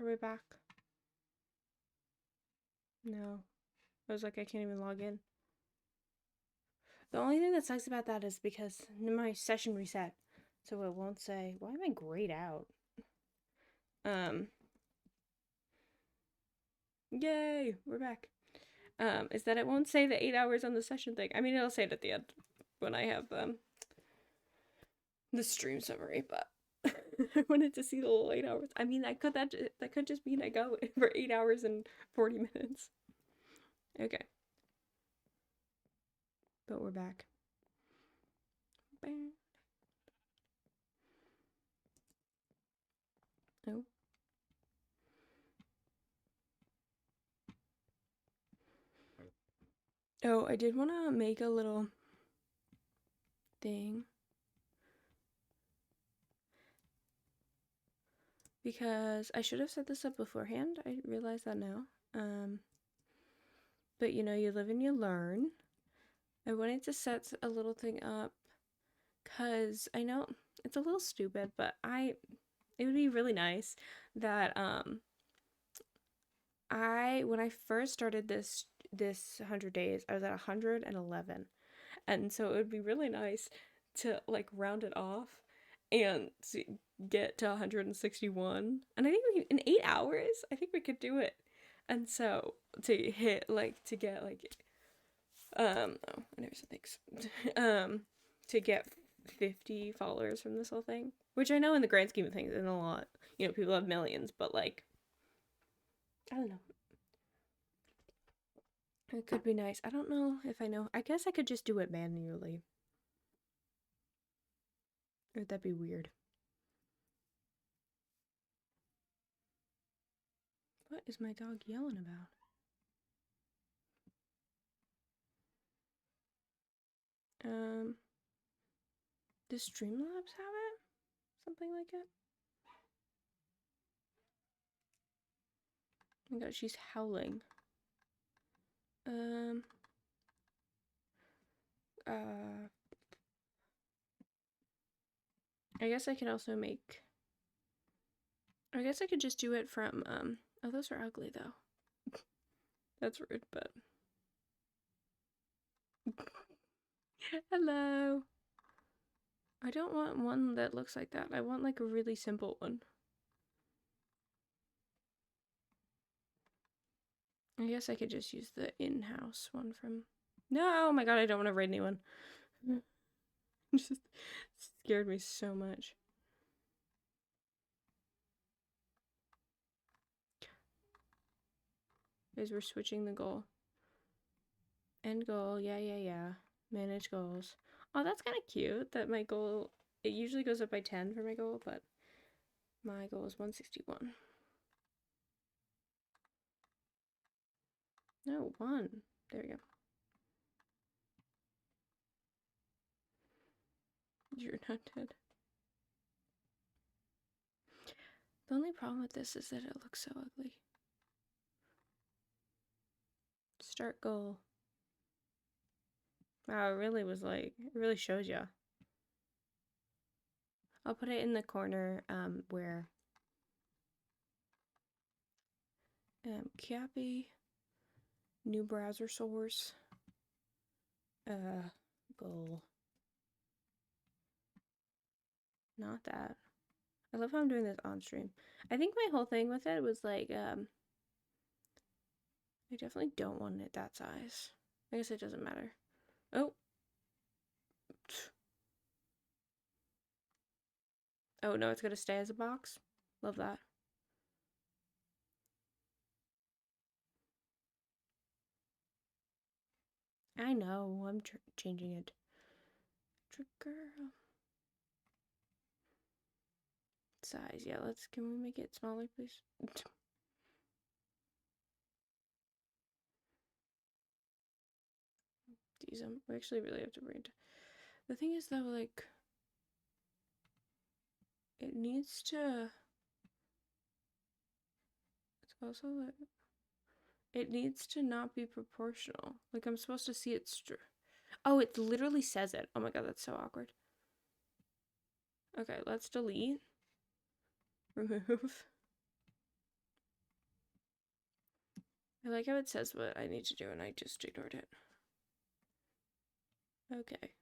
Are we back? No. I was like, I can't even log in. The only thing that sucks about that is because my session reset. So it won't say, why am I grayed out? Yay, we're back. Is that it won't say the 8 hours on the session thing. I mean, it'll say it at the end when I have, the stream summary, but I wanted to see the little 8 hours. I mean, that could just mean I go for 8 hours and 40 minutes. Okay. But we're back. Oh. Oh, I did want to make a little thing. Because I should have set this up beforehand. I realize that now. But you know, you live and you learn. I wanted to set a little thing up because I know it's a little stupid, but it would be really nice that when I first started this 100 days, I was at 111. And so it would be really nice to like round it off and to get to 161. And I think in 8 hours, I think we could do it. And so to get oh, I never said thanks. To get 50 followers from this whole thing, which I know in the grand scheme of things isn't a lot. You know, people have millions, but like, I don't know. It could be nice. I don't know if I know. I guess I could just do it manually. Or would that be weird? What is my dog yelling about? Does Streamlabs have it? Something like it? Oh my god, she's howling. I guess I could also make... I guess I could just do it from, oh, those are ugly, though. That's rude, but... Hello! I don't want one that looks like that. I want, like, a really simple one. I guess I could just use the in-house one from... No! Oh my god, I don't want to raid anyone. Just scared me so much. Guys, we're switching the goal. End goal, yeah. Manage goals. Oh, that's kind of cute that my goal, it usually goes up by 10 for my goal, but my goal is 161. No, 1. There we go. You're not dead. The only problem with this is that it looks so ugly. Start goal. Wow, it really was like, it really shows you. I'll put it in the corner where copy, new browser source, goal. Not that. I love how I'm doing this on stream. I think my whole thing with it was like, I definitely don't want it that size. I guess it doesn't matter. Oh. Oh, no, it's gonna stay as a box. Love that. I know, I'm changing it. Trigger. Size, yeah, can we make it smaller, please? These, we actually really have to bring it. The thing is, though, like, it needs to, it's also, like, it needs to not be proportional. Like, I'm supposed to see it oh, it literally says it. Oh my god, that's so awkward. Okay, let's delete. Remove. I like how it says what I need to do and I just ignored it. Okay.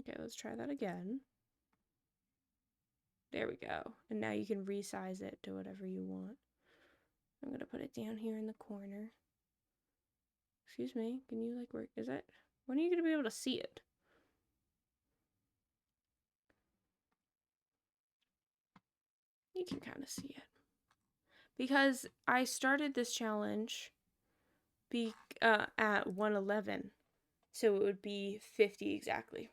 Okay, let's try that again. There we go. And now you can resize it to whatever you want. I'm gonna put it down here in the corner. Excuse me, can you like work? Is that, when are you gonna be able to see it? You can kind of see it. Because I started this challenge at 111. So it would be 50 exactly.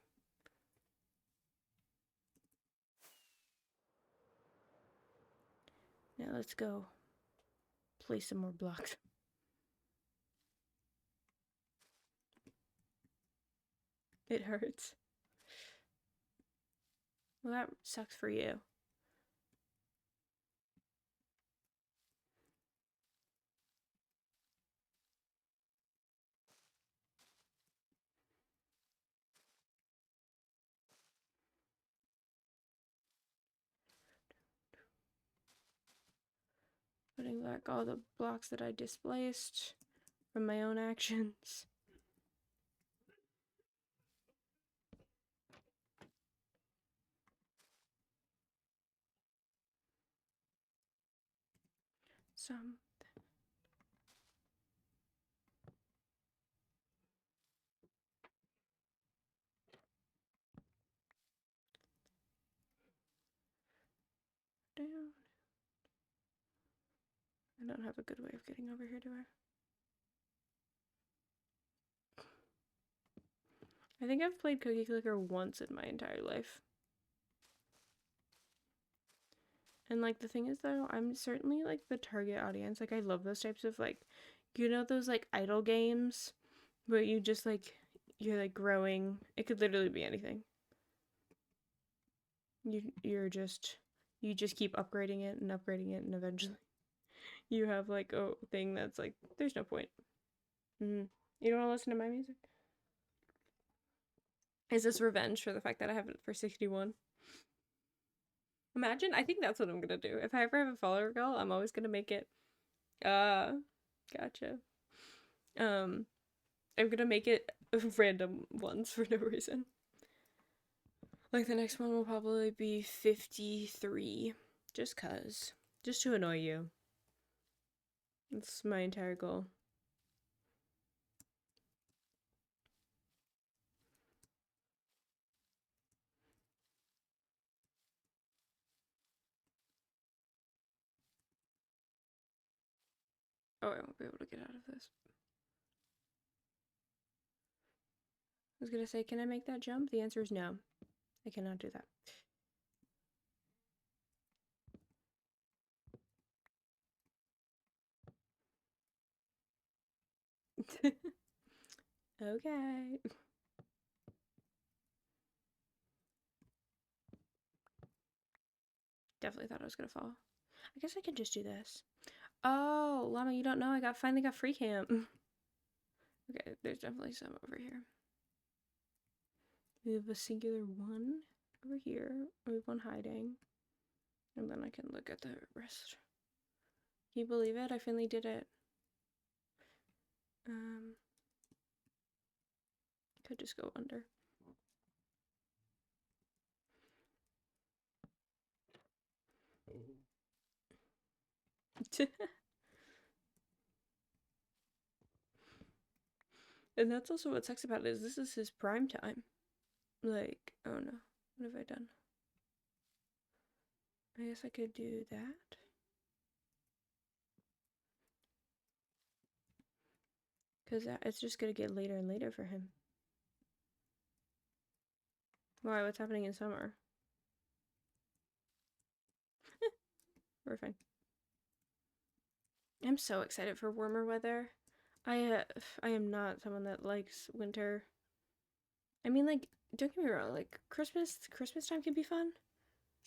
Now let's go place some more blocks. It hurts. Well, that sucks for you. Putting back all the blocks that I displaced from my own actions. Some. Down. I don't have a good way of getting over here, do I? I think I've played Cookie Clicker once in my entire life. And like the thing is though, I'm certainly like the target audience. Like I love those types of like, you know, those like idle games where you just like, you're like growing. It could literally be anything. You just keep upgrading it and eventually you have like a thing that's like, there's no point. You don't want to listen to my music? Is this revenge for the fact that I have it for 61? Imagine, I think that's what I'm gonna do. If I ever have a follower goal, I'm always gonna make it, gotcha. I'm gonna make it random ones for no reason. Like the next one will probably be 53, just cause. Just to annoy you. That's my entire goal. Oh, I won't be able to get out of this. I was gonna say, can I make that jump? The answer is no. I cannot do that. Okay. Definitely thought I was gonna fall. I guess I can just do this. Oh, Llama, you don't know I finally got free camp. Okay, there's definitely some over here. We have a singular one over here. We have one hiding. And then I can look at the rest. Can you believe it? I finally did it. Could just go under. And that's also what sucks about it, is this is his prime time. Like, oh no, what have I done? I guess I could do that. Because it's just gonna get later and later for him. Why, what's happening in summer? We're fine. I'm so excited for warmer weather. I am not someone that likes winter. I mean, like, don't get me wrong, like Christmas time can be fun.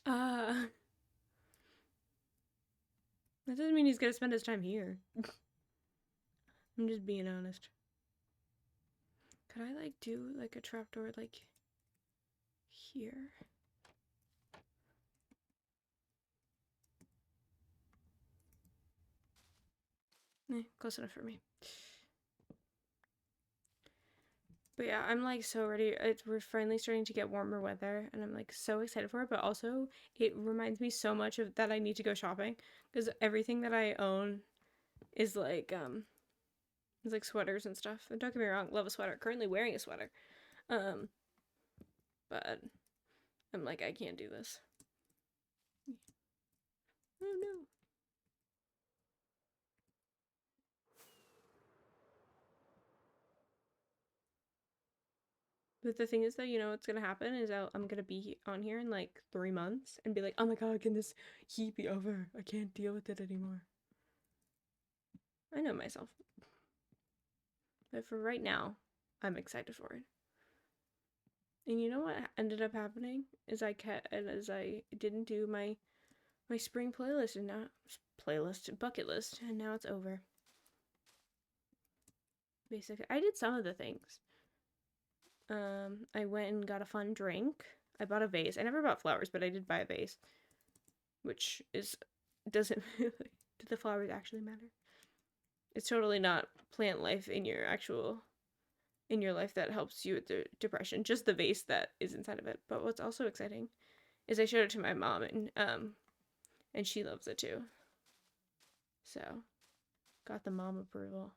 That doesn't mean he's gonna spend his time here. I'm just being honest. Could I like do like a trapdoor like here. Close enough for me. But yeah, I'm like so ready. We're finally starting to get warmer weather, and I'm like so excited for it. But also, it reminds me so much of that I need to go shopping because everything that I own is like sweaters and stuff. And don't get me wrong, love a sweater. Currently wearing a sweater, but I'm like I can't do this. Oh no. But the thing is that, you know, what's gonna happen is I'm gonna be on here in like 3 months and be like, oh my god, can this heat be over? I can't deal with it anymore. I know myself. But for right now, I'm excited for it. And you know what ended up happening is I didn't do my spring playlist and now bucket list, and now it's over. Basically, I did some of the things. I went and got a fun drink. I bought a vase. I never bought flowers, but I did buy a vase, which doesn't really, do the flowers actually matter? It's totally not plant life in your life that helps you with the depression, just the vase that is inside of it. But what's also exciting is I showed it to my mom, and she loves it too. So, got the mom approval.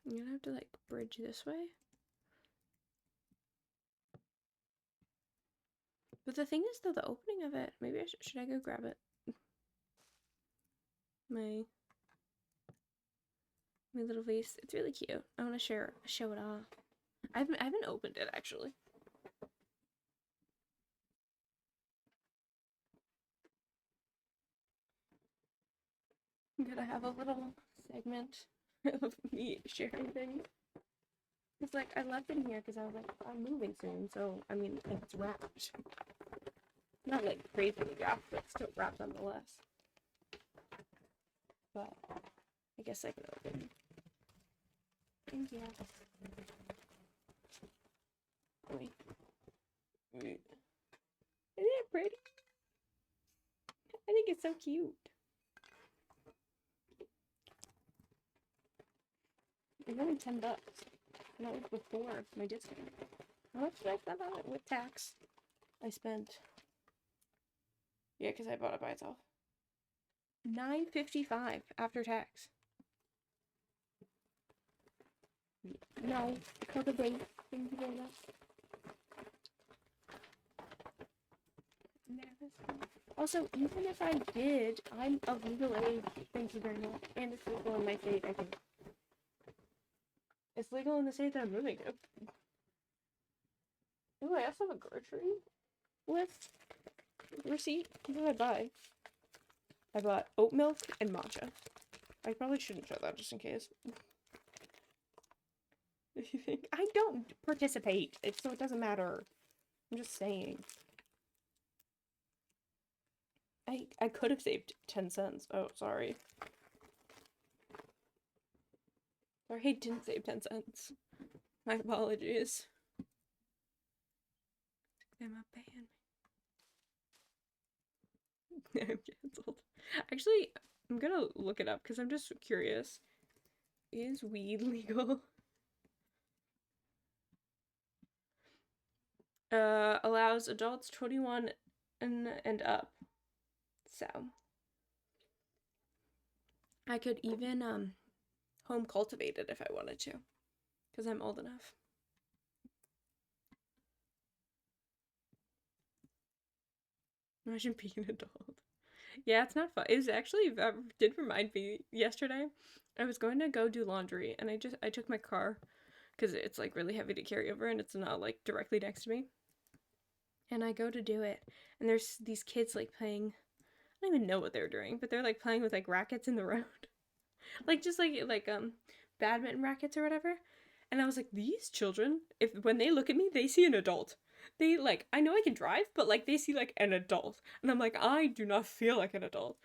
I'm gonna have to like bridge this way. But the thing is though, the opening of it, maybe should I go grab it? My little vase. It's really cute. I want to show it off. I haven't opened it actually. I'm gonna have a little segment of me sharing things. It's like I left it in here because I was like, I'm moving soon, so I mean it's wrapped. Not like crazily wrapped, but still wrapped nonetheless. But I guess I can open. Thank you. Wait. Isn't it pretty? I think it's so cute. It's only $10. And that was before my discount. How much did I spend on it with tax? I spent, yeah, because I bought it by itself, $9.55 after tax. No, for the base. Thank you very much. Also, even if I did, I'm of legal age. Thank you very much. And it's legal in my state, I think. It's legal in the state that I'm moving to. Ooh, I also have a grocery list receipt. What did I buy? I bought oat milk and matcha. I probably shouldn't show that just in case. If you think I don't participate, so it doesn't matter. I'm just saying. I could have saved 10 cents. Oh, sorry. Sorry, I didn't save 10 cents. My apologies. Am I banned? I'm canceled. Actually, I'm gonna look it up because I'm just curious. Is weed legal? Allows adults 21 and up. So I could even home cultivate it if I wanted to, because I'm old enough. Imagine being an adult. Yeah, it's not fun. It was actually, did remind me yesterday. I was going to go do laundry, and I took my car because it's like really heavy to carry over, and it's not like directly next to me. And I go to do it, and there's these kids like playing. I don't even know what they're doing, but they're like playing with like rackets in the road, like just like badminton rackets or whatever. And I was like, these children, when they look at me, they see an adult. They like, I know I can drive, but like they see like an adult, and I'm like, I do not feel like an adult.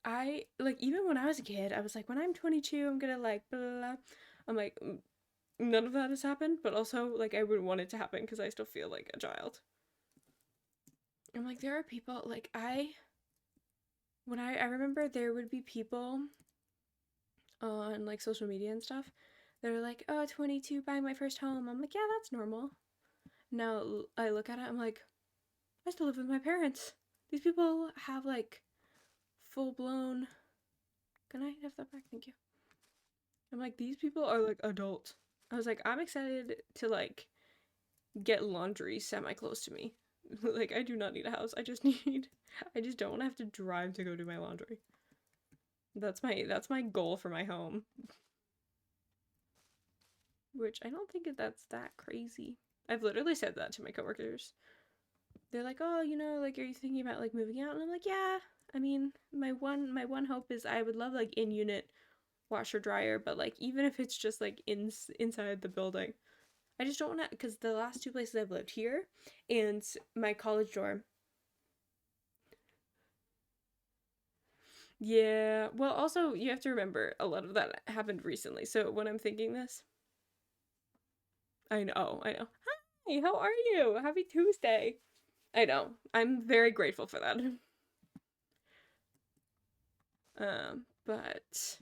I like even when I was a kid, I was like, when I'm 22, I'm gonna like blah, blah, blah. I'm like, none of that has happened, but also like I would want it to happen because I still feel like a child. I'm like, there are people like I remember there would be people on like social media and stuff. They're like, oh, 22, buying my first home. I'm like, yeah, that's normal. Now I look at it, I'm like, I still live with my parents. These people have like full blown. Can I have that back? Thank you. I'm like, these people are like adults. I was like, I'm excited to like get laundry semi close to me. Like, I do not need a house. I just don't want to have to drive to go do my laundry. That's my goal for my home. Which I don't think that's that crazy. I've literally said that to my coworkers. They're like, "Oh, like, are you thinking about like moving out?" And I'm like, "Yeah. I mean, my one hope is I would love like in unit washer dryer, but like even if it's just like inside the building, I just don't want to because the last two places I've lived here and my college dorm. Yeah. Well, also you have to remember a lot of that happened recently. So when I'm thinking this, I know. Hi, how are you? Happy Tuesday. I know. I'm very grateful for that. But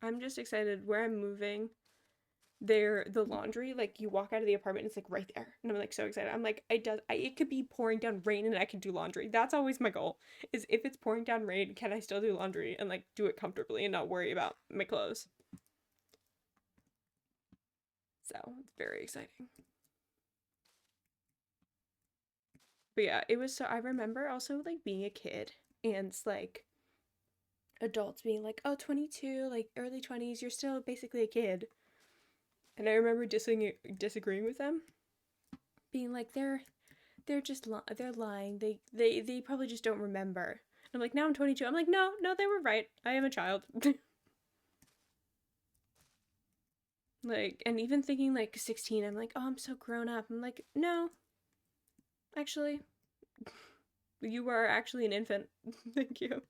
I'm just excited where I'm moving. There, the laundry, like you walk out of the apartment, it's like right there, and I'm like so excited. I'm like, it could be pouring down rain and I can do laundry. That's always my goal. Is if it's pouring down rain, can I still do laundry and like do it comfortably and not worry about my clothes? So it's very exciting. But yeah, it was so. I remember also like being a kid and like adults being like, oh, 22, like early 20s, you're still basically a kid. And I remember disagreeing with them, being like, they're just they're lying. They probably just don't remember. And I'm like, now I'm 22. I'm like, no, no, they were right. I am a child. Like, and even thinking like 16, I'm like, oh, I'm so grown up. I'm like, no, actually, you are actually an infant. Thank you.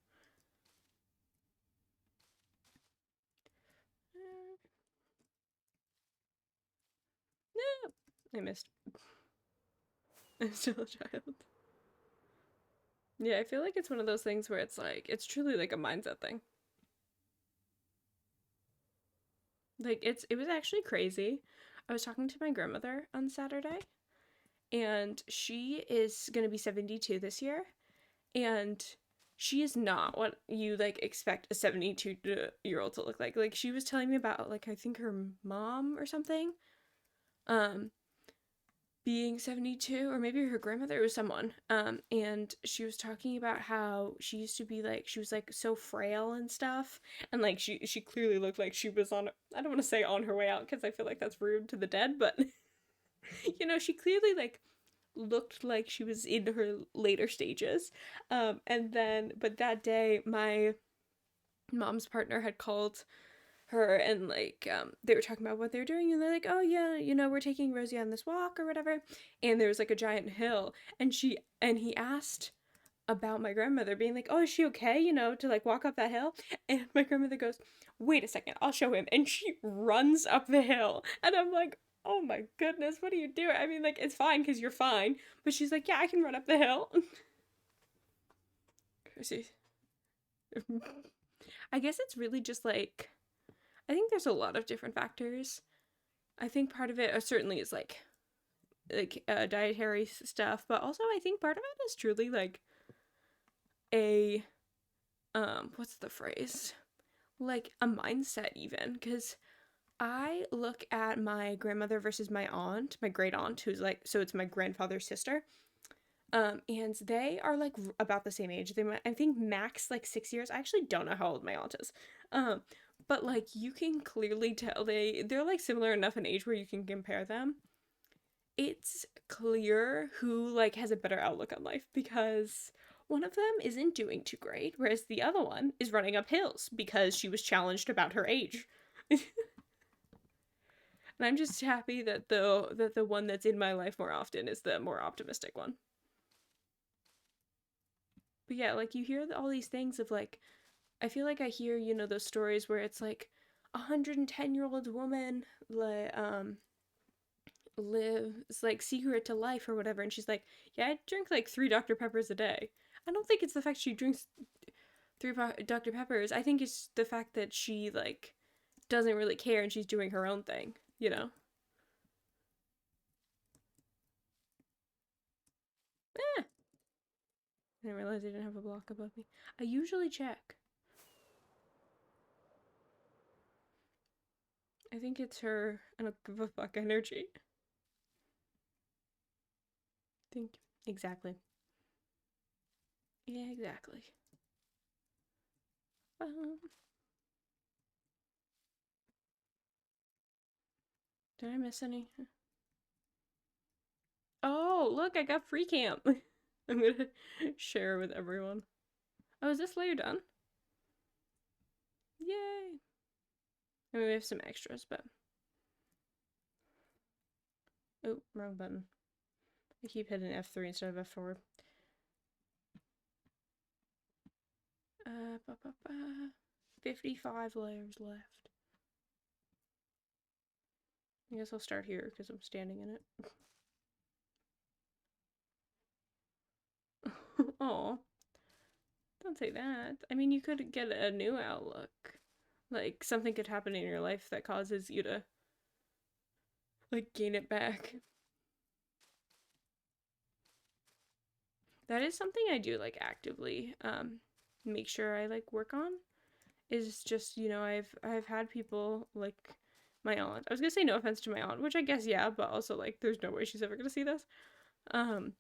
I missed. I'm still a child. Yeah, I feel like it's one of those things where it's like it's truly like a mindset thing. Like it was actually crazy. I was talking to my grandmother on Saturday and she is going to be 72 this year and she is not what you like expect a 72-year-old to look like. Like she was telling me about like I think her mom or something um being 72 or maybe her grandmother, it was someone, and she was talking about how she used to be like she was like so frail and stuff and like she clearly looked like she was on, I don't want to say on her way out because I feel like that's rude to the dead, but she clearly like looked like she was in her later stages, and then but that day my mom's partner had called her and like they were talking about what they were doing and they're like, oh yeah, we're taking Rosie on this walk or whatever, and there was like a giant hill and he asked about my grandmother being like, oh, is she okay, to like walk up that hill, and my grandmother goes, wait a second, I'll show him, and she runs up the hill and I'm like, oh my goodness, what are you doing? I mean, like, it's fine because you're fine, but she's like, yeah, I can run up the hill. I guess it's really just like I think there's a lot of different factors. I think part of it certainly is like dietary stuff, but also I think part of it is truly like a what's the phrase? Like a mindset even, cuz I look at my grandmother versus my aunt, my great aunt, who's like, so it's my grandfather's sister. And they are like about the same age. They might, I think, max like 6 years. I actually don't know how old my aunt is. Um, but like you can clearly tell they're like similar enough in age where you can compare them. It's clear who like has a better outlook on life because one of them isn't doing too great, whereas the other one is running up hills because she was challenged about her age. And I'm just happy that the one that's in my life more often is the more optimistic one. But yeah, like you hear all these things of like I feel like I hear, those stories where it's like 110-year-old woman lives like secret to life or whatever, and she's like, yeah, I drink like 3 Dr. Peppers a day. I don't think it's the fact she drinks 3 Dr. Peppers. I think it's the fact that she like doesn't really care and she's doing her own thing, you know? Eh, I didn't realize I didn't have a block above me. I usually check. I think it's her I don't give a fuck energy. Think exactly. Yeah, exactly. Um, did I miss any? Oh, look, I got free camp. I'm gonna share with everyone. Oh, is this layer done? Yay! I mean, we have some extras, but oh, wrong button. I keep hitting F3 instead of F4. Ba, ba, ba. 55 layers left. I guess I'll start here because I'm standing in it. Oh, don't say that. I mean, you could get a new outlook. Like, something could happen in your life that causes you to, like, gain it back. That is something I do, like, actively make sure I, like, work on. Is just, I've had people, like, my aunt. I was gonna say no offense to my aunt, which I guess, yeah, but also, like, there's no way she's ever gonna see this. Um,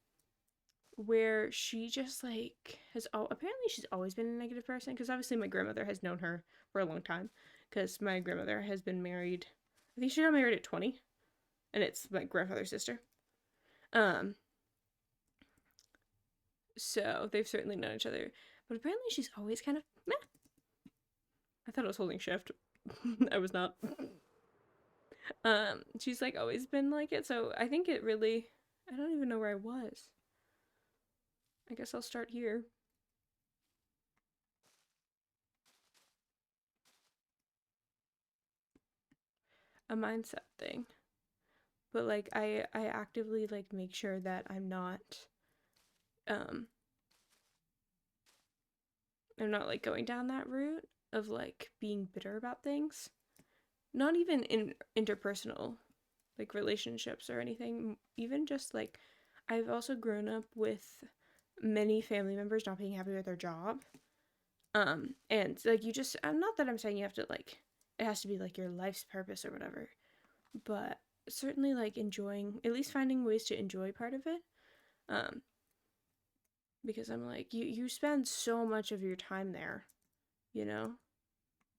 where she just like apparently she's always been a negative person because obviously my grandmother has known her for a long time because my grandmother has been married. I think she got married at 20, and it's my grandfather's sister. Um, so they've certainly known each other, but apparently she's always kind of meh. I thought I was holding shift. I was not. She's like always been like it, so I think it really. I don't even know where I was. I guess I'll start here. A mindset thing. But like I actively like make sure that um I'm not like going down that route of like being bitter about things. Not even in interpersonal like relationships or anything. Even just like I've also grown up with many family members not being happy with their job. And like you just I'm not that I'm saying you have to like it has to be like your life's purpose or whatever, but certainly like enjoying at least finding ways to enjoy part of it. Um because I'm like you spend so much of your time there, you know?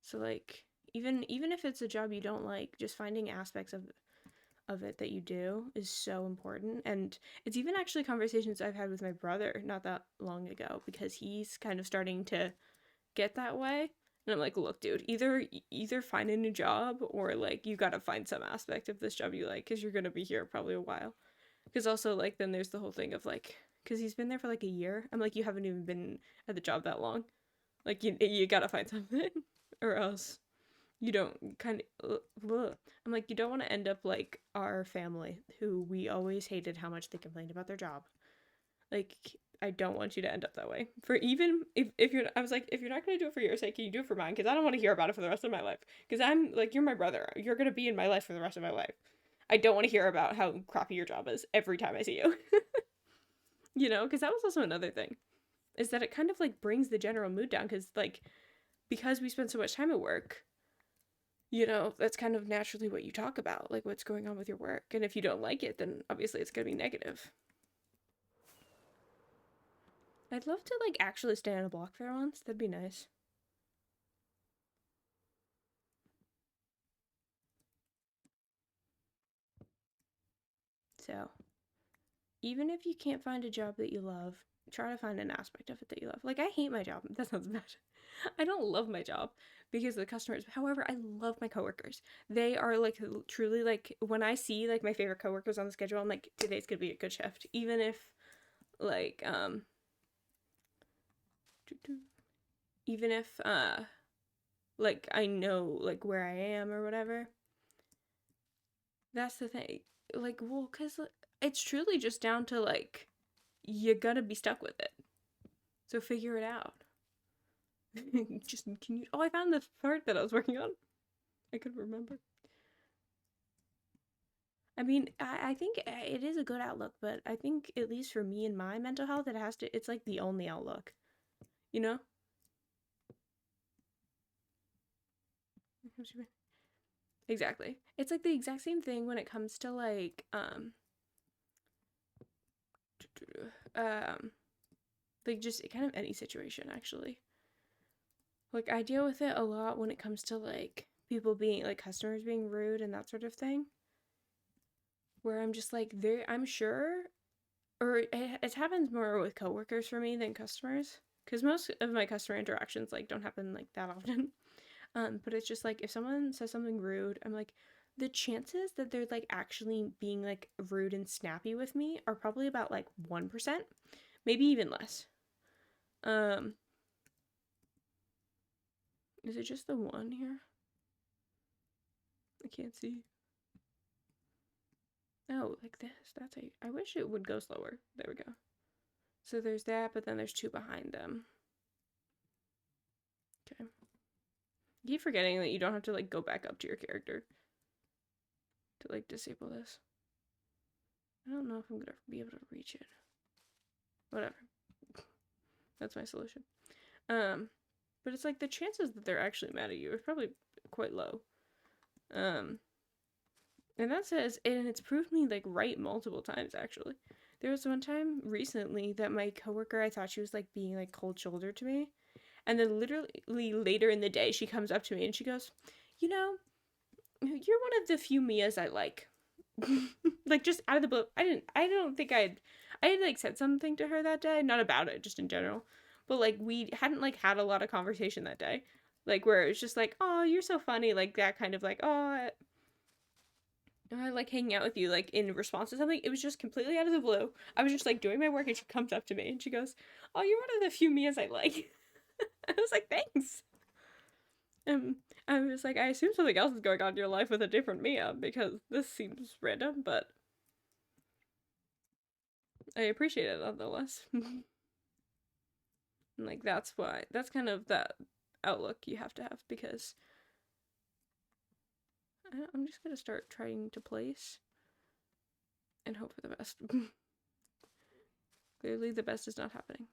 So like even if it's a job you don't like, just finding aspects of it that you do is so important. And it's even actually conversations I've had with my brother not that long ago because he's kind of starting to get that way. And I'm like, look, dude, either find a new job or like you gotta find some aspect of this job you like because you're gonna be here probably a while. Because also like then there's the whole thing of like because he's been there for like a year. I'm like, you haven't even been at the job that long. Like you gotta find something, or else you don't kind of. I'm like, you don't want to end up like our family, who we always hated how much they complained about their job. Like, I don't want you to end up that way. For even if you're, I was like, if you're not gonna do it for your sake, can you do it for mine? Because I don't want to hear about it for the rest of my life. Because I'm like, you're my brother. You're gonna be in my life for the rest of my life. I don't want to hear about how crappy your job is every time I see you. Because that was also another thing is that it kind of like brings the general mood down because we spend so much time at work, that's kind of naturally what you talk about, like what's going on with your work. And if you don't like it, then obviously it's going to be negative. I'd love to like actually stay on a block fair once. That'd be nice. So, even if you can't find a job that you love, try to find an aspect of it that you love. Like I hate my job. That sounds bad. I don't love my job because of the customers. However, I love my coworkers. They are like truly like when I see like my favorite coworkers on the schedule, I'm like today's gonna be a good shift, even if like even if like I know like where I am or whatever. That's the thing. Like, well, cuz it's truly just down to like you gotta be stuck with it. So figure it out. Just can you? Oh, I found the part that I was working on. I could remember. I mean, I think it is a good outlook, but I think at least for me and my mental health, it has to. It's like the only outlook, you know? Exactly. It's like the exact same thing when it comes to um like just kind of any situation actually. Like I deal with it a lot when it comes to like people being like customers being rude and that sort of thing. Where I'm just like there I'm sure or it happens more with coworkers for me than customers because most of my customer interactions like don't happen like that often. But it's just like if someone says something rude, I'm like the chances that they're like actually being like rude and snappy with me are probably about like 1%, maybe even less. Um, is it just the one here? I can't see. Oh, like this. That's a. I wish it would go slower. There we go. So there's that, but then there's two behind them. Okay. I keep forgetting that you don't have to like go back up to your character to like disable this. I don't know if I'm gonna be able to reach it. Whatever. That's my solution. Um, but it's like the chances that they're actually mad at you is probably quite low. Um, and that says, and it's proved me like right multiple times actually. There was one time recently that my coworker, I thought she was like being like cold shouldered to me, and then literally later in the day, she comes up to me and she goes, "You know, you're one of the few Mias I like." Like just out of the blue. I don't think I had like said something to her that day, not about it, just in general. But like we hadn't like had a lot of conversation that day. Like where it was just like, "Oh, you're so funny." Like that kind of like, "Oh, I like hanging out with you," like in response to something. It was just completely out of the blue. I was just like doing my work and she comes up to me and she goes, "Oh, you're one of the few Mias I like." I was like, "Thanks." I was like, I assume something else is going on in your life with a different Mia because this seems random, but I appreciate it nonetheless. And like that's kind of that outlook you have to have because I'm just gonna start trying to place and hope for the best. Clearly, the best is not happening.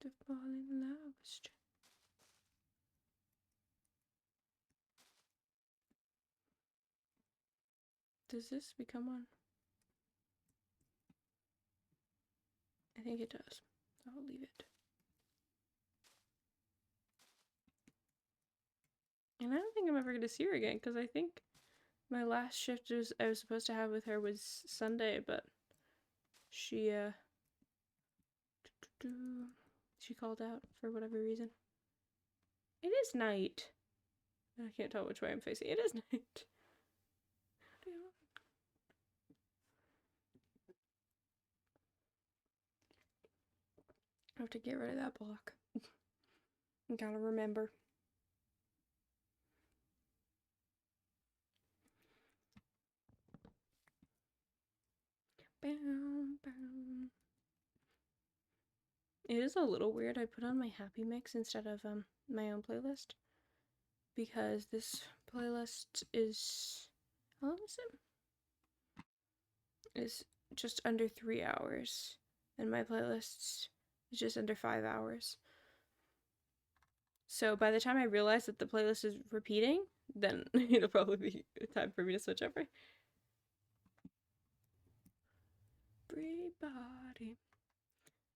To fall in love. Does this become one? I think it does. I'll leave it. And I don't think I'm ever gonna see her again because I think my last shift I was supposed to have with her was Sunday, but she she called out for whatever reason. It is night. I can't tell which way I'm facing. It is night. I have to get rid of that block. I gotta remember. Bam, bam. It is a little weird. I put on my happy mix instead of my own playlist because this playlist is how long is it? Is just under 3 hours, and my playlist is just under 5 hours. So by the time I realize that the playlist is repeating, then it'll probably be time for me to switch over. Everybody.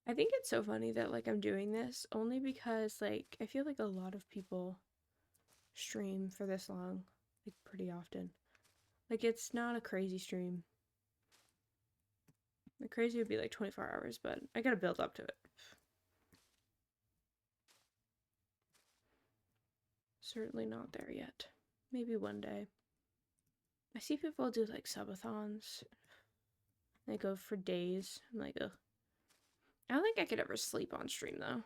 I think it's so funny that like I'm doing this only because like I feel like a lot of people stream for this long, like pretty often. Like it's not a crazy stream. The crazy would be like 24 hours, but I gotta build up to it. Certainly not there yet. Maybe one day. I see people do like subathons. They go for days. I'm like, ugh. I don't think I could ever sleep on stream though.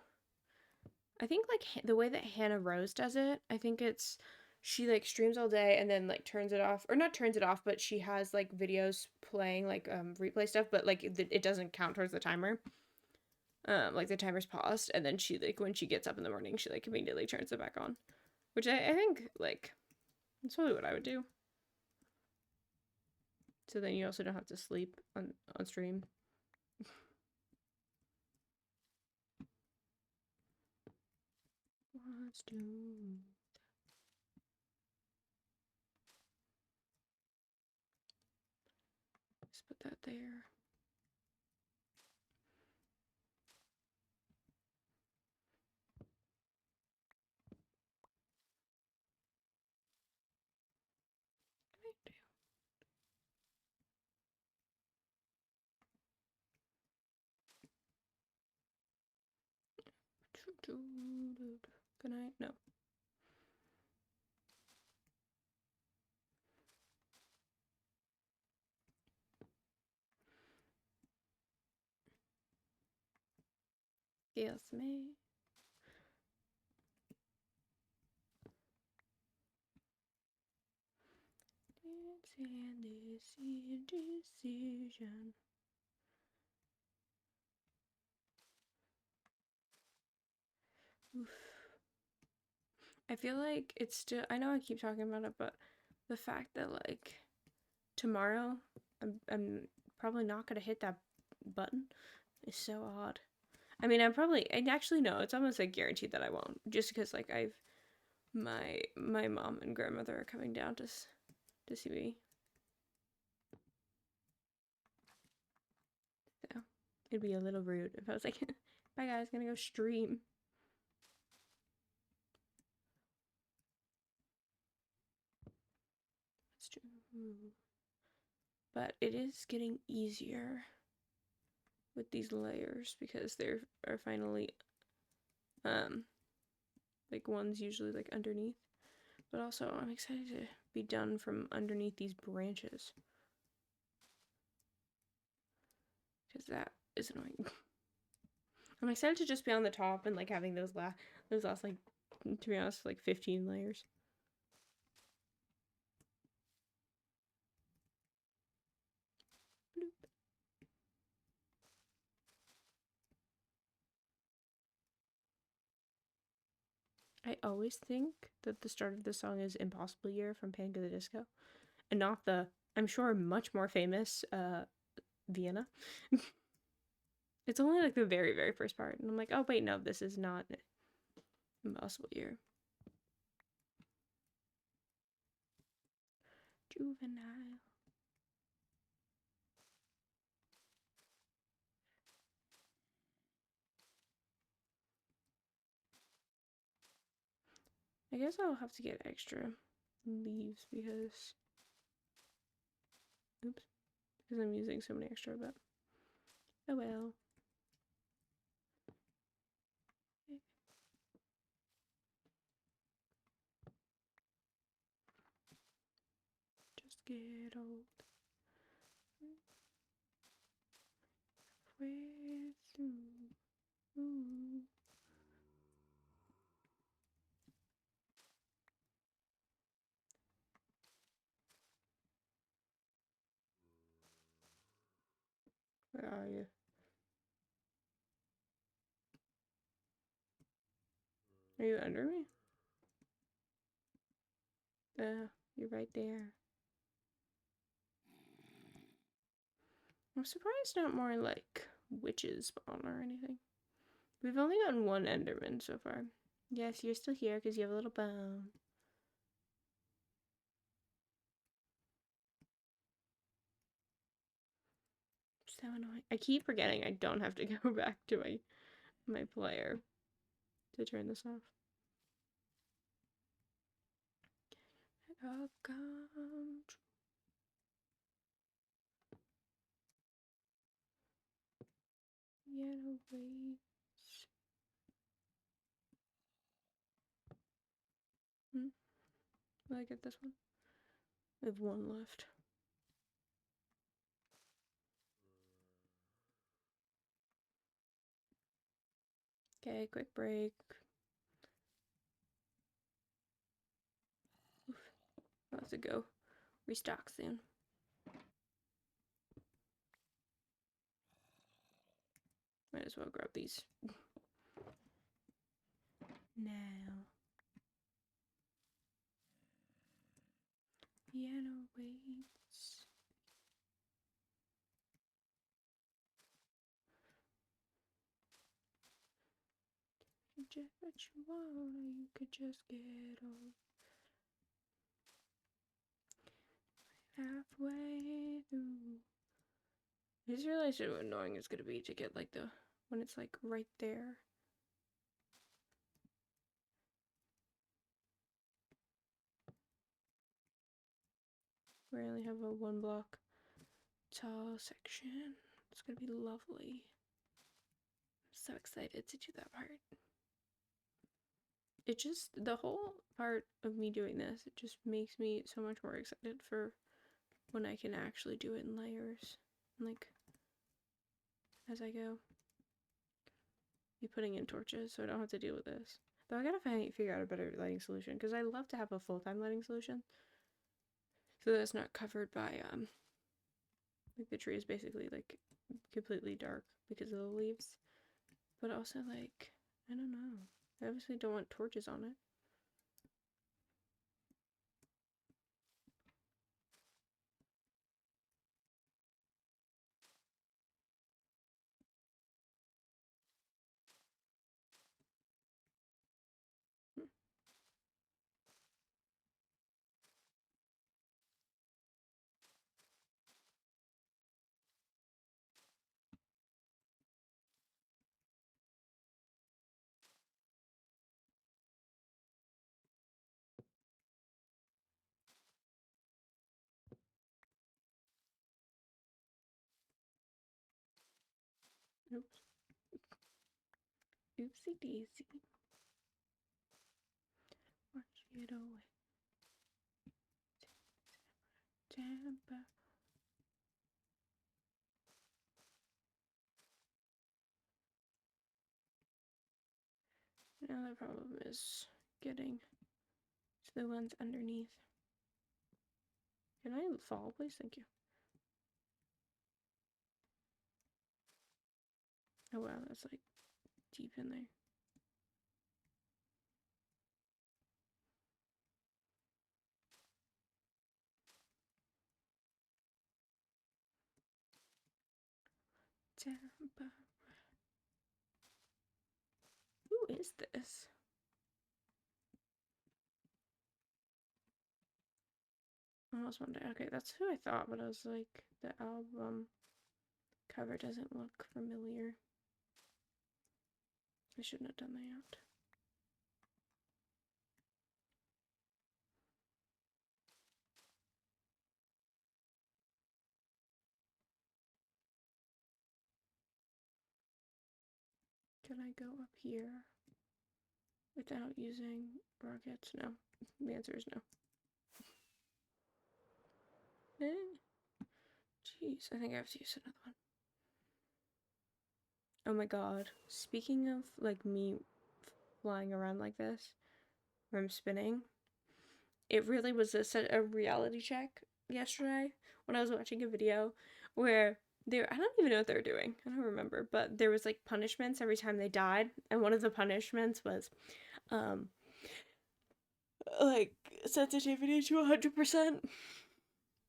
I think like the way that Hannah Rose does it, I think it's she like streams all day and then like turns it off, or not turns it off, but she has like videos playing like replay stuff, but like it doesn't count towards the timer. Like the timer's paused, and then she like when she gets up in the morning, she like immediately turns it back on, which I think like that's probably what I would do. So then you also don't have to sleep on stream. Let's do. Let's put that there. Good night. No. Yes, me. It's an indecision. Oof. I feel like it's still. I know I keep talking about it, but the fact that like tomorrow I'm probably not gonna hit that button is so odd. I mean, and actually no, it's almost like guaranteed that I won't, just because like I've my mom and grandmother are coming down to see me. So it'd be a little rude if I was like, "Bye guys, gonna go stream." That's true. But it is getting easier with these layers because there are finally um like ones usually like underneath. But also I'm excited to be done from underneath these branches. Because that is annoying. I'm excited to just be on the top and like having those last like, to be honest, like 15 layers. Bloop. I always think that the start of the song is Impossible Year from Panic at the Disco, and not the, I'm sure, much more famous Vienna. It's only like the very, very first part, and I'm like, oh wait, no, this is not Impossible Year. Juvenile. I guess I'll have to get extra leaves because, oops, because I'm using so many extra, but oh well. Just get old. Way through. Ooh. Where are you? Are you under me? You're right there. I'm surprised not more like witches spawn or anything. We've only gotten one Enderman so far. Yes, you're still here because you have a little bone. So annoying. I keep forgetting I don't have to go back to my player to turn this off. Yellow waves. Will I get this one? I have one left. Okay, quick break. Oof. I'll have to go restock soon. Might as well grab these now. Piano waits. Just what you want, you could just get old. Halfway through. I just realized how annoying it's gonna be to get like the when it's like right there. We only have a 1 block tall section. It's gonna be lovely. I'm so excited to do that part. It just, the whole part of me doing this, it just makes me so much more excited for when I can actually do it in layers. Like, as I go. Be putting in torches so I don't have to deal with this. Though I gotta figure out a better lighting solution because I love to have a full-time lighting solution. So that it's not covered by, like the tree is basically like completely dark because of the leaves. But also like, I don't know. I obviously don't want torches on it. Oops. Oopsie daisy. Watch it away. Tampa. Now the problem is getting to the ones underneath. Can I fall, please? Thank you. Oh wow, that's like deep in there. Tampa. Who is this? I almost wondered. Okay, that's who I thought, but I was like, the album cover doesn't look familiar. I shouldn't have done that. Can I go up here without using rockets? No. The answer is no. Jeez, I think I have to use another one. Oh my god. Speaking of like me flying around like this, where I'm spinning, it really was a reality check yesterday when I was watching a video where I don't even know what they were doing. I don't remember, but there was like punishments every time they died, and one of the punishments was like sensitivity to 100%.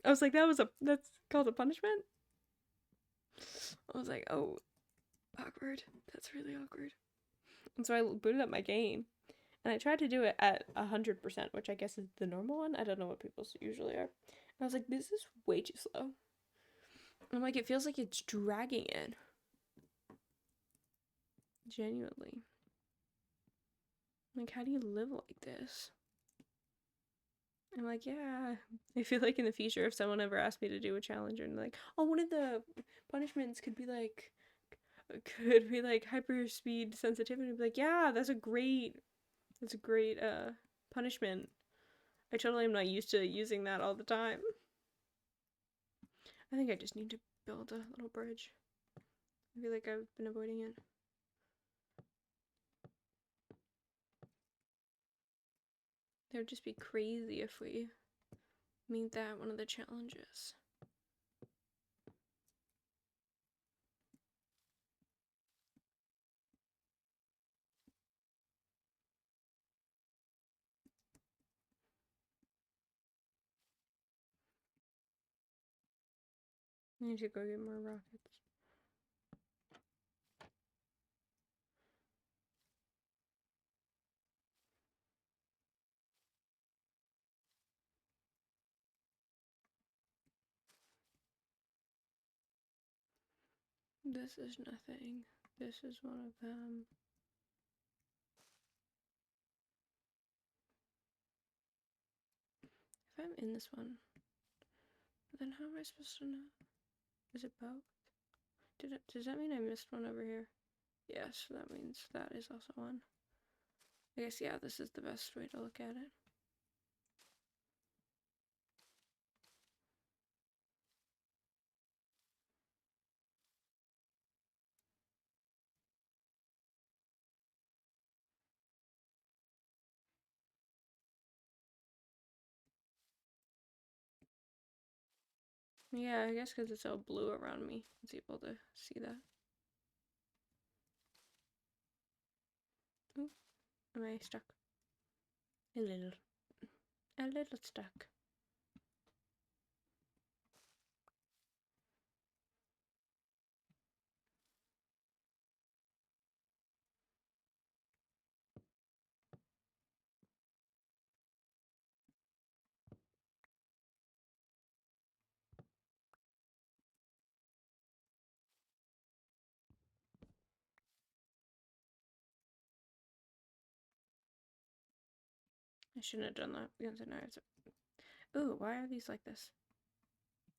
I was like, that's called a punishment? I was like, oh, awkward. That's really awkward. And so I booted up my game, and I tried to do it at 100%, which I guess is the normal one. I don't know what people's usually are. And I was like, this is way too slow. I'm like, it feels like it's dragging in. Genuinely. Like, how do you live like this? I'm like, yeah. I feel like in the future, if someone ever asked me to do a challenge and like, oh, one of the punishments could be like hyper speed sensitivity, I'd be like, yeah, that's a great punishment. I totally am not used to using that all the time. I think I just need to build a little bridge. I feel like I've been avoiding it. It would just be crazy if we made that one of the challenges. I need to go get more rockets. This is nothing. This is one of them. If I'm in this one, then how am I supposed to know? Is it both? Does that mean I missed one over here? Yes, that means that is also one. I guess, yeah, this is the best way to look at it. Yeah, I guess because it's all blue around me, it's able to see that. Ooh, am I stuck? A little. A little stuck. I shouldn't have done that because now it's. Ooh, why are these like this?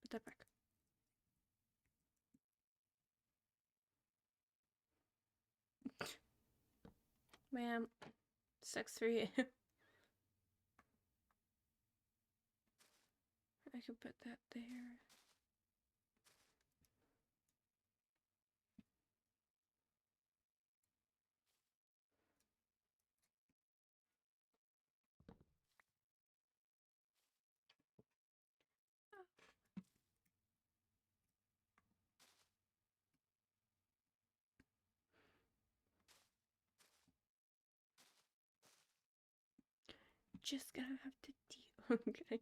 Put that back. Ma'am, sucks for you. I could put that there. Just gonna have to deal. Okay.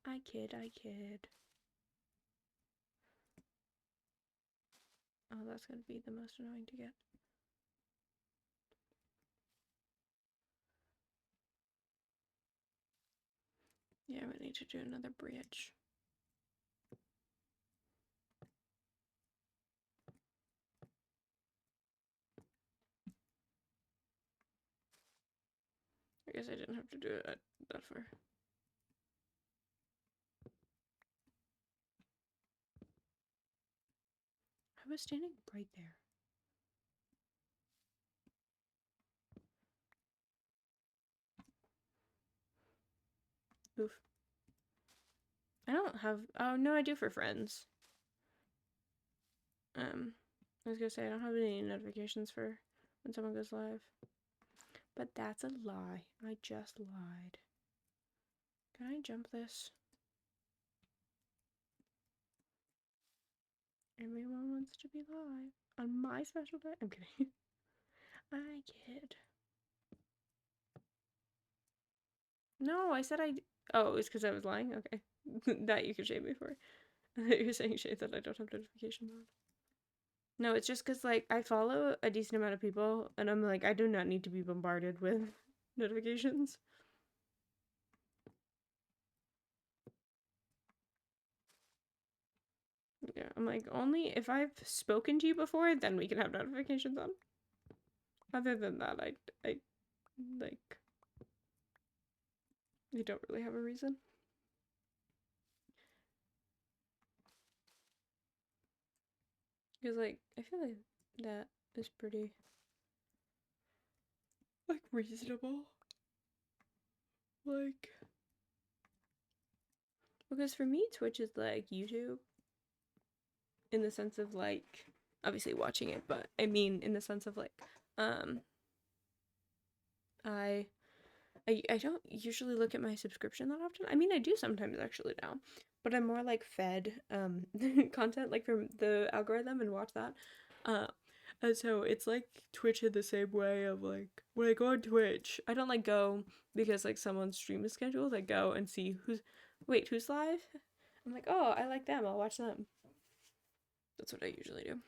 I kid. Oh, that's gonna be the most annoying to get. Yeah, we need to do another bridge. I guess I didn't have to do it that far. I was standing right there. Oof. I don't have. Oh no, I do for friends. I was gonna say I don't have any notifications for when someone goes live, but that's a lie. I just lied. Can I jump this? Everyone wants to be live on my special day. I'm kidding. I kid. No, I said I. Oh, it's because I was lying. Okay, that you could shame me for. You're saying shade that I don't have notifications on. No, it's just because like I follow a decent amount of people, and I'm like I do not need to be bombarded with notifications. Yeah, I'm like only if I've spoken to you before, then we can have notifications on. Other than that, I like you don't really have a reason. Because like I feel like that is pretty like reasonable. Like because for me Twitch is like YouTube in the sense of like obviously watching it, but I mean in the sense of like I I don't usually look at my subscription that often. I mean, I do sometimes actually now, but I'm more like fed content like from the algorithm and watch that. Uh, and so it's like Twitch in the same way of like when I go on Twitch, I don't like go because like someone's stream is scheduled. I go and see who's live. I'm like, oh, I like them. I'll watch them. That's what I usually do.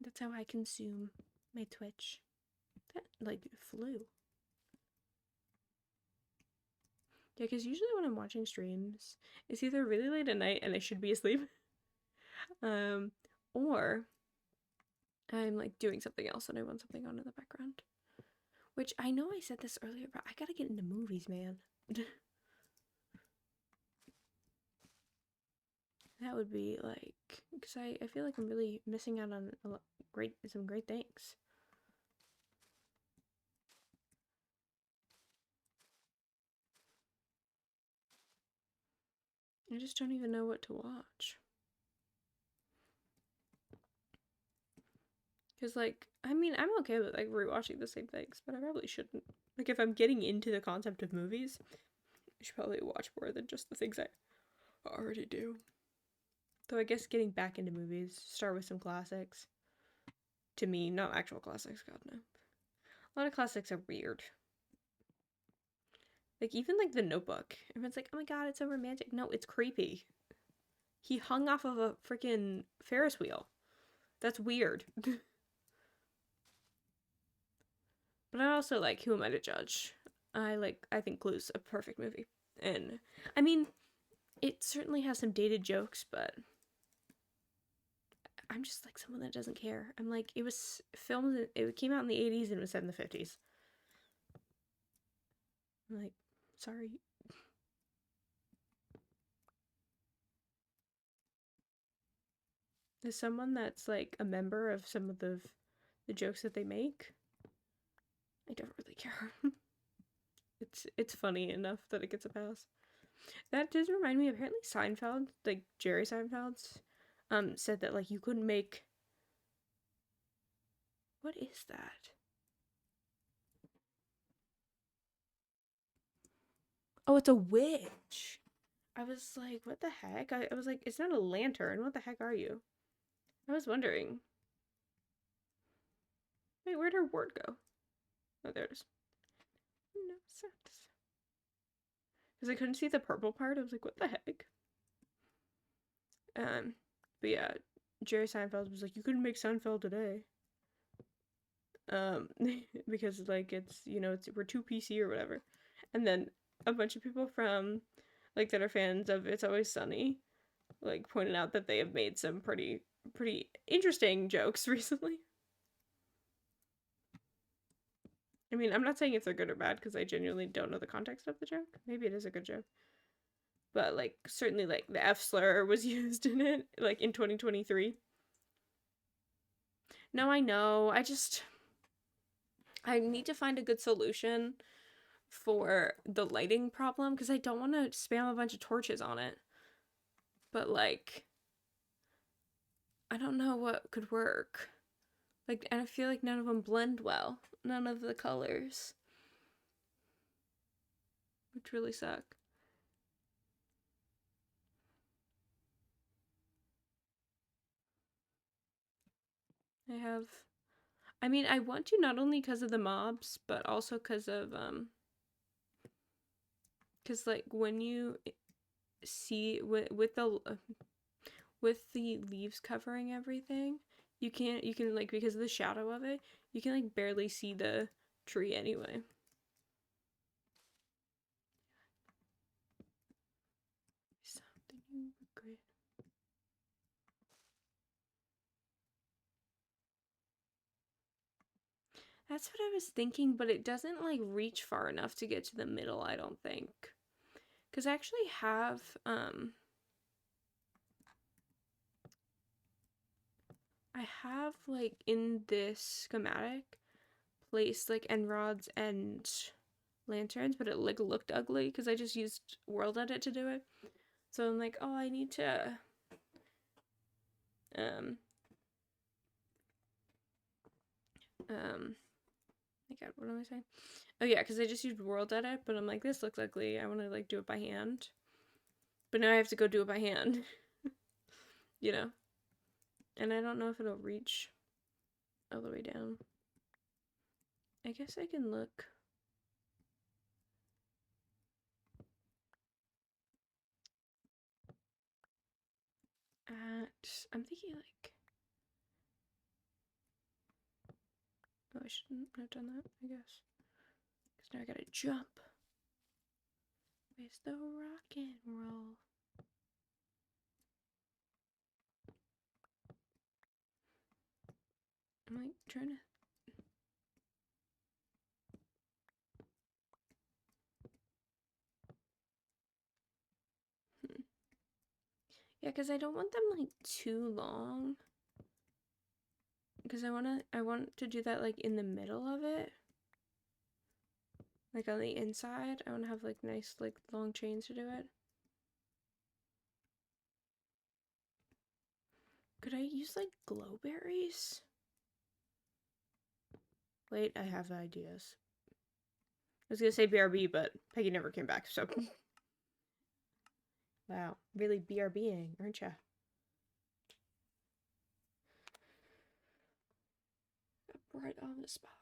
That's how I consume my Twitch. That like flew. Yeah, because usually when I'm watching streams, it's either really late at night and I should be asleep, um, or I'm like doing something else and I want something on in the background. Which I know I said this earlier, but I gotta get into movies, man. That would be like, because I feel like I'm really missing out on some great things. I just don't even know what to watch. Because, like, I mean, I'm okay with, like, rewatching the same things, but I probably shouldn't. Like, if I'm getting into the concept of movies, I should probably watch more than just the things I already do. Though I guess getting back into movies, start with some classics. To me, not actual classics, God no. A lot of classics are weird. Like, even, like, The Notebook. Everyone's like, oh my god, it's so romantic. No, it's creepy. He hung off of a freaking Ferris wheel. That's weird. But I also like, who am I to judge? I think Clue's a perfect movie. And, I mean, it certainly has some dated jokes, but I'm just like someone that doesn't care. I'm like, it was filmed, it came out in the 80s and it was set in the 50s. I'm like, sorry. As someone that's like a member of some of the jokes that they make, I don't really care. It's funny enough that it gets a pass. That does remind me, apparently Seinfeld, like Jerry Seinfeld's, said that like you couldn't make, what is that? Oh, it's a witch. I was like, what the heck? I was like, it's not a lantern. What the heck are you? I was wondering. Wait, where'd her word go? Oh, there it is. No sense. Because I couldn't see the purple part. I was like, what the heck? But yeah, Jerry Seinfeld was like, you couldn't make Seinfeld today. Because like it's we're too PC or whatever. And then a bunch of people from like that are fans of It's Always Sunny like pointed out that they have made some pretty interesting jokes recently. I mean, I'm not saying if they're good or bad because I genuinely don't know the context of the joke. Maybe it is a good joke. But like certainly like the F slur was used in it like in 2023. No, I know. I need to find a good solution for the lighting problem because I don't want to spam a bunch of torches on it. But like I don't know what could work. Like I feel like none of them blend well. None of the colors. Which really suck. I mean, I want to not only because of the mobs, but also because of because like when you see with the leaves covering everything, you can like because of the shadow of it, you can like barely see the tree anyway. Something you regret. That's what I was thinking, but it doesn't like reach far enough to get to the middle, I don't think. Cuz I actually have I have like in this schematic placed like end rods and lanterns, but it like looked ugly because I just used World Edit to do it. So I'm like, oh, I need to um my god, what am I saying? Oh yeah, because I just used World Edit, but I'm like, this looks ugly. I want to like do it by hand. But now I have to go do it by hand. You know? And I don't know if it'll reach all the way down. I guess I can look. I'm thinking like, oh, I shouldn't have done that, I guess. Because now I gotta jump. Where's the rock and roll? I'm like trying to. Yeah, because I don't want them like too long. Because I want to do that like in the middle of it. Like on the inside. I want to have like nice like long chains to do it. Could I use like glowberries? Wait, I have ideas. I was gonna say BRB, but Peggy never came back, so. Wow, really BRBing, aren't ya? Right on the spot.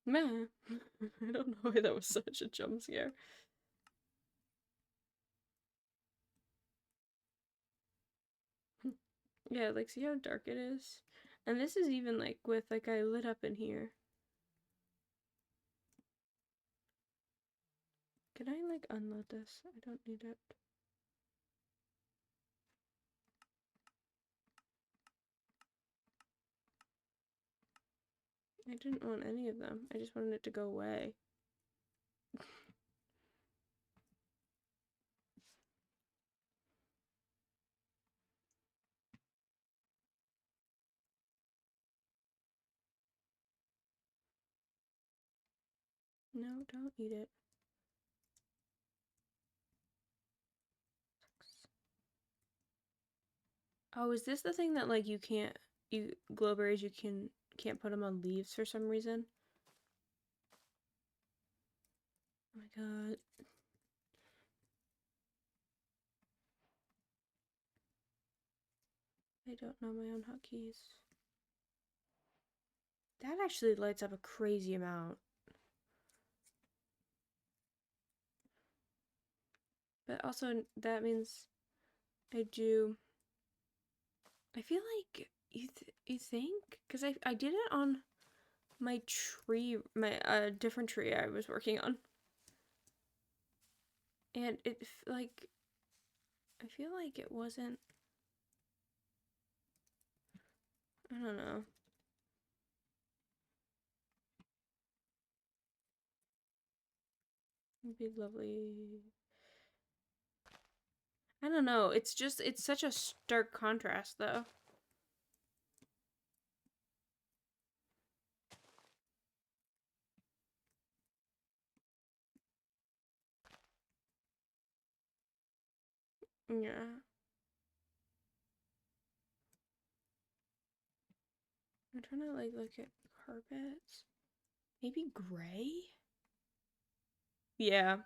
Meh. I don't know why that was such a jump scare. Yeah, like see how dark it is? And this is even like with like I lit up in here. Can I like unload this? I don't need it. I didn't want any of them. I just wanted it to go away. No, don't eat it. Oh, is this the thing that like you can't glowberries you can't put them on leaves for some reason? Oh my god. I don't know my own hotkeys. That actually lights up a crazy amount. But also that means I do. I feel like you think because I did it on my tree, my different tree I was working on, and it like I feel like it wasn't. I don't know. It'd be lovely. I don't know. It's just it's such a stark contrast though. Yeah. I'm trying to like look at carpets. Maybe gray? Yeah.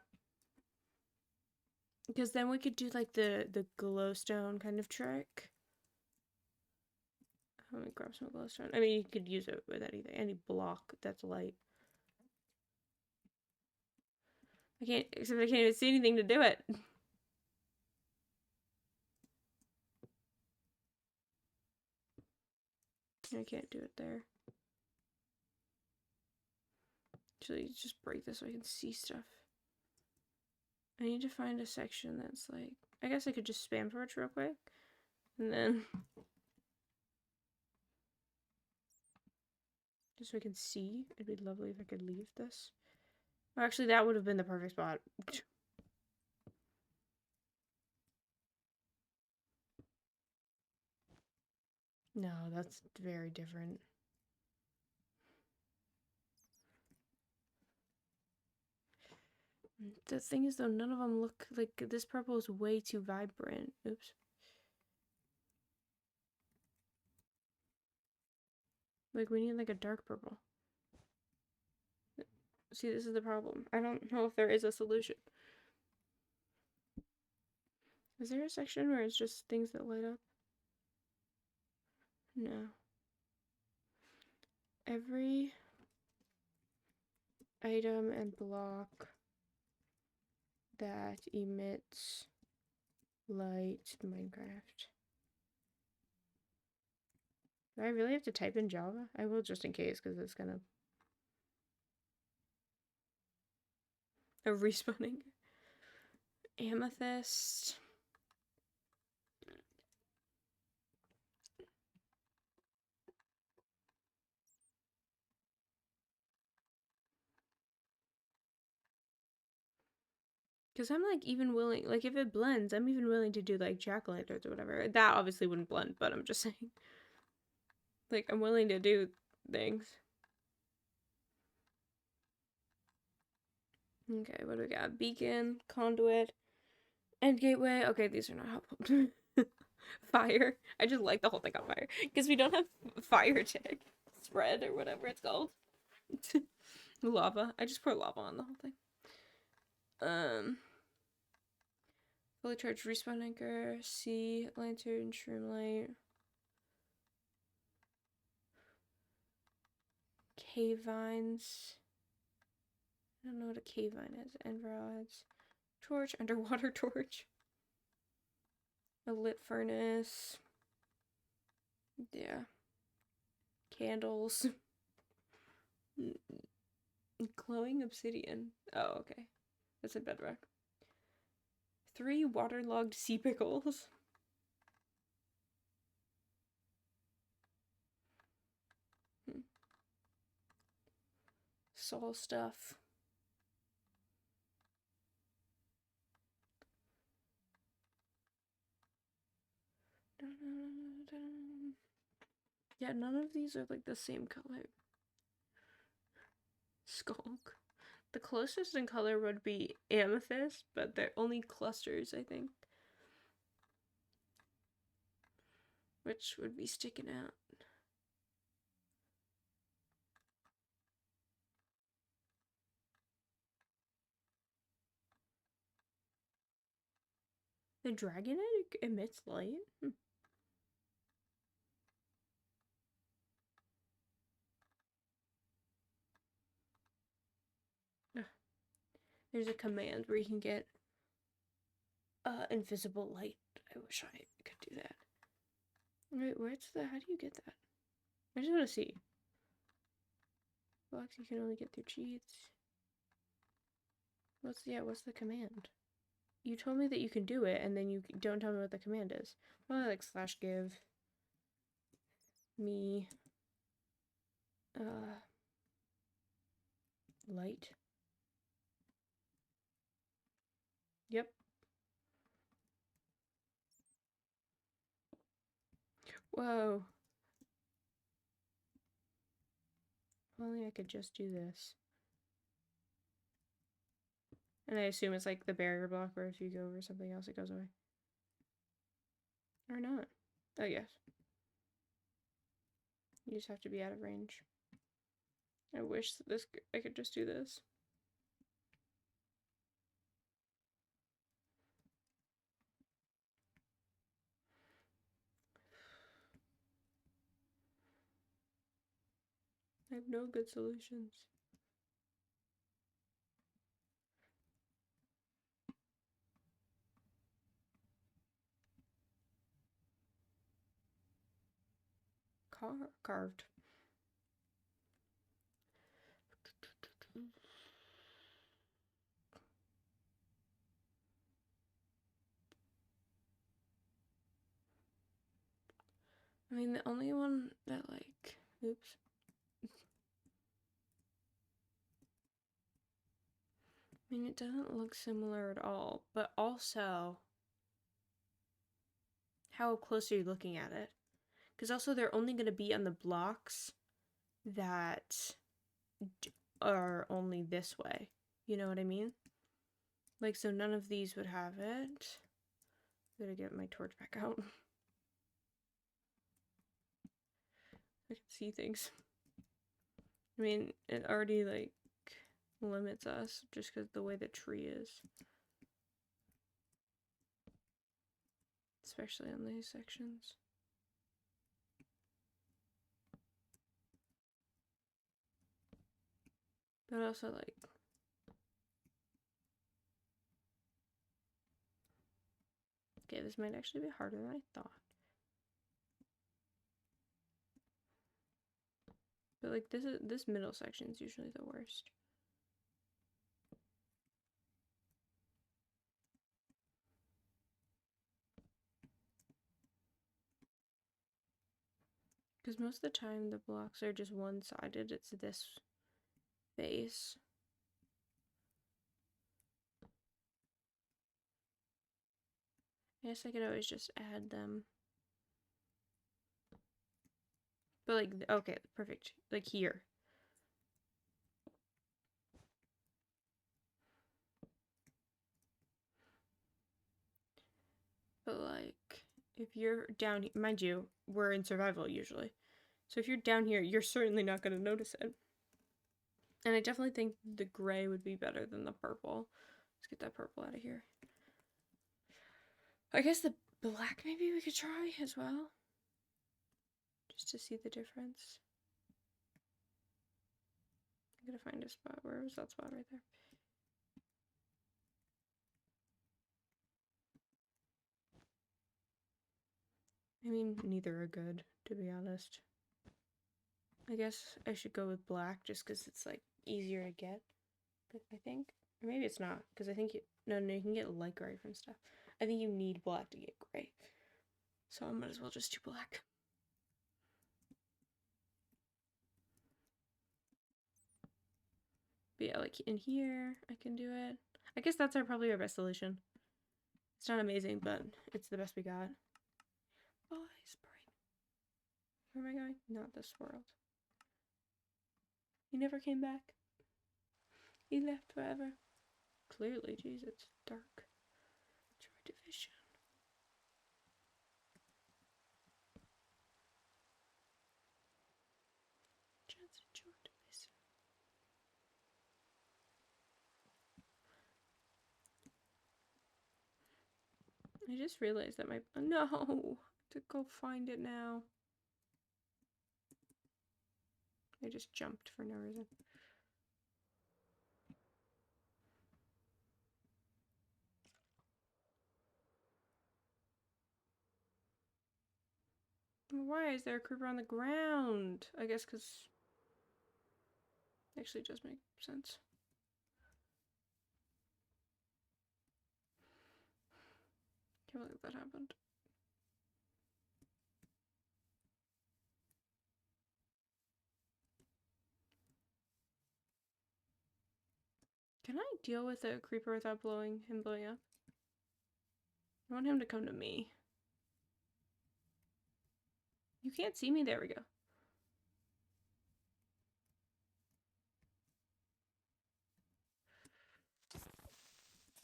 Because then we could do like the glowstone kind of trick. Let me grab some glowstone. I mean, you could use it with anything, any block that's light. I can't, except I can't even see anything to do it. I can't do it there. Actually, just break this so I can see stuff. I need to find a section that's like, I guess I could just spam torch real quick. And then, just so I can see. It'd be lovely if I could leave this. Actually, that would have been the perfect spot. No, that's very different. The thing is, though, none of them look like this purple is way too vibrant. Oops. Like, we need like a dark purple. See, this is the problem. I don't know if there is a solution. Is there a section where it's just things that light up? No. Every item and block that emits light Minecraft. Do I really have to type in Java? I will just in case, because it's gonna... A respawning. Amethyst. Because I'm like even willing, like if it blends, I'm even willing to do like jack-o'-lanterns or whatever. That obviously wouldn't blend, but I'm just saying. Like, I'm willing to do things. Okay, what do we got? Beacon, conduit, end gateway. Okay, these are not helpful. Fire. I just like the whole thing on fire. Because we don't have fire check. Spread or whatever it's called. Lava. I just pour lava on the whole thing. Fully charged respawn anchor, sea, lantern, shroomlight. Cave vines. I don't know what a cave vine is. End rods. Torch, underwater torch. A lit furnace. Yeah. Candles. Glowing obsidian. Oh, okay. That's a bedrock. 3 waterlogged sea pickles. Soul stuff. Yeah, none of these are like the same color. Skulk. The closest in color would be amethyst, but they're only clusters, I think. Which would be sticking out. The dragon egg emits light? There's a command where you can get invisible light. I wish I could do that. Wait, where's the... How do you get that? I just want to see. Blocks you can only get through cheats. What's the command? You told me that you can do it, and then you don't tell me what the command is. Probably like /give me light. Yep. Whoa. If only I could just do this. And I assume it's like the barrier block where if you go over something else, it goes away. Or not. Oh, yes. You just have to be out of range. I wish that I could just do this. I have no good solutions. Carved. I mean, the only one that like, oops. I mean, it doesn't look similar at all, but also, how close are you looking at it? Because also they're only going to be on the blocks that are only this way. You know what I mean? Like, so none of these would have it. Gotta get my torch back out. I can see things. I mean, it already, like, limits us just because the way the tree is. Especially on these sections. But also, like, okay, this might actually be harder than I thought. But like this middle section is usually the worst. Because most of the time the blocks are just one-sided. It's this face. I guess I could always just add them. But like, okay, perfect. Like here. But like, if you're down here, mind you, we're in survival usually. So if you're down here, you're certainly not going to notice it. And I definitely think the gray would be better than the purple. Let's get that purple out of here. I guess the black maybe we could try as well. Just to see the difference. I'm gonna find a spot. Where was that spot right there? I mean, neither are good, to be honest. I guess I should go with black just because it's like easier to get. I think, or maybe it's not because I think no, you can get light gray from stuff. I think you need black to get gray, so I might as well just do black. But yeah, like in here, I can do it. I guess that's probably our best solution. It's not amazing, but it's the best we got. Bye, spring. Where am I going? Not this world. He never came back. He left forever. Clearly, jeez, it's dark. Joy Division. Chance Joy Division. I just realized that my no to go find it now. I just jumped for no reason. Why is there a creeper on the ground? I guess because actually it does make sense. Can't believe that happened. Can I deal with a creeper without him blowing up? I want him to come to me. You can't see me. There we go.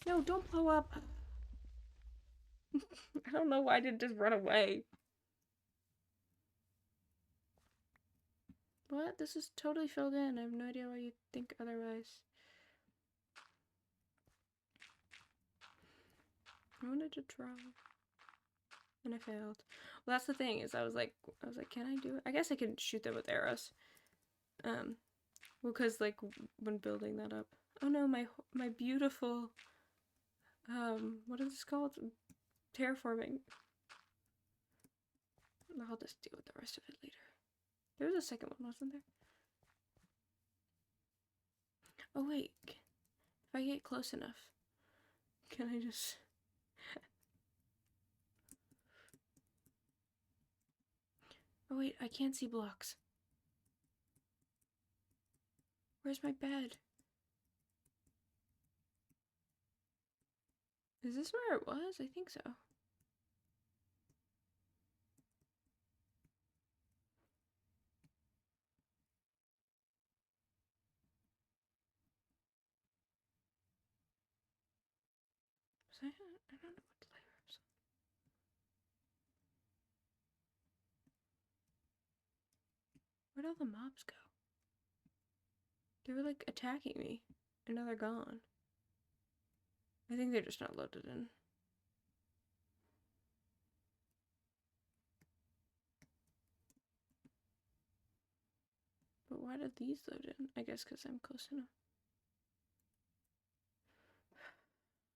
No, don't blow up. I don't know why I didn't just run away. What? This is totally filled in. I have no idea why you think otherwise. I wanted to try. And I failed. Well, that's the thing is I was like, can I do it? I guess I can shoot them with arrows. Well, cause like when building that up. Oh no, my beautiful, what is this called? Terraforming. I'll just deal with the rest of it later. There was a second one, wasn't there? Oh wait, if I get close enough, can I just... Oh wait, I can't see blocks. Where's my bed? Is this where it was? I think so. I don't know what layer I'm on. Where'd all the mobs go? They were like attacking me, and now they're gone. I think they're just not loaded in. But why did these load in? I guess because I'm close enough.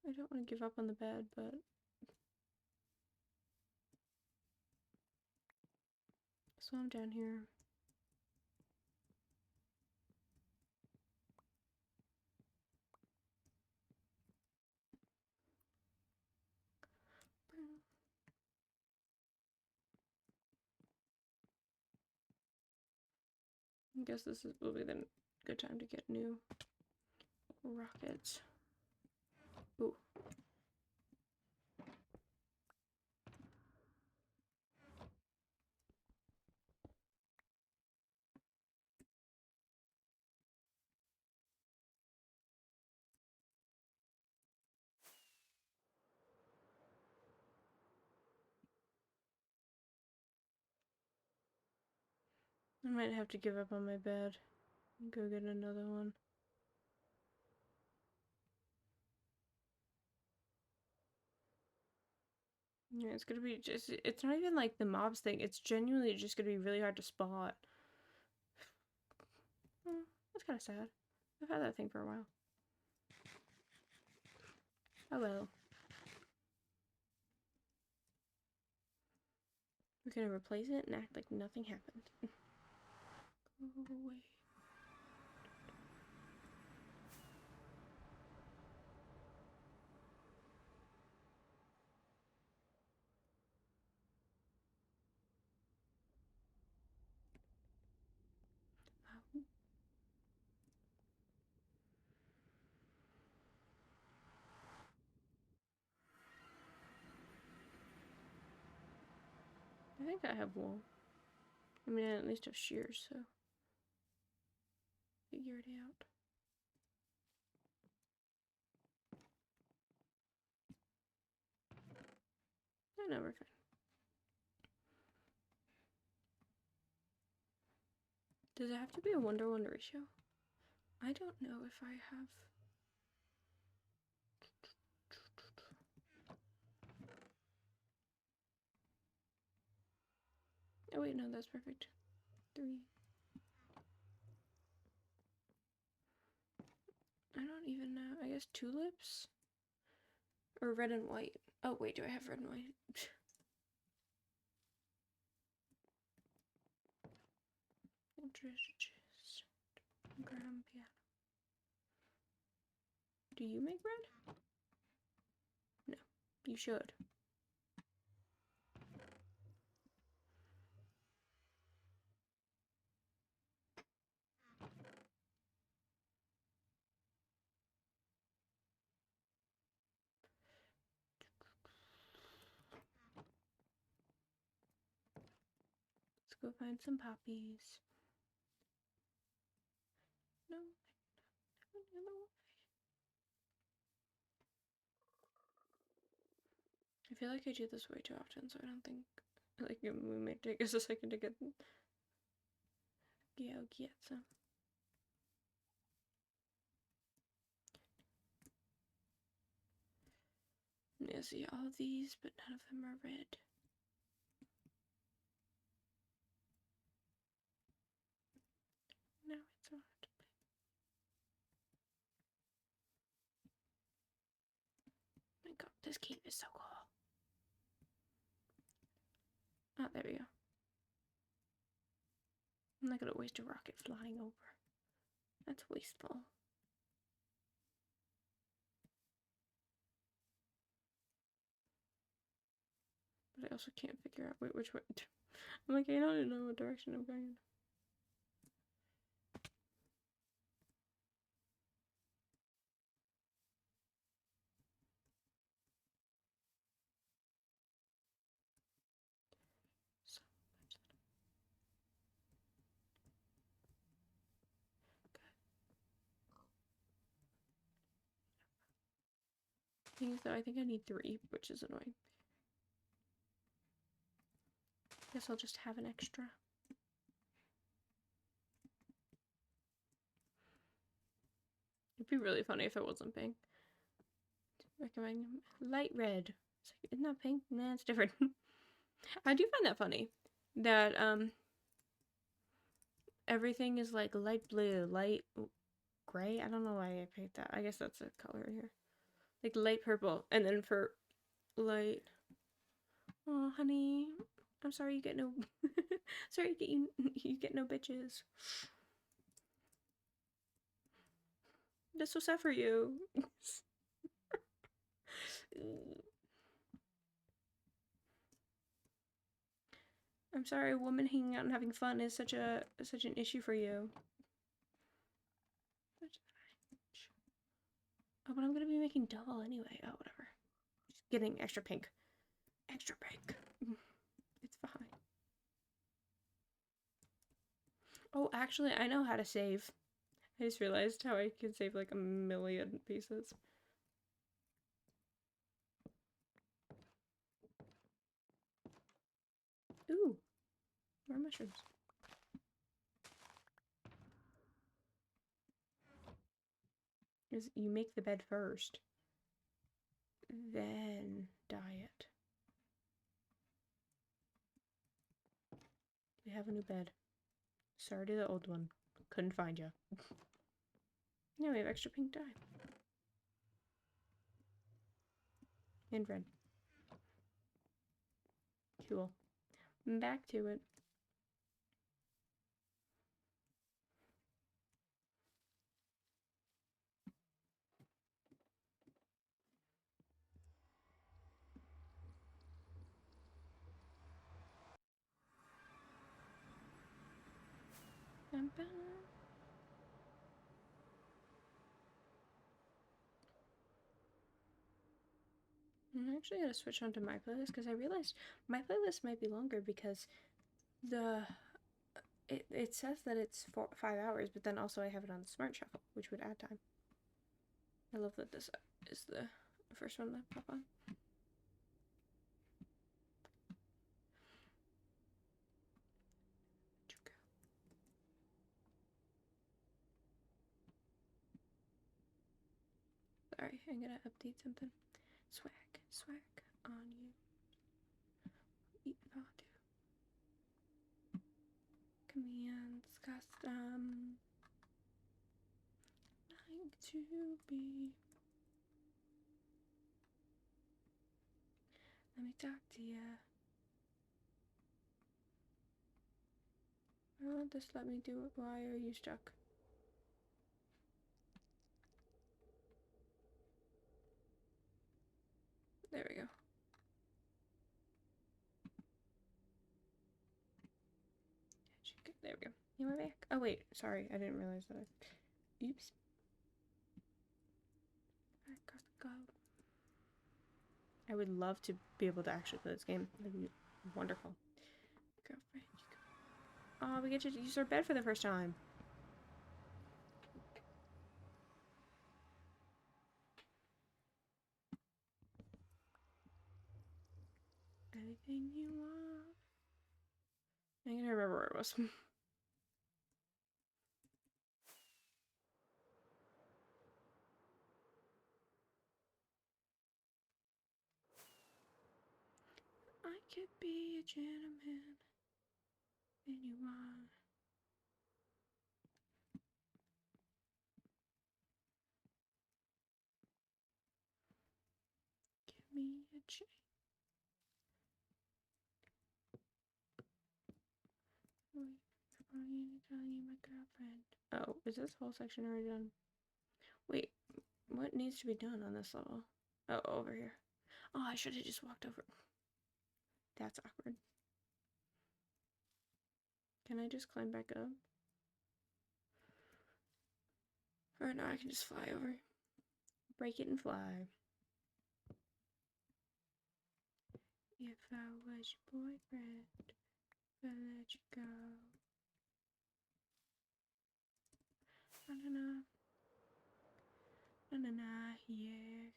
I don't want to give up on the bed, but so I'm down here. I guess will be the good time to get new rockets. Ooh. I might have to give up on my bed and go get another one. Yeah, it's gonna be just, it's not even like the mobs thing, it's genuinely just gonna be really hard to spot. Oh, that's kind of sad. I've had that thing for a while. Oh well. We're gonna replace it and act like nothing happened. Go away. I think I have wool. I mean, I at least have shears, so figure it out. No, we're fine. Does it have to be a 1-to-1 ratio? I don't know if I have. Oh wait, no, that's perfect. 3. I don't even know. I guess tulips? Or red and white. Oh wait, do I have red and white? Just grand piano. Do you make red? No, you should. Let's go find some poppies. No, I feel like I do this way too often, so I don't think, like, we may take us a second to get some. Yeah, see all of these, but none of them are red. Now it's not. Oh my god, this cave is so cool. Oh, there we go. I'm not gonna waste a rocket flying over. That's wasteful. But I also can't figure out which way. I'm like, I don't even know what direction I'm going in. So much. Thing is, though, I think I need 3, which is annoying. Guess I'll just have an extra. It'd be really funny if it wasn't pink. Recommend light red. It's like, isn't that pink? Nah, it's different. I do find that funny. That everything is like light blue, light gray. I don't know why I picked that. I guess that's a color here. Like light purple. And then for light, oh honey, I'm sorry you get no sorry you get no bitches. That's so sad for you. I'm sorry, a woman hanging out and having fun is such an issue for you. Oh, but I'm gonna be making double anyway. Oh, whatever. Just getting extra pink. Extra pink. It's fine. Oh, actually, I know how to save. I just realized how I can save like a million pieces. Ooh, more mushrooms. Is you make the bed first, then dye it. We have a new bed. Sorry to the old one. Couldn't find you. Now we have extra pink dye. And red. Cool. Back to it. Bum, bum. I'm actually gonna switch on to my playlist because I realized my playlist might be longer because it says that it's 5 hours, but then also I have it on Smart Shuffle, which would add time. I love that this is the first one that pop on. Sorry, I'm gonna update something. Swag on you. Eat VOD. Commands, custom. Like to be. Let me talk to ya. Why won't this let me do it? Why are you stuck? There we go. There we go. You are back. Oh wait, sorry, I didn't realize that. Oops. I got to go. I would love to be able to actually play this game. It'd be wonderful. Girlfriend, oh, we get to use our bed for the first time. Anything you want. I'm gonna remember where it was. I could be a gentleman. And you want. Give me a chain. Wait, I'm telling you my girlfriend. Oh, is this whole section already done? Wait, what needs to be done on this level? Oh, over here. Oh, I should have just walked over. That's awkward. Can I just climb back up? Or no, I can just fly over. Break it and fly. If I was your boyfriend, I'd let you go. Na-na-na. Na-na-na, yeah.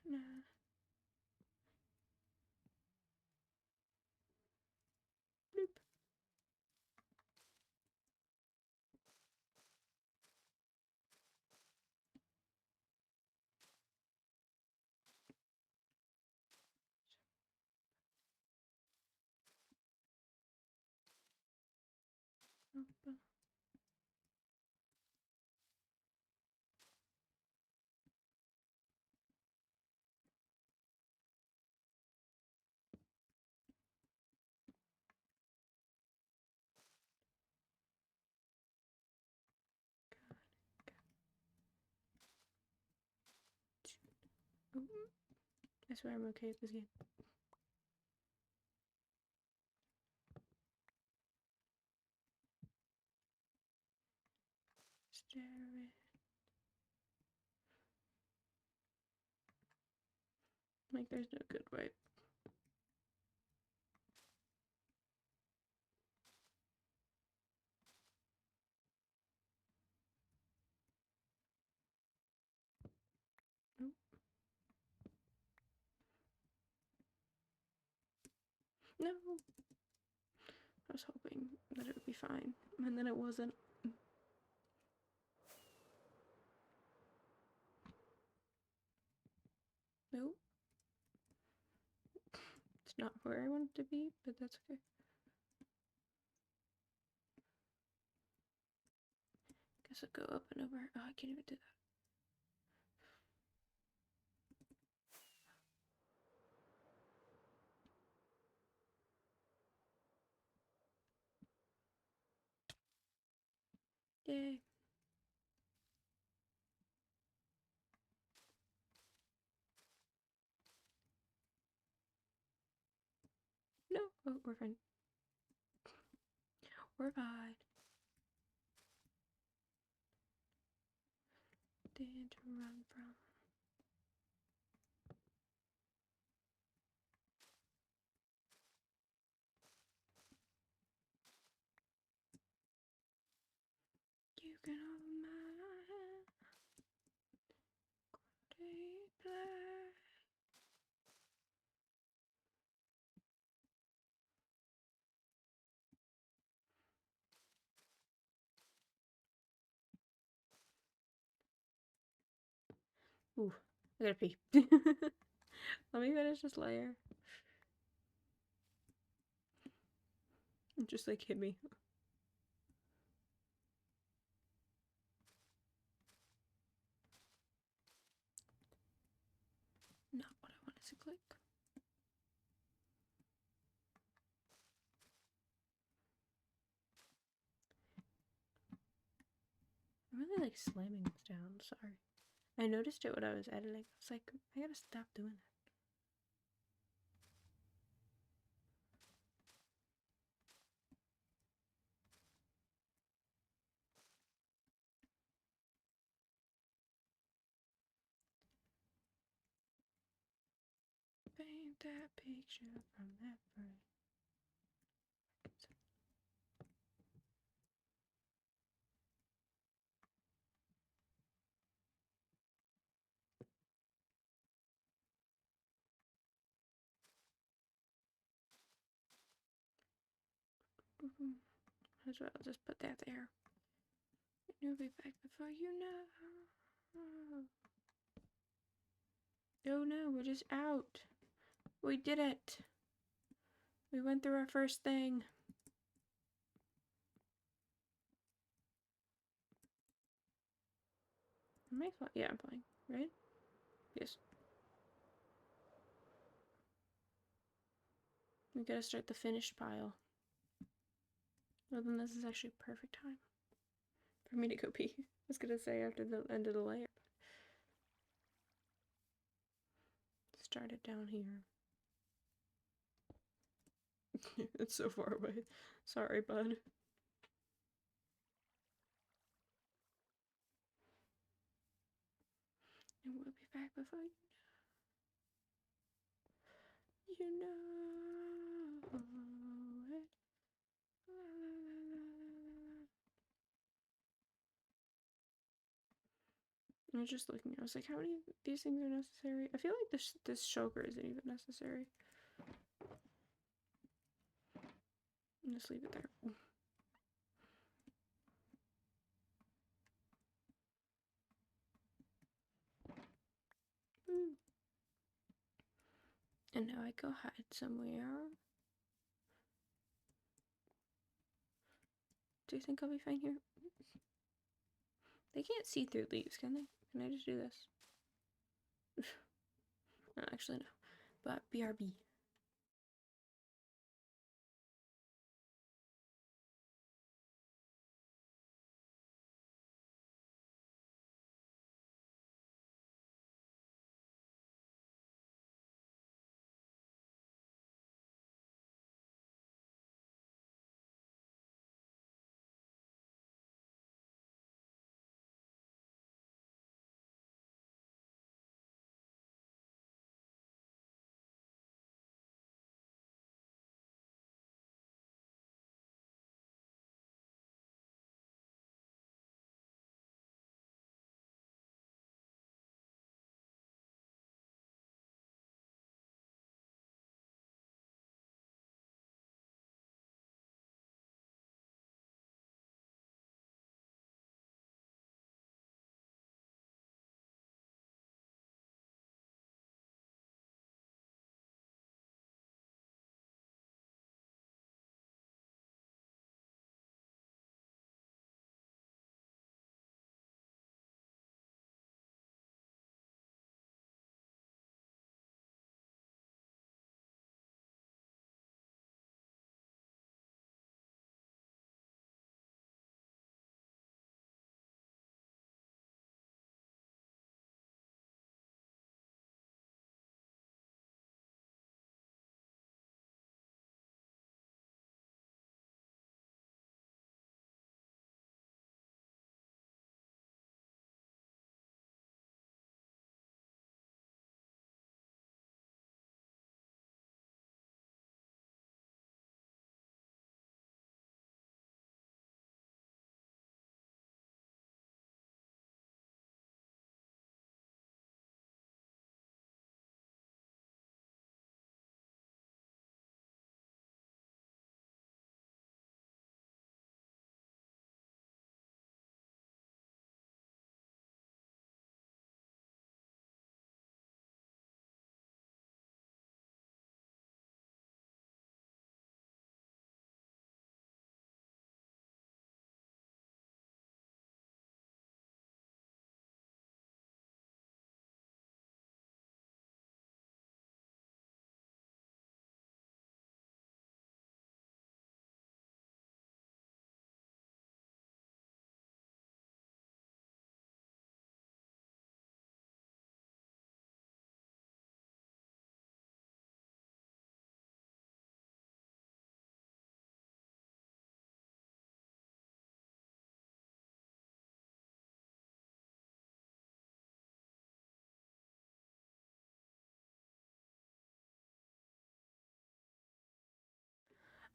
Na. Bloop. I swear I'm okay at this game. Stare it. Like, there's no good way. Nope. No. I was hoping that it would be fine, and then it wasn't. Nope. It's not where I want it to be, but that's okay. Guess I'll go up and over. Oh, I can't even do that. Yay. No. Oh, we're fine. We're fine. Then to run from. You can have my day play. Ooh, I gotta pee. Let me finish this layer. Just like hit me. Not what I wanted to click. I really like slamming this down. Sorry. I noticed it when I was editing. I was like, I gotta stop doing that. Paint that picture from that frame. As well, I'll just put that there. You'll be back before you know. Oh no, we're just out. We did it. We went through our first thing. Am I flying? Yeah, I'm flying. Right? Yes. We gotta start the finished pile. Well, then this is actually perfect time for me to go pee. I was gonna say after the end of the layer. Start it down here. It's so far away. Sorry, bud. And we'll be back before you know it. I was just looking. I was like, how many of these things are necessary? I feel like this choker isn't even necessary. Just leave it there. And now I go hide somewhere. Do you think I'll be fine here? They can't see through leaves, can they? Can I just do this? No, actually no. But BRB.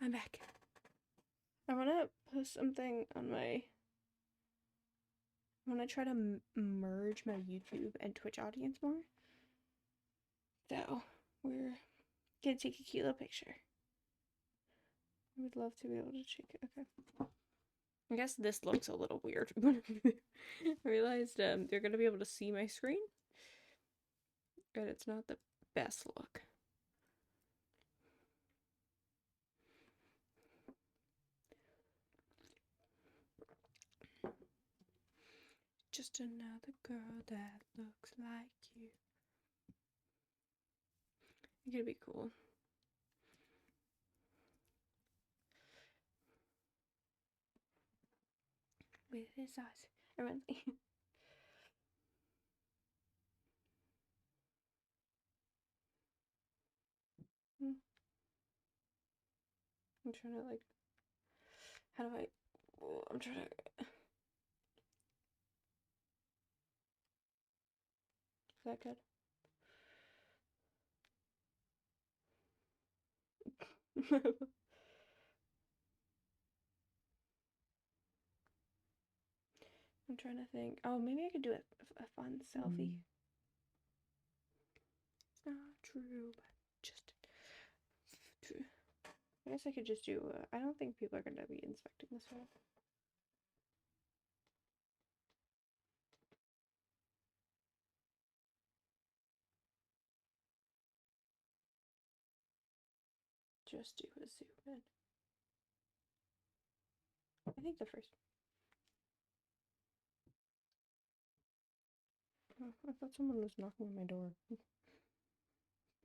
I'm back. I want to post something on my... I want to try to merge my YouTube and Twitch audience more. So, we're gonna take a cute little picture. I would love to be able to check it. Okay. I guess this looks a little weird. I realized they're gonna be able to see my screen. And it's not the best look. Just another girl that looks like you. It's gonna be cool. With his eyes. Reminds me. I'm trying to like... How do I... Oh, I'm trying to... Is that good? I'm trying to think. Oh, maybe I could do a fun selfie. It's not true, but just true. I guess I could just do. I don't think people are going to be inspecting this one. Just do a zoom in. I think the first. Oh, I thought someone was knocking on my door.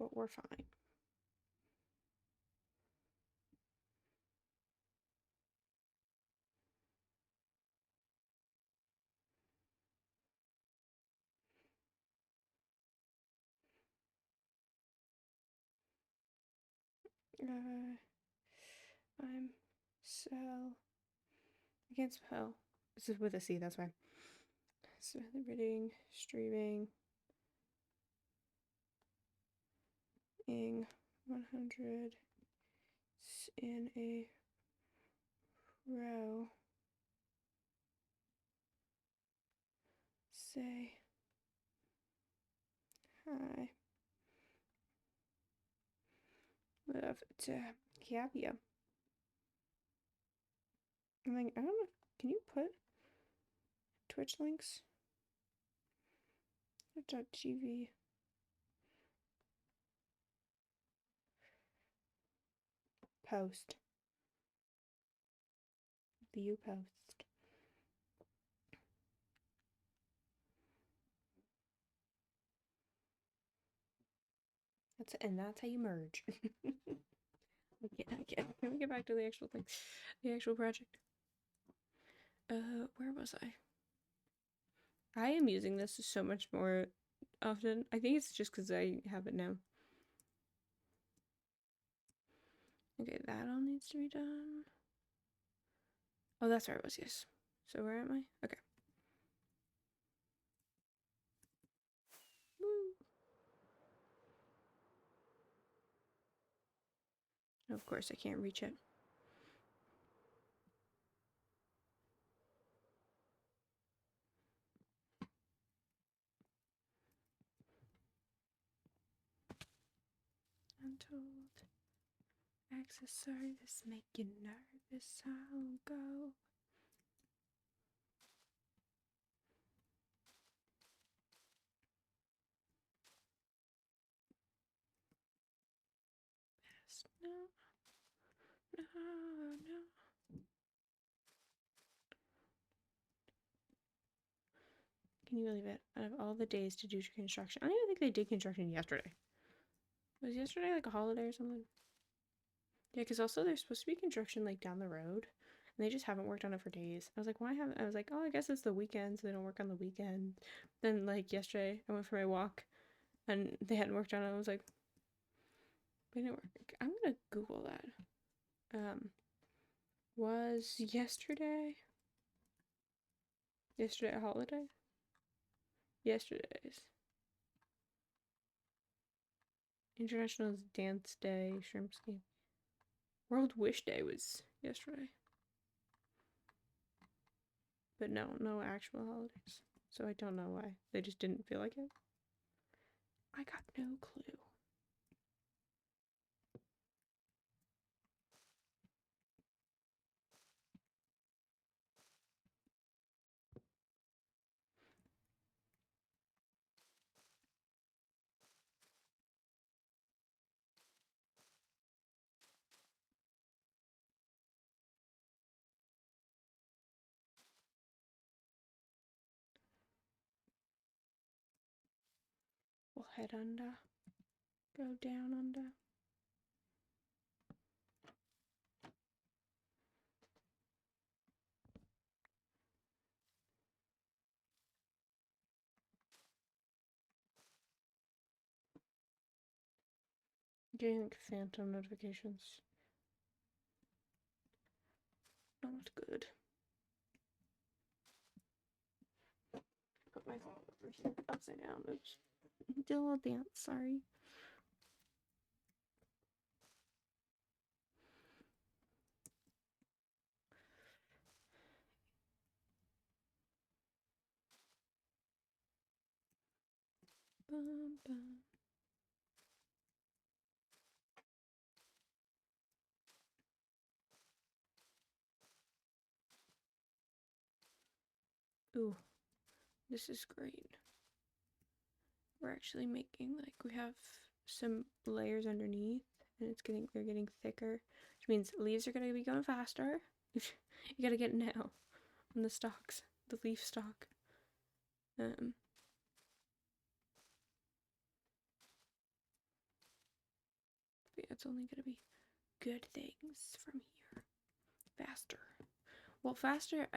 But we're fine. I'm Cell. I can't spell. This is with a C, that's why. Celebrating, streaming, ing 100 in a row. Say hi. Love to have you. I'm like, I don't know. Can you put Twitch links? .tv. Post. View post. That's how you merge. Okay. Can we get back to the actual thing? The actual project. Where was I? I am using this so much more often. I think it's just because I have it now. Okay, that all needs to be done. Oh, that's where I was, yes. So where am I? Okay. Woo. Of course, I can't reach it. I'm told access service make you nervous. I'll go. Best. No. Can you believe it? Out of all the days to do construction, I don't even think they did construction yesterday. Was yesterday like a holiday or something? Yeah, because also there's supposed to be construction like down the road, and they just haven't worked on it for days. I was like, why haven't? I was like, oh, I guess it's the weekend, so they don't work on the weekend. Then like yesterday, I went for my walk, and they hadn't worked on it. I was like, they didn't work. I'm gonna Google that. Was yesterday a holiday? Yesterday's International Dance Day, shrimp scheme. World Wish Day was yesterday. But no actual holidays. So I don't know why. They just didn't feel like it. I got no clue. We'll head under. Go down under. Getting like phantom notifications. Not good. Put my phone over here upside down. Oops. Did a little dance, sorry. Bum, bum. Ooh, this is great. We're actually making, like, we have some layers underneath, and they're getting thicker, which means leaves are gonna be going faster. You gotta get now on the stalks, the leaf stalk. Yeah, it's only gonna be good things from here. Faster. Well, faster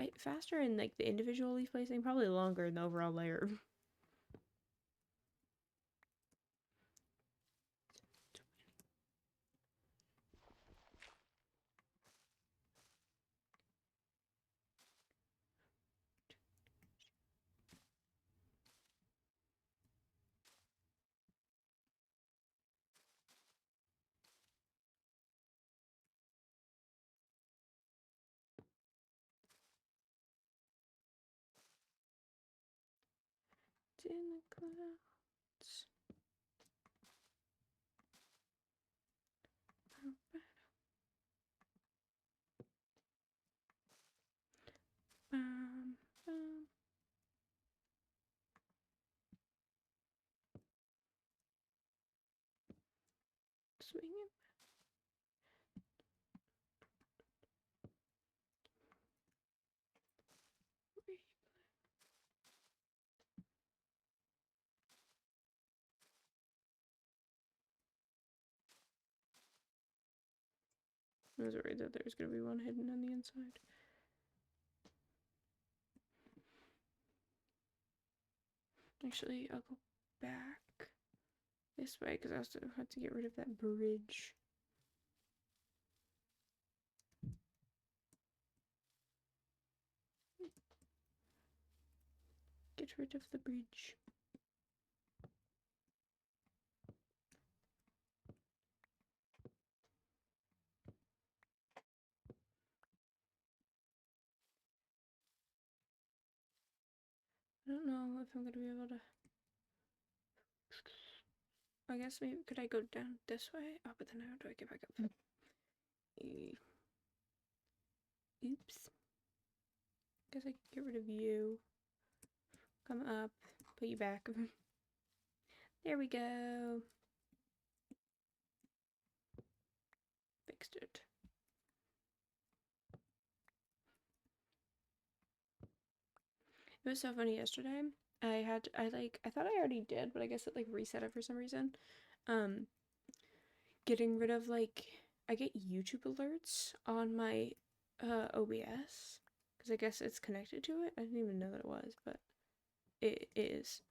in like the individual leaf placing, probably longer in the overall layer. It's in the clouds. Bum, bum. Swing it. I was worried that there was going to be one hidden on the inside. Actually, I'll go back this way because I also had to get rid of that bridge. Get rid of the bridge. I don't know if I'm going to be able to. I guess maybe could I go down this way? Oh, but then how do I get back up? Oops. Guess I can get rid of you. Come up. Put you back. There we go. Fixed it. It was so funny yesterday. I thought I already did, but I guess it like reset it for some reason. Getting rid of like, I get YouTube alerts on my OBS because I guess it's connected to it. I didn't even know that it was, but it is.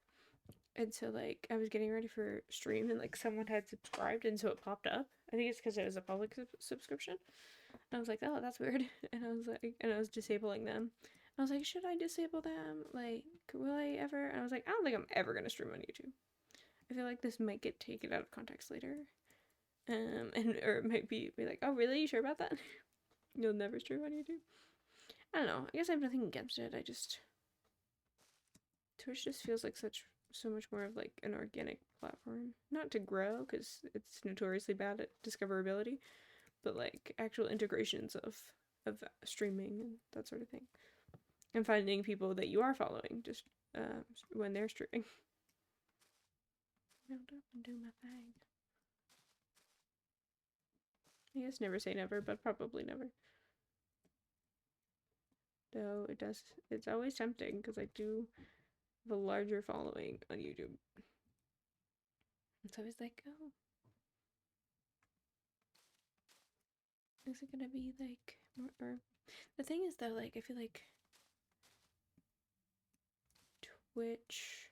And so like I was getting ready for stream and like someone had subscribed and so it popped up. I think it's because it was a public subscription. And I was like, oh, that's weird. And I was disabling them. I was like, should I disable them? Like, will I ever? And I was like, I don't think I'm ever gonna stream on YouTube. I feel like this might get taken out of context later. And or it might be like, oh really, you sure about that? You'll never stream on YouTube. I don't know. I guess I have nothing against it. I just Twitch just feels like so much more of like an organic platform. Not to grow because it's notoriously bad at discoverability, but like actual integrations of streaming and that sort of thing, and finding people that you are following just when they're streaming. Mount up and do my thing. I guess never say never, but probably never. Though it's always tempting because I do have a larger following on YouTube. It's always like, oh, is it gonna be like more? Or the thing is though, like I feel like Twitch,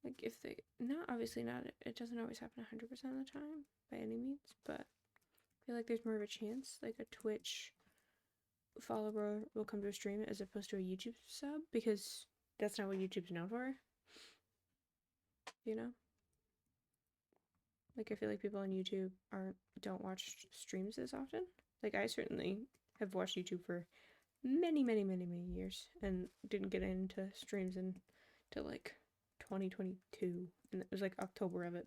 like if they not obviously not it doesn't always happen 100% of the time by any means, but I feel like there's more of a chance like a Twitch follower will come to a stream as opposed to a YouTube sub because that's not what YouTube's known for. You know? Like I feel like people on YouTube don't watch streams as often. Like I certainly have watched YouTube for many years and didn't get into streams until like 2022, and it was like October of it.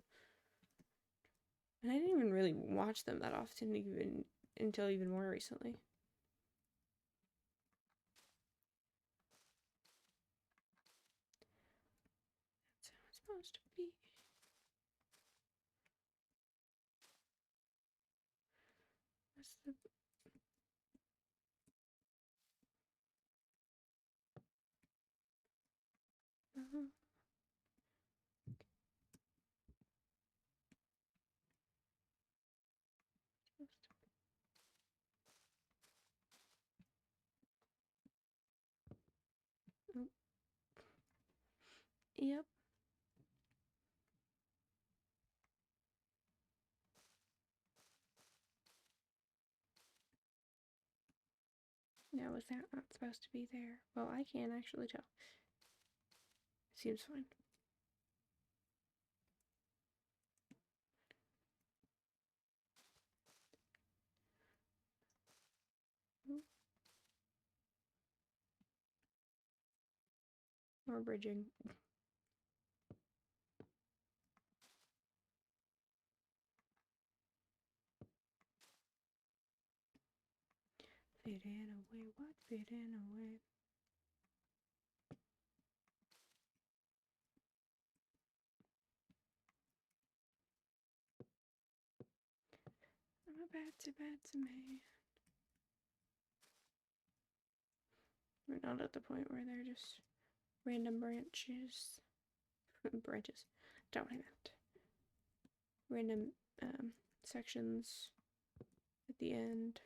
And I didn't even really watch them that often even until even more recently. That's how it's supposed to be. That's the uh, oh, yep. Now is that not supposed to be there? Well, I can't actually tell. Seems fine. More bridging. Fading away, what fading away? I'm a bad to me. We're not at the point where they're just random branches. Branches. Don't I meant. Random sections at the end.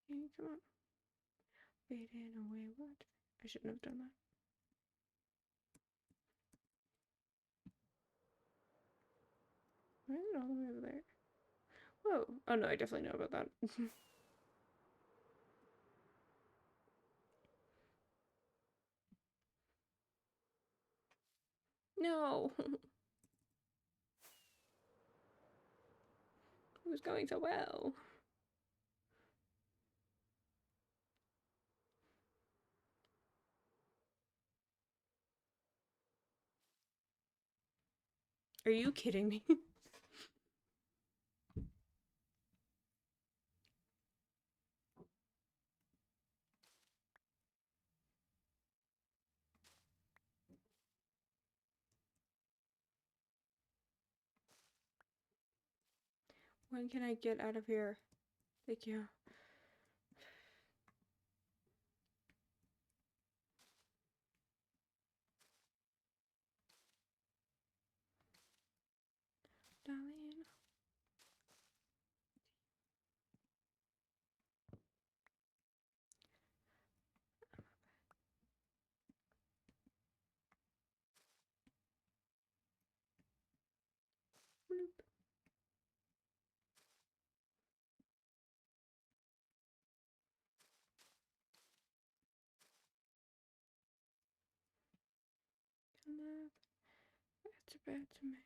Hey, come on. Fading away, what? I shouldn't have done that. Why is it all the way over there? Whoa. Oh no, I definitely know about that. No. It was going so well. Are you kidding me? When can I get out of here? Thank you. Darling. Bloop. It's about to me.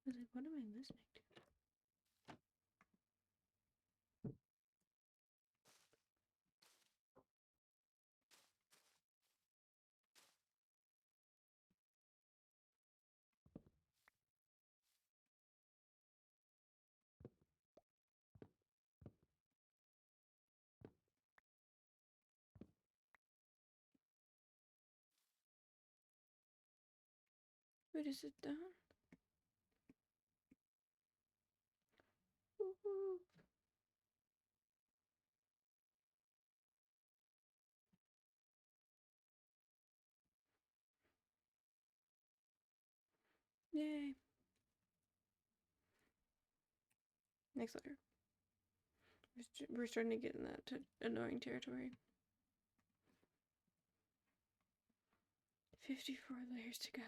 I was like, what am I listening to? Wait, is it done? Woohoo! Yay! Next letter. We're starting to get in that annoying territory. 54 layers to go.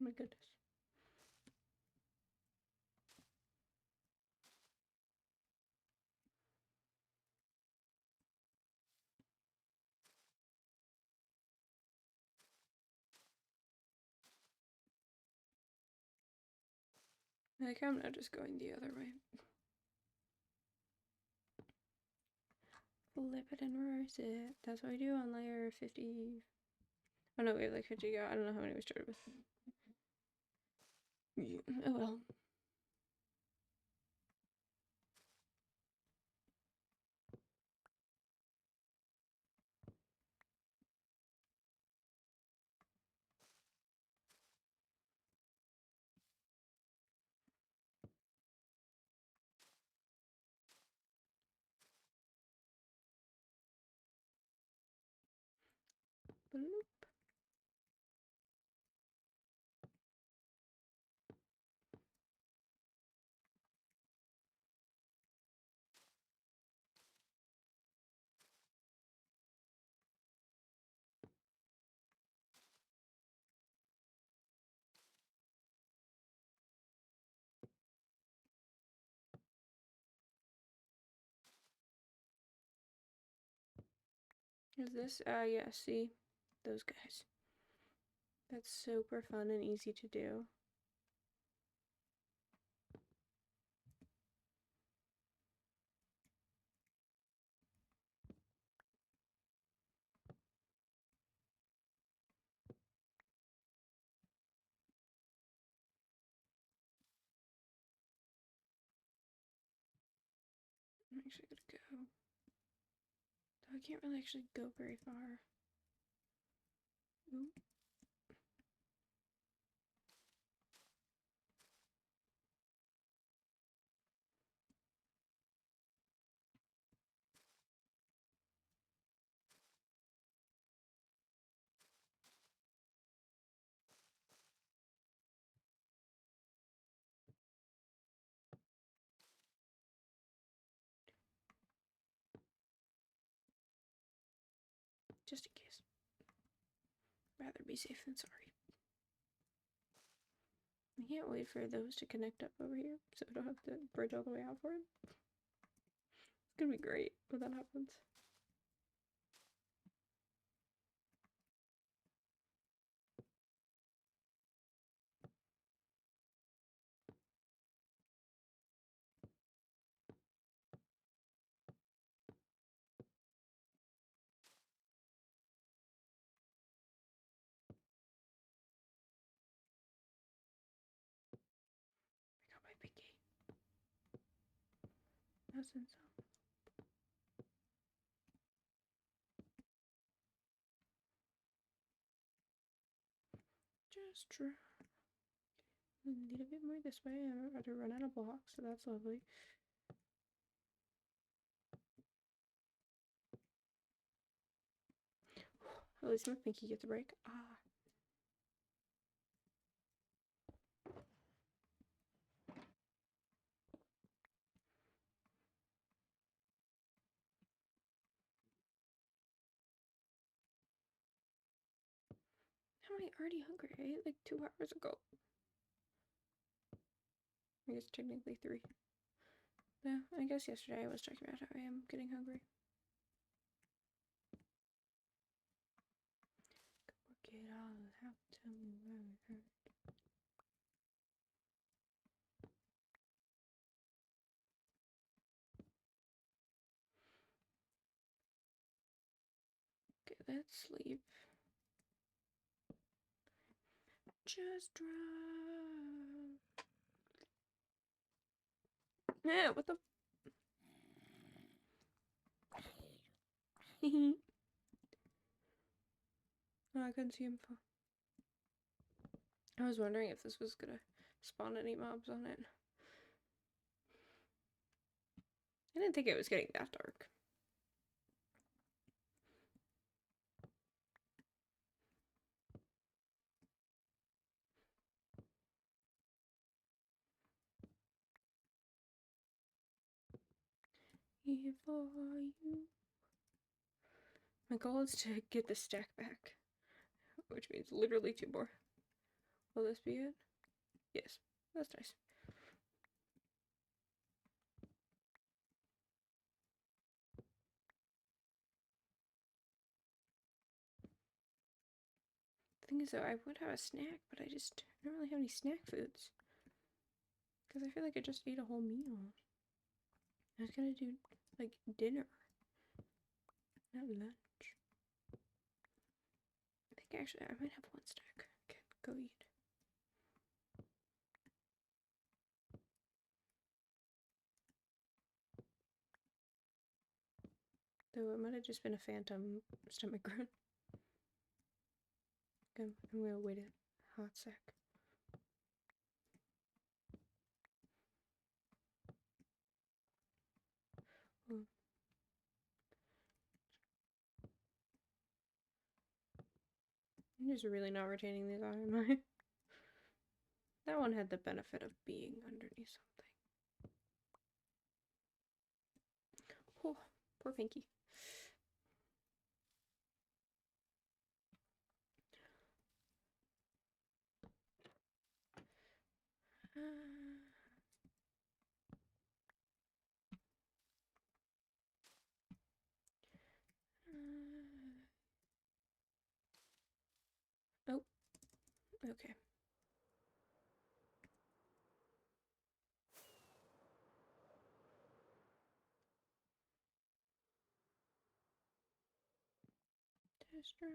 Oh my goodness. Like, I'm not just going the other way. Flip it and reverse it. That's what we do on layer 50. Oh no, we have like 50 go. I don't know how many we started with. Oh well. Bloop. Is this? Yeah, see? Those guys. That's super fun and easy to do. I'm actually gonna go. Though I can't really actually go very far. Ooh. Just in case. Rather be safe than sorry. I can't wait for those to connect up over here, so I don't have to bridge all the way out for it. gonna be great when that happens. I got my pinky. That's insane. Just try. A little bit more this way. I'm about to run out of blocks, so that's lovely. At least my pinky gets a break. Ah. How am I already hungry? I ate like 2 hours ago. I guess technically 3. Yeah, I guess yesterday I was talking about how I am getting hungry. Work it all out, tell me where it hurt. Okay, let's sleep. Just drive. Yeah, what the? Oh, I couldn't see him. I was wondering if this was gonna spawn any mobs on it. I didn't think it was getting that dark. Here for you. My goal is to get the stack back, which means literally 2 more. Will this be it? Yes, that's nice. The thing is, though, I would have a snack, but I just don't really have any snack foods. Because I feel like I just ate a whole meal. I was gonna do, like, dinner, not lunch. I think actually I might have 1 snack. Okay, go eat. Though it might have just been a phantom stomach groan. I'm gonna wait a hot sec. Oh. I'm just really not retaining these, am I? That one had the benefit of being underneath something. Oh, poor Pinky. Oh, okay. Test drive.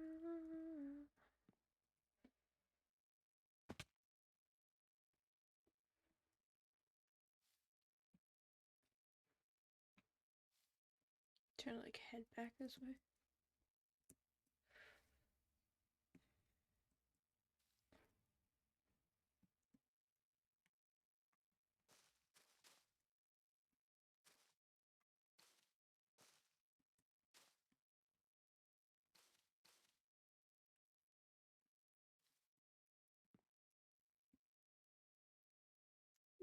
Trying to like head back this way.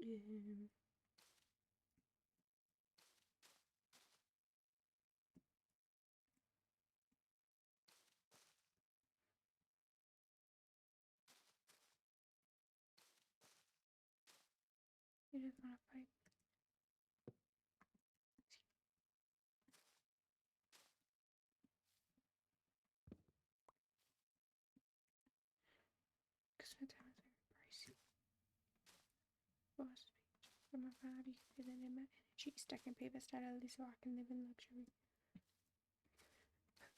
Um, you just want to fight. vibe, you can feel it in my energy. Stacking paper steadily so I can live in luxury.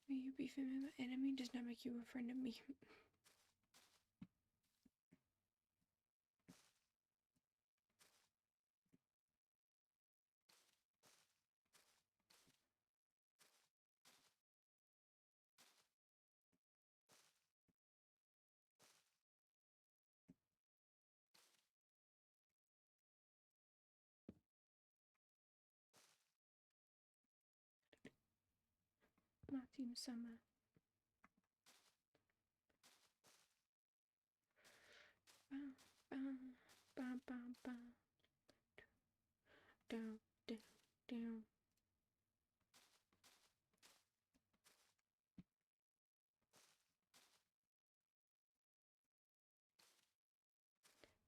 May you be feeling my enemy does not make you a friend of me. My team summer. Bam, bam, bam, bam, bam. Down, down, down.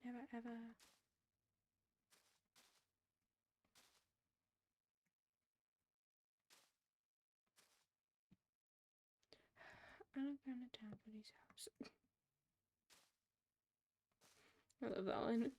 Never ever. I don't go to town for these house. I love that one.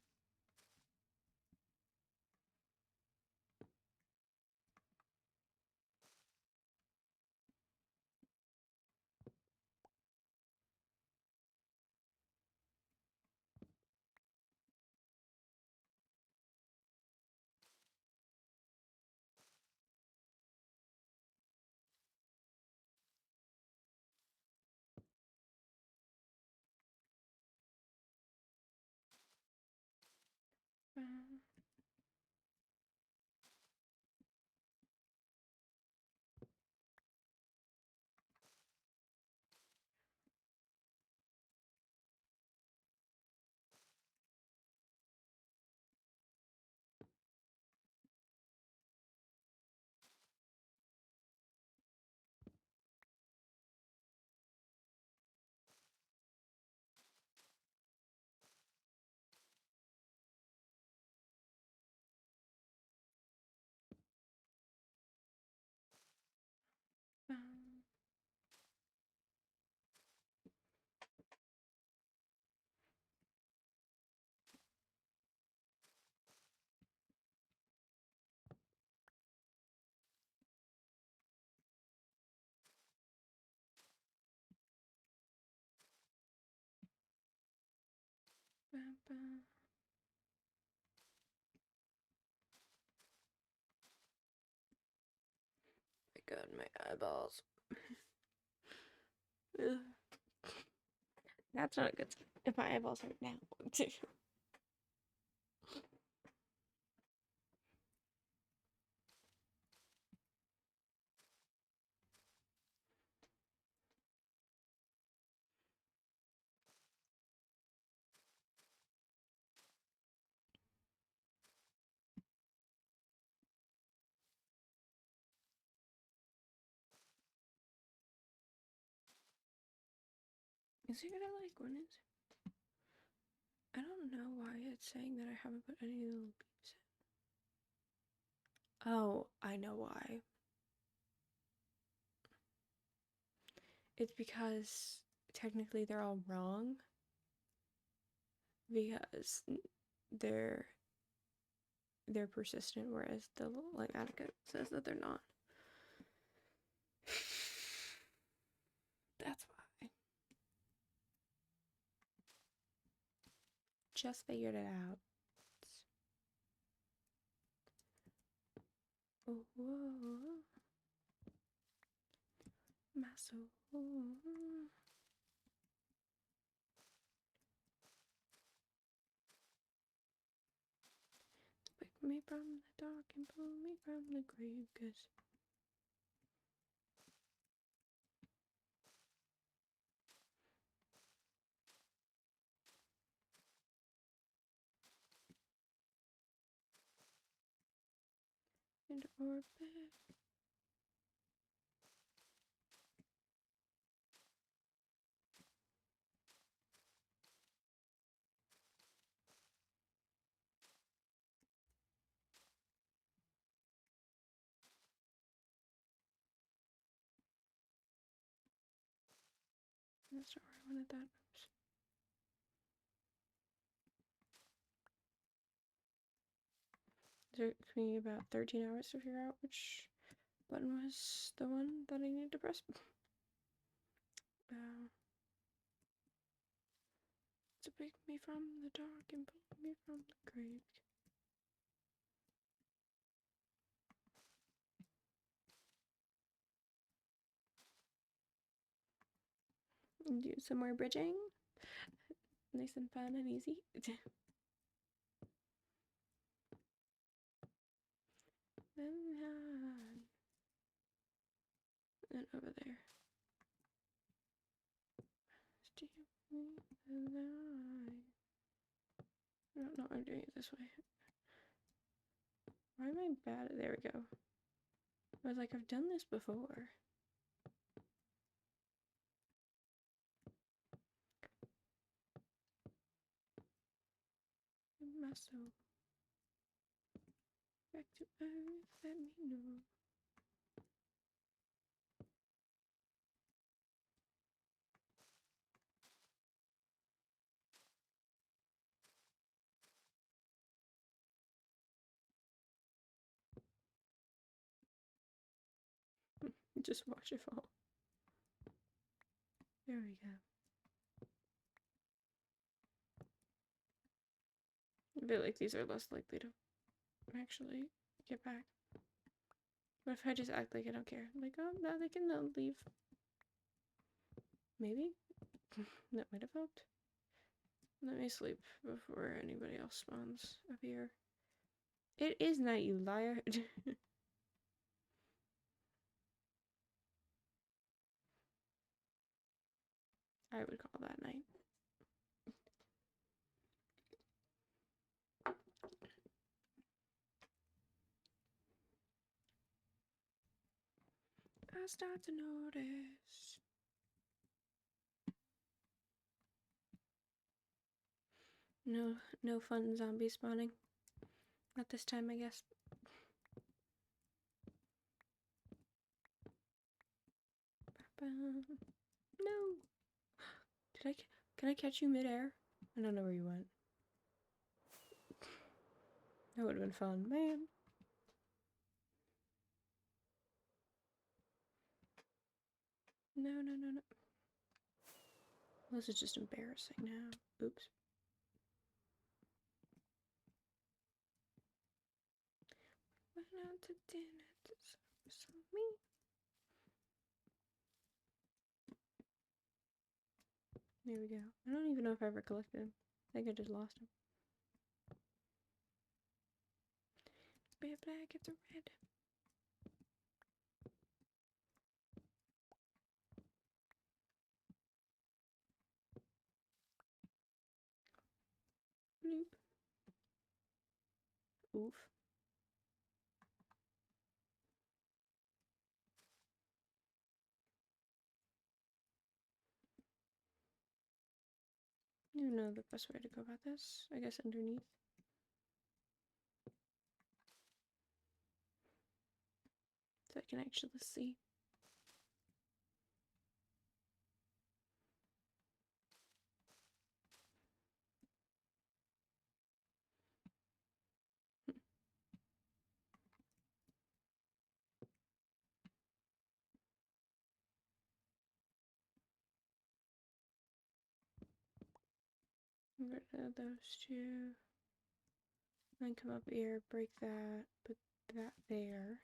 Bam, bam. Bam, bam. My god, my eyeballs. Ugh. That's not a good sign. If my eyeballs hurt now. Is it gonna like when it's... I don't know why it's saying that I haven't put any little beeps in. Oh, I know why. It's because technically they're all wrong because they're persistent, whereas the like Attica says that they're not. That's why. Just figured it out. Oh, whoa. My soul. Pick me from the dark and pull me from the grave, 'cause in orbit. That's not where I wanted that. Oops. It took me about 13 hours to figure out which button was the one that I needed to press. To pick me from the dark and pull me from the grave. Do some more bridging. Nice and fun and easy. And over there. Stay alive. No, I'm doing it this way. Why am I bad? There we go. I was like, I've done this before. My soul. Back to earth, let me know. Just watch it fall. There we go. I feel like these are less likely to actually get back. What if I just act like I don't care? Like, oh, now they can leave. Maybe? That might have helped. Let me sleep before anybody else spawns up here. It is night, you liar. I would call that night. I start to notice. No fun zombie spawning. Not this time, I guess. No. Can I catch you midair? I don't know where you went. That would have been fun, man. No. This is just embarrassing now. Oops. Went out to dinner to some meat. There we go. I don't even know if I ever collected him. I think I just lost him. Be a black, it's a red. Bloop. Oof. You know the best way to go about this. I guess underneath. So I can actually see. Get rid of those two. Then come up here, break that, put that there.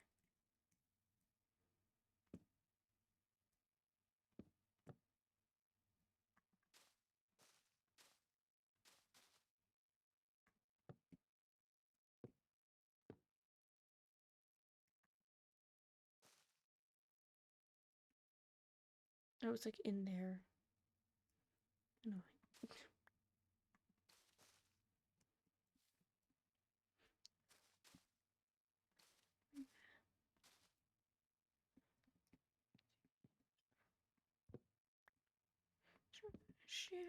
I was like in there. Annoying. Shit.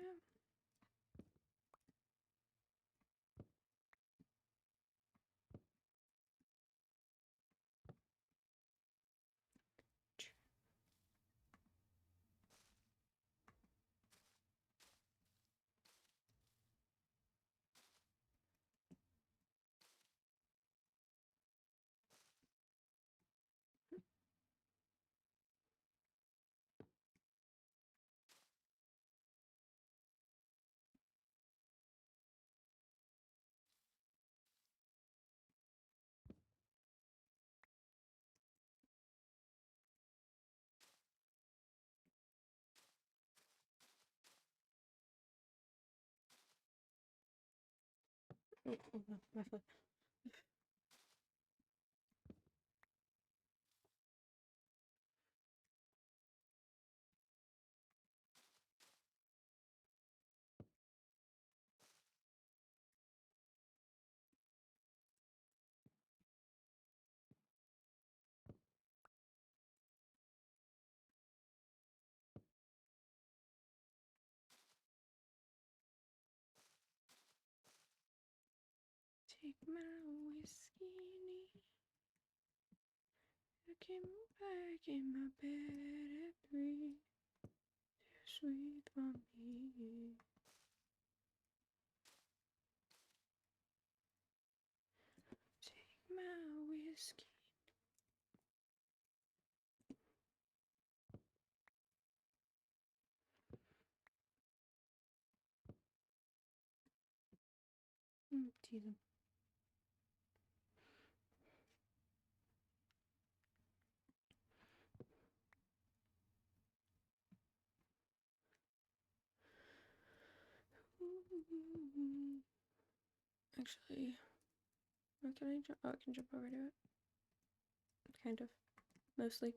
Oh, oh no, my foot. Take my whiskey, I came back in my bed at 3. Too sweet for me. Take my whiskey. Tease him. Actually, where can I jump? Oh, I can jump over to it. Kind of. Mostly.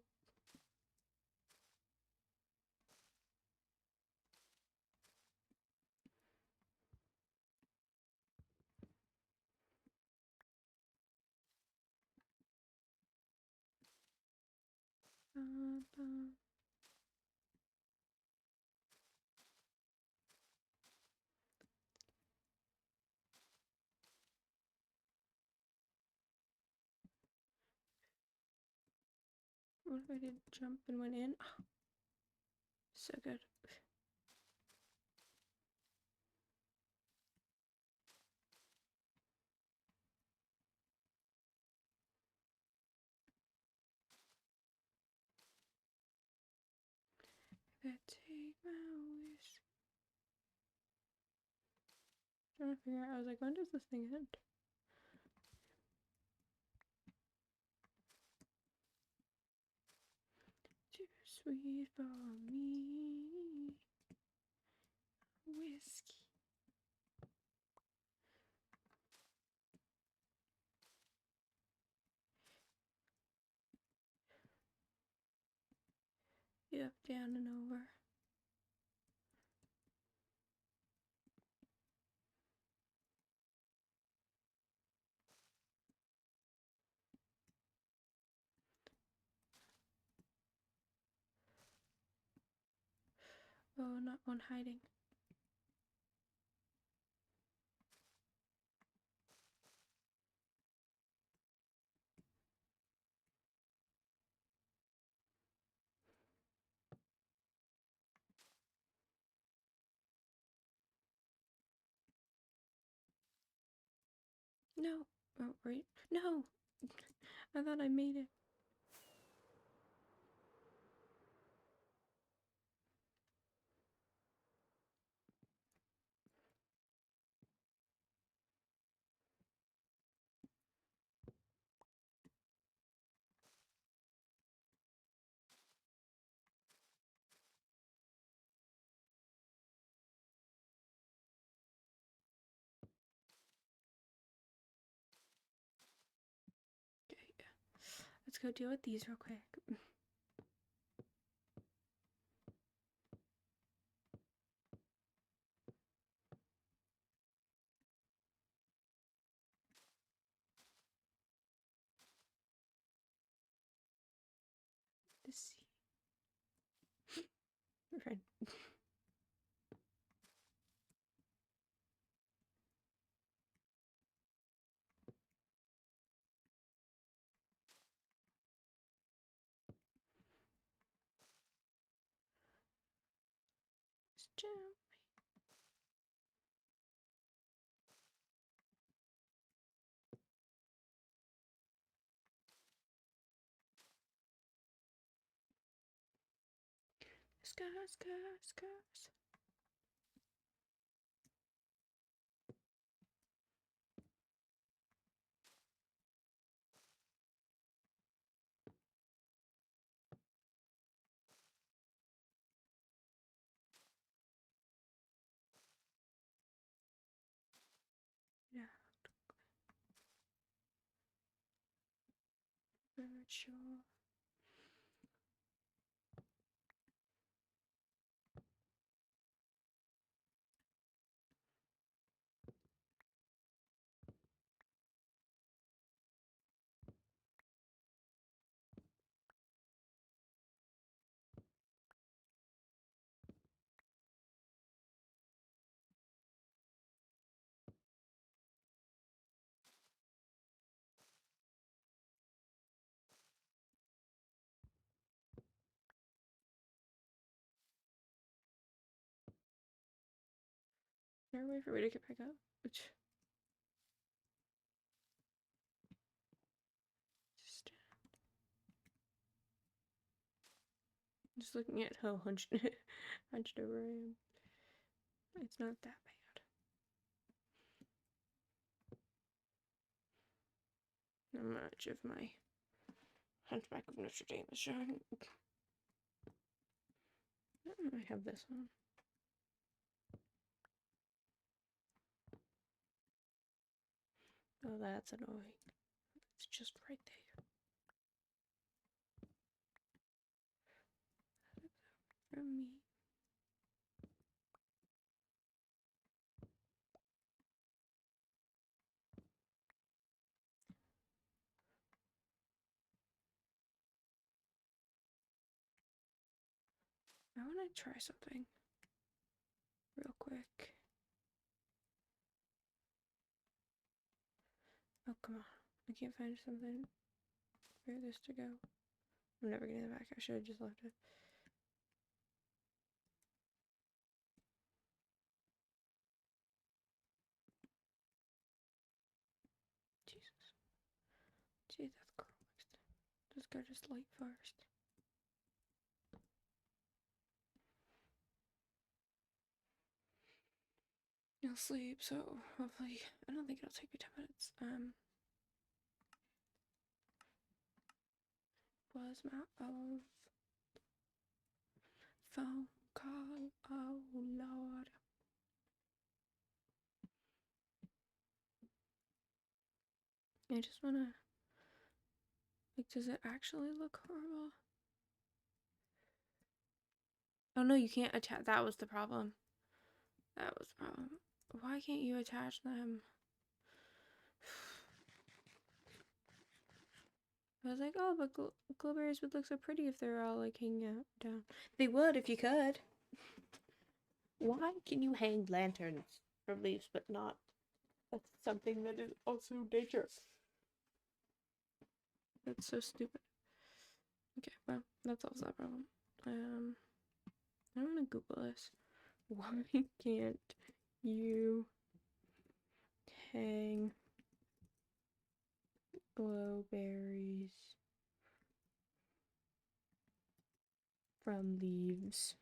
What if I did jump and went in? Oh, so good. That take my wish. Trying to figure out. I was like, when does this thing end? Too sweet for me. Whiskey. Up, down, and over. Oh, not one hiding. No. Oh, right. No. I thought I made it. Okay. Let's go deal with these real quick. Let's see. Right. Let's jump. Scars. Yeah. sure. Is there a way for me to get back up? Just looking at how hunched, hunched over I am. It's not that bad. Not much of my Hunchback of Notre Dame is showing. I have this one. Oh, that's annoying. It's just right there. From me. I want to try something real quick. Oh, come on. I can't find something for this to go. I'm never getting it back. I should have just left it. Jesus. Gee, that's gross. Just go to sleep first. You'll sleep, so hopefully, I don't think it'll take me 10 minutes. Was my old phone call, oh Lord. I just wanna, like, does it actually look horrible? Oh no, you can't attach, that was the problem. That was the problem. Why can't you attach them? I was like, oh, but glowberries would look so pretty if they're all like hanging out down. They would if you could. Why can you hang lanterns from leaves but not something that is also dangerous? That's so stupid. Okay, well, that solves that problem. I want to Google this. Why can't you hang glowberries from leaves?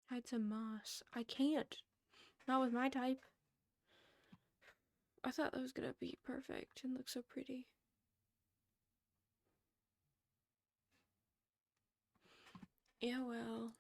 Hide some moss. I can't. Not with my type. I thought that was gonna be perfect and look so pretty. Yeah, well.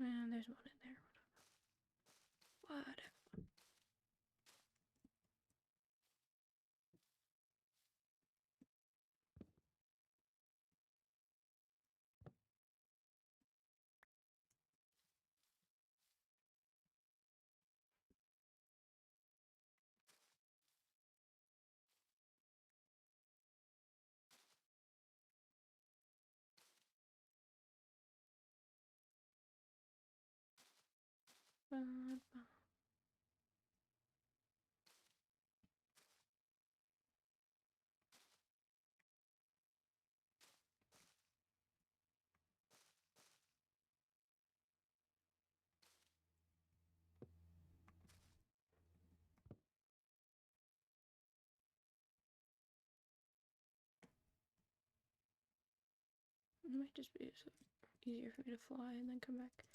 And there's one in there. Whatever. It might just be so easier for me to fly and then come back.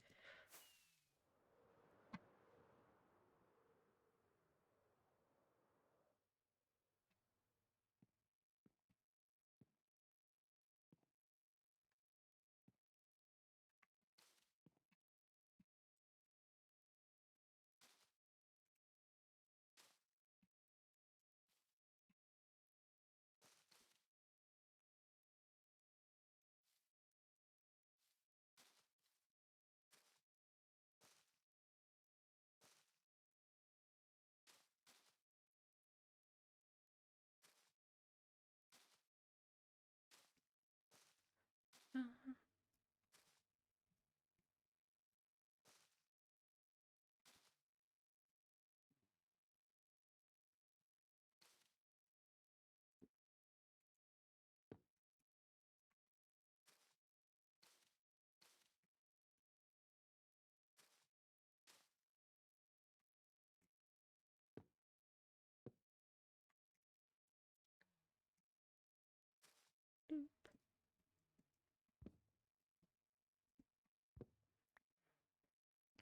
Uh-huh.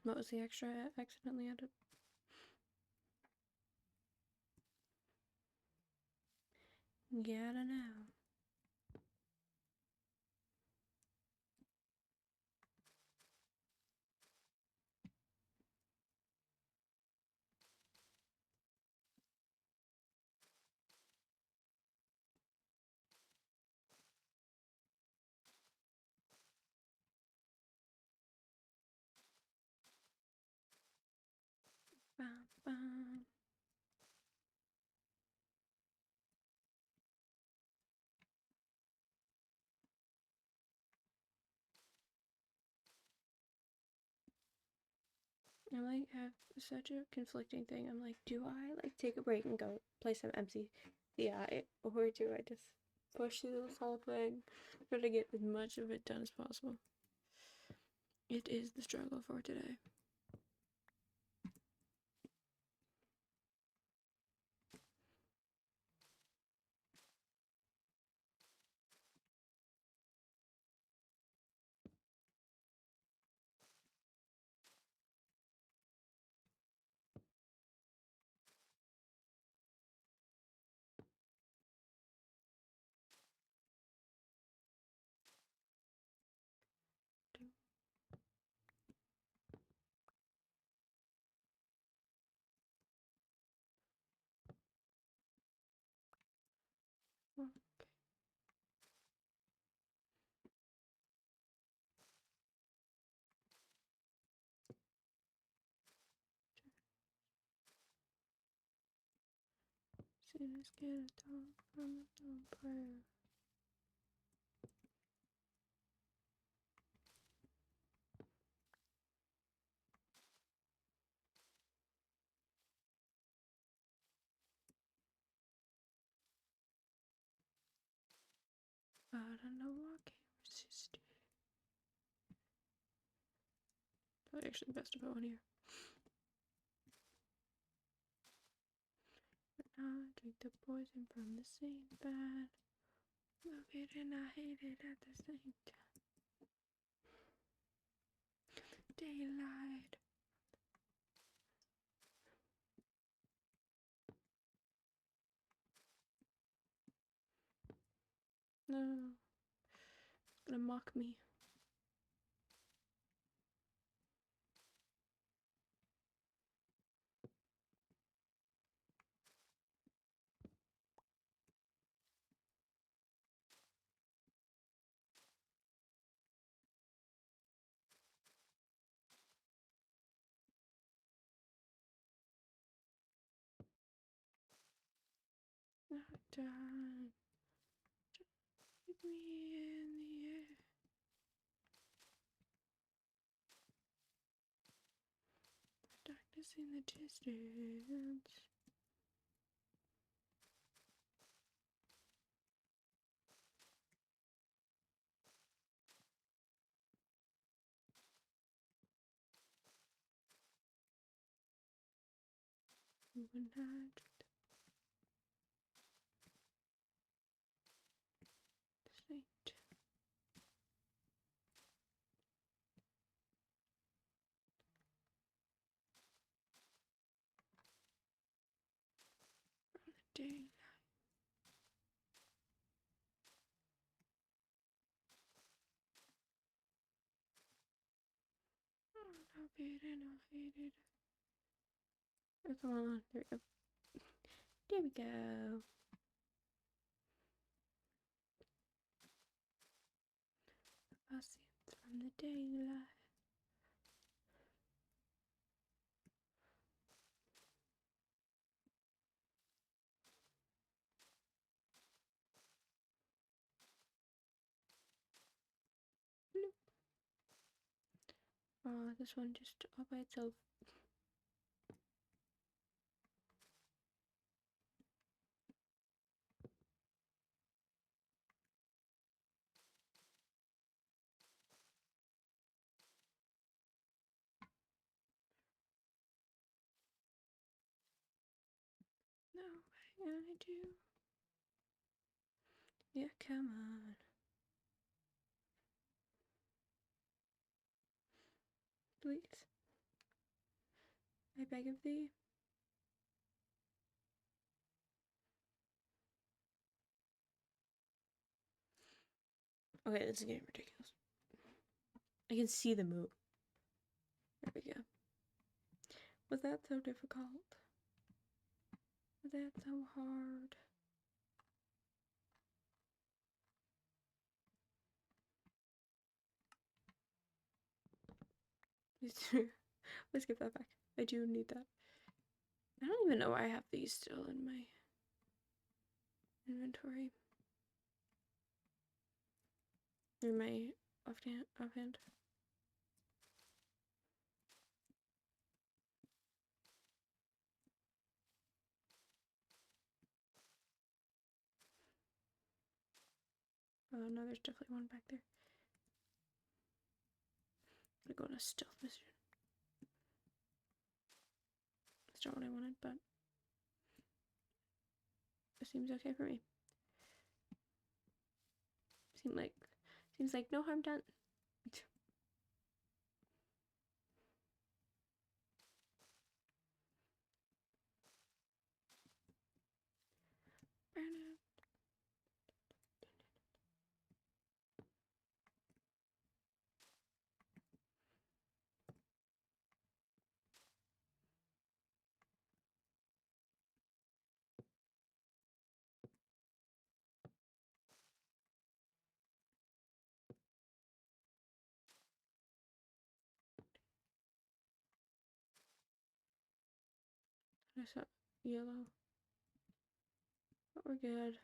What was the extra I accidentally added? Yeah, I don't know. Bum, bum. I like have such a conflicting thing. I'm like, do I like take a break and go play some MCCI, or do I just push through this whole thing, try to get as much of it done as possible? It is the struggle for today. Okay. See this kid talk from the prayer. I don't know why I can't resist it. Probably actually best to put one here. But now I drink the poison from the same bad. Love it and I hate it at the same time. Daylight. No. It's gonna mock me. Done. Keep me in the air. Darkness in the distance. When I night. Day. I'll beat it, I'll hate it. Oh, come on, there we go. There we go. I see it from the daylight. This one just all by itself. No, what am I gonna do? Yeah, come on. Please. I beg of thee. Okay, this is getting ridiculous. I can see the move. There we go. Was that so difficult? Was that so hard? Let's give that back. I do need that. I don't even know why I have these still in my inventory. In my offhand. Oh no, there's definitely one back there. I'm gonna go on a stealth mission. That's not what I wanted, but it seems okay for me. Seems like no harm done. I saw yellow, but we're good.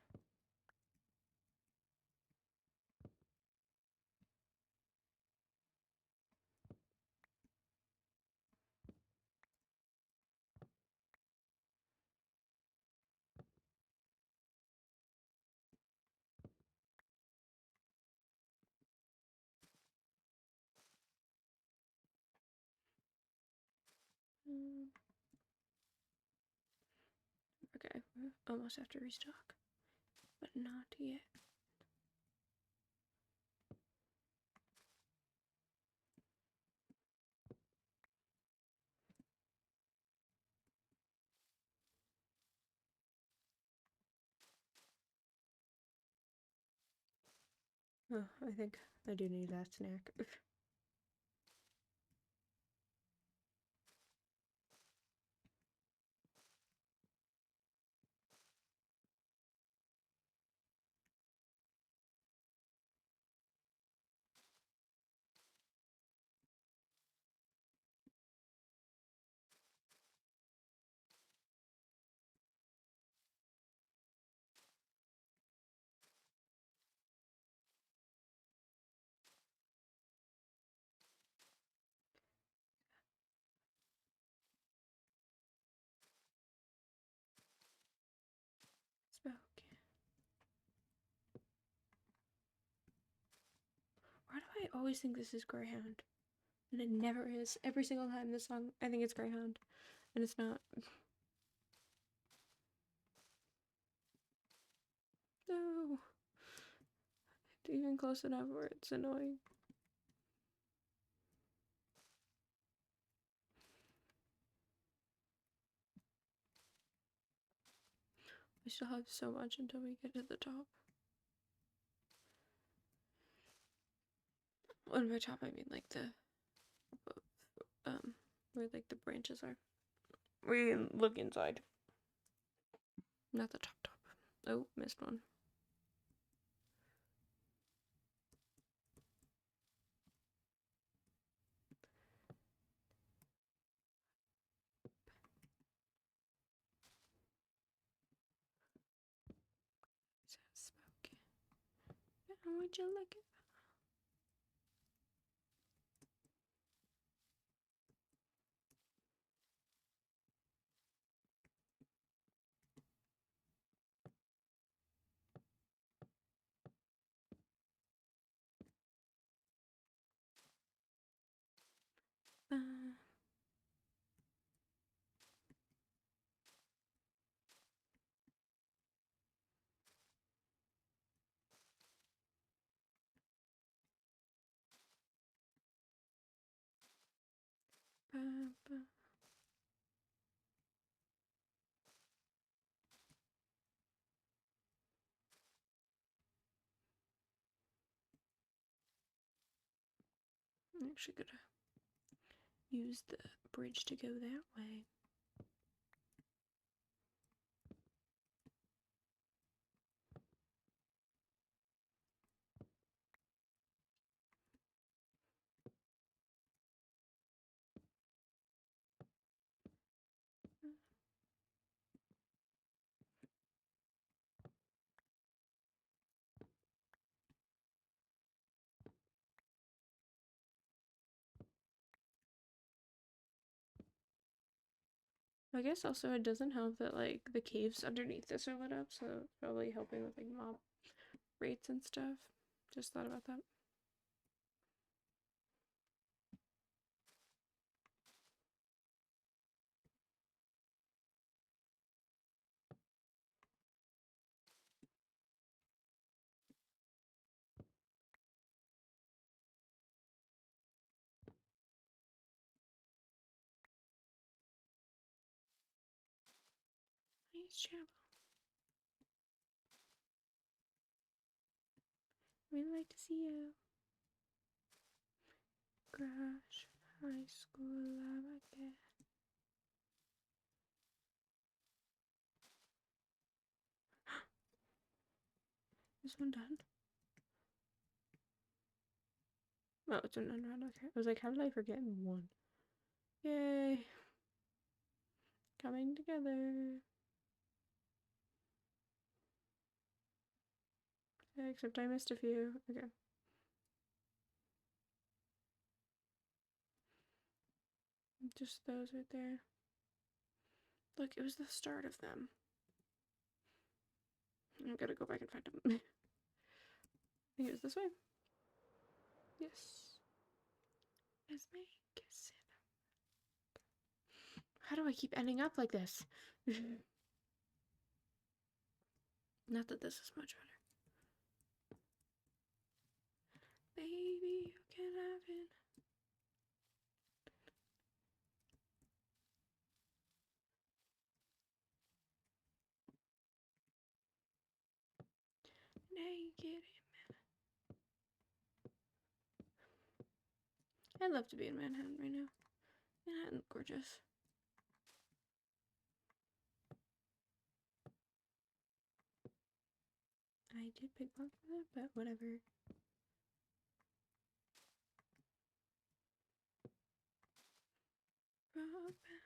Okay, we almost have to restock, but not yet. Oh, I think I do need that snack. I always think this is Greyhound. And it never is. Every single time this song, I think it's Greyhound. And it's not. No. Even close enough where it's annoying. We still have so much until we get to the top. When by top, I mean like the where like the branches are. We can look inside. Not the top. Oh, missed one. Is that smoky? Yeah, would you like it? I'm actually gonna use the bridge to go that way. I guess also it doesn't help that like the caves underneath this are lit up, so it's probably helping with like mob rates and stuff. Just thought about that. Nice job. We'd like to see you. Crash high school lava again. Is one done? Oh, it's an unround. Okay. I was like, how did I forget one? Yay. Coming together. Except I missed a few. Okay. Just those right there. Look, it was the start of them. I gotta go back and find them. I think it was this way. Yes. Let's make it. How do I keep ending up like this? Not that this is much better. Baby, you can have it. Naked. I'd love to be in Manhattan right now. Manhattan's gorgeous. I did pick one for that, but whatever. Brought back.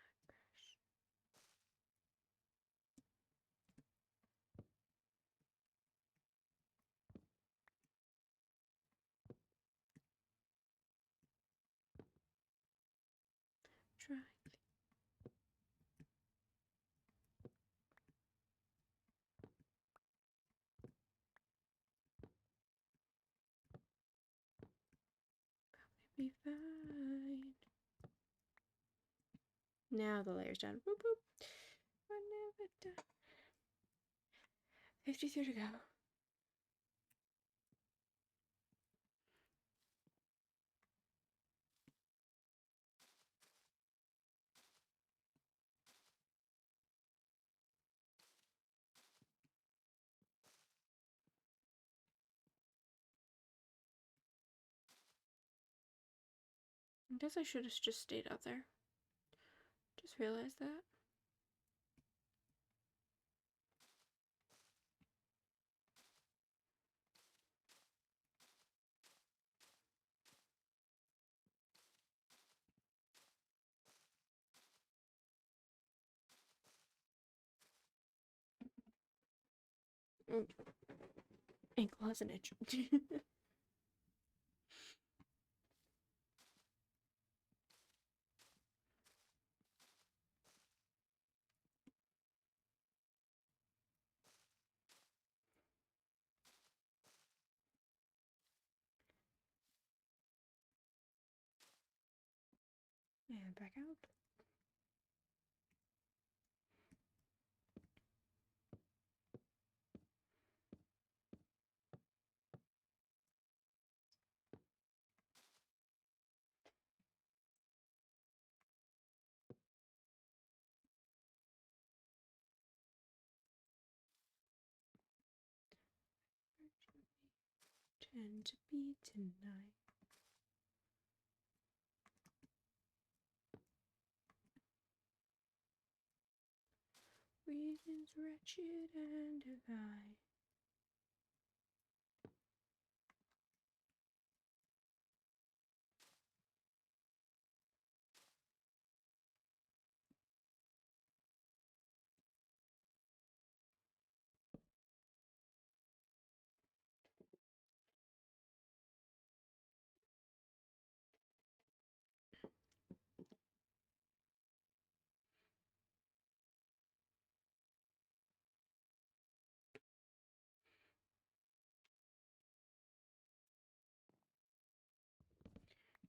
Try. be fine. Now the layer's done. Boop, boop. We're never done. 53 to go. I guess I should have just stayed out there. Just realized that. Ankle has an itch. And back out. Tend to be tonight. Reasons wretched and divine.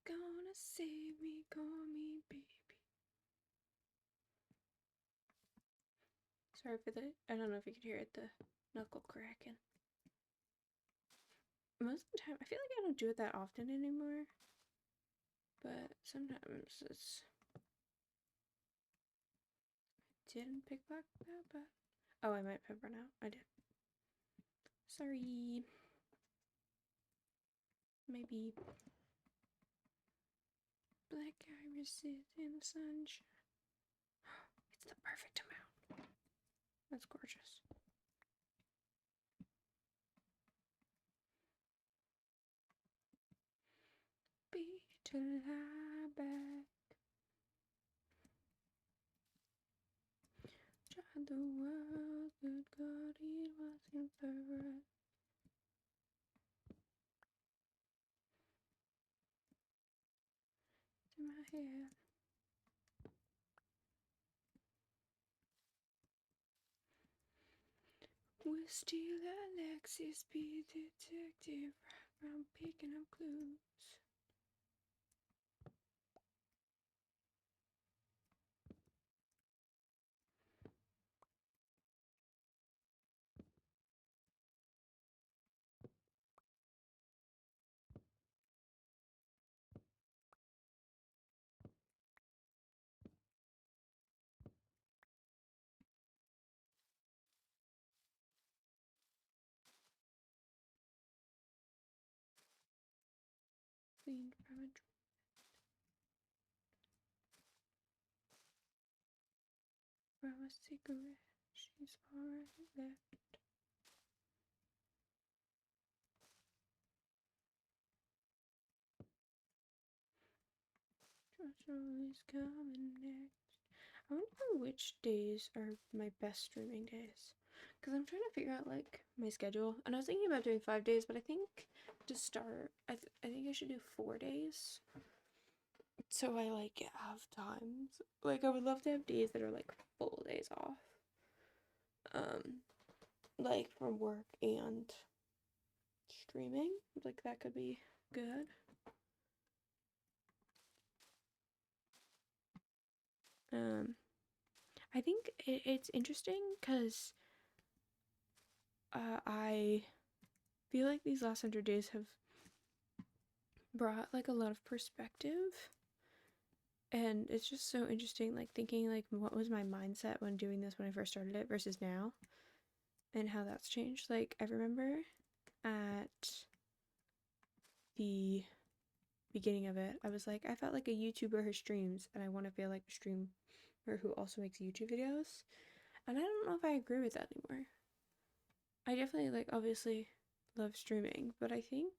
Gonna save me, call me baby. Sorry for the, I don't know if you could hear it, the knuckle cracking. Most of the time, I feel like I don't do it that often anymore. But sometimes it's... Didn't pick back that. Oh, I might pepper now. I did. Sorry. Maybe. Black irises in the sunshine. It's the perfect amount. That's gorgeous. Be to lie back. Tried the world, good God, it wasn't for us. To my head. We're still Alexis, be detective. I'm picking up clues. Cleaned from a from a cigarette. She's far left. Joshua is coming next. I wonder which days are my best streaming days. Because I'm trying to figure out, like, my schedule. And I was thinking about doing 5 days, but I think to start, I think I should do 4 days. So I, like, have times. Like, I would love to have days that are, like, full days off. Like, from work and streaming. Like, that could be good. I think it's interesting because I feel like these last 100 days have brought like a lot of perspective, and it's just so interesting, like thinking like what was my mindset when doing this when I first started it versus now, and how that's changed. Like I remember at the beginning of it, I was like, I felt like a YouTuber who streams, and I want to feel like a streamer who also makes YouTube videos. And I don't know if I agree with that anymore. I definitely like obviously love streaming, but I think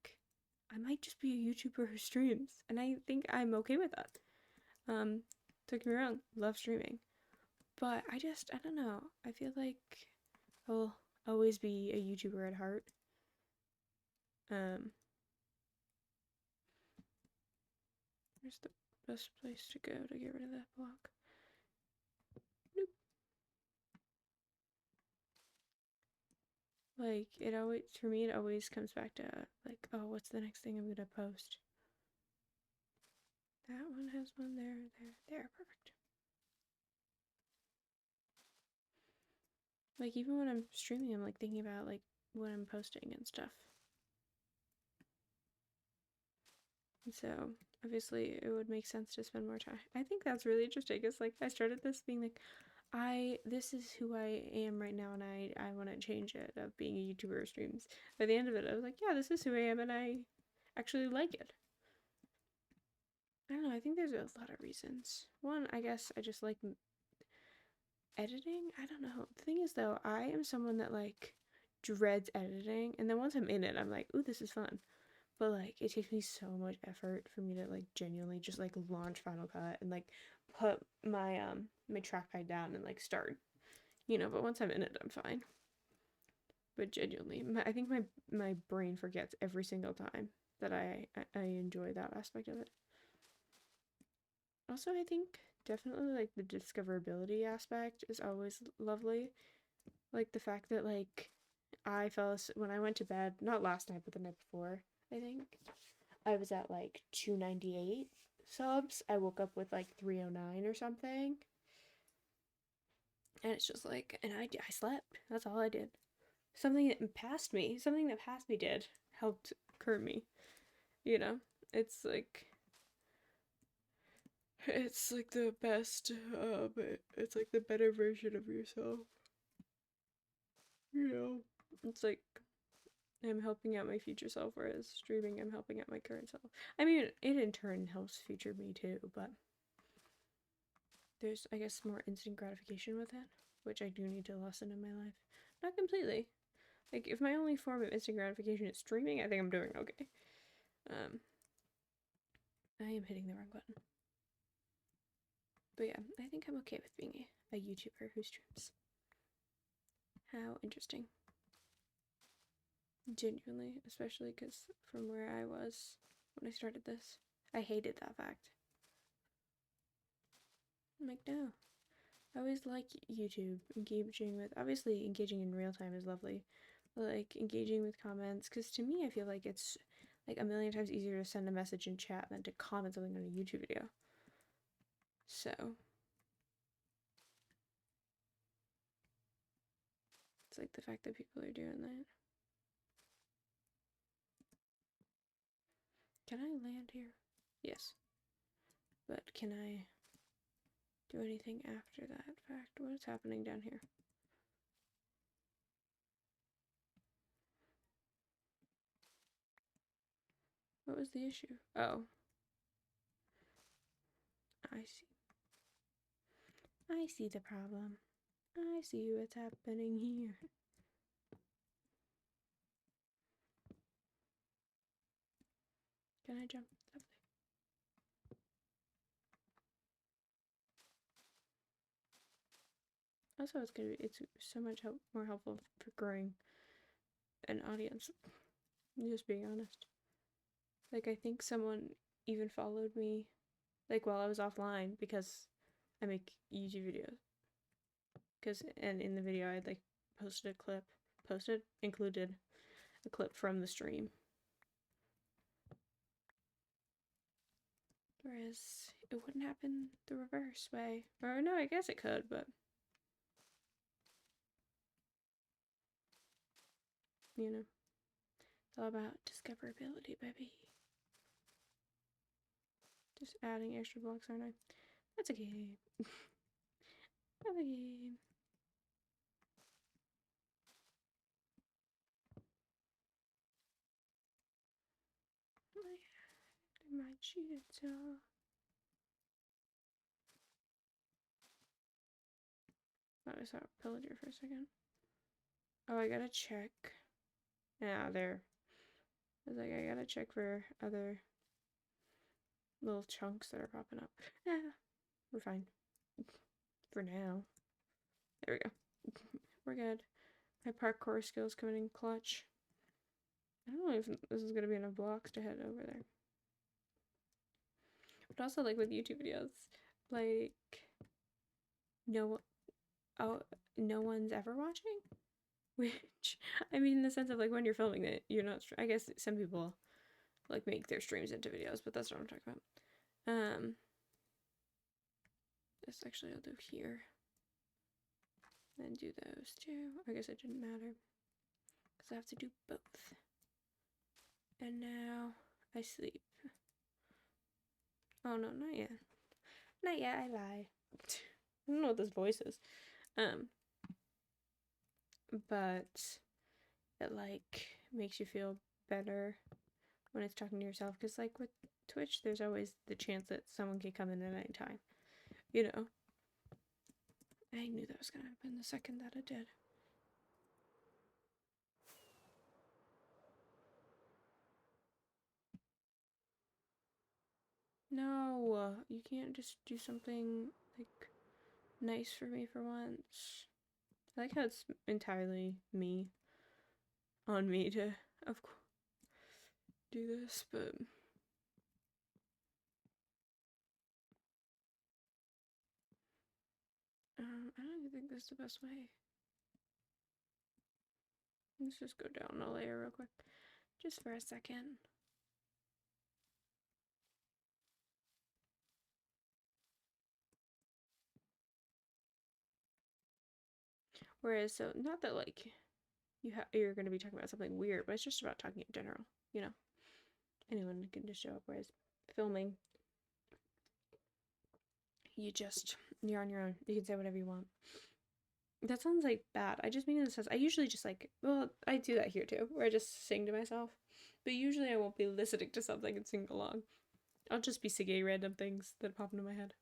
I might just be a YouTuber who streams, and I think I'm okay with that. Don't get me wrong, love streaming, but I don't know. I feel like I'll always be a YouTuber at heart. Um, where's the best place to go to get rid of that block? Nope. Like it always, for me, it always comes back to like, oh, what's the next thing I'm gonna post? That one has one there, perfect. Like even when I'm streaming, I'm like thinking about like what I'm posting and stuff. And so obviously it would make sense to spend more time. I think that's really interesting. It's like I started this being like, this is who I am right now, and I want to change it of being a YouTuber who streams. By the end of it, I was like, yeah, this is who I am, and I actually like it. I don't know. I think there's a lot of reasons. One, I guess I just like editing. I don't know. The thing is, though, I am someone that like dreads editing, and then once I'm in it, I'm like, ooh, this is fun. But like, it takes me so much effort for me to like genuinely just like launch Final Cut and like put my trackpad down and like start, you know. But once I'm in it, I'm fine. But genuinely, I think my brain forgets every single time that I enjoy that aspect of it. Also, I think definitely like the discoverability aspect is always lovely. Like the fact that like I when I went to bed, not last night, but the night before, I think I was at like 298 subs. I woke up with like 309 or something. And it's just like, and I slept. That's all I did. Something that passed me did helped curb me. You know, it's like it's like the best. It's like the better version of yourself. You know, it's like I'm helping out my future self, whereas streaming, I'm helping out my current self. I mean, it in turn helps future me too, but there's, I guess, more instant gratification with it, which I do need to lessen in my life. Not completely. Like, if my only form of instant gratification is streaming, I think I'm doing okay. I am hitting the wrong button. But yeah, I think I'm okay with being a YouTuber who streams. How interesting. Genuinely, especially because from where I was when I started this, I hated that fact. I'm like, no. I always like YouTube, engaging with, obviously engaging in real time is lovely, but like engaging with comments, because to me I feel like it's like a million times easier to send a message in chat than to comment something on a YouTube video. So it's like the fact that people are doing that. Can I land here? Yes. But can I do anything after that fact? What is happening down here? What was the issue? Oh. I see. I see the problem. I see what's happening here. Can I jump? Lovely. Also, it's so much more helpful for growing an audience. Just being honest. Like, I think someone even followed me, like, while I was offline because I make YouTube videos. And in the video, I'd, like, included a clip from the stream. Whereas it wouldn't happen the reverse way. Or no, I guess it could, but you know, it's all about discoverability, baby. Just adding extra blocks, aren't I? That's okay. That's okay. My cheetah. Oh, I saw a pillager for a second. Oh, I gotta check. Yeah, there. I was like, I gotta check for other little chunks that are popping up. Yeah, we're fine. For now. There we go. We're good. My parkour skills coming in clutch. I don't know if this is gonna be enough blocks to head over there. But also, like with YouTube videos, like no one's ever watching. Which, I mean, in the sense of like when you're filming it, you're not. I guess some people like make their streams into videos, but that's not what I'm talking about. This actually I'll do here. Then do those two. I guess it didn't matter because I have to do both. And now I sleep. Oh no, not yet. Not yet. I lie. I don't know what this voice is. But it like makes you feel better when it's talking to yourself, because like with Twitch there's always the chance that someone can come in at any time, you know. I knew that was gonna happen the second that it did. No, you can't just do something like nice for me for once. I like how it's entirely me on me to of course do this, but I don't even think this is the best way. Let's just go down a layer real quick, just for a second. Whereas, so not that like you're going to be talking about something weird, but it's just about talking in general, you know. Anyone can just show up. Whereas filming, you're on your own. You can say whatever you want. That sounds like bad. I just mean in the sense I usually just like, well, I do that here too, where I just sing to myself. But usually I won't be listening to something and sing along. I'll just be singing random things that pop into my head.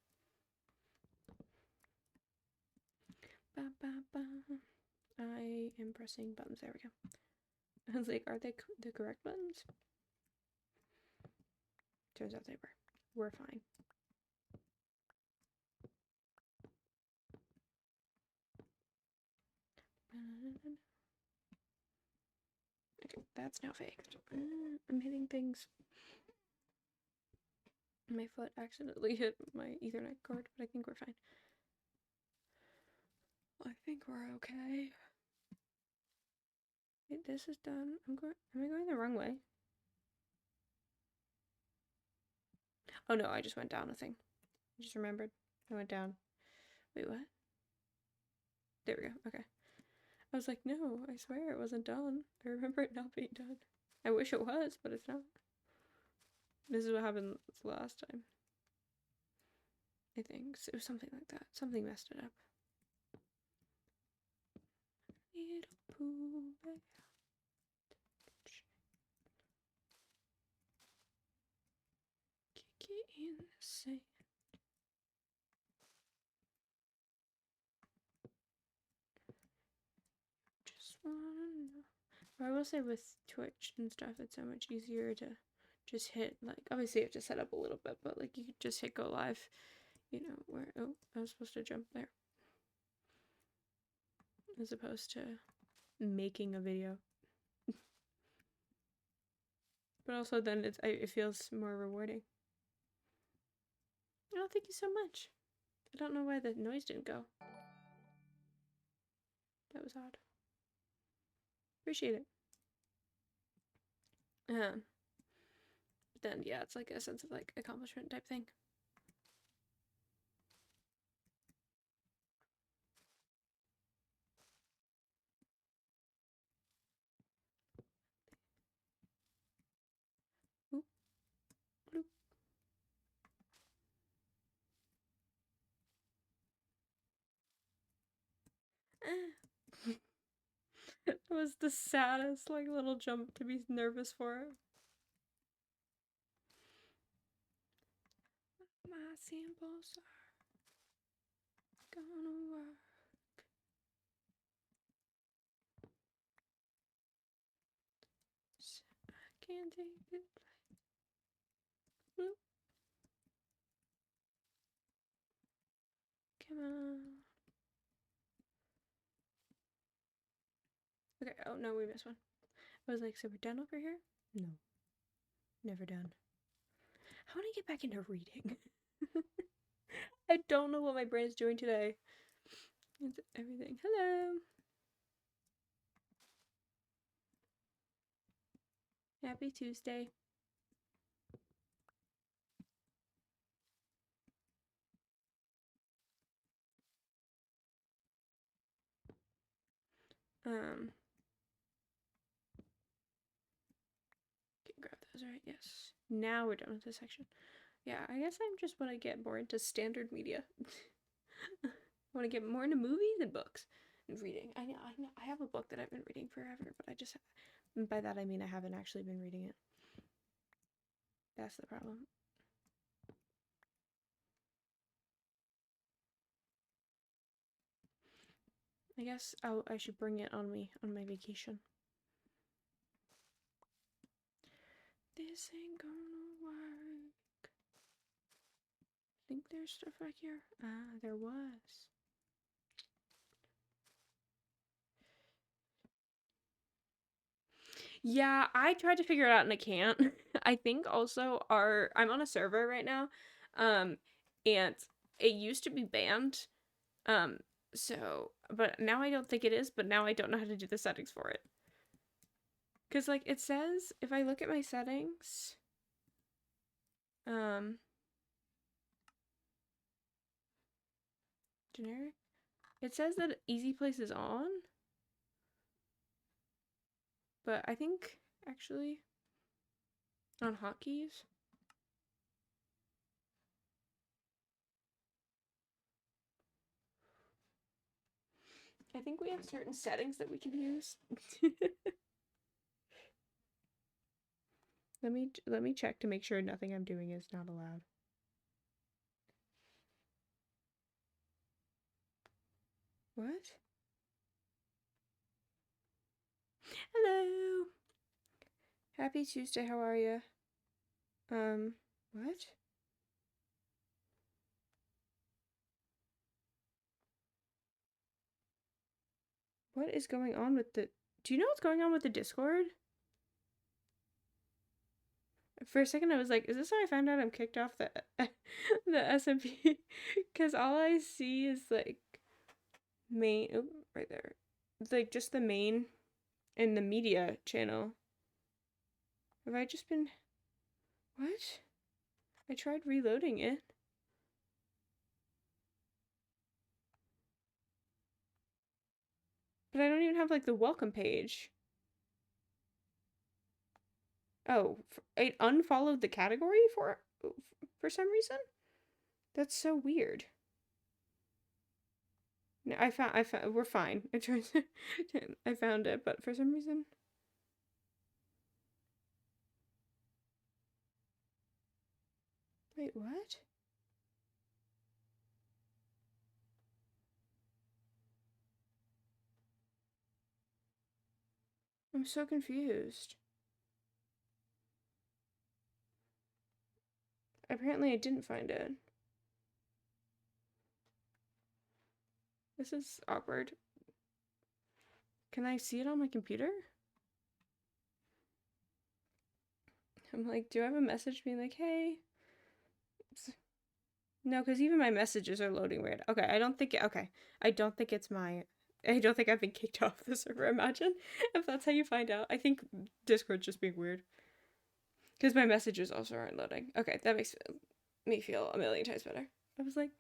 Ba, ba, ba. I am pressing buttons. There we go. I was like, are they the correct buttons? Turns out they were. We're fine. Okay, that's now faked. I'm hitting things. My foot accidentally hit my Ethernet cord, but I think we're fine. I think we're okay. Wait, this is done. Am I going the wrong way? Oh no, I just went down a thing. I just remembered. I went down. Wait, what? There we go. Okay. I was like, no, I swear it wasn't done. I remember it not being done. I wish it was, but it's not. This is what happened last time. I think it was something like that. Something messed it up. Little poo bear. Kick it in the sand. Just wanna know. But I will say with Twitch and stuff, it's so much easier to just hit, like, obviously you have to set up a little bit, but like you could just hit go live, you know, where, oh, I was supposed to jump there. As opposed to making a video. But also then it feels more rewarding. Oh, thank you so much. I don't know why the noise didn't go. That was odd. Appreciate it. But then yeah, it's like a sense of like accomplishment type thing. It was the saddest, like, little jump to be nervous for it. My samples are gonna work. I can't take it. Bloop. Come on. Okay, oh no, we missed one. I was like, so we're done over here? No. Never done. I want to get back into reading. I don't know what my brain's doing today. It's everything. Hello. Happy Tuesday. Okay, grab those, right? Yes. Now we're done with this section. Yeah, I guess I just want to get more into standard media. I want to get more into movies and books and reading. I know, I have a book that I've been reading forever, but I just, by that I mean I haven't actually been reading it. That's the problem. I guess I should bring it on me on my vacation. This ain't gonna work. I think there's stuff right here. Ah, there was. Yeah, I tried to figure it out and I can't. I think also I'm on a server right now, and it used to be banned. So, but now I don't think it is, but now I don't know how to do the settings for it. Cause like it says, if I look at my settings, generic, it says that easy place is on, but I think actually on hotkeys. I think we have certain settings that we can use. Let me check to make sure nothing I'm doing is not allowed. What? Hello. Happy Tuesday. How are you? What? What is going on with the... Do you know what's going on with the Discord? For a second I was like, is this how I found out I'm kicked off the the SMP? Because all I see is like main... Oh, right there. It's like just the main and the media channel. Have I just been... What? I tried reloading it. But I don't even have like the welcome page. Oh, it unfollowed the category for some reason? That's so weird. No, I found, we're fine. I found it, but for some reason. Wait, what? I'm so confused. Apparently I didn't find it. This is awkward. Can I see it on my computer? I'm like, do I have a message being like, hey? No, because even my messages are loading weird. Okay, I don't think I don't think it's my... I don't think I've been kicked off the server, imagine. If that's how you find out. I think Discord's just being weird. Because my messages also aren't loading. Okay, that makes me feel a million times better. I was like...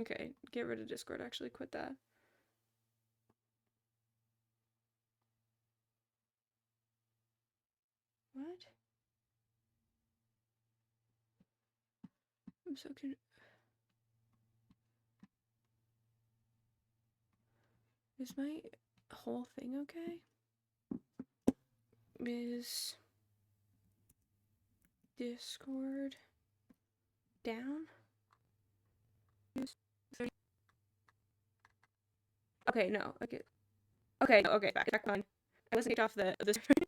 Okay, get rid of Discord, actually. Quit that. What? I'm so confused. Is my whole thing okay? Is Discord down? Okay, no. Okay. Okay, okay, back on. I was kicked off the server.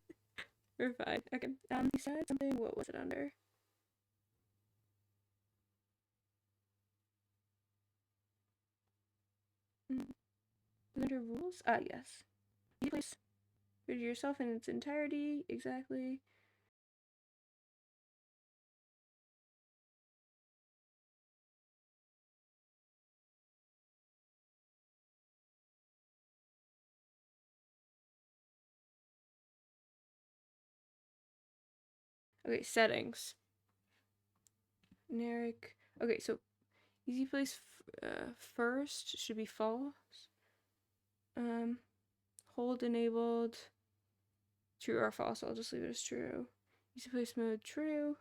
We're fine. Okay. You said something. What was it under? Under rules? Ah, yes. Please read yourself in its entirety. Exactly. Okay, settings. Generic. Okay, so easy place first should be false. Hold enabled. True or false. I'll just leave it as true. Easy place mode true.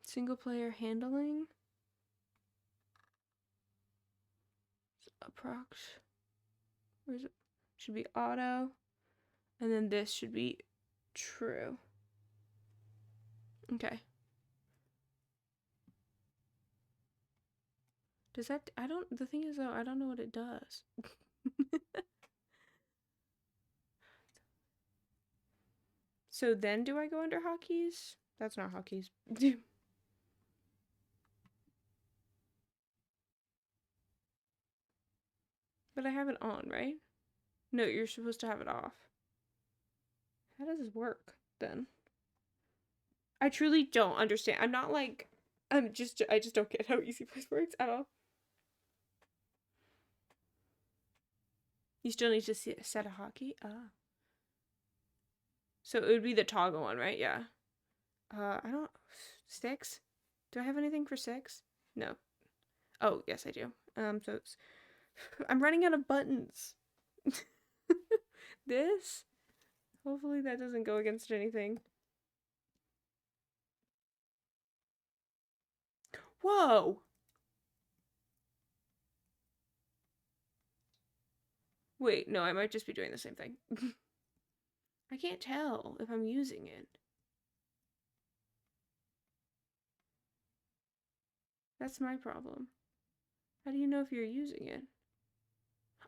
Single player handling. Approx. Where is it? Should be auto. And then this should be true. Okay. Does that, I don't, the thing is though, I don't know what it does. So then do I go under hotkeys? That's not hotkeys. But I have it on, right? No, you're supposed to have it off. How does this work then? I truly don't understand. I'm not like, I just don't get how Easy Place works at all. You still need to set a hotkey? Ah. So it would be the toggle one, right? Yeah. I don't, 6? Do I have anything for 6? No. Oh, yes, I do. So it's, I'm running out of buttons. This? Hopefully that doesn't go against anything. Whoa! Wait, no, I might just be doing the same thing. I can't tell if I'm using it. That's my problem. How do you know if you're using it?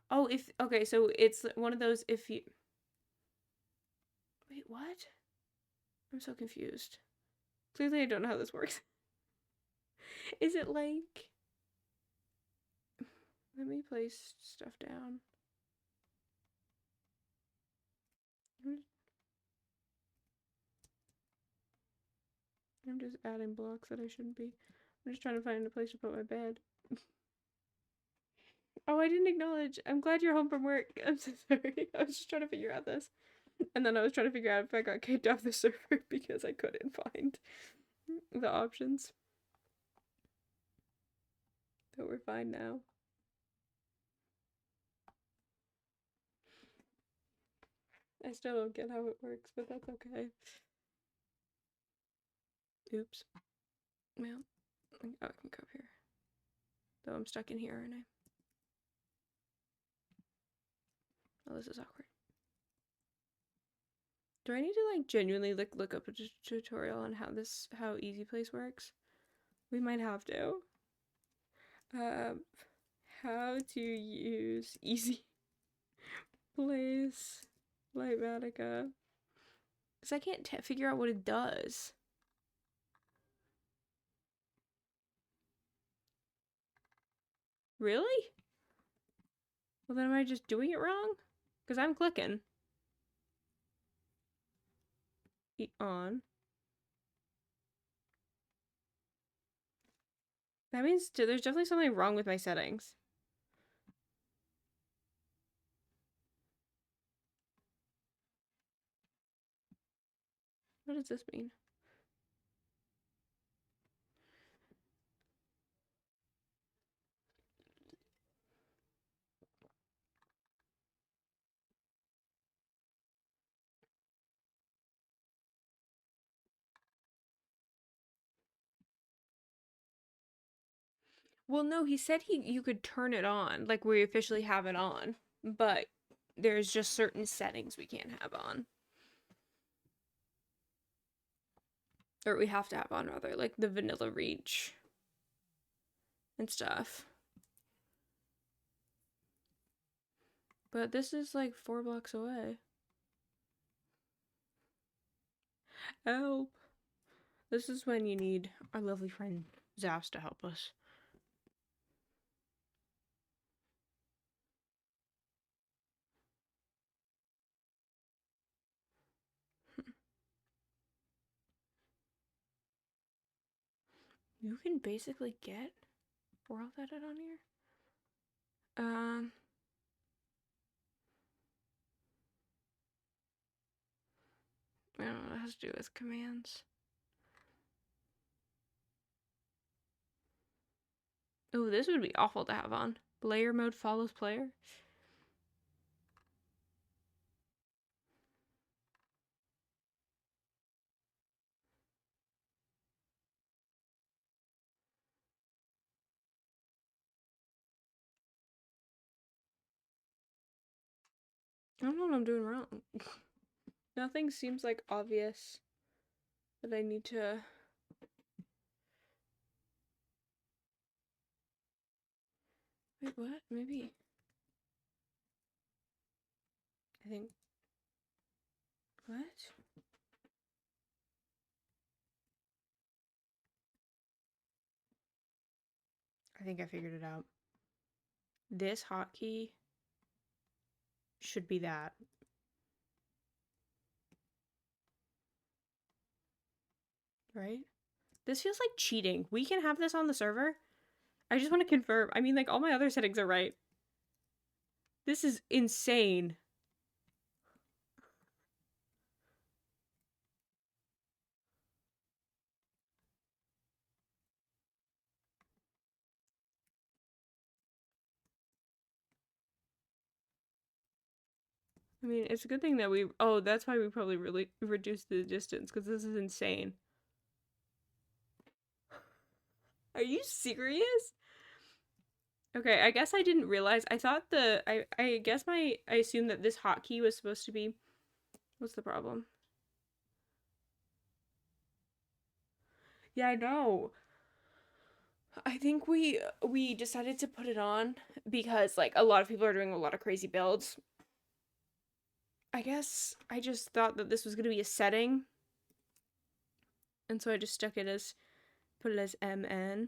Oh, okay, so it's one of those if you... Wait, what? I'm so confused. Clearly I don't know how this works. Is it like... Let me place stuff down. I'm just adding blocks that I shouldn't be. I'm just trying to find a place to put my bed. Oh, I didn't acknowledge. I'm glad you're home from work. I'm so sorry. I was just trying to figure out this. And then I was trying to figure out if I got kicked off the server because I couldn't find the options. But we're fine now. I still don't get how it works, but that's okay. Oops. Well, oh, I can go up here. Though I'm stuck in here, aren't I? Oh, this is awkward. Do I need to like genuinely like look up a tutorial on how Easy Place works? We might have to. How to use Easy Place Lightmatica. Because I can't figure out what it does. Really? Well, then am I just doing it wrong? Because I'm clicking. On. That means there's definitely something wrong with my settings. What does this mean? Well, no, he said you could turn it on, like we officially have it on, but there's just certain settings we can't have on. Or we have to have on rather, like the vanilla reach and stuff. But this is like 4 blocks away. Help. This is when you need our lovely friend Zas to help us. You can basically get World Edit on here. I don't know what it has to do with commands. Oh, this would be awful to have on. Layer mode follows player. I don't know what I'm doing wrong. Nothing seems like obvious that I need to. Wait, what? Maybe. I think. What? I think I figured it out. This hotkey should be that. Right? This feels like cheating. We can have this on the server. I just want to confirm. I mean, like, all my other settings are right. This is insane. I mean, it's a good thing that we. Oh, that's why we probably really reduced the distance, because this is insane. Are you serious? Okay, I guess I didn't realize. I thought I guess I assumed that this hotkey was supposed to be. What's the problem? Yeah, I know. I think we decided to put it on because like a lot of people are doing a lot of crazy builds. I guess I just thought that this was going to be a setting. And so I just stuck it as put it as MN.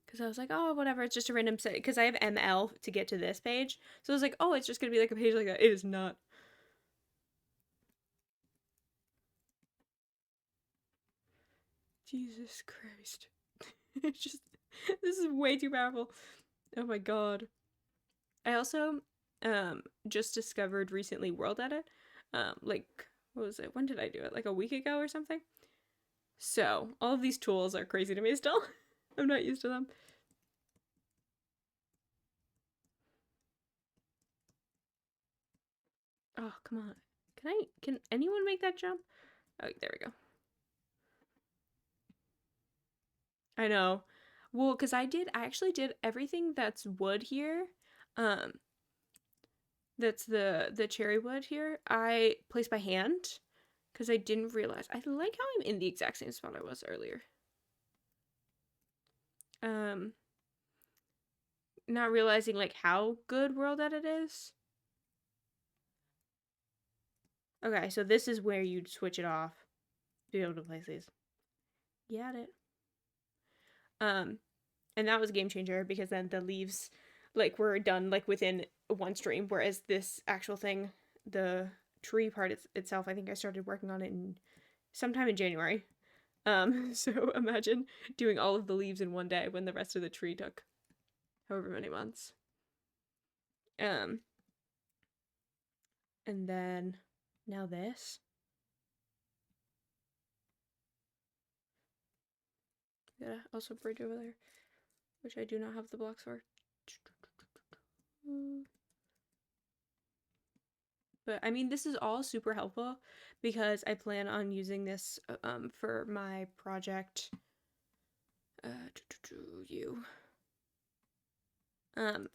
Because I was like, oh, whatever, it's just a random set. Because I have ML to get to this page. So I was like, oh, it's just going to be like a page like that. It is not. Jesus Christ. It's just, this is way too powerful. Oh my god. I also just discovered recently World Edit. Like, what was it? When did I do it? Like a week ago or something? So, all of these tools are crazy to me still. I'm not used to them. Oh, come on. Can anyone make that jump? Oh, there we go. I know. Well, because I actually did everything that's wood here. Um, that's the cherry wood here. I placed by hand because I didn't realize. I like how I'm in the exact same spot I was earlier. Um, not realizing like how good World Edit is. Okay, so this is where you'd switch it off to be able to place these. Got it. And that was a game changer because then the leaves like were done like within one stream, whereas this actual thing, the tree part itself, I think I started working on it in sometime in January. So imagine doing all of the leaves in one day when the rest of the tree took however many months. Um, and then now this. Gotta also bridge over there, which I do not have the blocks for. But I mean, this is all super helpful because I plan on using this for my project You. I'm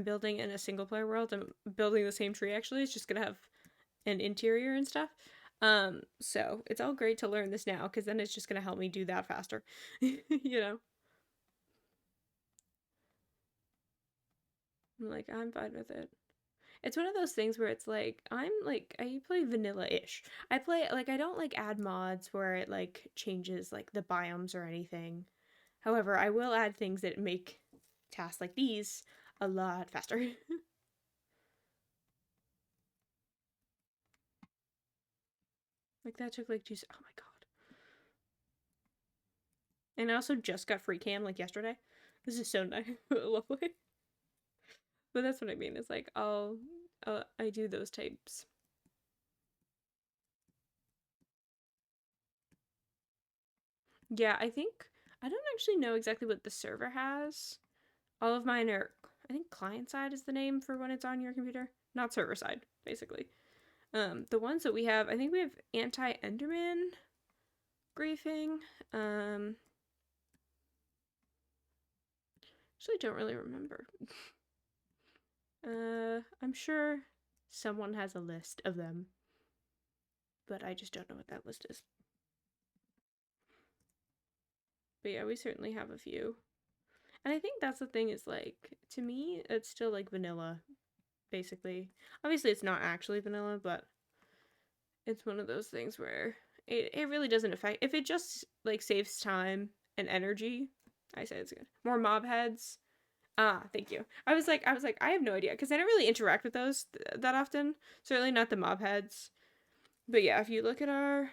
building in a single player world. I'm building the same tree actually. It's just gonna have an interior and stuff. So it's all great to learn this now because then it's just gonna help me do that faster. You know? I'm fine with it. It's one of those things where it's like I play vanilla-ish. I don't like add mods where it like changes like the biomes or anything. However, I will add things that make tasks like these a lot faster. Like that took like 2 oh my god. And I also just got free cam like yesterday. This is so nice. Lovely. But that's what I mean. It's like I do those types. Yeah, I don't actually know exactly what the server has. All of mine are, I think client side is the name for when it's on your computer, not server side, basically. The ones that we have, I think we have anti-Enderman griefing. Actually don't really remember. I'm sure someone has a list of them, but I just don't know what that list is. But yeah, we certainly have a few. And I think that's the thing is like, to me, it's still like vanilla, basically. Obviously, it's not actually vanilla, but it's one of those things where it really doesn't affect. If it just like saves time and energy, I say it's good. More mob heads. Ah, thank you. I was like, I have no idea because I don't really interact with those that often. Certainly not the mob heads. But yeah, if you look at our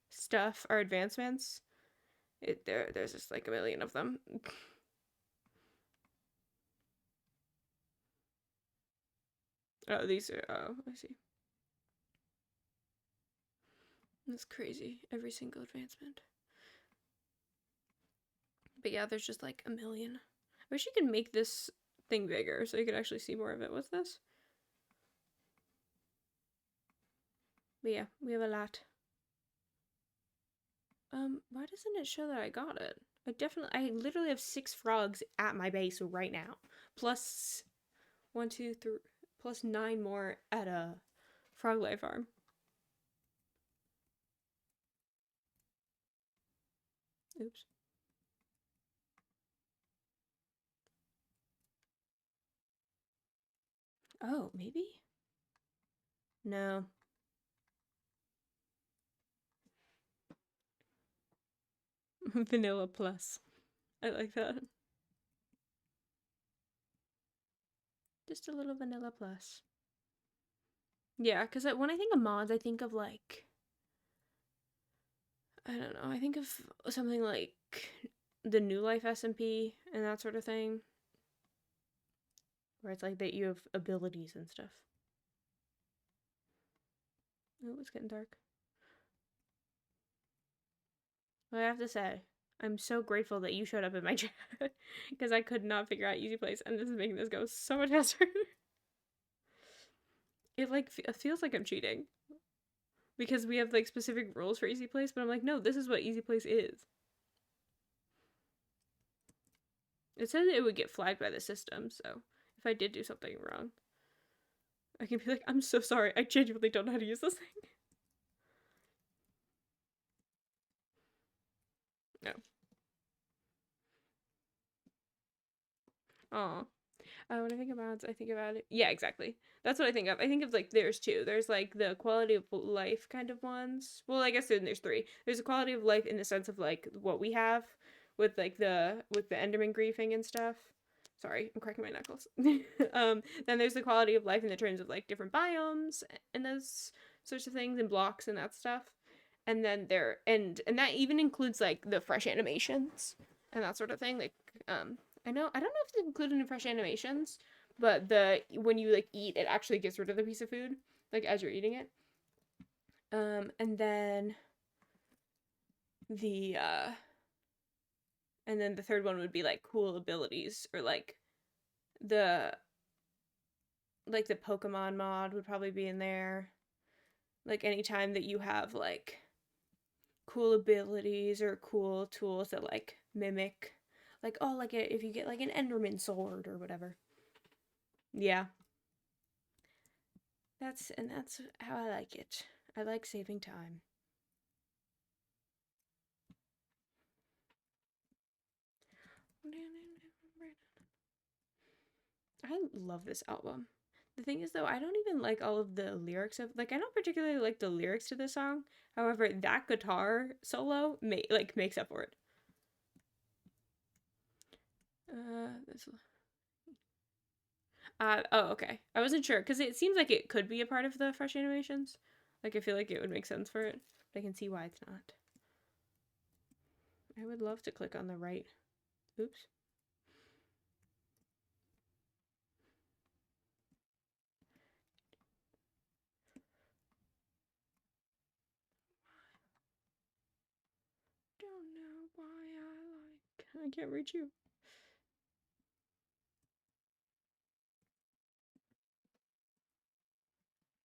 stuff, our advancements, there's just like a million of them. Oh, these are. Oh, I see. That's crazy. Every single advancement. But yeah, there's just like a million. I wish you could make this thing bigger so you could actually see more of it. What's this? But yeah, we have a lot. Why doesn't it show that I got it? I literally have 6 frogs at my base right now. Plus 1, 2, 3, plus 9 more at a frog life farm. Oops. Oh, maybe? No. Vanilla plus. I like that. Just a little vanilla plus. Yeah, because when I think of mods, I think of like, I don't know, I think of something like the New Life SMP and that sort of thing. Where it's like that you have abilities and stuff. Oh, it's getting dark. Well, I have to say, I'm so grateful that you showed up in my chat because I could not figure out Easy Place, and this is making this go so much faster. It feels like I'm cheating because we have like specific rules for Easy Place, but I'm like, no, this is what Easy Place is. It says it would get flagged by the system, so if I did do something wrong, I can be like, I'm so sorry, I genuinely don't know how to use this thing. No. Aw. When I think of mods, I think about it. Yeah, exactly. That's what I think of. I think of like there's two. There's like the quality of life kind of ones. Well, I guess then there's three. There's a quality of life in the sense of like what we have with like the Enderman griefing and stuff. Sorry, I'm cracking my knuckles. Then there's the quality of life in the terms of like different biomes and those sorts of things and blocks and that stuff. And then and that even includes like the fresh animations and that sort of thing. Like I don't know if it's included in fresh animations, but when you like eat, it actually gets rid of the piece of food, like as you're eating it. And then the the third one would be like cool abilities or the the Pokemon mod would probably be in there. Like anytime that you have like cool abilities or cool tools that like mimic Like, oh, like if you get like an Enderman sword or whatever. Yeah. That's how I like it. I like saving time. I love this album. The thing is though, I don't even like all of the lyrics of like I don't particularly like the lyrics to this song. However, that guitar solo makes up for it. This oh, okay. I wasn't sure because it seems like it could be a part of the fresh animations. Like I feel like it would make sense for it, but I can see why it's not. I would love to click on the right. Oops. Don't know why I can't reach you.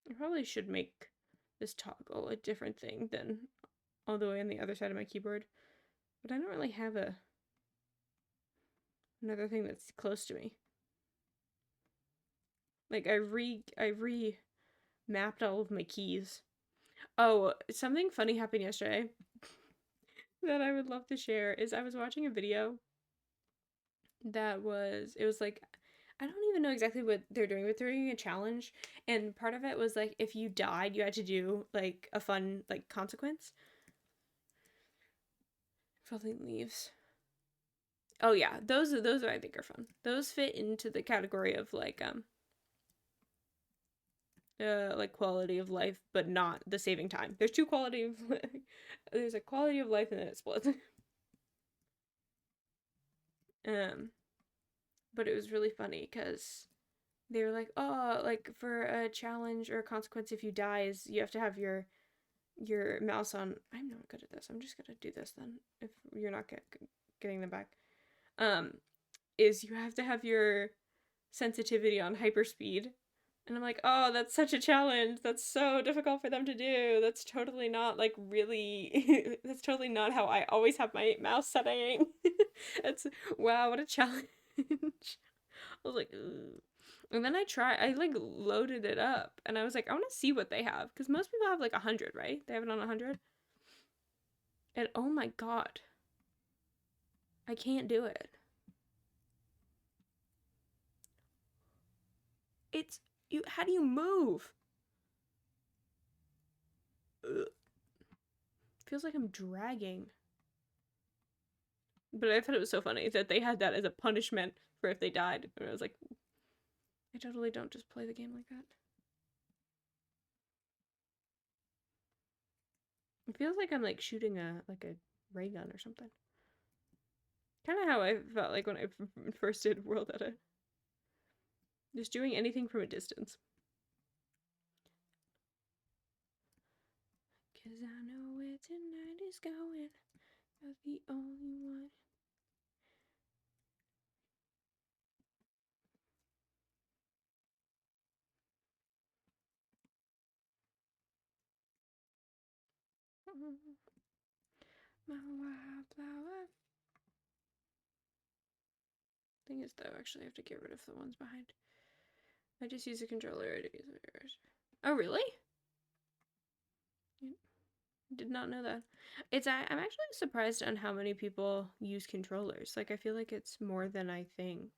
I probably should make this toggle a different thing than all the way on the other side of my keyboard. But I don't really have another thing that's close to me. Like I mapped all of my keys. Oh, something funny happened yesterday that I would love to share is I was watching a video it was like I don't even know exactly what they're doing, but they're doing a challenge, and part of it was like if you died, you had to do like a fun like consequence. Falling leaves. Oh yeah, those I think are fun. Those fit into the category of like quality of life, but not the saving time. There's two quality of there's a quality of life and then it splits. um, but it was really funny because they were like, oh, like for a challenge or a consequence, if you die, is you have to have your mouse on. I'm not good at this. I'm just gonna do this then. If you're not getting them back, um, is you have to have your sensitivity on hyperspeed. And I'm like, oh, that's such a challenge. That's so difficult for them to do. That's totally not like really. That's totally not how I always have my mouse setting. It's wow, what a challenge. I was like, ugh. And then I like loaded it up, and I was like, I want to see what they have because most people have like 100, right? They have it on 100, and oh my god, I can't do it. It's you. How do you move? Ugh. Feels like I'm dragging. But I thought it was so funny that they had that as a punishment for if they died. And I was like, I totally don't just play the game like that. It feels like I'm like shooting a ray gun or something. Kind of how I felt like when I first did World Edit. Just doing anything from a distance. Cause I know where tonight is going. You're the only one. My wildflower. Thing is though, actually I have to get rid of the ones behind. I just use a controller to use yours. Oh really? Did not know that. I'm actually surprised on how many people use controllers. Like I feel like it's more than I think.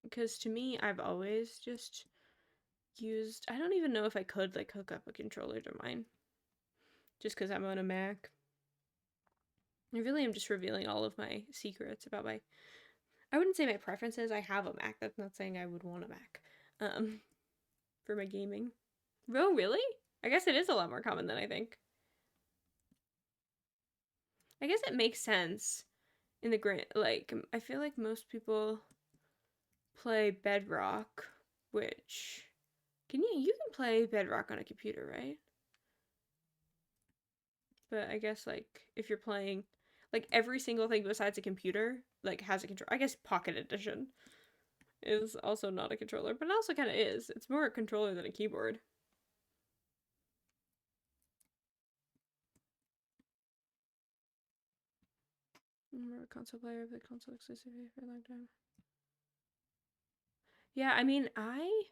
Because to me, I've always just used I don't even know if I could like hook up a controller to mine. Just because I'm on a Mac. I really am just revealing all of my secrets about my I wouldn't say my preferences. I have a Mac. That's not saying I would want a Mac. For my gaming. Oh, really? I guess it is a lot more common than I think. I guess it makes sense in the grand like I feel like most people play Bedrock, which you can play Bedrock on a computer, right? But I guess like if you're playing like every single thing besides a computer like has a control. I guess Pocket Edition is also not a controller, but it also kind of is. It's more a controller than a keyboard. I'm a console player, but console exclusively for a long time. Yeah, I mean, I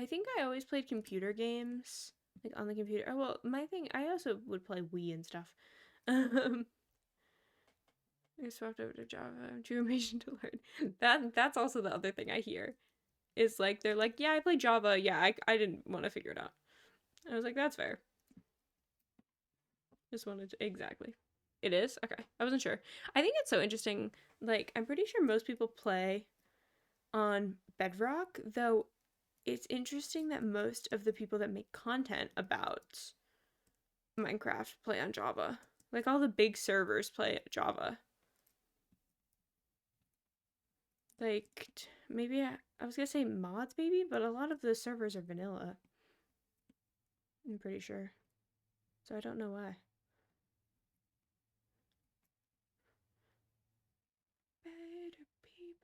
think I always played computer games, like on the computer. Oh, well, my thing, I also would play Wii and stuff. I swapped over to Java. I'm too impatient to learn. That's also the other thing I hear. Is like they're like, yeah, I play Java. Yeah, I didn't want to figure it out. I was like, that's fair. Just wanted to exactly. It is? Okay. I wasn't sure. I think it's so interesting. Like, I'm pretty sure most people play on Bedrock, though it's interesting that most of the people that make content about Minecraft play on Java. Like all the big servers play Java. Like maybe I was gonna say mods maybe, but a lot of the servers are vanilla. I'm pretty sure. So I don't know why. Better people.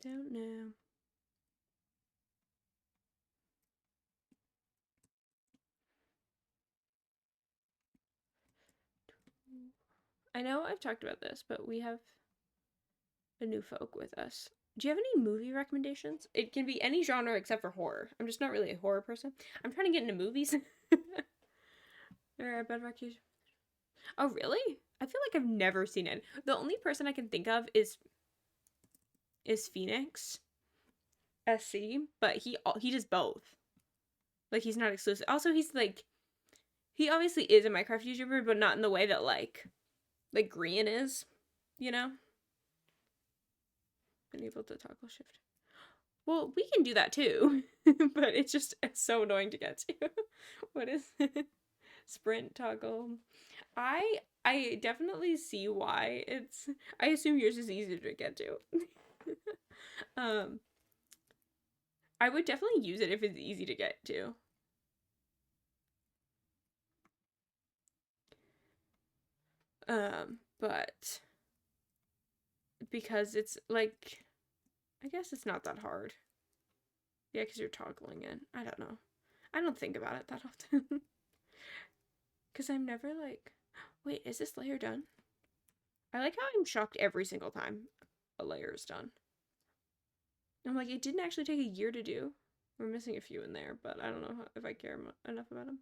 Don't know. I know I've talked about this, but we have a new folk with us. Do you have any movie recommendations? It can be any genre except for horror. I'm just not really a horror person. I'm trying to get into movies. Or a Bedrock. Oh, really? I feel like I've never seen it. The only person I can think of is Phoenix SC, but he does both. Like he's not exclusive. Also, he's like he obviously is a Minecraft YouTuber, but not in the way that like Green is, you know? Been able to toggle shift. Well, we can do that too, but it's so annoying to get to. What is it? Sprint toggle? I definitely see why it's. I assume yours is easier to get to. um, I would definitely use it if it's easy to get to. But because it's like, I guess it's not that hard. Yeah, because you're toggling it. I don't know. I don't think about it that often. Because I'm never like, wait, is this layer done? I like how I'm shocked every single time a layer is done. I'm like, it didn't actually take a year to do. We're missing a few in there, but I don't know if I care enough about them.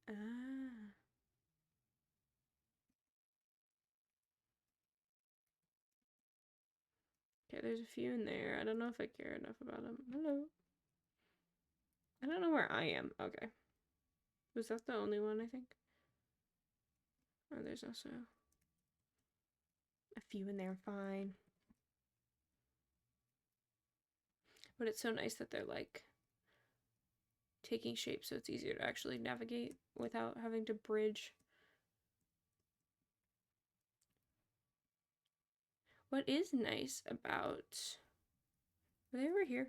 Ah. Okay, there's a few in there. I don't know if I care enough about them. Hello. I don't know where I am. Okay. Was that the only one, I think? Oh, there's also a few in there. Fine. But it's so nice that they're like taking shape so it's easier to actually navigate without having to bridge. What is nice about... Are they over here?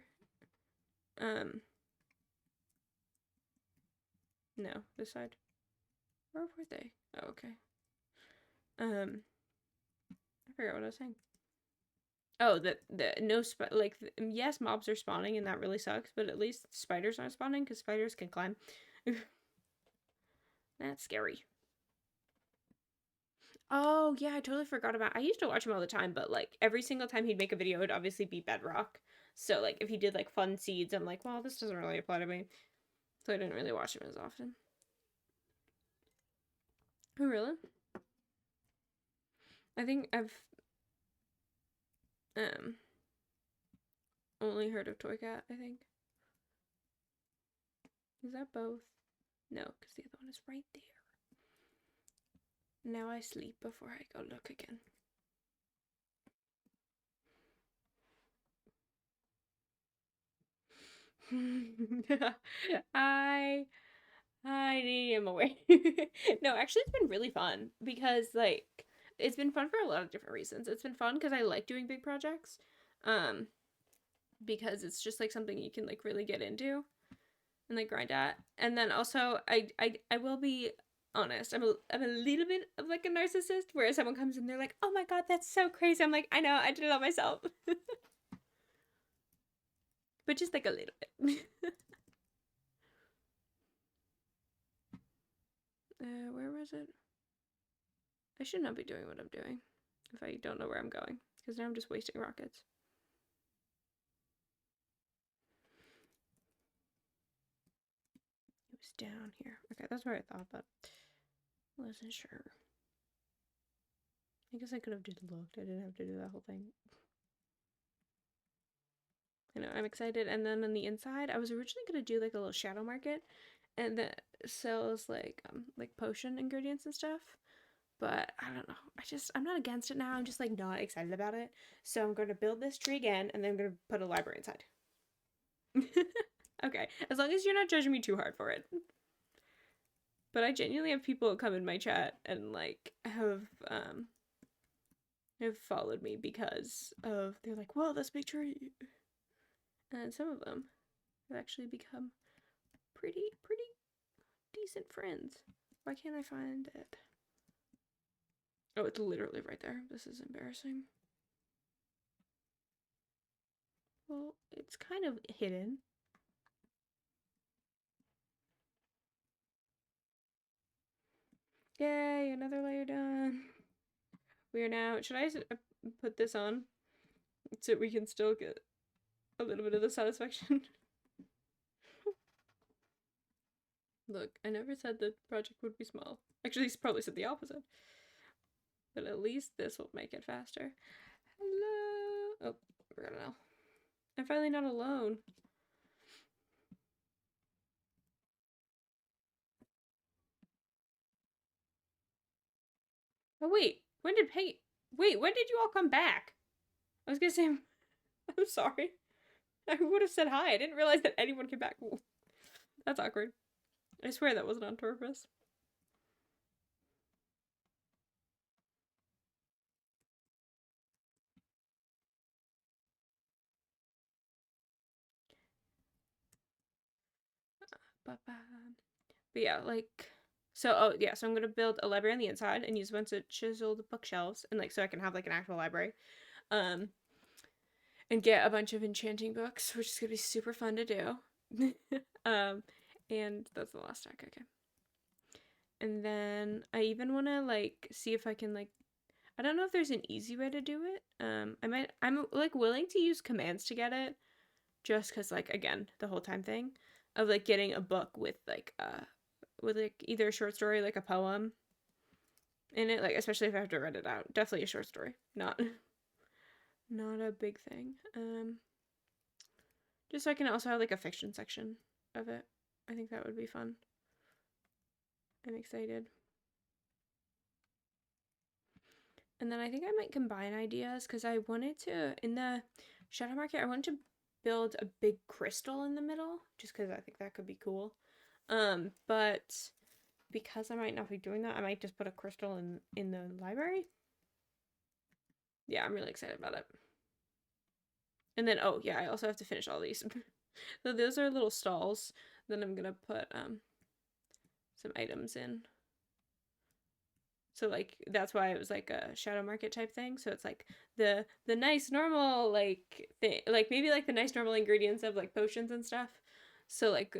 No, this side. Where were they? Oh, okay. I forgot what I was saying. Oh, the no yes, mobs are spawning and that really sucks, but at least spiders aren't spawning because spiders can climb. That's scary. Oh yeah, I totally forgot about. I used to watch him all the time, but like every single time he'd make a video, it'd obviously be Bedrock. So like if he did like fun seeds, I'm like, well, this doesn't really apply to me, so I didn't really watch him as often. Oh really? I think I've only heard of Toy Cat. I think is that both? No, because the other one is right there. Now I sleep before I go look again. I I need him away. No, actually it's been really fun because like it's been fun for a lot of different reasons. It's been fun because I like doing big projects. Um because it's just like something you can like really get into and like grind at. And then also I will be honest. I'm a little bit of like a narcissist where someone comes in they're like, "Oh my god, that's so crazy." I'm like, "I know, I did it all myself." But just like a little bit. Where was it? I should not be doing what I'm doing if I don't know where I'm going, because now I'm just wasting rockets. It was down here. Okay, that's where I thought, but I wasn't sure. I guess I could have just looked. I didn't have to do that whole thing. I know, I'm excited. And then on the inside, I was originally gonna do like a little shadow market, and that sells like potion ingredients and stuff. But I don't know. I'm not against it now. I'm just like not excited about it. So I'm going to build this tree again, and then I'm going to put a library inside. Okay, as long as you're not judging me too hard for it. But I genuinely have people come in my chat and like have followed me because of they're like, "Whoa, that's a big tree," and some of them have actually become pretty decent friends. Why can't I find it? Oh, it's literally right there. This is embarrassing. Well, it's kind of hidden. Yay, another layer done. We are now. Should I put this on so we can still get a little bit of the satisfaction? Look, I never said the project would be small. Actually, he's probably said the opposite. But at least this will make it faster. Hello. Oh, we're gonna know. I'm finally not alone. Oh wait, when did you all come back? I was gonna say, I'm sorry. I would have said hi. I didn't realize that anyone came back. That's awkward. I swear that wasn't on purpose. But yeah, like, so, oh yeah, so I'm gonna build a library on the inside and use a bunch of chiseled bookshelves and like so I can have like an actual library. And get a bunch of enchanting books, which is gonna be super fun to do. And that's the last stack, okay. And then I even wanna like see if I can like I don't know if there's an easy way to do it. I'm like willing to use commands to get it. Just cause like again, the whole time thing of like getting a book with like either a short story, like a poem in it, like especially if I have to write it out. Definitely a short story. Not a big thing. Just so I can also have like a fiction section of it. I think that would be fun. I'm excited. And then I think I might combine ideas because I wanted to, in the shadow market, I wanted to build a big crystal in the middle just because I think that could be cool. But because I might not be doing that, I might just put a crystal in the library. Yeah, I'm really excited about it. And then, oh yeah, I also have to finish all these. So those are little stalls. Then I'm gonna put some items in. So like that's why it was like a shadow market type thing. So it's like the nice normal like thing, like maybe like the nice normal ingredients of like potions and stuff. So like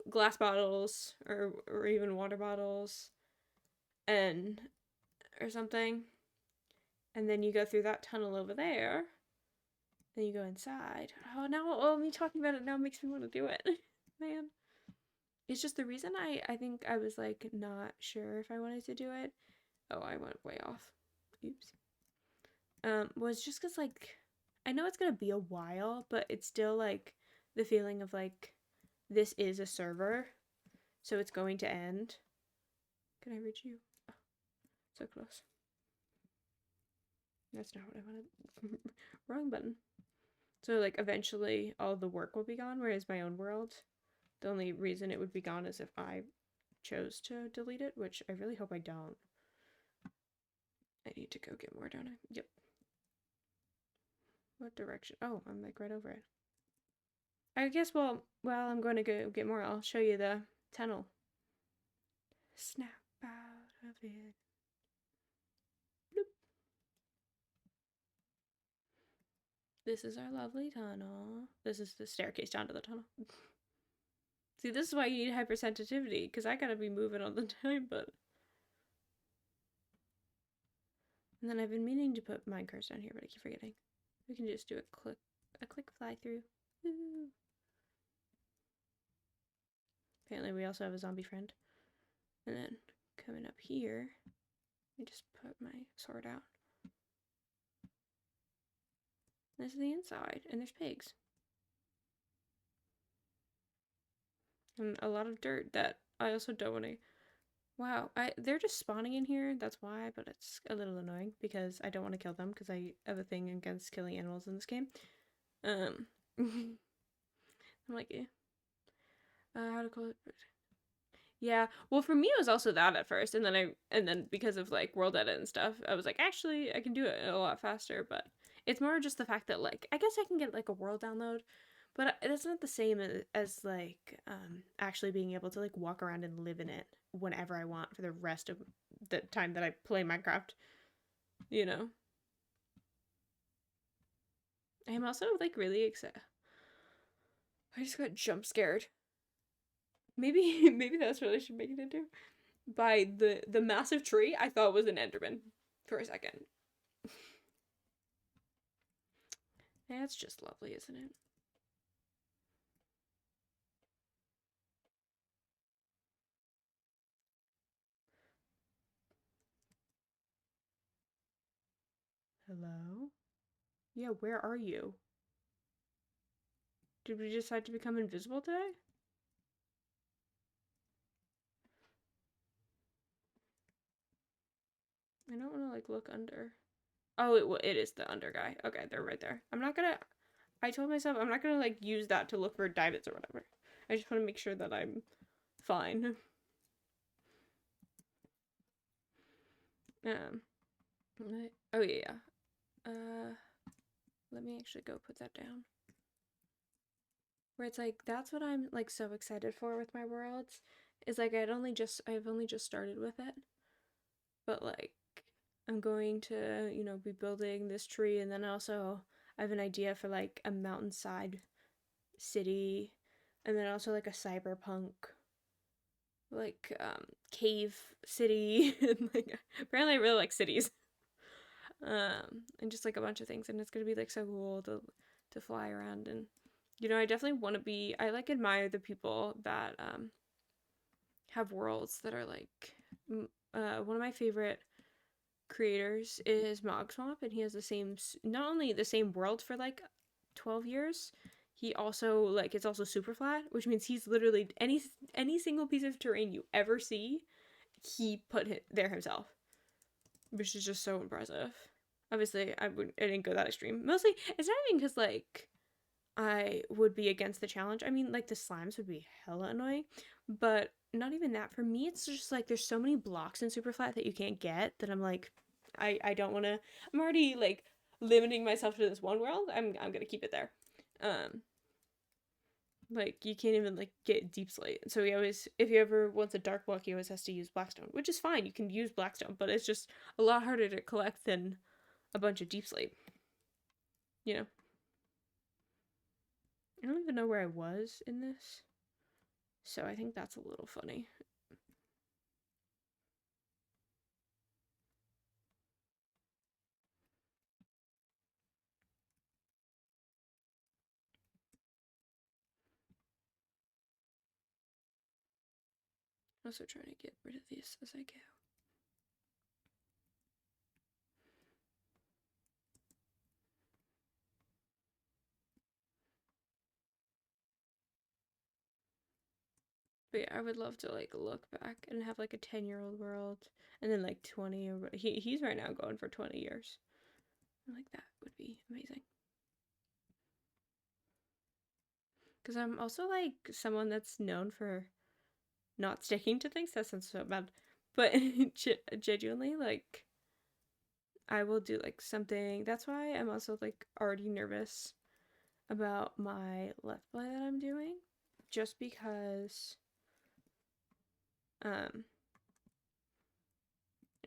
glass bottles or even water bottles and or something. And then you go through that tunnel over there. Then you go inside. Oh, now me talking about it now makes me want to do it. Man. It's just the reason I think I was like not sure if I wanted to do it. Oh, I went way off. Oops. Was just because like I know it's gonna be a while, but it's still like the feeling of like this is a server, so it's going to end. Can I reach you? Oh, so close. That's not what I wanted. Wrong button. So like eventually all the work will be gone, whereas my own world, the only reason it would be gone is if I chose to delete it, which I really hope I don't. I need to go get more, don't I? Yep. What direction? Oh, I'm like right over it. I guess while I'm going to go get more, I'll show you the tunnel. Snap out of it. Bloop. This is our lovely tunnel. This is the staircase down to the tunnel. See, this is why you need hypersensitivity, because I gotta be moving all the time, but... And then I've been meaning to put minecars down here, but I keep forgetting. We can just do a quick fly through. Woo. Apparently we also have a zombie friend. And then coming up here, I just put my sword out. This is the inside, and there's pigs. And a lot of dirt that I also don't want to... Wow, they're just spawning in here, that's why, but it's a little annoying because I don't want to kill them because I have a thing against killing animals in this game. I'm like, eh. How to call it? Yeah, well, for me it was also that at first, and then because of like world edit and stuff, I was like, actually, I can do it a lot faster. But it's more just the fact that like I guess I can get like a world download, but that's not the same as like actually being able to like walk around and live in it whenever I want for the rest of the time that I play Minecraft. You know, I'm also like really excited. I just got jump scared. Maybe that's what I should make it into. By the massive tree I thought was an Enderman for a second. Yeah, it's just lovely, isn't it? Hello? Yeah, where are you? Did we decide to become invisible today? I don't want to like look under. Oh, it is the under guy. Okay, they're right there. I told myself I'm not gonna like use that to look for diamonds or whatever. I just want to make sure that I'm fine. Um. Oh yeah. Let me actually go put that down. Where it's like that's what I'm like so excited for with my worlds is like I've only just started with it, but like I'm going to, you know, be building this tree, and then also I have an idea for like a mountainside city, and then also like a cyberpunk like cave city and like apparently I really like cities. And just like a bunch of things, and it's going to be like so cool to fly around. And you know, I definitely want to be I like admire the people that have worlds that are like one of my favorite creators is Mog Swamp, and he has the same not only the same world for like 12 years, he also like it's also super flat, which means he's literally any single piece of terrain you ever see, he put it there himself, which is just so impressive. Obviously, I didn't go that extreme. Mostly, it's not even because like I would be against the challenge. I mean, like the slimes would be hella annoying, but not even that. For me, it's just like there's so many blocks in super flat that you can't get that I'm like, I don't want to. I'm already like limiting myself to this one world. I'm gonna keep it there. Um, like you can't even like get deep slate. So he always, if he ever wants a dark block, he always has to use blackstone, which is fine. You can use blackstone, but it's just a lot harder to collect than a bunch of deep slate. You know. I don't even know where I was in this. So I think that's a little funny. Also trying to get rid of these as I go. But yeah, I would love to like look back and have like a 10-year-old world, and then like 20 or he's right now going for 20 years. Like that would be amazing. Because I'm also like someone that's known for not sticking to things. That sounds so bad, but genuinely, like I will do like something. That's why I'm also like already nervous about my Let's Play that I'm doing, just because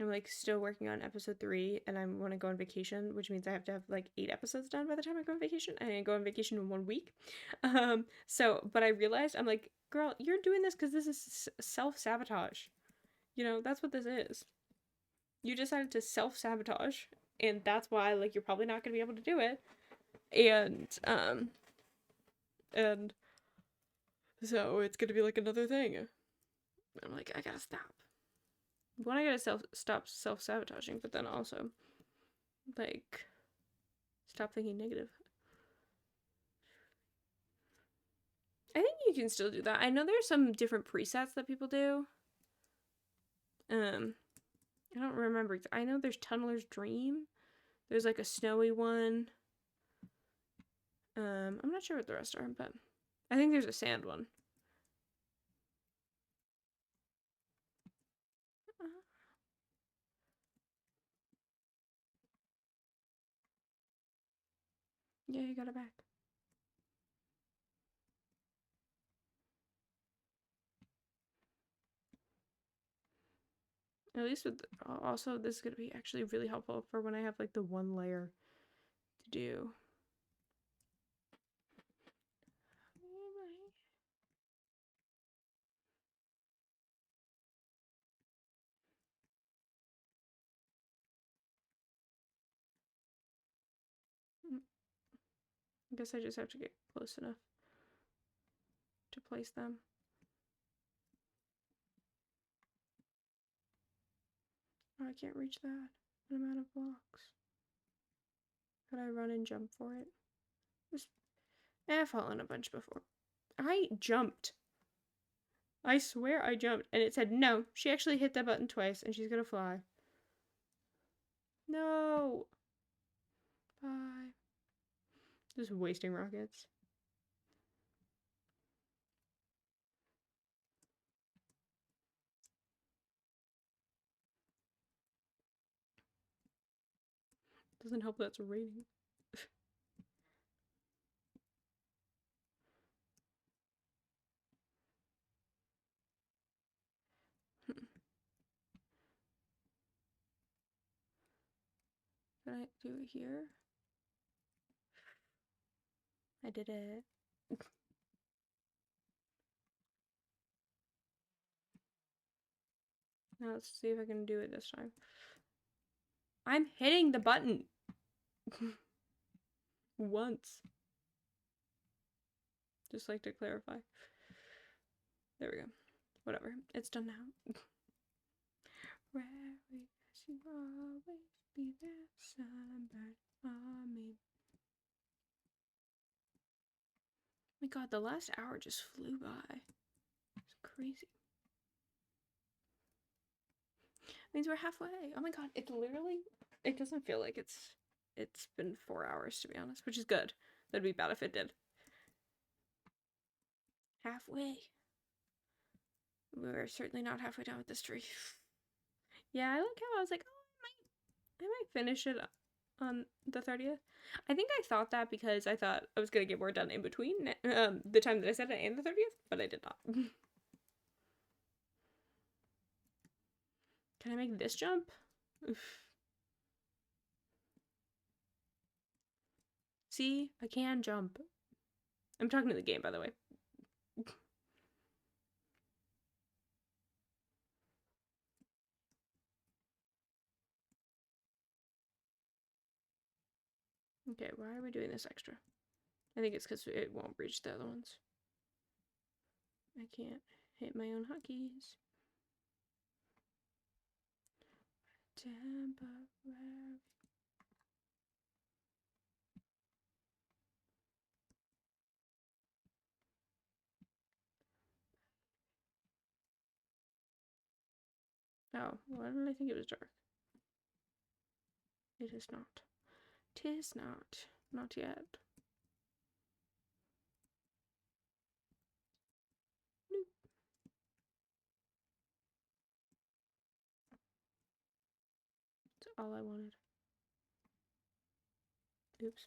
I'm like still working on episode 3 and I want to go on vacation, which means I have to have like 8 episodes done by the time I go on vacation. And I go on vacation in 1 week. But I realized I'm like, girl, you're doing this because this is self-sabotage. You know, that's what this is. You decided to self-sabotage, and that's why like you're probably not going to be able to do it. And so it's going to be like another thing. I'm like, I gotta stop. One, I gotta stop self-sabotaging, but then also like stop thinking negative. I think you can still do that. I know there's some different presets that people do. I don't remember. I know there's Tunneler's Dream. There's like a snowy one. I'm not sure what the rest are, but I think there's a sand one. Yeah, you got it back. At least with also this is gonna be actually really helpful for when I have like the one layer to do. I guess I just have to get close enough to place them. Oh, I can't reach that. I'm out of blocks. Could I run and jump for it? I've fallen a bunch before. I jumped. I swear I jumped. And it said no. She actually hit that button twice and she's gonna fly. No. Bye. Just wasting rockets. Doesn't help that it's raining. Can I do it here? I did it. Now let's see if I can do it this time. I'm hitting the button. Once. Just like to clarify. There we go. Whatever. It's done now. Where you always be there, sunburn on me. Oh my god, the last hour just flew by. It's crazy. Means we're halfway. Oh my god, it's literally, it doesn't feel like it's been 4 hours to be honest, which is good. That'd be bad if it did. Halfway. We're certainly not halfway down with this tree. Yeah, I like how I was like, oh, I might finish it on the 30th. I think I thought that because I thought I was gonna get more done in between the time that I said it and the 30th, but I did not. Can I make this jump? Oof. See, I can jump. I'm talking to the game, by the way. Okay, why are we doing this extra? I think it's because it won't reach the other ones. I can't hit my own hotkeys. Temporary. Oh, why did I think it was dark? It is not. 'Tis not. Not yet. Nope. That's all I wanted. Oops.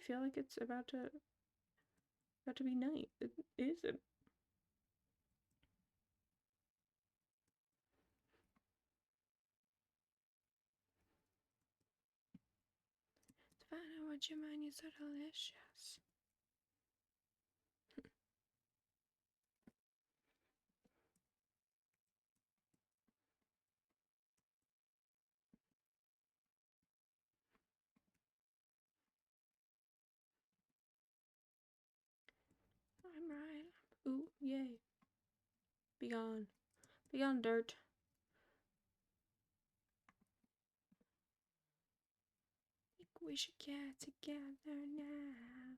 feel like it's about to be night. It isn't. Savannah, would you mind? You're so delicious. I'm right. Ooh, yay. Be gone. Be gone, dirt. We should get together now.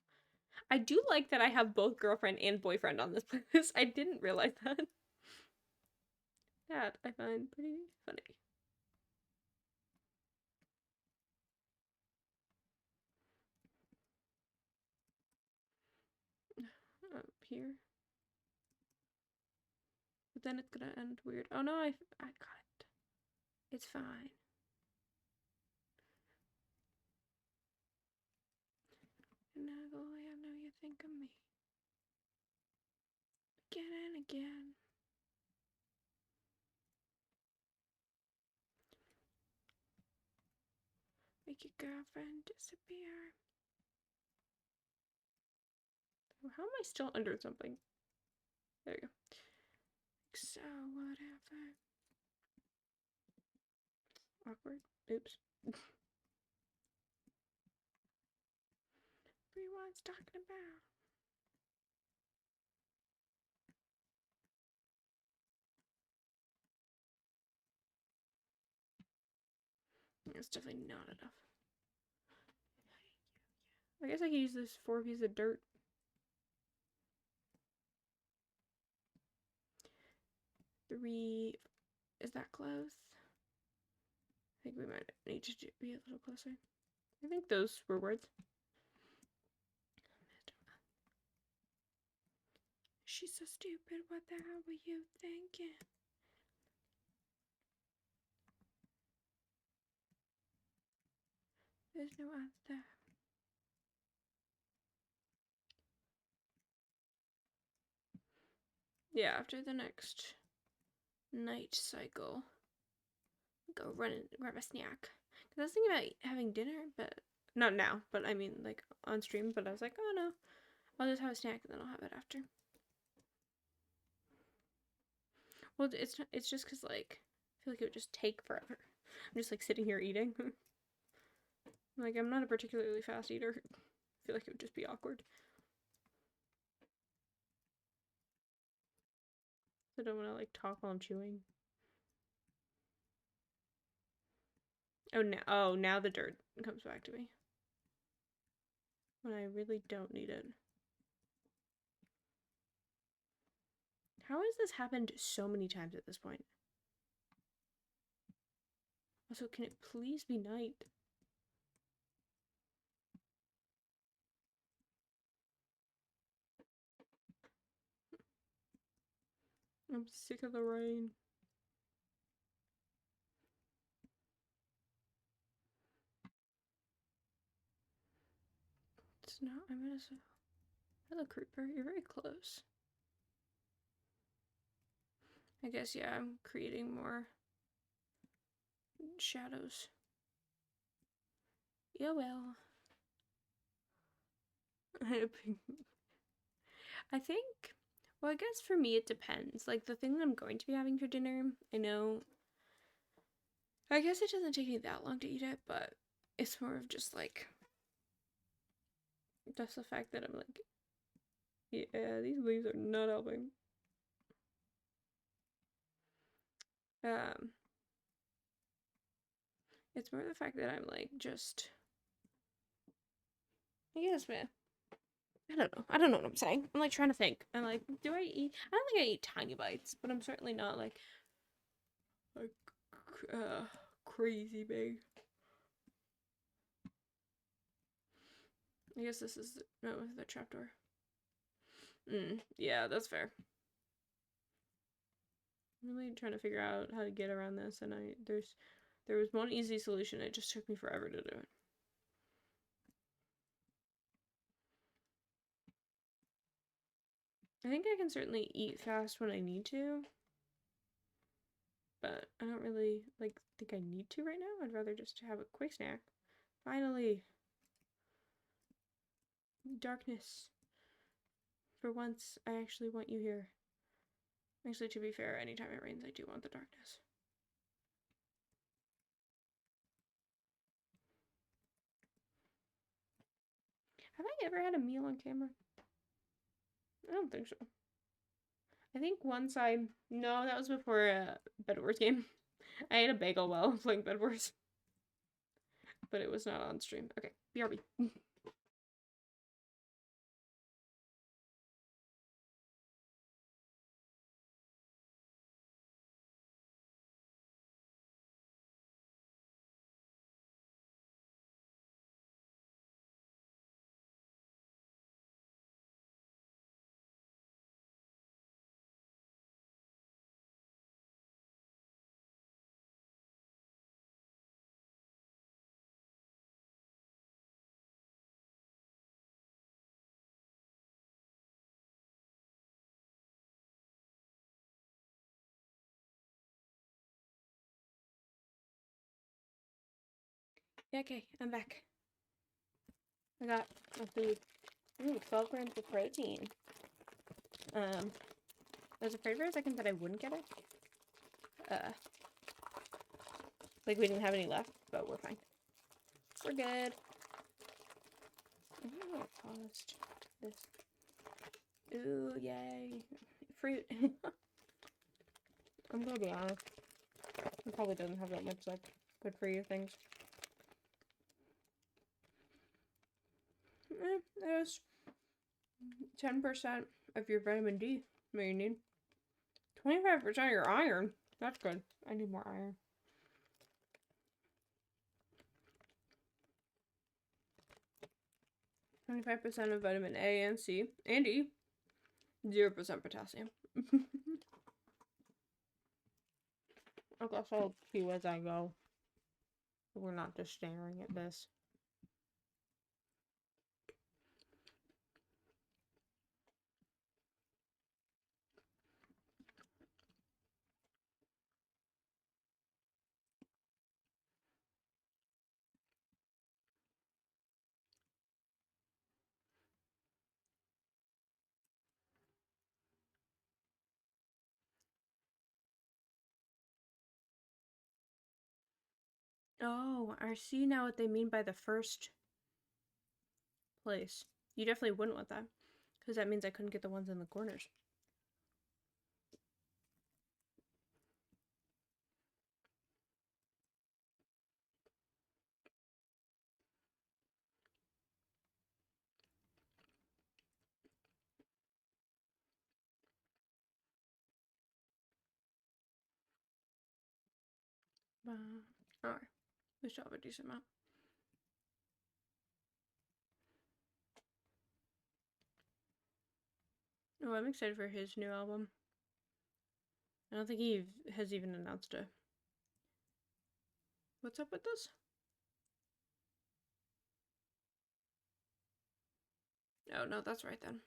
I do like that I have both girlfriend and boyfriend on this playlist. I didn't realize that. That I find pretty funny. Up here. But then it's gonna end weird. Oh no, I got it. It's fine. And I know you think of me. Again and again. Make your girlfriend disappear. How am I still under something? There you go. So whatever. Awkward. Oops. Everyone's talking about. It's definitely not enough. I guess I could use this 4 pieces of dirt. 3. Is that close? I think we might need to be a little closer. I think those were words. She's so stupid. What the hell were you thinking? There's no answer. Yeah, after the next night cycle, go run and grab a snack. Cause I was thinking about having dinner, but not now. But I mean, like on stream. But I was like, oh no, I'll just have a snack and then I'll have it after. Well, it's just cause like I feel like it would just take forever. I'm just like sitting here eating. Like I'm not a particularly fast eater. I feel like it would just be awkward. I don't want to like talk while I'm chewing. Oh, now the dirt comes back to me. When I really don't need it. How has this happened so many times at this point? Also, can it please be night? I'm sick of the rain. It's not. I'm gonna say, hello, creeper. You're very close. I guess, yeah, I'm creating more shadows. Yeah, well. I think, well, I guess for me it depends. Like, the thing that I'm going to be having for dinner, I know, I guess it doesn't take me that long to eat it, but it's more of just like, just the fact that I'm like, yeah, these leaves are not helping. It's more the fact that I'm like just, I guess, man. I don't know. I don't know what I'm saying. I'm like trying to think. I'm like, do I eat? I don't think I eat tiny bites, but I'm certainly not like crazy big. I guess this is the trapdoor. Yeah, that's fair. I'm really trying to figure out how to get around this, and there was one easy solution. It just took me forever to do it. I think I can certainly eat fast when I need to, but I don't really think I need to right now. I'd rather just have a quick snack. Finally, darkness. For once, I actually want you here. Actually, to be fair, anytime it rains, I do want the darkness. Have I ever had a meal on camera? I don't think so. I think once no, that was before a Bed Wars game. I ate a bagel while playing Bed Wars. But it was not on stream. Okay, BRB. Yeah, okay, I'm back. I got my food. Ooh, 12 grams of protein. I was afraid for a second that I wouldn't get it. Like we didn't have any left, but we're fine. We're good. I don't know what it cost. This. Ooh, yay. Fruit. I'm gonna be honest. It probably doesn't have that much, good for you things. There's 10% of your vitamin D that you need. 25% of your iron. That's good. I need more iron. 25% of vitamin A and C and E. 0% potassium. I guess I'll see as I go. We're not just staring at this. Oh, I see now what they mean by the first place. You definitely wouldn't want that, because that means I couldn't get the ones in the corners. Alright, we still have a decent amount. Oh, I'm excited for his new album. I don't think he has even announced it. What's up with this? Oh, no, that's right then.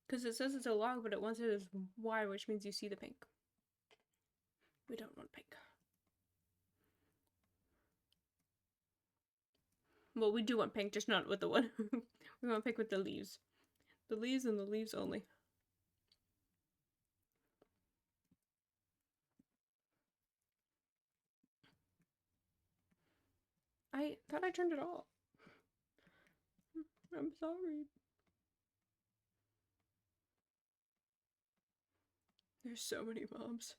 Because it says it's a log, but it wants it as wide, which means you see the pink. We don't want pink. Well, we do want pink, just not with the one. We want pink with the leaves. The leaves and the leaves only. I thought I turned it off. I'm sorry. There's so many mobs.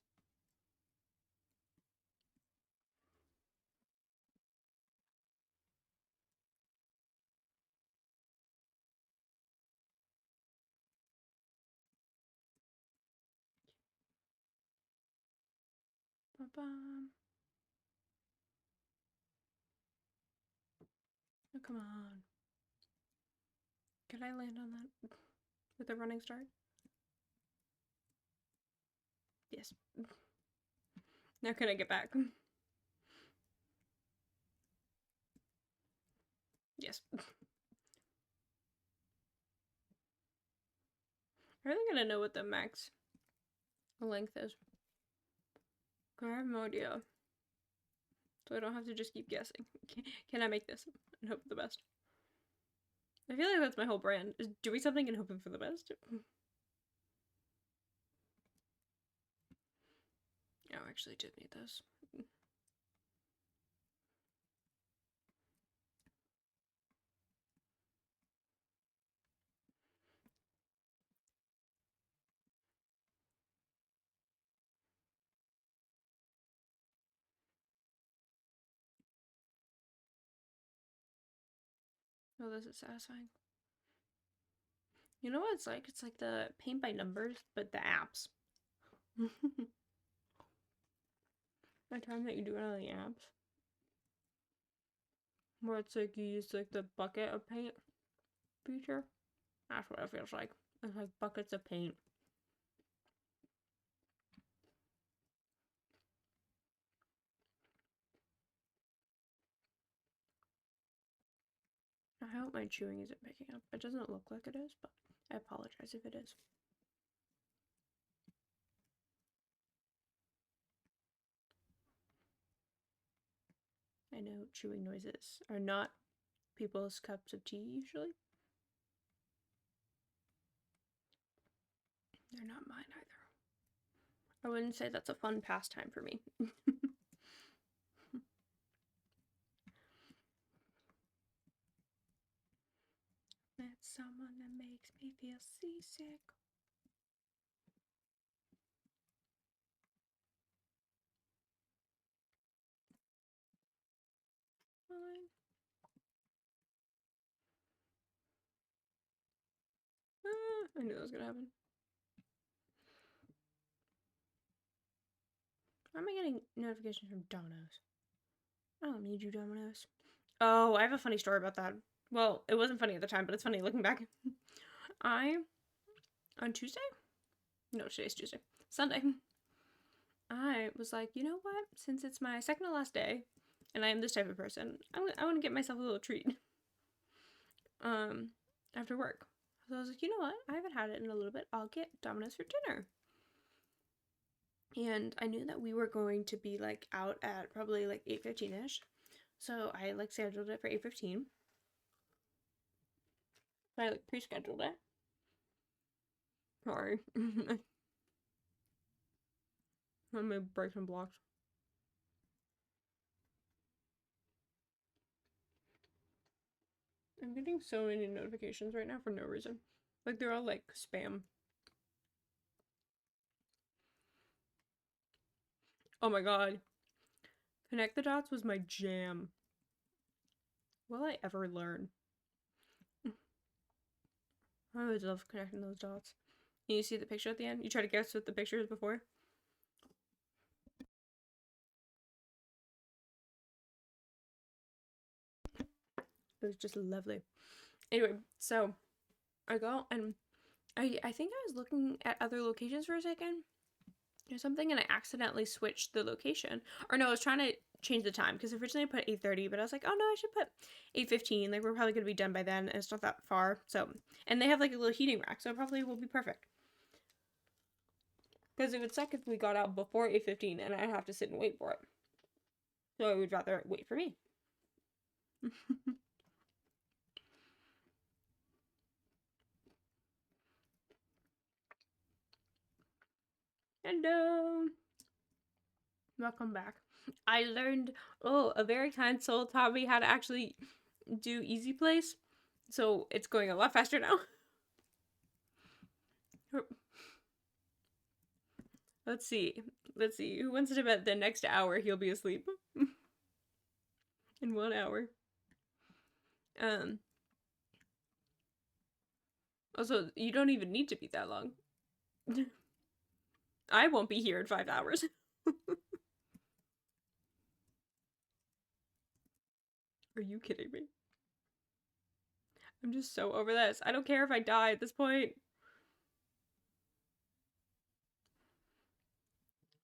Ba-bum. Oh, come on. Can I land on that with a running start? Yes. Now can I get back? Yes. I really gonna know what the max length is. I have no idea. So I don't have to just keep guessing. Can I make this and hope for the best? I feel like that's my whole brand, is doing something and hoping for the best. Oh, I actually did need this. Oh, this is satisfying. You know what it's like? It's like the paint by numbers, but the apps. The time that you do it on the apps. Where it's like you use like the bucket of paint feature. That's what it feels like. It's like buckets of paint. I hope my chewing isn't picking up. It doesn't look like it is, but I apologize if it is. I know chewing noises are not people's cups of tea usually. They're not mine either. I wouldn't say that's a fun pastime for me. That's someone that makes me feel seasick. Fine. I knew that was gonna happen. Why am I getting notifications from Domino's? I don't need you, Domino's. Oh, I have a funny story about that. Well, it wasn't funny at the time, but it's funny looking back. On Tuesday? No, today's Tuesday. Sunday. I was like, you know what? Since it's my second to last day, and I am this type of person, I want to get myself a little treat. After work. So I was like, you know what? I haven't had it in a little bit. I'll get Domino's for dinner. And I knew that we were going to be like out at probably like 8:15ish. So I like scheduled it for 8:15. So I like pre-scheduled it. Sorry. I'm gonna break some blocks. I'm getting so many notifications right now for no reason. Like they're all like spam. Oh my god. Connect the dots was my jam. Will I ever learn? I always love connecting those dots. And you see the picture at the end? You try to guess what the picture is before? It was just lovely. Anyway, so I go and I think I was looking at other locations for a second or something, and I accidentally switched the location. Or no, I was trying to change the time because originally I put 8:30, but I was like, oh no, I should put 8:15. Like we're probably gonna be done by then, and it's not that far. So, and they have like a little heating rack, so it probably will be perfect. Because it would suck if we got out before 8:15 and I'd have to sit and wait for it. So I would rather wait for me. Hello. Welcome back. I learned, a very kind soul taught me how to actually do easy place. So it's going a lot faster now. Let's see. Let's see. Who wants to bet the next hour he'll be asleep? In 1 hour. Also, you don't even need to be that long. I won't be here in 5 hours. Are you kidding me? I'm just so over this. I don't care if I die at this point.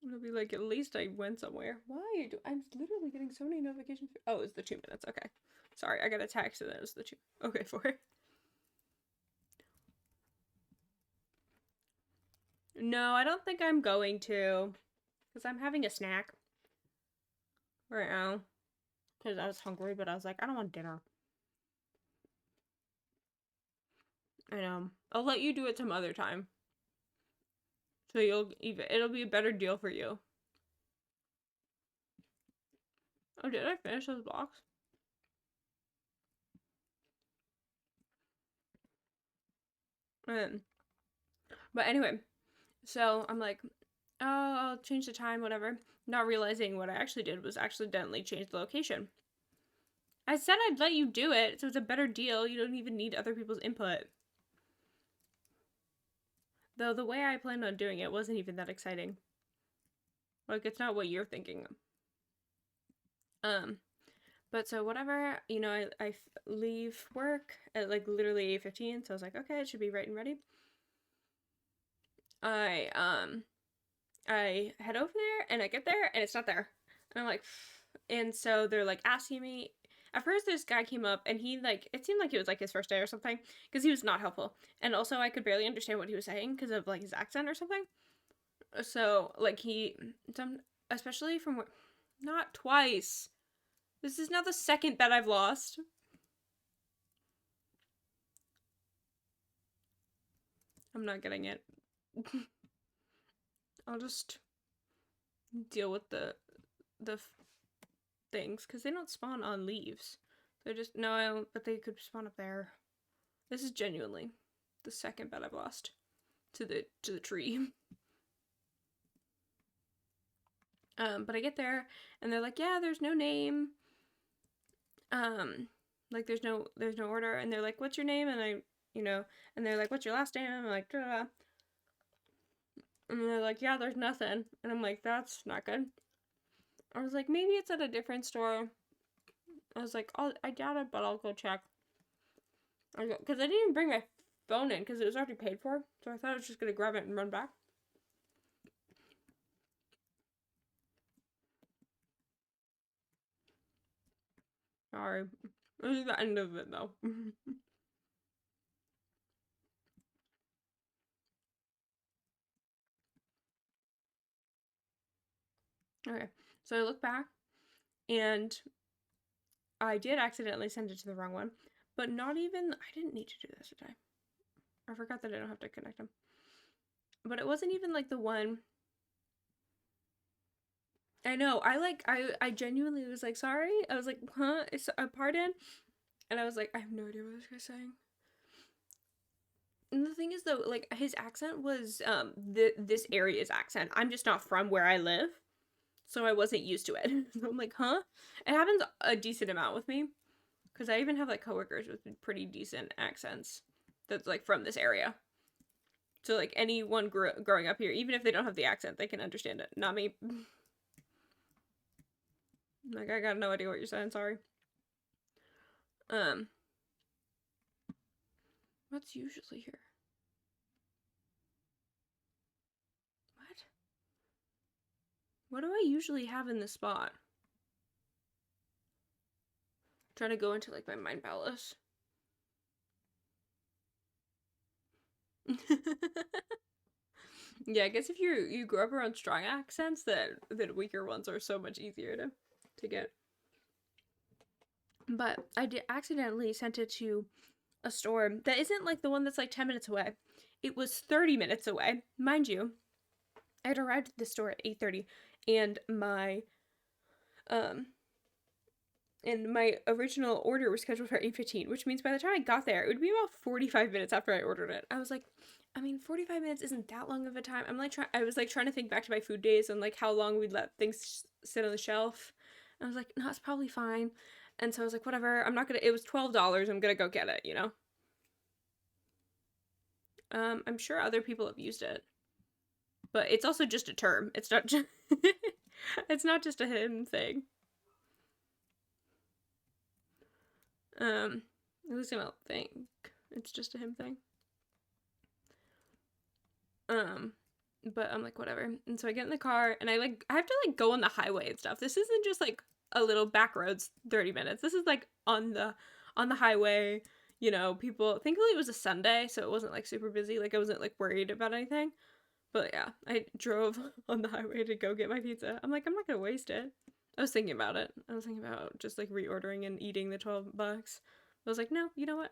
It'll be like, at least I went somewhere. Why? I'm literally getting so many notifications. Oh, it's the 2 minutes. Okay. Sorry, I got a text and then it was the 2. Okay, 4. No, I don't think I'm going to. Because I'm having a snack right now. Because I was hungry, but I was like, I don't want dinner. I know. I'll let you do it some other time. So it'll be a better deal for you. Oh, did I finish those blocks? Um, but anyway, so I'm like, oh, I'll change the time, whatever. Not realizing what I actually did was accidentally change the location. I said I'd let you do it, so it's a better deal. You don't even need other people's input. Though the way I planned on doing it wasn't even that exciting. Like, it's not what you're thinking. But so whatever, I leave work at like literally 8:15, so I was like, okay, it should be right and ready. I head over there and I get there and it's not there. And I'm like, and so they're like asking me. At first, this guy came up and he like it seemed like it was like his first day or something because he was not helpful, and also I could barely understand what he was saying because of like his accent or something. So like especially from not twice. This is now the second bet I've lost. I'm not getting it. I'll just deal with the things because they don't spawn on leaves. They're just no, but they could spawn up there. This is genuinely the second bet I've lost to the tree. But I get there and they're like, yeah, there's no name. Like there's no order, and they're like, what's your name? And and they're like, what's your last name? And I'm like, da. And they're like, yeah, there's nothing. And I'm like, that's not good. I was like, maybe it's at a different store. I was like, I doubt it, but I'll go check. Because I didn't even bring my phone in because it was already paid for. So I thought I was just going to grab it and run back. Sorry. This is the end of it, though. Okay. So I look back, and I did accidentally send it to the wrong one. But not even... I didn't need to do this today. I forgot that I don't have to connect them. But it wasn't even, like, the one... I know. I genuinely was like, sorry? I was like, huh? It's a pardon? And I was like, I have no idea what this guy's saying. And the thing is, though, like, his accent was, this area's accent. I'm just not from where I live. So I wasn't used to it. So I'm like, huh? It happens a decent amount with me. Because I even have, like, coworkers with pretty decent accents that's, like, from this area. So, like, anyone growing up here, even if they don't have the accent, they can understand it. Not me. Like, I got no idea what you're saying, sorry. What's usually here? What? What do I usually have in this spot? I'm trying to go into, like, my mind palace. Yeah, I guess if you grew up around strong accents, that weaker ones are so much easier to get. But I did accidentally sent it to a store that isn't like the one that's like 10 minutes away. It was 30 minutes away. Mind you, I had arrived at the store at 8:30 and my original order was scheduled for 8:15, which means by the time I got there, it would be about 45 minutes after I ordered it. I was like, 45 minutes isn't that long of a time. I was like trying to think back to my food days and like how long we'd let things sit on the shelf. And I was like, no, it's probably fine. And so I was like, whatever, it was $12, I'm gonna go get it, I'm sure other people have used it. But it's also just a term. It's not just it's not just a him thing. At least I don't think it's just a him thing. But I'm like, whatever. And so I get in the car and I have to like go on the highway and stuff. This isn't just like a little back roads 30 minutes. This is like on the highway, people, thankfully it was a Sunday, so it wasn't like super busy. Like I wasn't like worried about anything. But yeah, I drove on the highway to go get my pizza. I'm like, I'm not gonna waste it. I was thinking about it. I was thinking about just like reordering and eating the $12. I was like, no, you know what?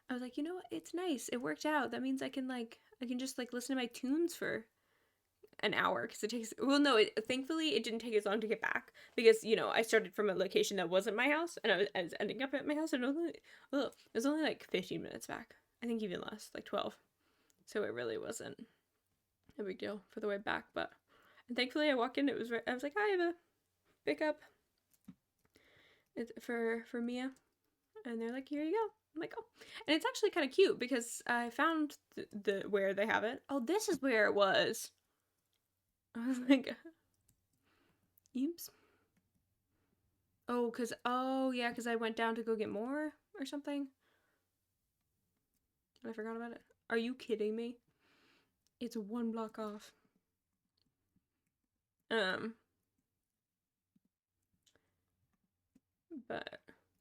I was like, you know what? It's nice. It worked out. That means I can just like listen to my tunes for an hour because it takes. Well, no, thankfully it didn't take as long to get back because I started from a location that wasn't my house and I was ending up at my house and it was only like 15 minutes back. I think even less, like 12. So it really wasn't a big deal for the way back, but and thankfully I walk in. I was like, I have a pickup for Mia, and they're like, here you go. I'm like, oh, and it's actually kind of cute because I found the where they have it. Oh, this is where it was. I was like, oops. Oh yeah, because I went down to go get more or something. And I forgot about it. Are you kidding me? It's 1 block off. But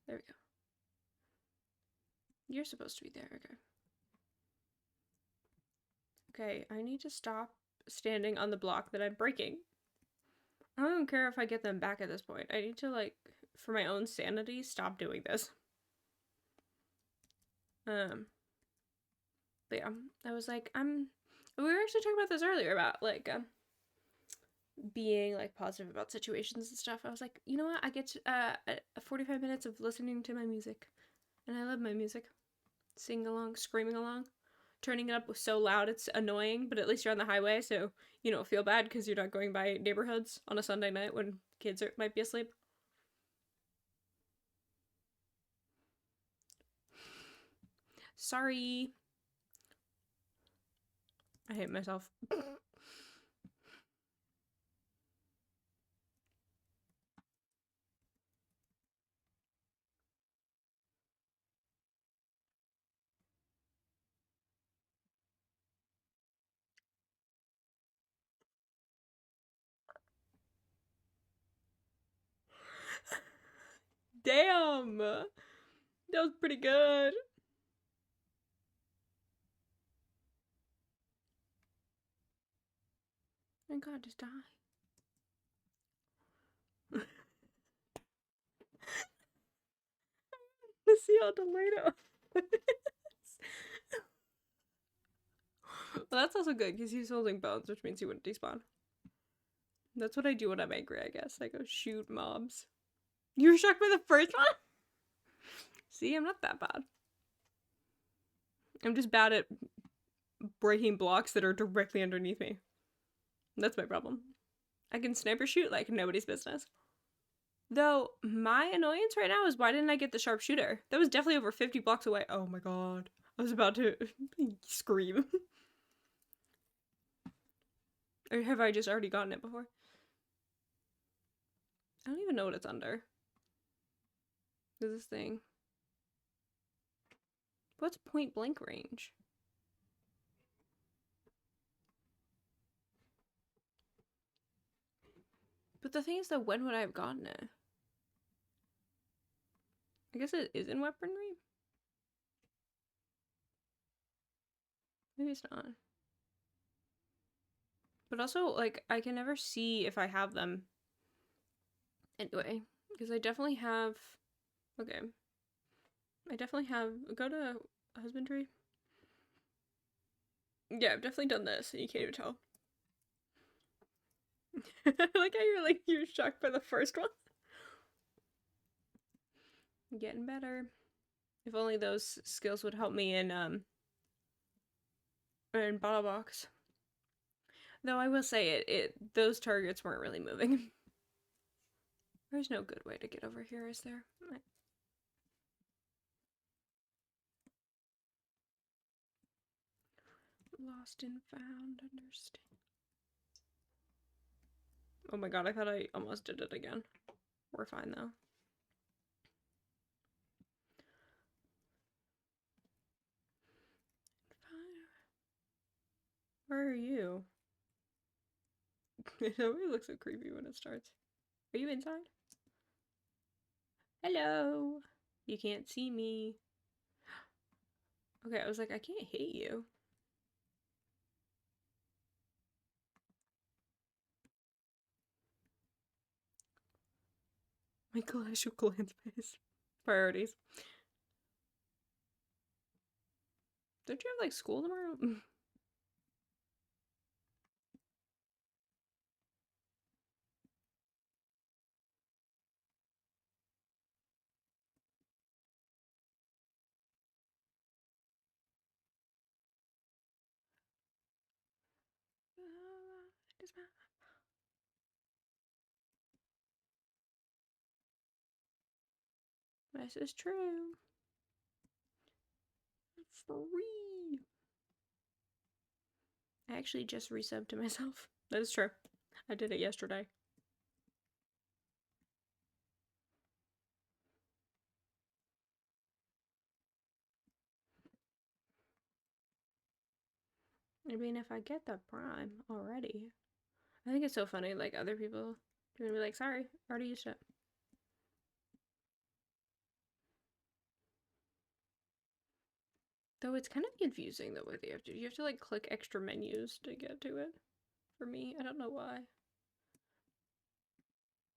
there we go. You're supposed to be there, okay. Okay, I need to stop standing on the block that I'm breaking. I don't care if I get them back at this point. I need to, like, for my own sanity, stop doing this. But yeah, I was like, we were actually talking about this earlier about, like, being, like, positive about situations and stuff. I was like, you know what? I get 45 minutes of listening to my music. And I love my music. Singing along, screaming along. Turning it up so loud it's annoying, but at least you're on the highway, so you don't feel bad because you're not going by neighborhoods on a Sunday night when kids might be asleep. Sorry. I hate myself. Damn! That was pretty good. My god, just die. Let's see how delayed it was. Well, that's also good because he's holding bones, which means he wouldn't despawn. That's what I do when I'm angry, I guess. I go shoot mobs. You were shocked by the first one? See, I'm not that bad. I'm just bad at breaking blocks that are directly underneath me. That's my problem. I can sniper shoot like nobody's business. Though, my annoyance right now is why didn't I get the sharpshooter? That was definitely over 50 blocks away. Oh my god. I was about to scream. Or have I just already gotten it before? I don't even know what it's under. There's this thing. What's point blank range? But the thing is that when would I have gotten it? I guess it is in weaponry? Maybe it's not. But also, like, I can never see if I have them. Anyway, because I definitely have... Okay. I definitely have... Go to husbandry. Yeah, I've definitely done this, and you can't even tell. I like how you're shocked by the first one. Getting better. If only those skills would help me in bottle box. Though I will say those targets weren't really moving. There's no good way to get over here, is there? Lost and found, understand. Oh my god, I thought I almost did it again. We're fine though. Where are you? It always looks so creepy when it starts. Are you inside? Hello. You can't see me. Okay, I was like, I can't hit you. My Clash of Clans face. Priorities. Don't you have like school tomorrow? This is true. Free. I actually just resubbed to myself. That is true. I did it yesterday. I mean, if I get the Prime already, I think it's so funny. Like other people, are gonna be like, "Sorry, already used it." Though it's kind of confusing the way that you have to like click extra menus to get to it. For me, I don't know why,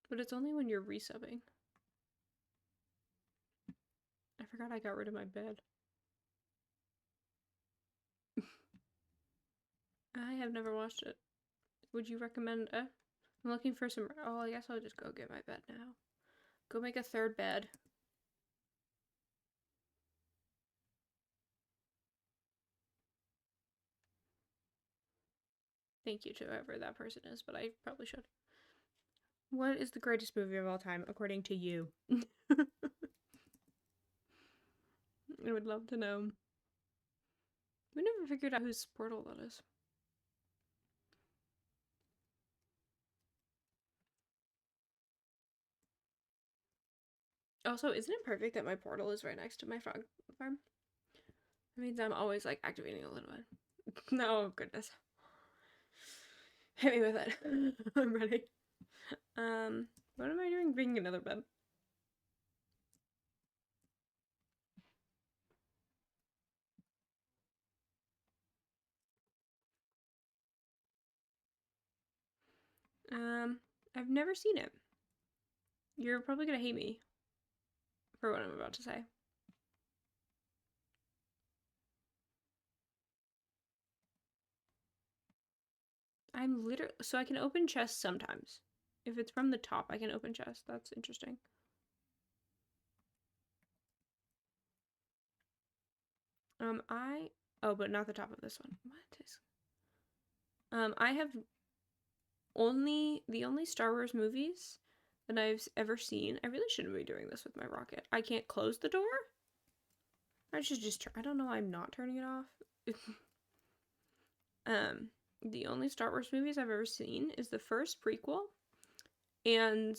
but it's only when you're resubbing. I forgot I got rid of my bed. I have never watched it. Would you recommend it? I'm looking for some. Oh, I guess I'll just go get my bed now. Go make a third bed. Thank you to whoever that person is, but I probably should. What is the greatest movie of all time, according to you? I would love to know. We never figured out whose portal that is. Also, isn't it perfect that my portal is right next to my frog farm? It means I'm always like activating a little bit. No, goodness. Hit me with it. I'm ready. What am I doing bringing another bed? I've never seen it. You're probably gonna hate me for what I'm about to say. I'm literally so I can open chests sometimes. If it's from the top, I can open chests. That's interesting. Oh, but not the top of this one. What is I have the only Star Wars movies that I've ever seen. I really shouldn't be doing this with my rocket. I can't close the door? I should just I don't know why I'm not turning it off. The only Star Wars movies I've ever seen is the first prequel and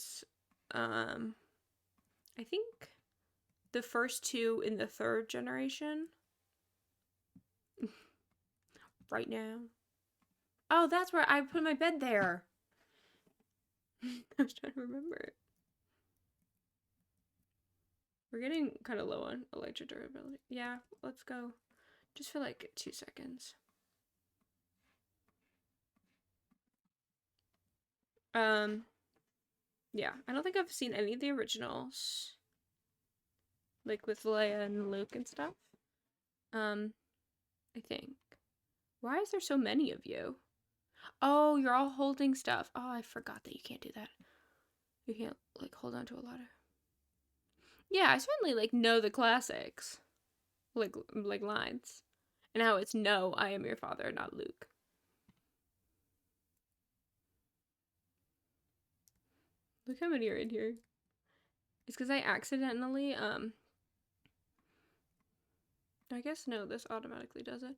I think the first two in the third generation. Right now. Oh, that's where I put my bed there. I was trying to remember. We're getting kind of low on electric durability. Yeah, let's go. Just for like 2 seconds. Yeah, I don't think I've seen any of the originals. Like with Leia and Luke and stuff. I think. Why is there so many of you? Oh, you're all holding stuff. Oh, I forgot that you can't do that. You can't like hold on to a ladder. Yeah, I certainly like know the classics. Like lines. And how it's no, I am your father, not Luke. Look how many are in here. It's because I accidentally, I guess no, this automatically does it.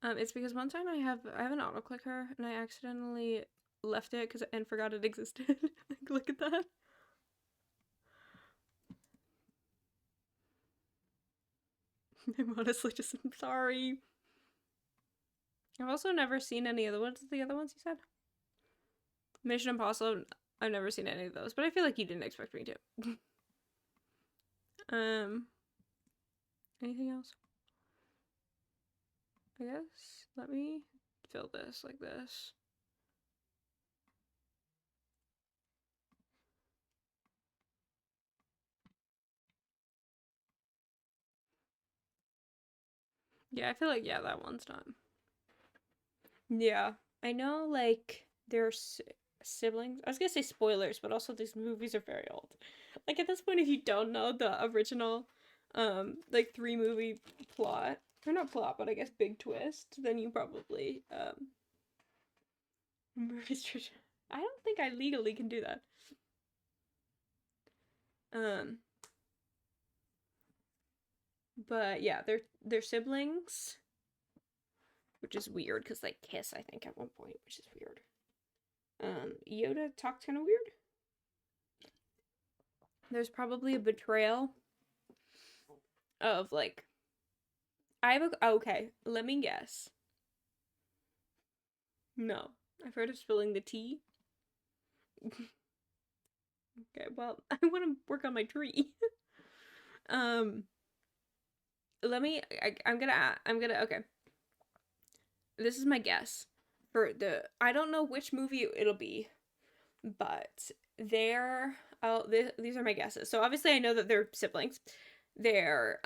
It's because one time I have an auto clicker and I accidentally left it and forgot it existed. Like, look at that. I'm honestly just I'm sorry. I've also never seen any of the ones. The other ones you said? Mission Impossible. I've never seen any of those, but I feel like you didn't expect me to. Anything else? I guess. Let me fill this like this. Yeah, I feel like yeah, that one's not. Yeah, I know. Like there's siblings. I was gonna say spoilers, but also these movies are very old. Like at this point, if you don't know the original, like three movie plot, or not plot, but I guess big twist, then you probably restriction. I don't think I legally can do that. Um, but yeah, they're siblings, which is weird because they kiss. I think at one point, which is weird. Yoda talks kind of weird. There's probably a betrayal of like I have a okay. Let me guess. No, I've heard of spilling the tea. Okay, well I want to work on my tree. um, let me. I'm gonna. Okay, this is my guess for the. I don't know which movie it'll be, but they're. Oh, these are my guesses. So obviously I know that they're siblings. They're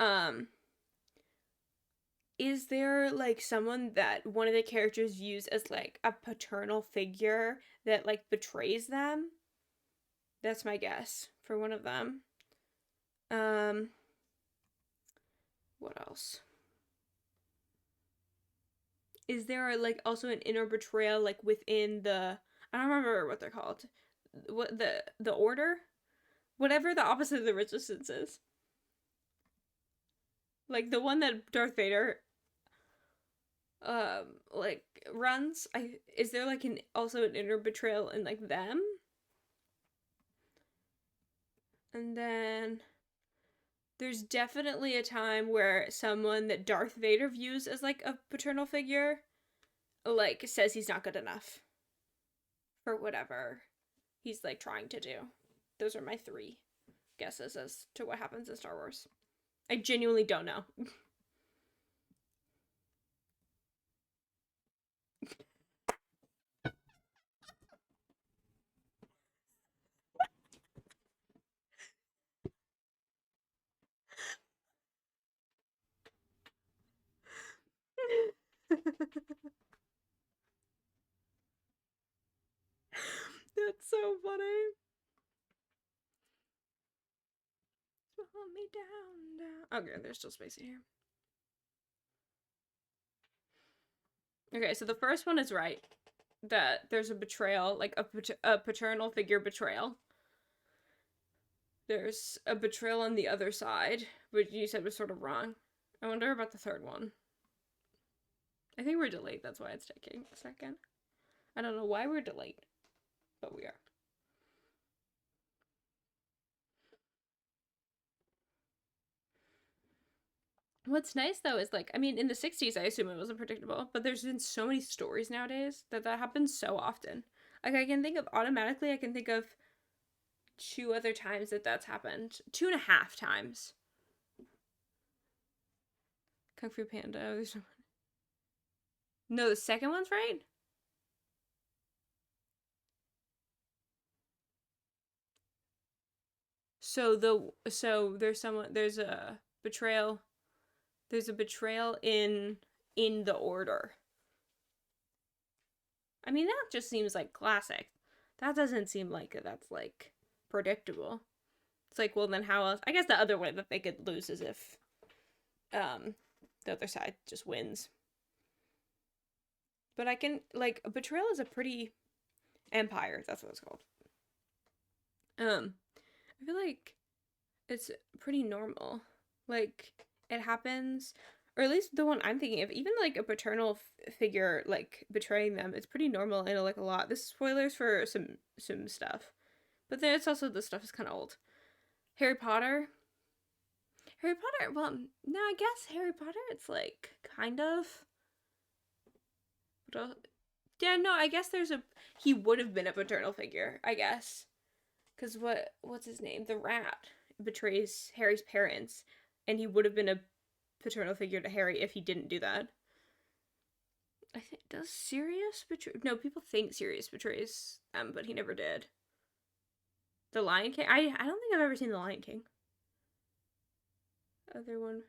is there like someone that one of the characters use as like a paternal figure that like betrays them? That's my guess for one of them. Um, what else? Is there like also an inner betrayal like within the I don't remember what they're called. What the order? Whatever the opposite of the resistance is. Like the one that Darth Vader like runs. I is there like an also an inner betrayal in like them? And then there's definitely a time where someone that Darth Vader views as like a paternal figure like says he's not good enough for whatever he's like trying to do. Those are my three guesses as to what happens in Star Wars. I genuinely don't know. That's so funny. Hold me down. Okay, there's still space in here. Okay, so the first one is right. That there's a betrayal, like a paternal figure betrayal. There's a betrayal on the other side, which you said was sort of wrong. I wonder about the third one. I think we're delayed, that's why it's taking a second. I don't know why we're delayed, but we are. What's nice though is like, I mean, in the 60s, I assume it wasn't predictable, but there's been so many stories nowadays that happens so often. Like, I can think of automatically, I can think of two other times that's happened. Two and a half times. Kung Fu Panda. No, the second one's right? So there's a betrayal. There's a betrayal in the order. I mean, that just seems like classic. That doesn't seem like that's like predictable. It's like, well, then how else? I guess the other way that they could lose is if the other side just wins. But I can like betrayal is a pretty empire. That's what it's called. I feel like it's pretty normal. Like it happens, or at least the one I'm thinking of. Even like a paternal figure like betraying them, it's pretty normal in like a lot. This is spoilers for some stuff, but then it's also the stuff is kind of old. Harry Potter. Harry Potter. Well, no, I guess Harry Potter. It's like kind of. Yeah, no, I guess there's a. He would have been a paternal figure, I guess. Because what's his name? The rat betrays Harry's parents, and he would have been a paternal figure to Harry if he didn't do that. I think does Sirius betray? No, people think Sirius betrays them, but he never did. The Lion King. I don't think I've ever seen The Lion King. Other one.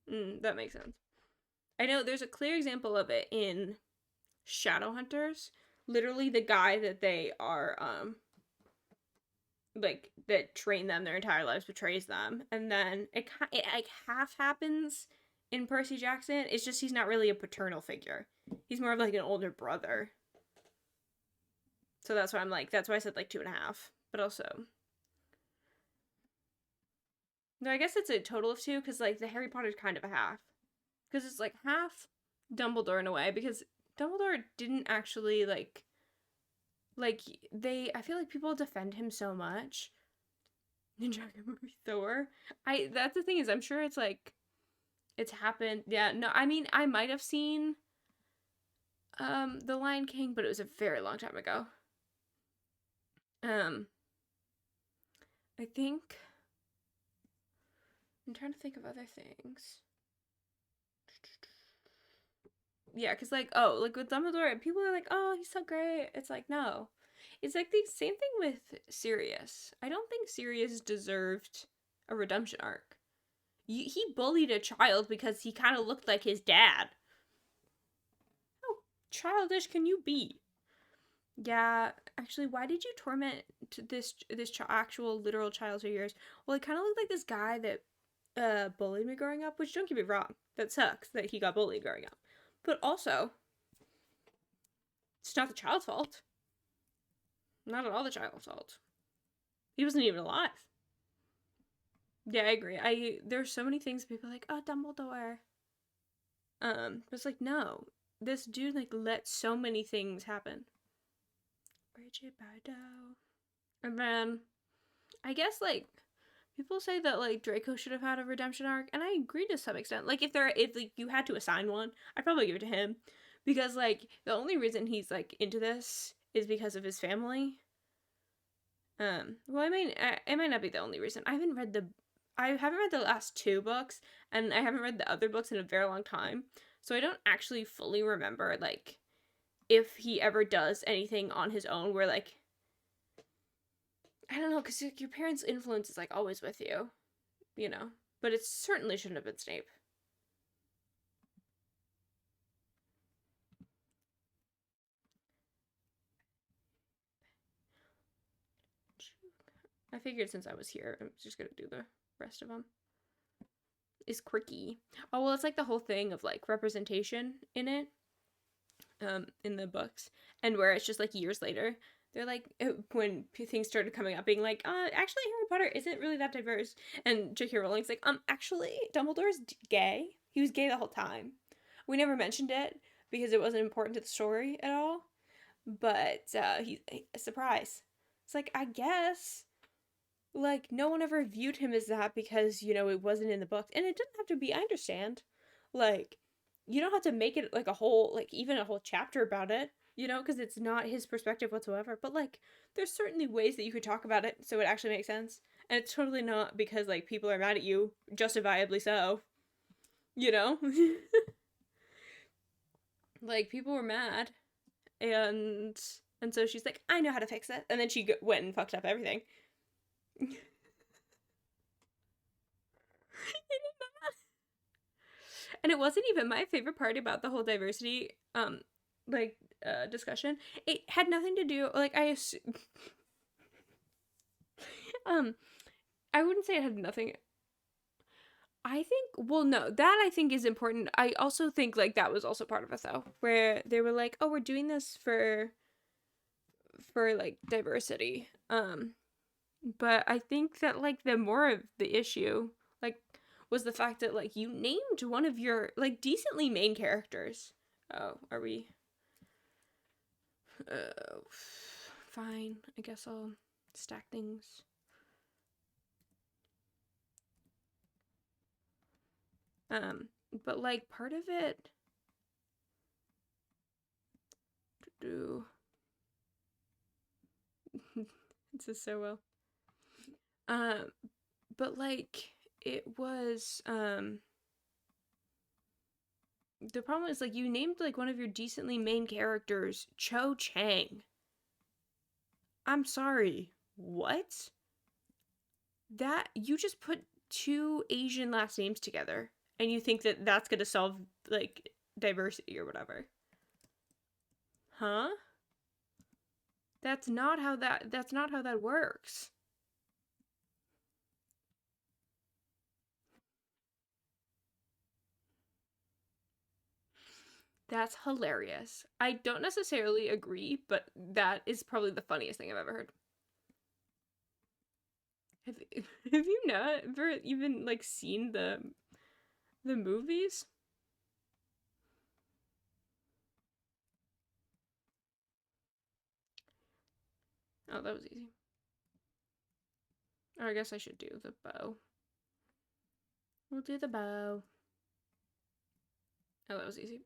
That makes sense. I know there's a clear example of it in Shadowhunters. Literally, the guy that they are like that train them their entire lives betrays them, and then it like half happens in Percy Jackson. It's just he's not really a paternal figure. He's more of like an older brother. So that's why I'm like, that's why I said like 2.5. But also, no, I guess it's a total of 2 because like the Harry Potter's kind of a half, because it's like half Dumbledore in a way, because Dumbledore didn't actually like they. I feel like people defend him so much in Dragon Thor. That's the thing is I'm sure it's like it's happened. Yeah, no, I mean I might have seen The Lion King, but it was a very long time ago. Um I think I'm trying to think of other things. Yeah, because like, oh, like with Dumbledore, people are like, oh, he's so great. It's like, no. It's like the same thing with Sirius. I don't think Sirius deserved a redemption arc. He bullied a child because he kind of looked like his dad. How childish can you be? Yeah, actually, why did you torment this actual literal child for years? Well, it kind of looked like this guy that bullied me growing up, which don't get me wrong, that sucks that he got bullied growing up. But also, it's not the child's fault. Not at all the child's fault. He wasn't even alive. Yeah, I agree. There's so many things people are like, oh, Dumbledore. But it's like, no. This dude like let so many things happen. Bridget Bardot. And then I guess like people say that like Draco should have had a redemption arc, and I agree to some extent. Like if like you had to assign one, I'd probably give it to him. Because like the only reason he's like into this is because of his family. Well, I mean, it might not be the only reason. I haven't read the last 2 books, and I haven't read the other books in a very long time, so I don't actually fully remember like if he ever does anything on his own where like I don't know, because like, your parents' influence is like always with you, you know. But it certainly shouldn't have been Snape. I figured since I was here, I'm just gonna do the rest of them. Is quirky. Oh well, it's like the whole thing of like representation in it, in the books, and where it's just like years later, they're like when things started coming up, being like, actually Harry Potter isn't really that diverse, and J.K. Rowling's like, actually Dumbledore's gay. He was gay the whole time. We never mentioned it because it wasn't important to the story at all, but he surprise. It's like I guess like no one ever viewed him as that because it wasn't in the book, and it didn't have to be. I understand, like you don't have to make it like a whole like even a whole chapter about it, because it's not his perspective whatsoever, but like there's certainly ways that you could talk about it so it actually makes sense, and it's totally not because like people are mad at you, justifiably so, you know. Like people were mad, and so she's like, I know how to fix it, and then she went and fucked up everything. And it wasn't even my favorite part about the whole diversity like discussion. It had nothing to do like um I wouldn't say it had nothing. I think well no, that I think is important. I also think like that was also part of it though, where they were like, "Oh, we're doing this for like diversity." But I think that like the more of the issue like was the fact that like you named one of your like decently main characters. Oh, are we fine. I guess I'll stack things. But like part of it do this is so well. But like it was the problem is like you named like one of your decently main characters Cho Chang. I'm sorry. What? That you just put 2 Asian last names together And you think that that's gonna solve, like, diversity or whatever. Huh? That's not how that works. That's hilarious. I don't necessarily agree, but that is probably the funniest thing I've ever heard. Have, have you not ever even like seen the movies? Oh, that was easy. Or I guess I should do the bow. We'll do the bow. Oh, that was easy.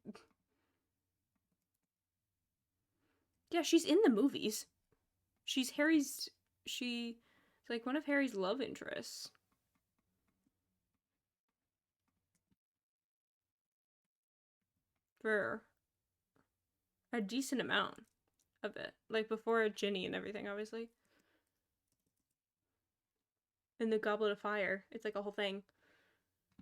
Yeah, she's in the movies. She's Harry's. She's like one of Harry's love interests. For a decent amount of it. Like before Ginny and everything, obviously. In the Goblet of Fire. It's like a whole thing.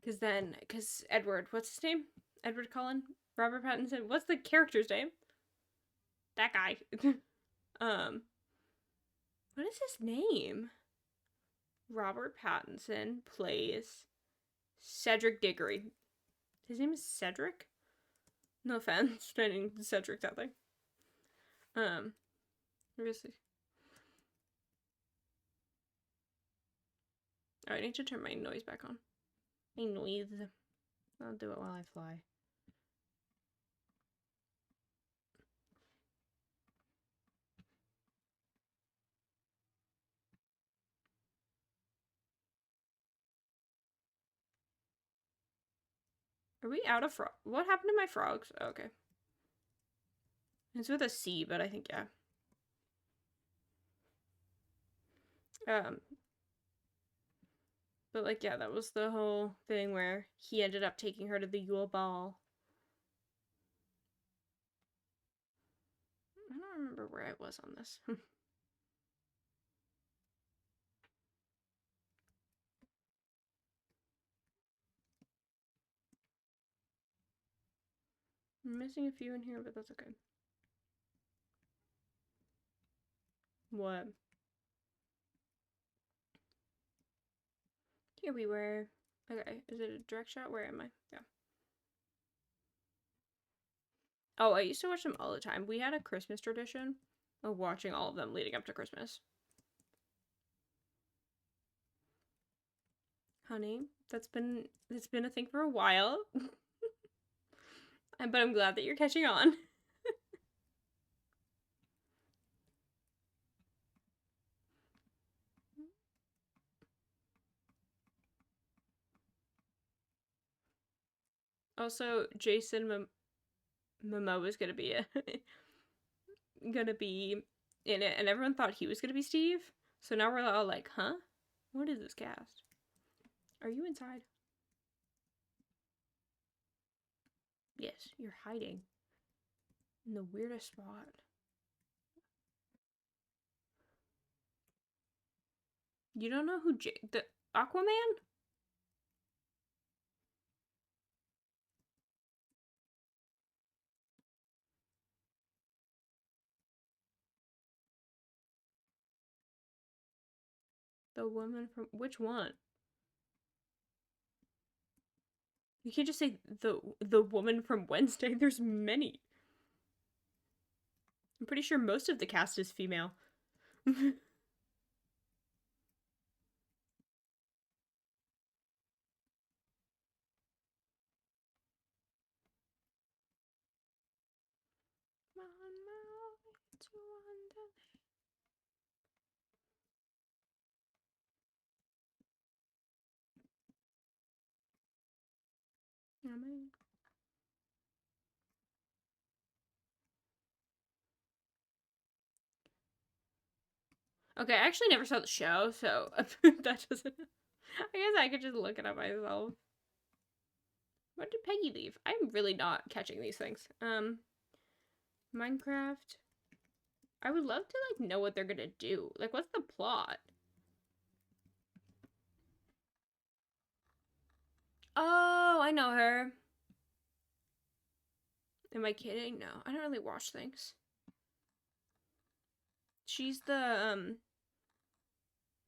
Because Edward, what's his name? Edward Cullen? Robert Pattinson? What's the character's name? That guy. What is his name? Robert Pattinson plays Cedric Diggory. His name is Cedric? No offense, finding Cedric that thing. Obviously. Oh, I need to turn my noise back on. My noise. I'll do it while I fly. Are we out of frog? What happened to my frogs? Oh, okay. It's with a C, but I think, yeah. But like, yeah, that was the whole thing where he ended up taking her to the Yule Ball. I don't remember where I was on this. I'm missing a few in here, but that's okay. What? Here we were. Okay, is it a direct shot? Where am I? Yeah. Oh, I used to watch them all the time. We had a Christmas tradition of watching all of them leading up to Christmas. Honey, it's been a thing for a while. But I'm glad that you're catching on. Also, Jason Momoa is gonna be gonna be in it, and everyone thought he was gonna be Steve. So now we're all like, huh? What is this cast? Are you inside? Yes, you're hiding in the weirdest spot. You don't know who the Aquaman? The woman from which one? You can't just say the woman from Wednesday. There's many. I'm pretty sure most of the cast is female. Okay, I actually never saw the show, so that doesn't. I guess I could just look it up myself. When did Peggy leave? I'm really not catching these things. Minecraft. I would love to like know what they're gonna do. Like, what's the plot? Oh, I know her. Am I kidding? No, I don't really watch things. She's the,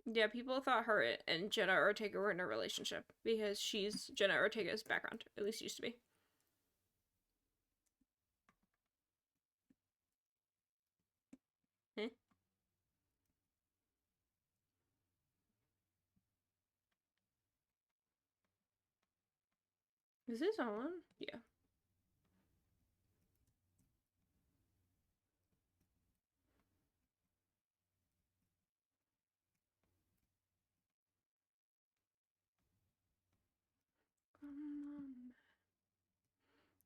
yeah, people thought her and Jenna Ortega were in a relationship because she's Jenna Ortega's background. At least used to be. Eh? Is this on? Yeah.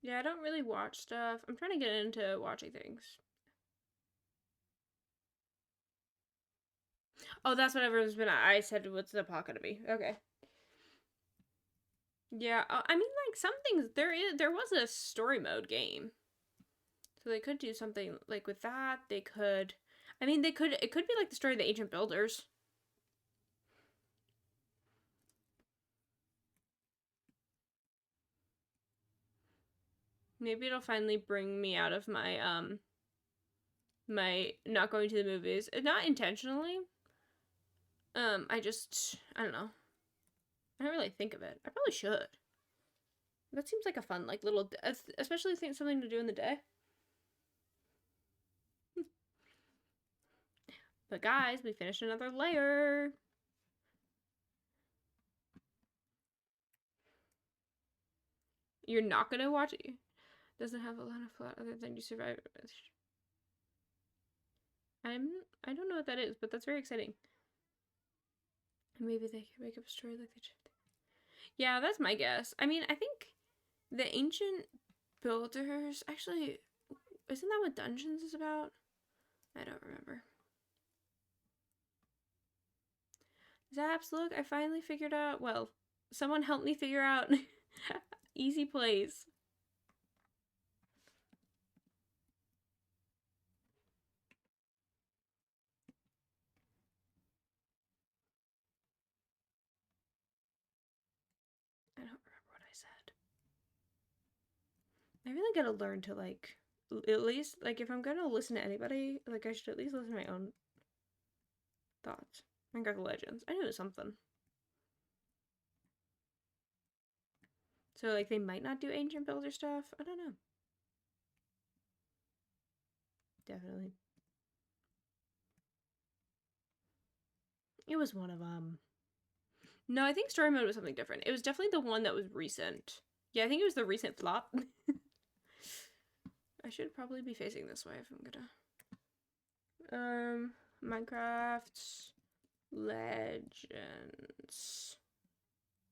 Yeah, I don't really watch stuff. I'm trying to get into watching things. Oh, that's what everyone's been. I said, what's the plot gonna be? Okay. Yeah, I mean, like some things there was a story mode game, so they could do something like with that. They could, I mean, it could be like the story of the ancient builders. Maybe it'll finally bring me out of my not going to the movies, not intentionally. I don't know. I don't really think of it. I probably should. That seems like a fun, like little, especially something to do in the day. But guys, we finished another layer. You're not gonna watch it. Doesn't have a lot of plot other than you survive. I don't know what that is, but that's very exciting. Maybe they can make up a story like they did. Yeah, that's my guess. I mean, I think the ancient builders actually isn't that what Dungeons is about? I don't remember. Zaps, look, I finally figured out. Well, someone helped me figure out easy plays. I don't remember what I said. I really gotta learn to like at least like if I'm gonna listen to anybody, like I should at least listen to my own thoughts. Minecraft Legends. I knew it was something. So like they might not do ancient builder stuff. I don't know. Definitely. It was one of No, I think story mode was something different. It was definitely the one that was recent. Yeah, I think it was the recent flop. I should probably be facing this way if I'm gonna. Minecraft Legends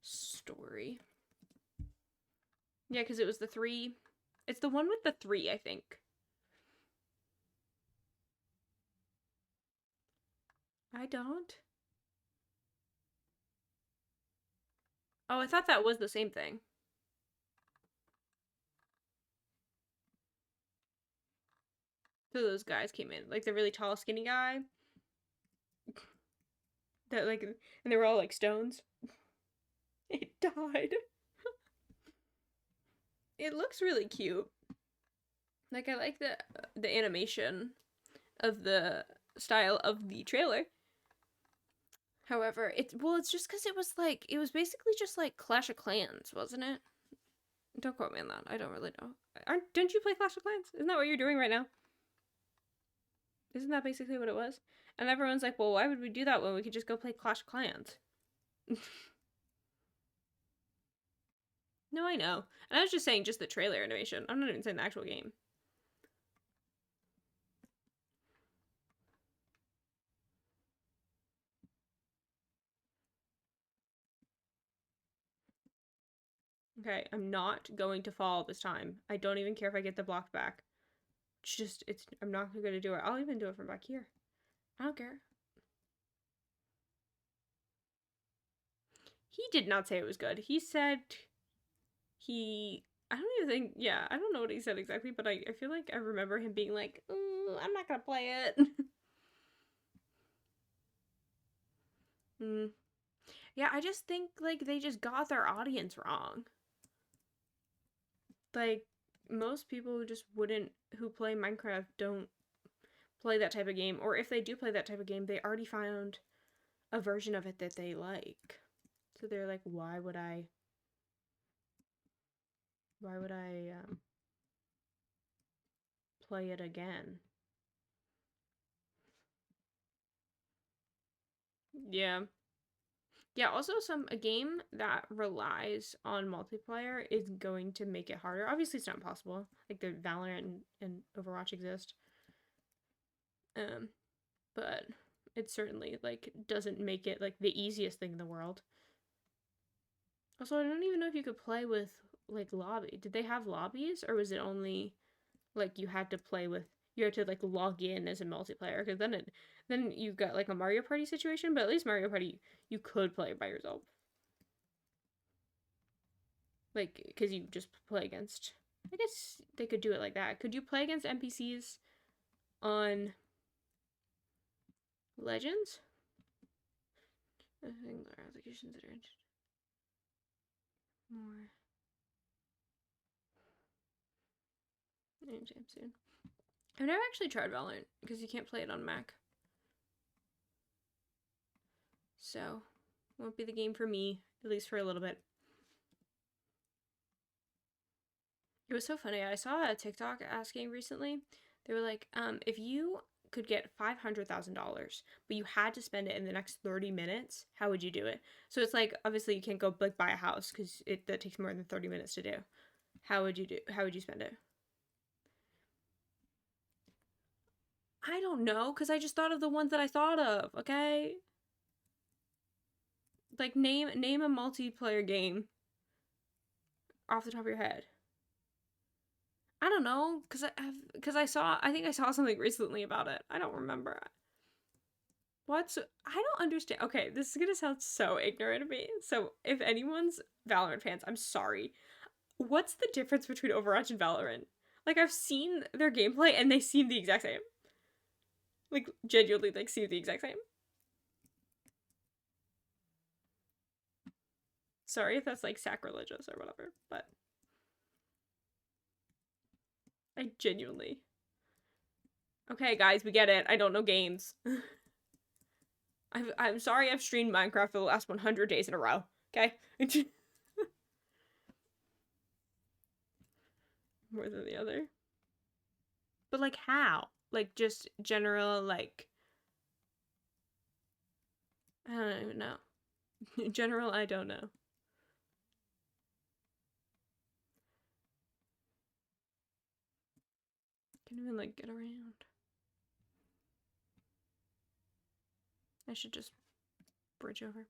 story. Yeah, because it was the 3. It's the one with the 3, I think. I don't. Oh, I thought that was the same thing. So those guys came in, like the really tall, skinny guy. That like, and they were all like stones. It died. It looks really cute. Like I like the animation of the style of the trailer. However, it's just because it was basically just like Clash of Clans, wasn't it? Don't quote me on that. I don't really know. Don't you play Clash of Clans? Isn't that what you're doing right now? Isn't that basically what it was? And everyone's like, well, why would we do that when we could just go play Clash of Clans? No, I know. And I was just saying just the trailer animation. I'm not even saying the actual game. Okay, I'm not going to fall this time. I don't even care if I get the block back. I'm not going to do it. I'll even do it from back here. I don't care. He did not say it was good. He said I don't even think, yeah, I don't know what he said exactly, but I feel like I remember him being like, I'm not going to play it. Yeah, I just think like they just got their audience wrong. Like most people who just wouldn't who play Minecraft don't play that type of game, or if they do play that type of game, they already found a version of it that they like. So they're like, why would I play it again? Yeah. Yeah, also a game that relies on multiplayer is going to make it harder. Obviously it's not impossible. Like the Valorant and Overwatch exist. Um, but it certainly like doesn't make it like the easiest thing in the world. Also, I don't even know if you could play with like lobby. Did they have lobbies or was it only like you had to play with you had to like log in as a multiplayer because then you got like a Mario Party situation, but at least Mario Party you could play by yourself. Like because you just play against I guess they could do it like that. Could you play against NPCs on Legends? I think there are applications that are interested more anytime soon. I've never actually tried Valorant because you can't play it on Mac. So, won't be the game for me, at least for a little bit. It was so funny. I saw a TikTok asking recently. They were like, if you could get $500,000, but you had to spend it in the next 30 minutes, how would you do it? So it's like, obviously you can't go like buy a house because that takes more than 30 minutes to do. How would you spend it? I don't know, because I just thought of the ones that I thought of, okay? Like name a multiplayer game off the top of your head. I don't know, I think I saw something recently about it. I don't remember. I don't understand. Okay, this is gonna sound so ignorant of me. So if anyone's Valorant fans, I'm sorry. What's the difference between Overwatch and Valorant? Like I've seen their gameplay and they seem the exact same. Like genuinely, like seem the exact same. Sorry if that's like sacrilegious or whatever, but I genuinely. Okay, guys, we get it. I don't know games. I'm sorry I've streamed Minecraft for the last 100 days in a row. Okay? More than the other. But like how? Like just general like I don't even know. General I don't know. Can't even like get around. I should just bridge over.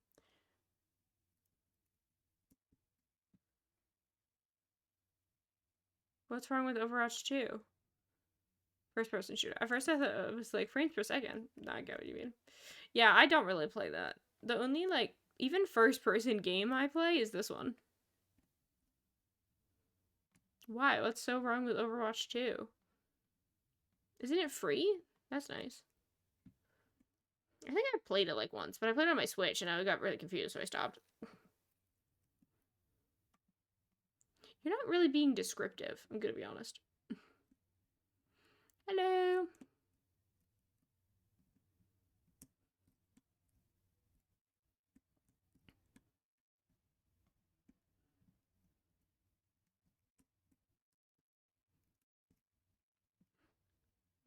What's wrong with Overwatch 2? First person shooter. At first I thought it was like frames per second. No, I get what you mean. Yeah, I don't really play that. The only like even first person game I play is this one. Why? What's so wrong with Overwatch 2? Isn't it free? That's nice. I think I played it like once, but I played it on my Switch and I got really confused, so I stopped. You're not really being descriptive, I'm gonna be honest. Hello.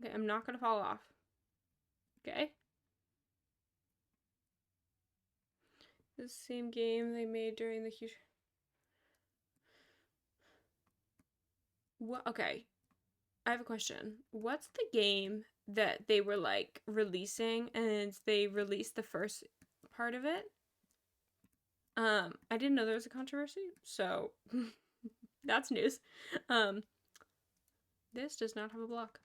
Okay, I'm not gonna fall off. Okay? The same game they made during the huge. What? Okay, I have a question. What's the game that they were like releasing and they released the first part of it? I didn't know there was a controversy, so that's news. Um, this does not have a block.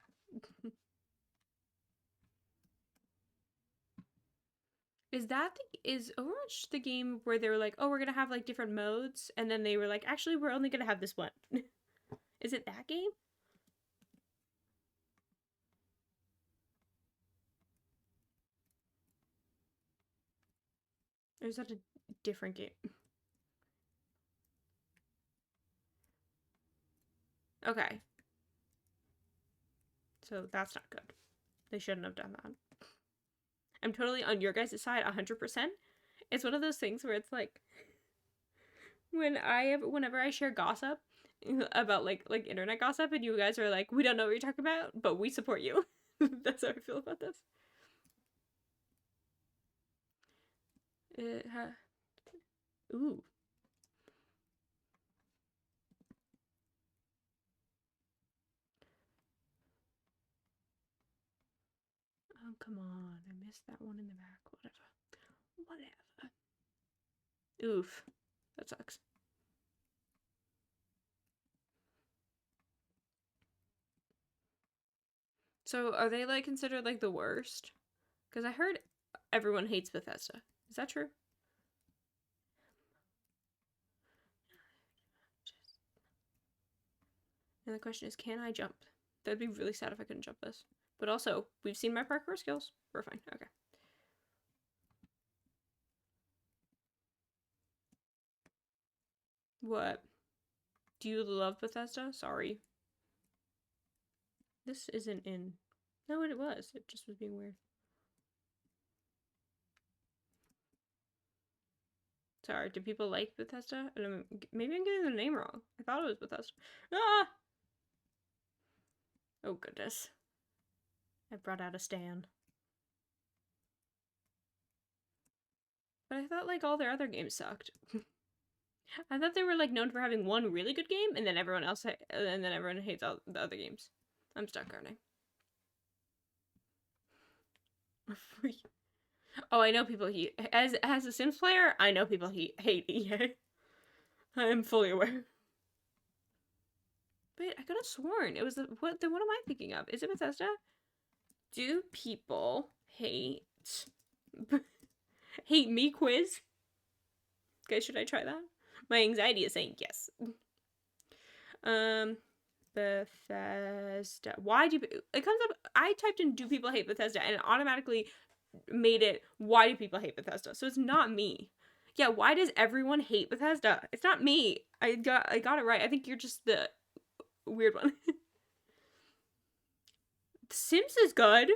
Is Overwatch the game where they were like, oh, we're gonna have like different modes, and then they were like, actually, we're only gonna have this one. Is it that game? Or is that a different game? Okay. So that's not good. They shouldn't have done that. I'm totally on your guys' side 100%. It's one of those things where it's like whenever I share gossip about like internet gossip and you guys are like, we don't know what you're talking about, but we support you. That's how I feel about this. Ooh. Oh, come on. I missed that one in the back. Whatever. Oof. That sucks. So are they like considered like the worst? Because I heard everyone hates Bethesda. Is that true? And the question is, can I jump? That'd be really sad if I couldn't jump this. But also, we've seen my parkour skills. We're fine. Okay. What? Do you love Bethesda? Sorry. This isn't in. No, it was. It just was being weird. Sorry, do people like Bethesda? Maybe I'm getting the name wrong. I thought it was Bethesda. Ah! Oh, goodness. I brought out a stand. But I thought, like, all their other games sucked. I thought they were, like, known for having one really good game, and then everyone hates all the other games. I'm stuck, aren't I? Oh, I know people hate. As a Sims player, I know people hate EA. I am fully aware. Wait, I could have sworn it was what am I thinking of? Is it Bethesda? Do people hate hate me quiz? Okay, should I try that? My anxiety is saying yes. Bethesda. Why do it comes up? I typed in "Do people hate Bethesda" and it automatically made it "Why do people hate Bethesda?" So it's not me. Yeah, why does everyone hate Bethesda? It's not me. I got it right. I think you're just the weird one. Sims is good.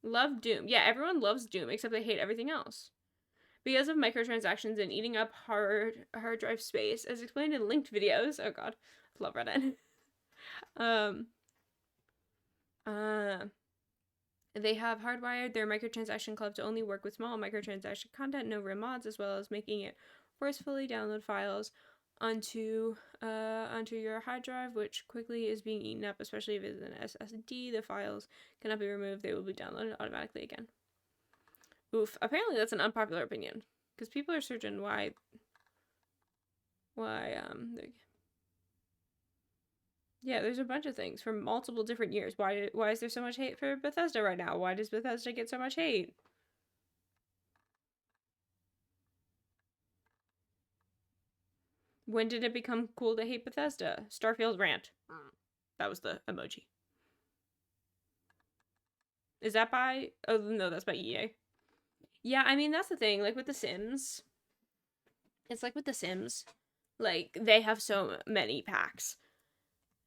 Love Doom. Yeah, everyone loves Doom except they hate everything else. Because of microtransactions and eating up hard drive space, as explained in linked videos. Oh god, love Reddit. They have hardwired their microtransaction club to only work with small microtransaction content, no real mods, as well as making it forcefully download files onto your hard drive, which quickly is being eaten up, especially if it's an SSD. The files cannot be removed; they will be downloaded automatically again. Oof. Apparently, that's an unpopular opinion because people are searching why yeah, there's a bunch of things from multiple different years. Why is there so much hate for Bethesda right now? Why does Bethesda get so much hate? When did it become cool to hate Bethesda? Starfield rant. That was the emoji. Is that by? Oh no, that's by EA. Yeah, I mean that's the thing. Like with The Sims, it's like with The Sims, like they have so many packs,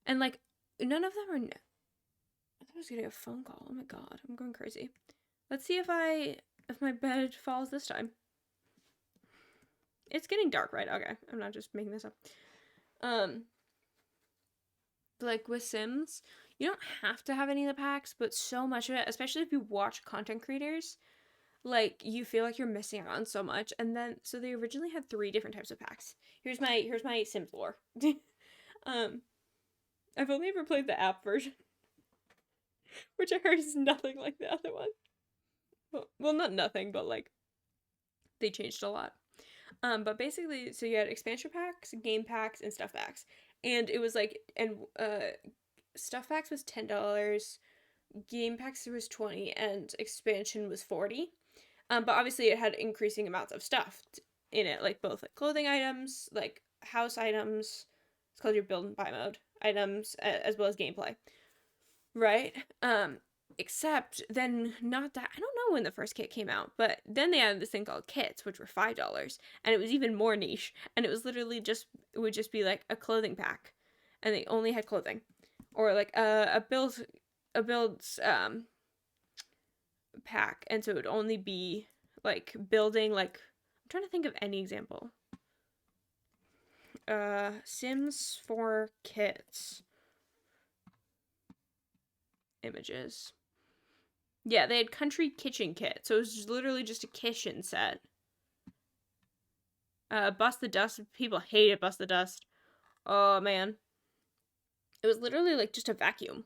and like none of them are. I thought I was getting a phone call. Oh my god, I'm going crazy. Let's see if my bed falls this time. It's getting dark, right? Okay, I'm not just making this up. Like with Sims, you don't have to have any of the packs, but so much of it, especially if you watch content creators, like you feel like you're missing out on so much. And then so they originally had 3 different types of packs. Here's my Sims lore. I've only ever played the app version, which I heard is nothing like the other one. Well, not nothing, but like they changed a lot. But basically, so you had expansion packs, game packs, and stuff packs, and it was like, and stuff packs was $10, game packs was 20, and expansion was 40. But obviously, it had increasing amounts of stuff in it, like both like clothing items, like house items. It's called your build and buy mode items, as well as gameplay, right? Except then, not that, I don't know when the first kit came out, but then they had this thing called kits, which were $5, and it was even more niche. And it was literally just, it would just be like a clothing pack, and they only had clothing, or like a builds pack, and so it would only be like building, like, I'm trying to think of any example. Sims 4 kits images. Yeah, they had country kitchen kit, so it was literally just a kitchen set. Bust the Dust. People hated Bust the Dust. Oh man, it was literally like just a vacuum,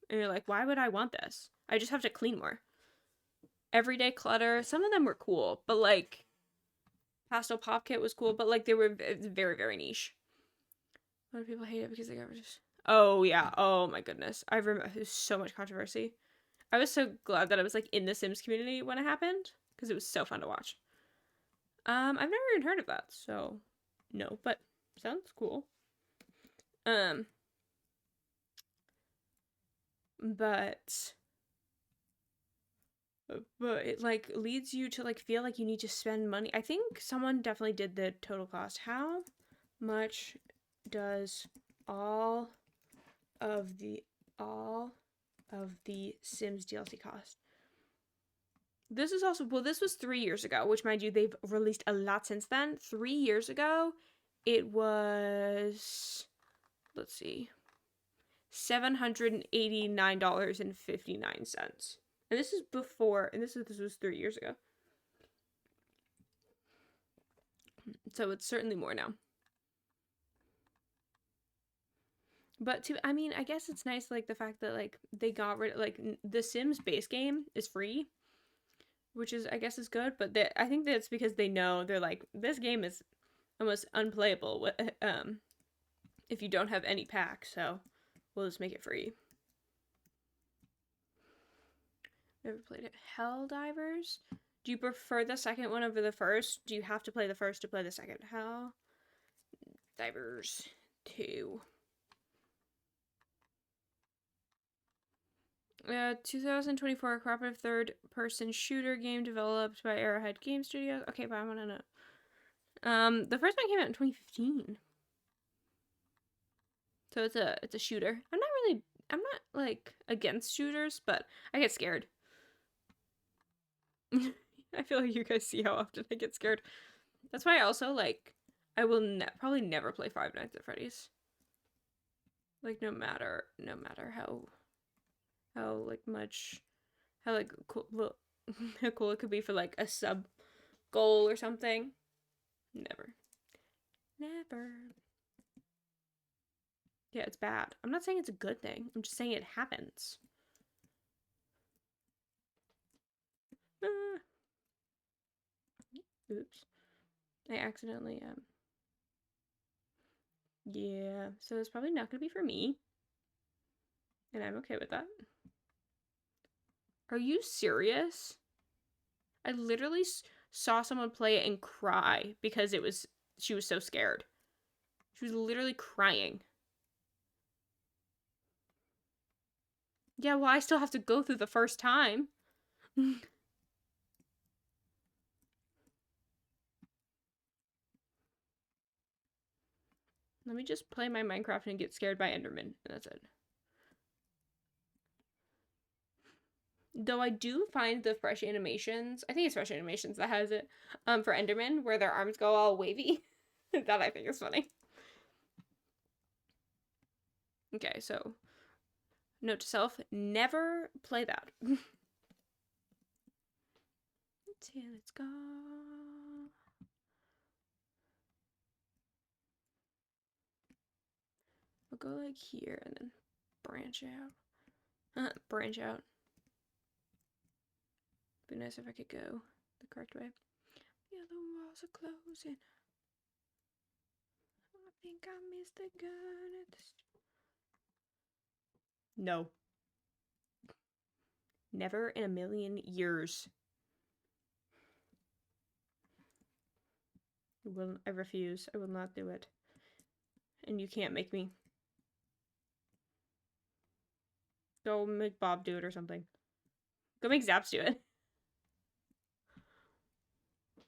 and you're like, why would I want this? I just have to clean more. Everyday Clutter. Some of them were cool, but like Pastel Pop Kit was cool, but like they were very very niche. A lot of people hate it because they got just. Oh yeah. Oh my goodness. I remember there's so much controversy. I was so glad that I was like in the Sims community when it happened because it was so fun to watch. I've never even heard of that, so no, but sounds cool. Um, but it like leads you to like feel like you need to spend money. I think someone definitely did the total cost. How much does all of the Sims DLC cost? This is also, well, this was 3 years ago, which, mind you, they've released a lot since then. 3 years ago, it was, let's see, $789.59. And this is before, and this was 3 years ago. So it's certainly more now. But I mean, I guess it's nice, like, the fact that, like, they got rid of, like, the Sims base game is free, which is, I guess, is good. But I think that's because they know, they're like, this game is almost unplayable if you don't have any packs, so we'll just make it free. Never played it. Helldivers? Do you prefer the second one over the first? Do you have to play the first to play the second? Helldivers 2. 2024 cooperative third-person shooter game developed by Arrowhead Game Studios. Okay, but I want to know. The first one came out in 2015. So it's a shooter. I'm not like against shooters, but I get scared. I feel like you guys see how often I get scared. That's why I also like I will probably never play Five Nights at Freddy's. Like no matter how like much how like cool how cool it could be for like a sub goal or something. Never. Never. Yeah, it's bad. I'm not saying it's a good thing. I'm just saying it happens. Oops. I accidentally yeah, so it's probably not gonna be for me. And I'm okay with that. Are you serious? I literally saw someone play it and cry because she was so scared. She was literally crying. Yeah, well, I still have to go through the first time. Let me just play my Minecraft and get scared by Enderman, and that's it. Though I do find the Fresh Animations, I think it's Fresh Animations that has it, for Enderman, where their arms go all wavy. That I think is funny. Okay, so note to self, never play that. Till it's gone. I'll go like here and then branch out. Branch out. Be nice if I could go the correct way. Yeah, the walls are closing. I think I missed the gun at the No. Never in a million years. I refuse. I will not do it. And you can't make me. Go make Bob do it or something. Go make Zaps do it.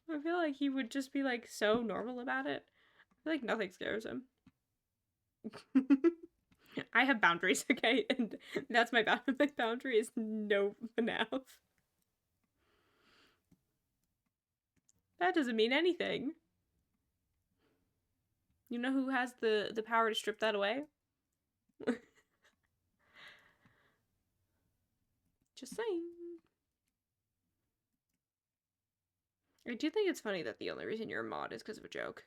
I feel like he would just be like so normal about it. I feel like nothing scares him. I have boundaries, okay? And that's my boundary is no FNAF. That doesn't mean anything. You know who has the power to strip that away? Just saying. I do think it's funny that the only reason you're a mod is because of a joke.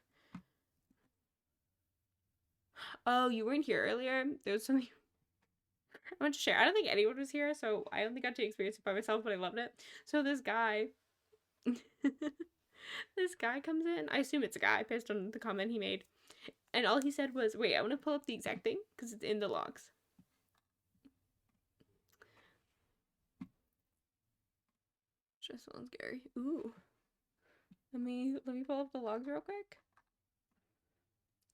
Oh, you weren't here earlier? There was something I want to share. I don't think anyone was here, so I only got to experience it by myself, but I loved it. So this guy, this guy comes in. I assume it's a guy based on the comment he made. And all he said was, wait, I want to pull up the exact thing because it's in the logs. Just sounds scary. Ooh. Let me pull up the logs real quick.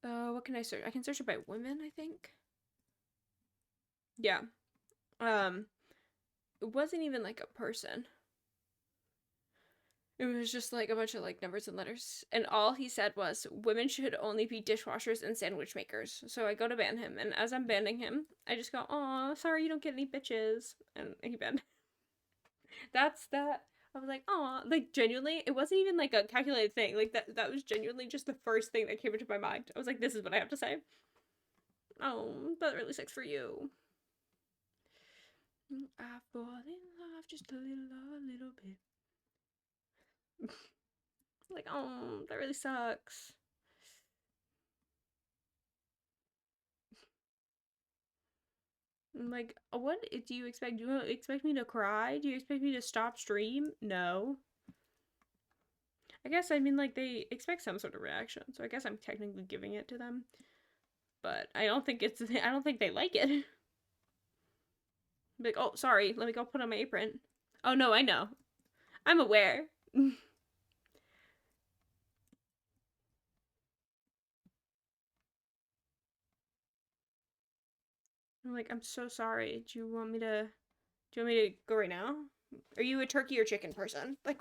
What can I search? I can search it by women, I think. Yeah. It wasn't even like a person. It was just like a bunch of like numbers and letters. And all he said was, women should only be dishwashers and sandwich makers. So I go to ban him. And as I'm banning him, I just go, aw, sorry you don't get any bitches. And he banned. That's that. I was like, aw, like genuinely, it wasn't even like a calculated thing. Like that was genuinely just the first thing that came into my mind. I was like, this is what I have to say. Oh, that really sucks for you. I fall in love just a little bit. Like, oh, that really sucks. I'm like, what do you expect? Do you expect me to cry? Do you expect me to stop stream? No. I guess, I mean, like, they expect some sort of reaction, so I guess I'm technically giving it to them. But I don't think they like it. Like, oh, sorry, let me go put on my apron. Oh, no, I know. I'm aware. I'm like, I'm so sorry. Do you want me to go right now? Are you a turkey or chicken person? Like,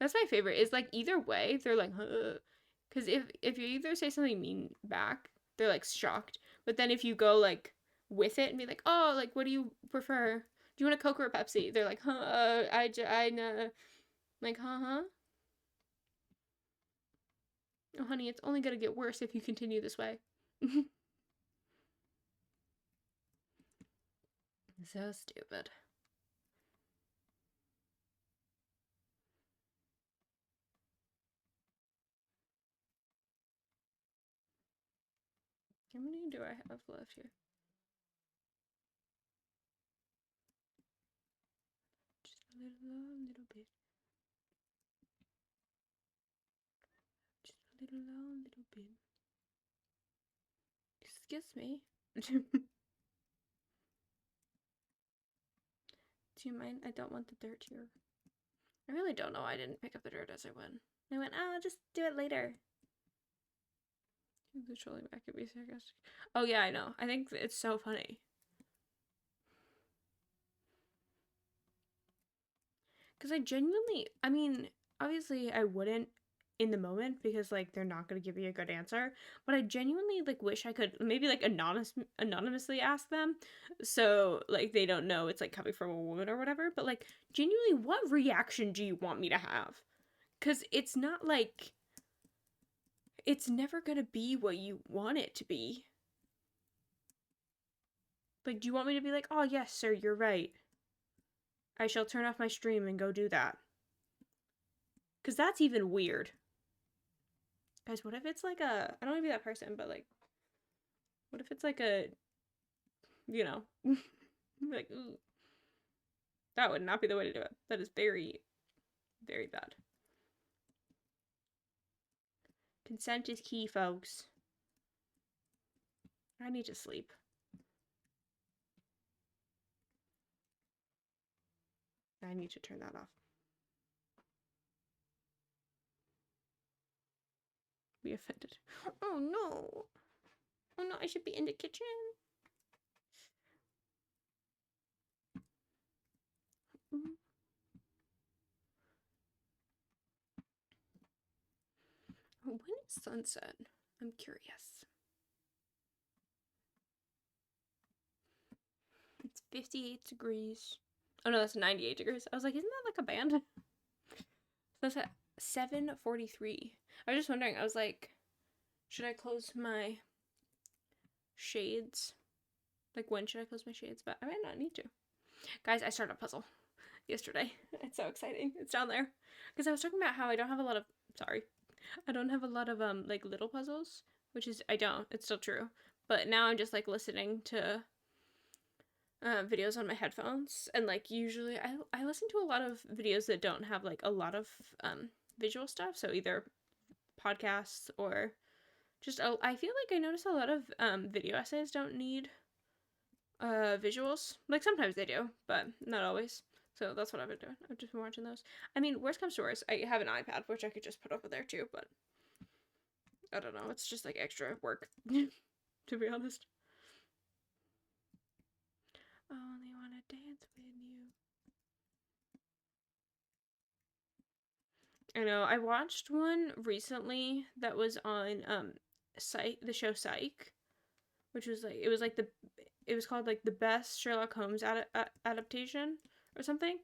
that's my favorite. Is like either way, they're like, because if you either say something mean back, they're like shocked. But then if you go like with it and be like, oh, like what do you prefer? Do you want a Coke or a Pepsi? They're like, I know, like, huh? Oh, honey, it's only gonna get worse if you continue this way. So stupid. How many do I have left here? Just a little bit. Just a little bit. Excuse me. Do you mind? I don't want the dirt here. I really don't know. I didn't pick up the dirt as I went. I went, oh, I'll just do it later. The trolling back at me sarcastic. Oh yeah, I know. I think it's so funny. Because I genuinely, I mean, obviously I wouldn't in the moment because like they're not gonna give me a good answer. But I genuinely like wish I could maybe like anonymously ask them, so like they don't know it's like coming from a woman or whatever. But like genuinely, what reaction do you want me to have? Because it's not like it's never gonna be what you want it to be. Like, do you want me to be like, oh yes, sir, you're right. I shall turn off my stream and go do that. Because that's even weird. Guys, what if it's like a, I don't want to be that person, but like, what if it's like a, you know, like, ooh, that would not be the way to do it. That is very, very bad. Consent is key, folks. I need to sleep. I need to turn that off. Be offended. Oh no. Oh no, I should be in the kitchen. Mm. When is sunset? I'm curious. It's 58 degrees. Oh no, that's 98 degrees. I was like, isn't that like a band? That's at 7:43. I was just wondering, I was like, should I close my shades? Like, when should I close my shades? But I might not need to. Guys, I started a puzzle yesterday. It's so exciting. It's down there. Because I was talking about how I don't have a lot of, sorry, I don't have a lot of, like, little puzzles, which is, I don't. It's still true. But now I'm just, like, listening to videos on my headphones. And, like, usually I listen to a lot of videos that don't have, like, a lot of visual stuff. So either podcasts or just, I feel like I notice a lot of video essays don't need visuals. Like, sometimes they do, but not always. So that's what I've been doing. I've just been watching those. I mean, worst comes to worst, I have an iPad, which I could just put over there too, but I don't know. It's just like extra work, to be honest. I only want to dance with you. I know. I watched one recently that was on Psych, the show Psych, which was like it was called like the best Sherlock Holmes adaptation or something.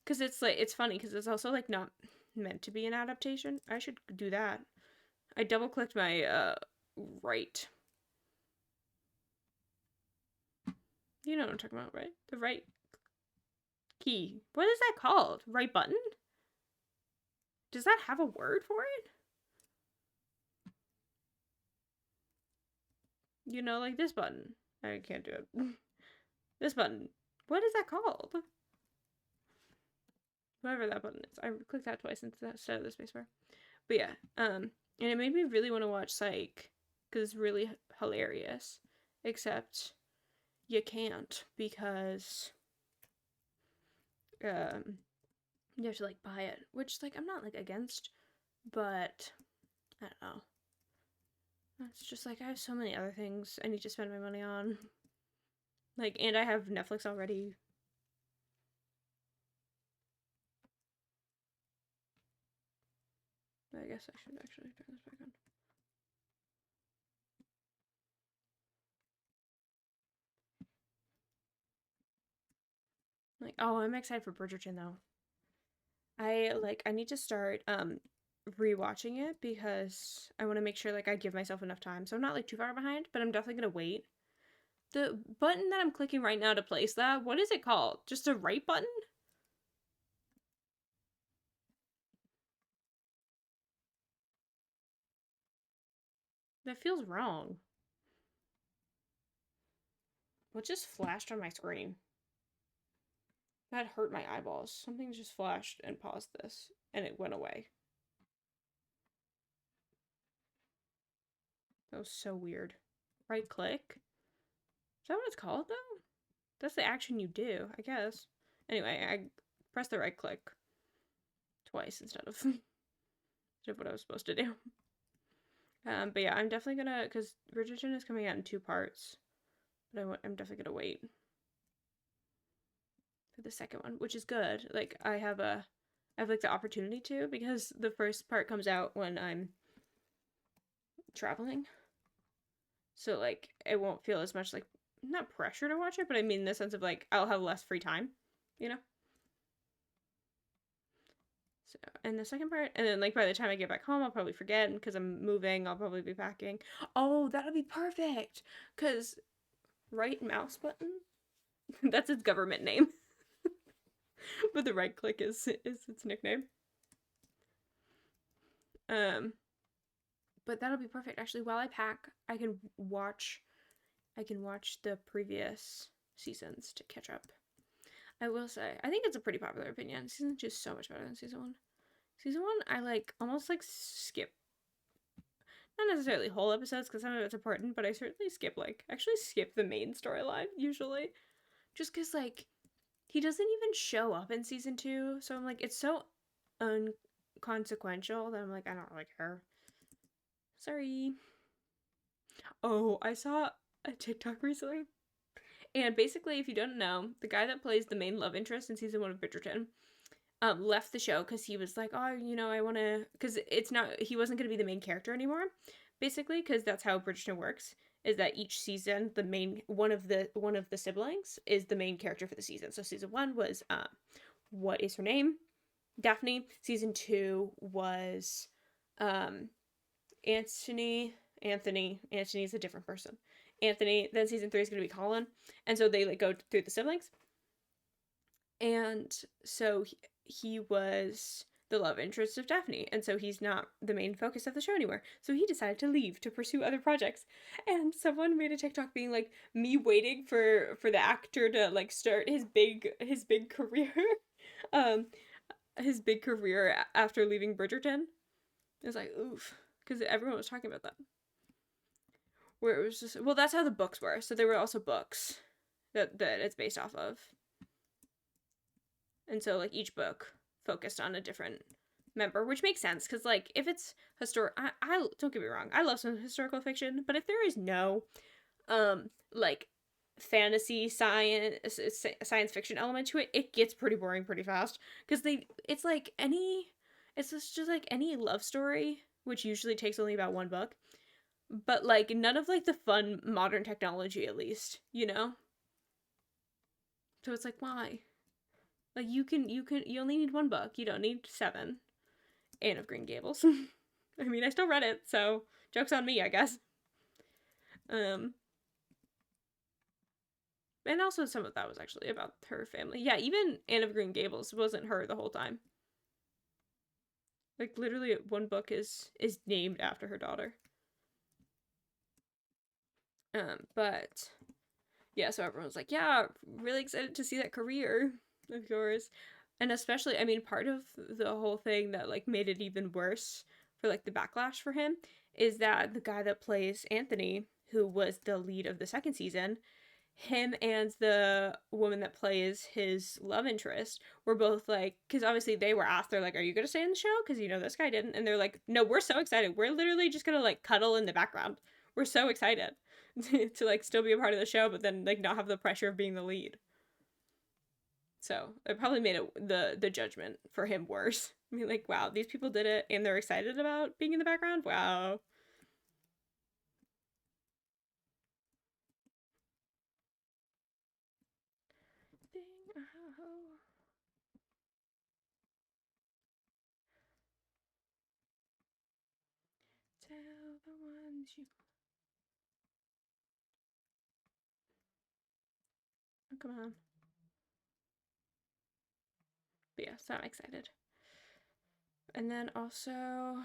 Because it's like it's funny because it's also like not meant to be an adaptation. I should do that. I double clicked my right. You know what I'm talking about, right? The right key. What is that called? Right button? Does that have a word for it? You know, like this button. I can't do it. This button. What is that called? Whatever that button is. I clicked that twice instead of the spacebar. But yeah, and it made me really want to watch Psych because it's really hilarious. Except you can't because you have to like buy it, which like I'm not like against, but I don't know. It's just like I have so many other things I need to spend my money on. Like, and I have Netflix already. I guess I should actually turn this back on. Like, oh, I'm excited for Bridgerton though. I need to start rewatching it because I want to make sure like I give myself enough time. So I'm not like too far behind, but I'm definitely gonna wait. The button that I'm clicking right now to place that, what is it called? Just a right button? That feels wrong. What just flashed on my screen? That hurt my eyeballs. Something just flashed and paused this, and it went away. That was so weird. Right click? Is that what it's called though? That's the action you do, I guess. Anyway, I pressed the right click twice instead of what I was supposed to do. But yeah, I'm definitely gonna because Bridgerton is coming out in 2 parts, but I'm definitely gonna wait for the second one, which is good. Like I have like the opportunity to because the first part comes out when I'm traveling, so like it won't feel as much like not pressure to watch it, but I mean in the sense of like I'll have less free time, you know. So, and the second part, and then like by the time I get back home, I'll probably forget because I'm moving. I'll probably be packing. Oh, that'll be perfect. Cause right mouse button, that's its government name, but the right click is its nickname. Um, but that'll be perfect. Actually, while I pack, I can watch the previous seasons to catch up. I will say, I think it's a pretty popular opinion. Season 2 is so much better than season 1. Season 1, I like almost like skip not necessarily whole episodes because some of it's important, but I certainly actually skip the main storyline usually. Just because, like, he doesn't even show up in season 2. So I'm like, it's so unconsequential that I'm like, I don't really care. Sorry. Oh, I saw a TikTok recently. And basically, if you don't know, the guy that plays the main love interest in season 1 of Bridgerton left the show because he was like, oh, I want to, because it's not, he wasn't going to be the main character anymore, basically, because that's how Bridgerton works. Is that each season the main one of the siblings is the main character for the season. So season 1 was what is her name? Daphne. Season 2 was um Anthony. Anthony's a different person. Anthony. Then season 3 is going to be Colin, and so they like go through the siblings, and so he was the love interest of Daphne, and so he's not the main focus of the show anymore. So he decided to leave to pursue other projects. And someone made a TikTok being like, me waiting for the actor to like start his big career, um, his big career after leaving Bridgerton. It was like, oof, because everyone was talking about that. Where it was just, well, that's how the books were. So there were also books that it's based off of, and so like each book focused on a different member, which makes sense because like if it's historic, I don't get me wrong, I love some historical fiction, but if there is no like fantasy science fiction element to it, it gets pretty boring pretty fast because it's just like any love story, which usually takes only about one book, but like none of like the fun modern technology, at least, so it's like, why? Like you only need one book, you don't need seven. Anne of Green Gables. I mean, I still read it, so joke's on me, I guess. Um, and also some of that was actually about her family. Yeah, even Anne of Green Gables wasn't her the whole time. Like literally, one book is named after her daughter. But yeah, so everyone was like, yeah, really excited to see that career of yours. And especially, I mean, part of the whole thing that like made it even worse for like the backlash for him is that the guy that plays Anthony, who was the lead of the second season, him and the woman that plays his love interest were both like, because obviously they were asked, they're like, are you gonna stay in the show, because this guy didn't, and they're like, no, we're so excited, we're literally just gonna like cuddle in the background, we're so excited to like still be a part of the show, but then like not have the pressure of being the lead. So it probably made it the judgment for him worse. I mean, like, wow, these people did it and they're excited about being in the background. Wow. Ding, oh. Tell the ones you. Oh, come on. But yeah, so I'm excited. And then also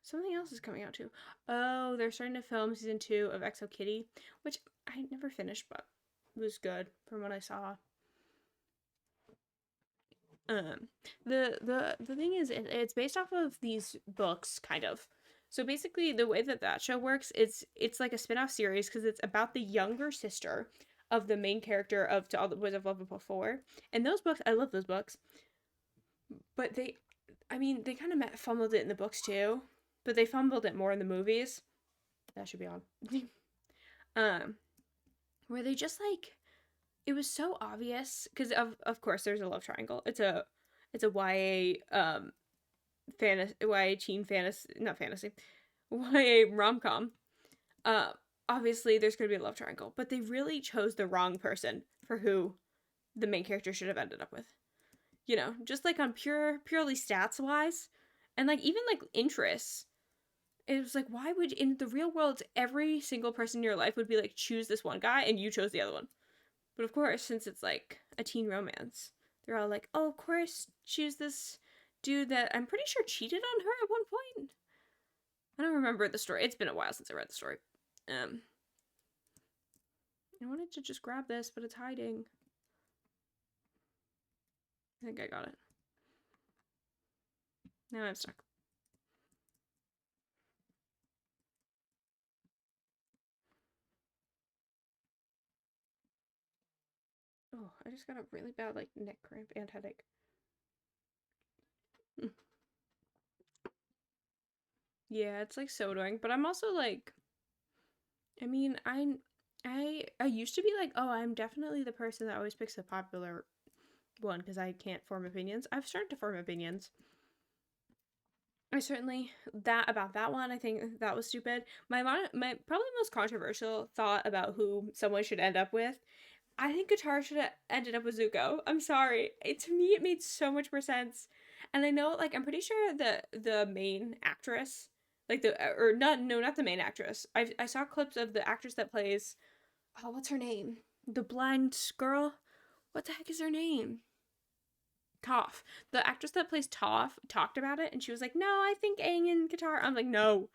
something else is coming out too. Oh, they're starting to film season 2 of XO Kitty, which I never finished, but was good from what I saw. Um, the thing is, it's based off of these books, kind of. So basically, the way that show works is it's like a spin-off series because it's about the younger sister of the main character of To All the Boys I've Loved Before. And those books, I love those books, but I mean, they kind of fumbled it in the books too, but they fumbled it more in the movies. That should be on. um, where they just like it was so obvious because of course there's a love triangle. It's a YA fantasy, YA teen fantasy, not fantasy, YA rom com. Uh, Obviously there's gonna be a love triangle, but they really chose the wrong person for who the main character should have ended up with. Just like on purely stats wise, and like even like interests. It was like, why would in the real world every single person in your life would be like, choose this one guy and you chose the other one? But of course, since it's like a teen romance, they're all like, oh, of course, choose this dude that I'm pretty sure cheated on her at one point. I don't remember the story. It's been a while since I read the story. Um, I wanted to just grab this, but it's hiding. I think I got it. Now I'm stuck. Oh, I just got a really bad like neck cramp and headache. Yeah, it's like so annoying. But I'm also like, I mean, I used to be like, oh, I'm definitely the person that always picks the popular one because I can't form opinions. I've started to form opinions. I certainly that about that one. I think that was stupid. My probably most controversial thought about who someone should end up with. I think Katara should have ended up with Zuko. I'm sorry. To me, it made so much more sense. And I know, like, I'm pretty sure the main actress, like the or not no not the main actress. I saw clips of the actress that plays. Oh, what's her name? The blind girl. What the heck is her name? Toph. The actress that plays Toph talked about it, and she was like, "No, I think Aang and Katara." I'm like, "No,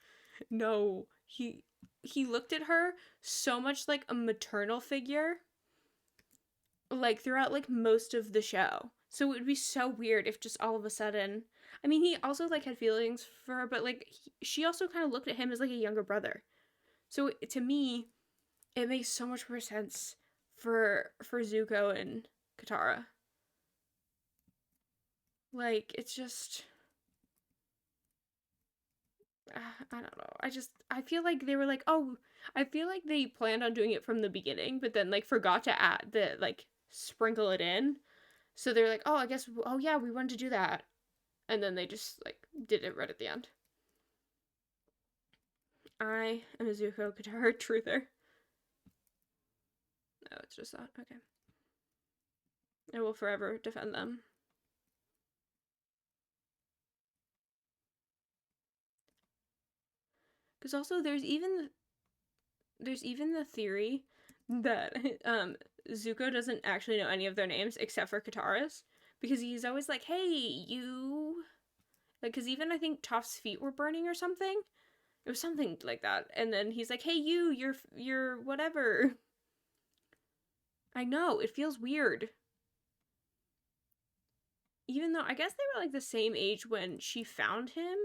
no." He looked at her so much like a maternal figure, like throughout like most of the show. So it would be so weird if just all of a sudden. I mean, he also like had feelings for her, but like she also kind of looked at him as like a younger brother. So to me, it makes so much more sense for Zuko and Katara. Like it's just I don't know. I feel like they were like, "Oh, I feel like they planned on doing it from the beginning, but then like forgot to add the like sprinkle it in." So they're like, "Oh, I guess oh yeah, we wanted to do that." And then they just like did it right at the end. I am a Zuko Katara truther. No, it's just that. Okay. I will forever defend them. Because also there's even the theory that Zuko doesn't actually know any of their names except for Katara's because he's always like, "Hey, you," like because even I think Toph's feet were burning or something. It was something like that, and then he's like, "Hey, you're whatever." I know it feels weird, even though I guess they were like the same age when she found him.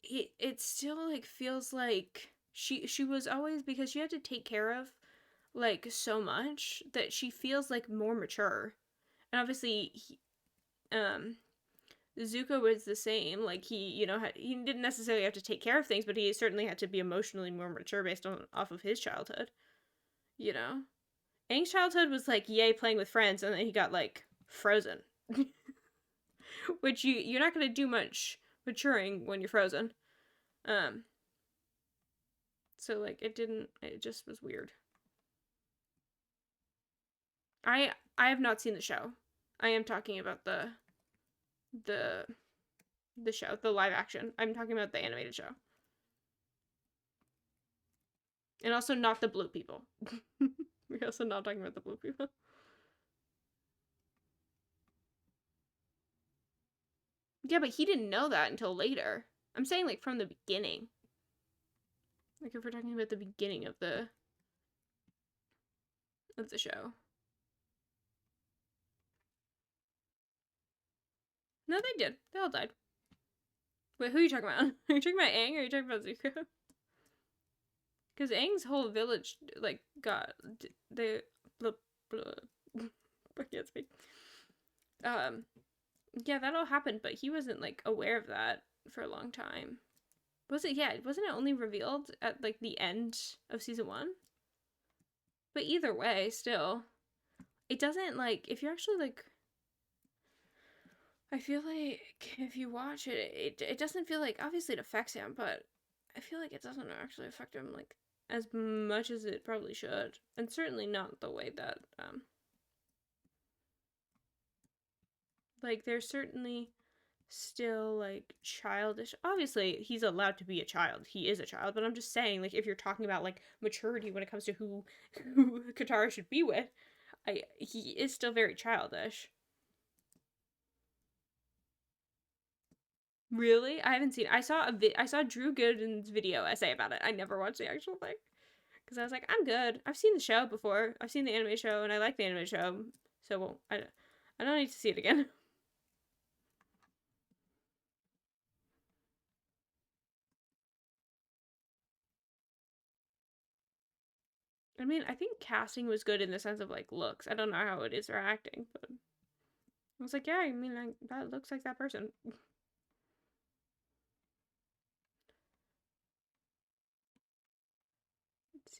It still like feels like she was always because she had to take care of like so much that she feels like more mature. And obviously Zuko was the same. Like he didn't necessarily have to take care of things, but he certainly had to be emotionally more mature based on off of his childhood. You know, Aang's childhood was like yay playing with friends, and then he got like frozen, which you're not gonna do much maturing when you're frozen. Um, so like it didn't. It just was weird. I have not seen the show. I am talking about the the show, the live action. I'm talking about the animated show. And also not the blue people. We're also not talking about the blue people. Yeah, but he didn't know that until later. I'm saying like from the beginning. Like if we're talking about the beginning of the show. No, they did. They all died. Wait, who are you talking about? Are you talking about Aang or are you talking about Zuko? Because Aang's whole village like got they blah blah. I can't speak. Um, yeah, that all happened, but he wasn't like aware of that for a long time. Was it? Yeah, wasn't it only revealed at like the end of season one? But either way, still, it doesn't like if you're actually like. I feel like if you watch it doesn't feel like obviously it affects him, but I feel like it doesn't actually affect him like as much as it probably should, and certainly not the way that like there's certainly still like childish. Obviously, he's allowed to be a child. He is a child, but I'm just saying like if you're talking about like maturity when it comes to who Katara should be with, he is still very childish. Really? I haven't seen. I saw Drew Gooden's video essay about it. I never watched the actual thing because I was like, I'm good. I've seen the show before. I've seen the anime show and I like the anime show. So I don't need to see it again. I mean, I think casting was good in the sense of like looks. I don't know how it is for acting, but I was like, yeah, I mean, that looks like that person.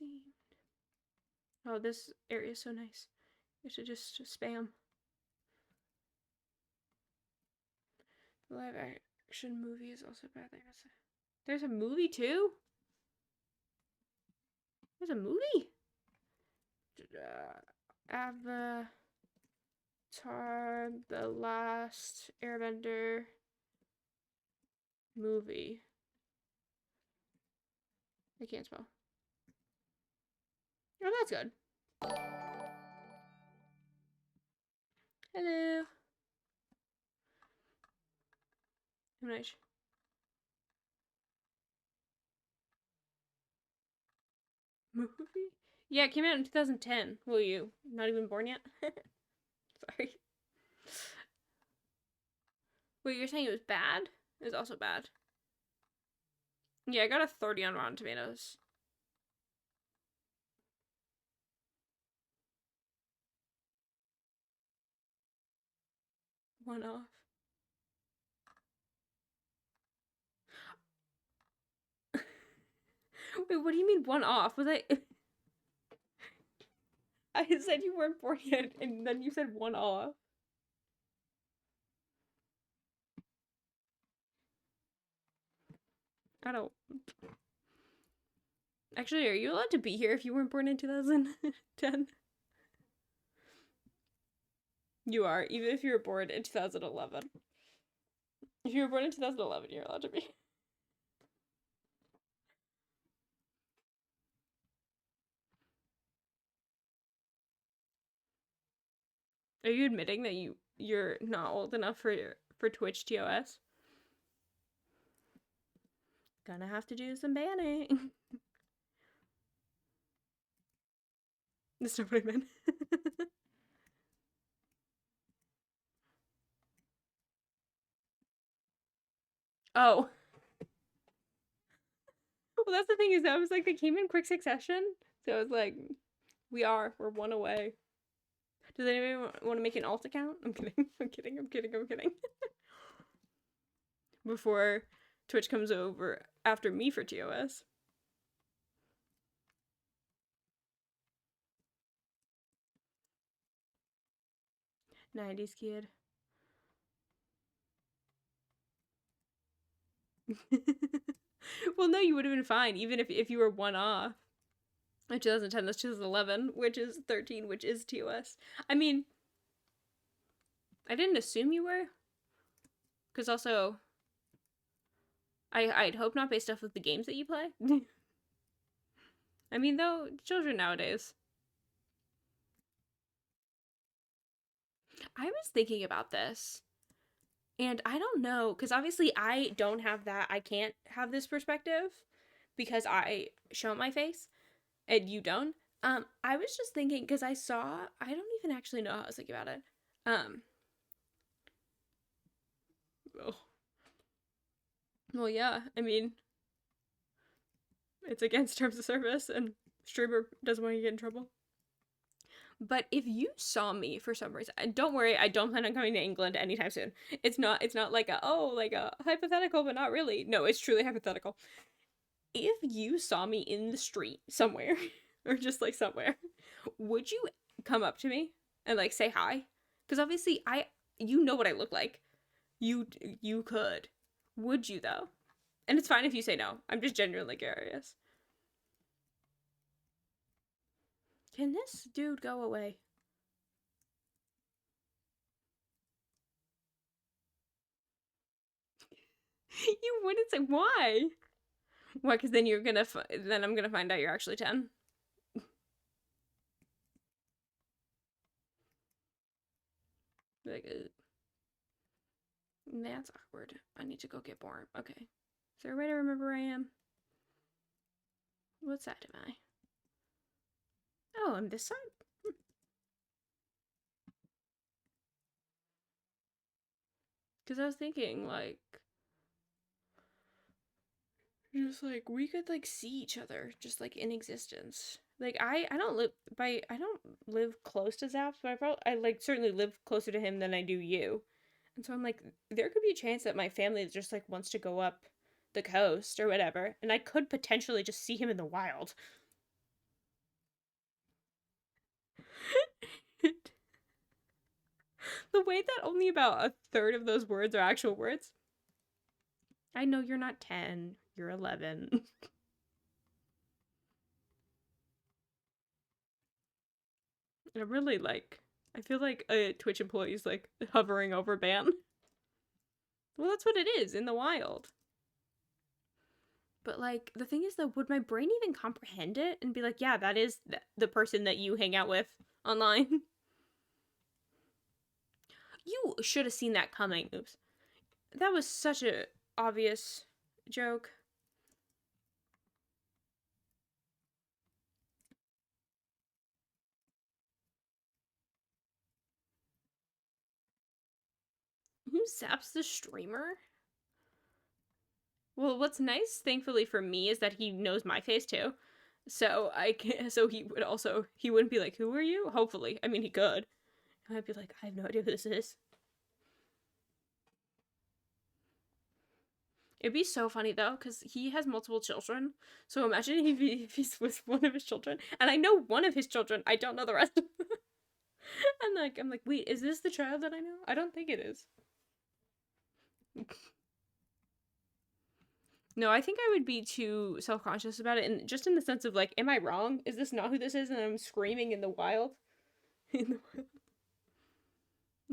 seemed. Oh, this area is so nice. You should just spam. The live action movie is also bad. There's a movie too? There's a movie? Avatar, The Last Airbender movie. I can't spell. Oh, that's good. Hello. I'm nice. Movie? Yeah, it came out in 2010. Will you? Not even born yet? Sorry. Wait, you're saying it was bad? It was also bad. Yeah, I got a 30 on Rotten Tomatoes. One off. Wait, what do you mean one off? Was I... I said you weren't born yet, and then you said one off. I don't... Actually, are you allowed to be here if you weren't born in 2010? You are, even if you were born in 2011. If you were born in 2011, you're allowed to be. Are you admitting that you're not old enough for Twitch TOS? Gonna have to do some banning. That's not what I meant. Oh. Well, that's the thing is that was like they came in quick succession. So I was like, we're one away. Does anyone want to make an alt account? I'm kidding. I'm kidding. I'm kidding. I'm kidding. Before Twitch comes over after me for TOS. '90s kid. Well, no, you would have been fine, even if you were one off. 2010, that's 2011, which is 13, which is TOS. I mean, I didn't assume you were. Because also, I'd hope not based off of the games that you play. I mean, though, children nowadays. I was thinking about this. And I don't know, because obviously I don't have that. I can't have this perspective because I show my face and you don't. I was just thinking, because I don't even actually know how I was thinking about it. Oh. Well, yeah, I mean, it's against terms of service and streamer doesn't want you to get in trouble. But if you saw me for some reason, and don't worry, I don't plan on coming to England anytime soon. It's not like a hypothetical, but not really. No, it's truly hypothetical. If you saw me in the street somewhere, or just like somewhere, would you come up to me and like say hi? Because obviously you know what I look like. You could. Would you though? And it's fine if you say no. I'm just genuinely curious. Can this dude go away? You wouldn't say why? Why? Because then then I'm gonna find out you're actually 10. Like, that's awkward. I need to go get more. Okay. Is there a way to remember where I am? What side am I? Oh, I'm this side? Because I was thinking, like, just like we could like see each other just like in existence. Like I don't live close to Zaps, but I like certainly live closer to him than I do you. And so I'm like, there could be a chance that my family just like wants to go up the coast or whatever, and I could potentially just see him in the wild. The way that only about a third of those words are actual words. I know you're not 10, you're 11. I really like, I feel like a Twitch employee is like hovering over ban. Well, that's what it is in the wild. But like, the thing is though, would my brain even comprehend it and be like, yeah, that is the person that you hang out with online? You should have seen that coming. Oops. That was such a obvious joke. Who zaps the streamer? Well, what's nice, thankfully for me, is that he knows my face too. So so he wouldn't be like, "Who are you?" Hopefully, I mean, he could. I'd be like, "I have no idea who this is." It'd be so funny though, because he has multiple children. So imagine if he's with one of his children, and I know one of his children. I don't know the rest. And like, I'm like, wait, is this the child that I know? I don't think it is. No, I think I would be too self-conscious about it, and just in the sense of like, am I wrong? Is this not who this is? And I'm screaming in the wild. In the wild.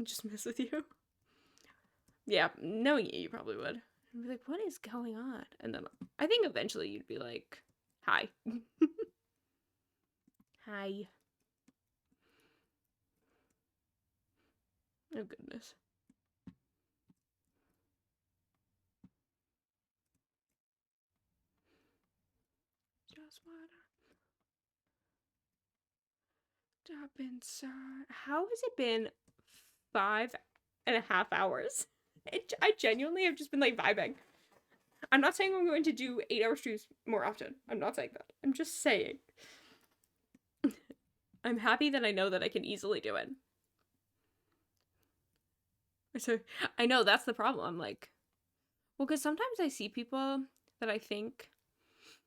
Just mess with you. Yeah, knowing you probably would. I'd be like, what is going on? And then I think eventually you'd be like, hi. Hi. Oh, goodness. Just wanna stop inside. How has it been 5.5 hours? I genuinely have just been like vibing. I'm not saying I'm going to do 8-hour streams more often. I'm not saying that. I'm just saying. I'm happy that I know that I can easily do it. So I know that's the problem. I'm like, well, because sometimes I see people that I think,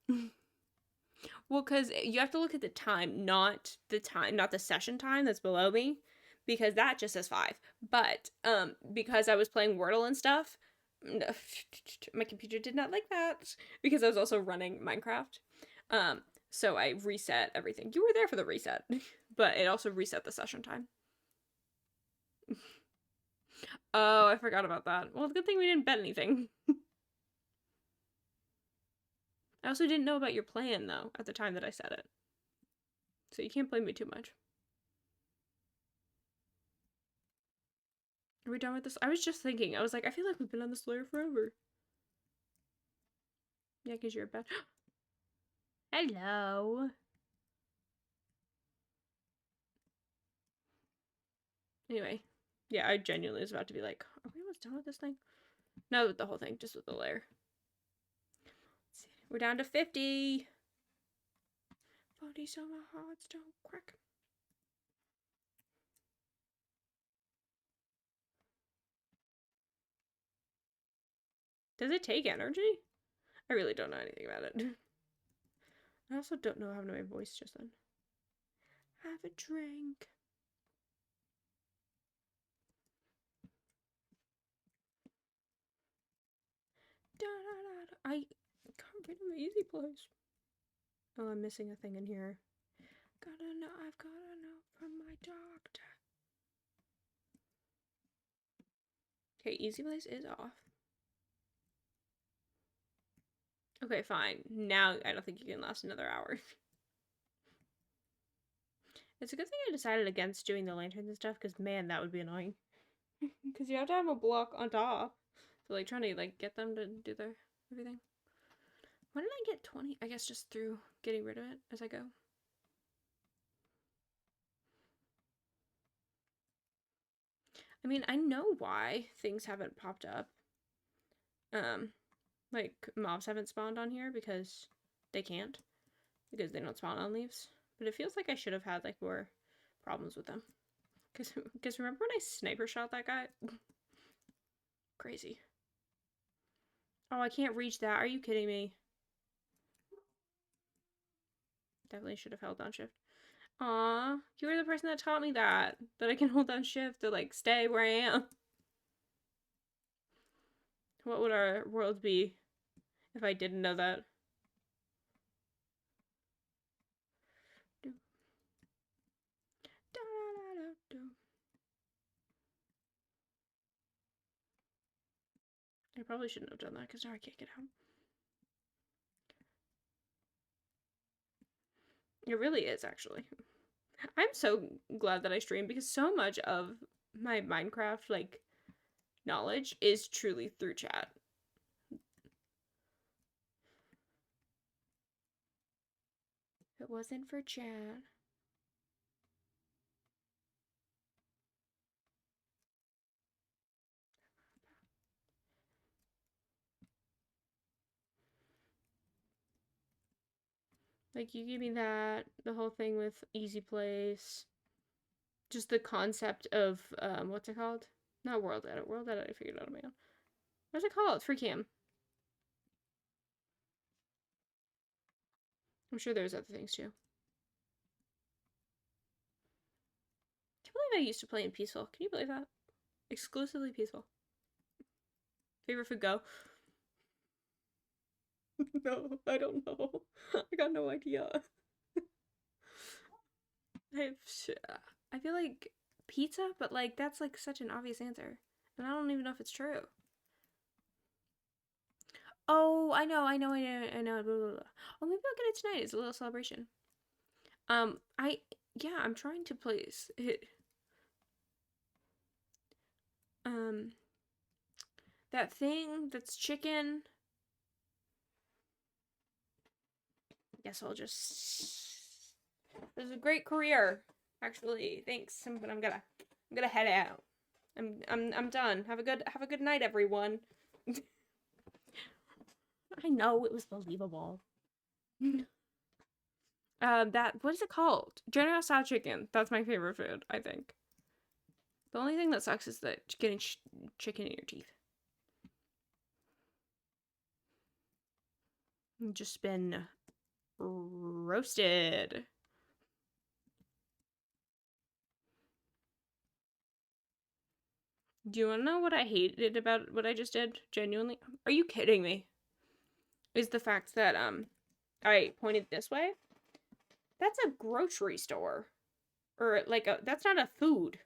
well, because you have to look at the time, not the session time that's below me, because that just says 5. But because I was playing Wordle and stuff, my computer did not like that because I was also running Minecraft. So I reset everything. You were there for the reset, but it also reset the session time. Oh, I forgot about that. Well, good thing we didn't bet anything. I also didn't know about your plan, though, at the time that I said it. So you can't blame me too much. Are we done with this? I was just thinking. I was like, I feel like we've been on this layer forever. Yeah, because you're a bad... Hello. Anyway. Yeah, I genuinely was about to be like, are we almost done with this thing? No, with the whole thing, just with the layer. We're down to 50. 40 so my hearts don't crack. Does it take energy? I really don't know anything about it. I also don't know how to my voice just then. Have a drink. I can't get in the easy place. Oh, I'm missing a thing in here. I've got a note from my doctor. Okay, easy place is off. Okay, fine. Now I don't think you can last another hour. It's a good thing I decided against doing the lanterns and stuff, because man, that would be annoying. Because you have to have a block on top. So like trying to like get them to do their everything. Why did I get 20? I guess just through getting rid of it as I go. I mean, I know why things haven't popped up. Like mobs haven't spawned on here because they can't. Because they don't spawn on leaves. But it feels like I should have had like more problems with them. Because remember when I sniper shot that guy? Crazy. Oh, I can't reach that. Are you kidding me? Definitely should have held down shift. Aw, you were the person that taught me that I can hold down shift to like stay where I am. What would our world be if I didn't know that? I probably shouldn't have done that because now I can't get out. It really is, actually. I'm so glad that I stream because so much of my Minecraft, like, knowledge is truly through chat. If it wasn't for chat. Like, you give me that, the whole thing with Easy Place. Just the concept of, what's it called? Not World Edit. World Edit, I figured out on my own. What's it called? Free Cam. I'm sure there's other things too. I can't believe I used to play in Peaceful. Can you believe that? Exclusively Peaceful. Favorite food, go. No, I don't know. I got no idea. I feel like pizza, but like that's like such an obvious answer. And I don't even know if it's true. Oh, I know. Blah, blah, blah. Oh, maybe I'll get it tonight. It's a little celebration. I'm trying to place it. That thing that's chicken. Guess I'll just. It was a great career, actually. Thanks, but I'm gonna head out. I'm done. Have a good night, everyone. I know it was believable. What is it called? General Tso chicken. That's my favorite food, I think. The only thing that sucks is that getting chicken in your teeth. I've just been roasted. Do you want to know what I hated about what I just did? Genuinely? Are you kidding me? Is the fact that, I pointed this way? That's a grocery store. Or, like, that's not a food.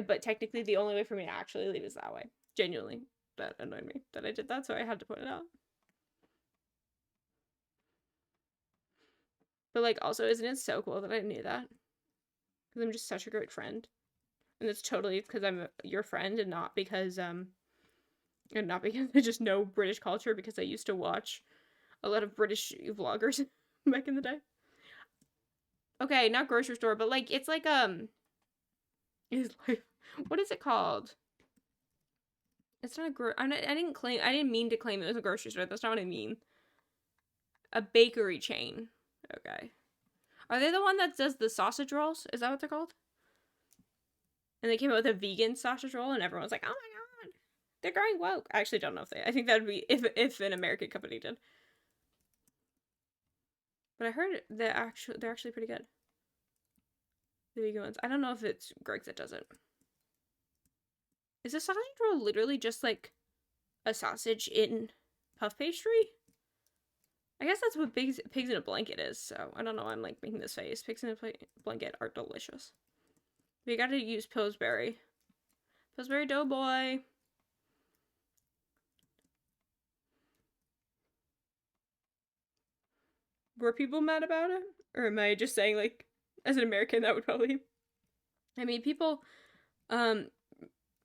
But technically the only way for me to actually leave is that way. Genuinely. That annoyed me that I did that, so I had to point it out. But, like, also, isn't it so cool that I knew that? Because I'm just such a great friend. And it's totally because I'm your friend and not because I just know British culture because I used to watch a lot of British vloggers back in the day. Okay, not grocery store, but like it's like is like what is it called? It's not a I didn't mean to claim it was a grocery store. That's not what I mean. A bakery chain. Okay. Are they the one that does the sausage rolls? Is that what they're called? And they came out with a vegan sausage roll, and everyone's like, "Oh my god, they're going woke." I actually don't know if they. I think that would be if an American company did. But I heard they're actually pretty good. The vegan ones. I don't know if it's Greg that does it. Is a sausage roll literally just like a sausage in puff pastry? I guess that's what pigs in a blanket is. So I don't know why I'm like making this face. Pigs in a blanket are delicious. We gotta use Pillsbury. Pillsbury Doughboy. Were people mad about it? Or am I just saying, like, as an American, that would probably... I mean, people,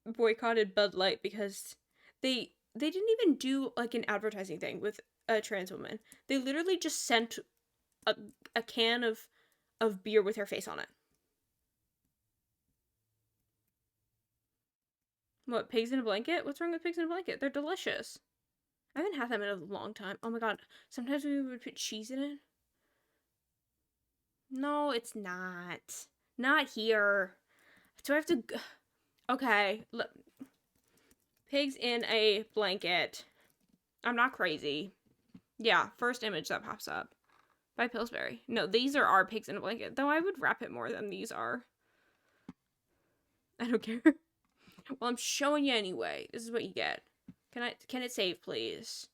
boycotted Bud Light because they didn't even do, like, an advertising thing with a trans woman. They literally just sent a can of beer with her face on it. What, pigs in a blanket? What's wrong with pigs in a blanket? They're delicious. I haven't had them in a long time. Oh my god. Sometimes we would put cheese in it. No, it's not. Not here. Do I have to... Okay. Look. Pigs in a blanket. I'm not crazy. Yeah, first image that pops up. By Pillsbury. No, these are our pigs in a blanket. Though I would wrap it more than these are. I don't care. Well, I'm showing you anyway. This is what you get. Can it save, please?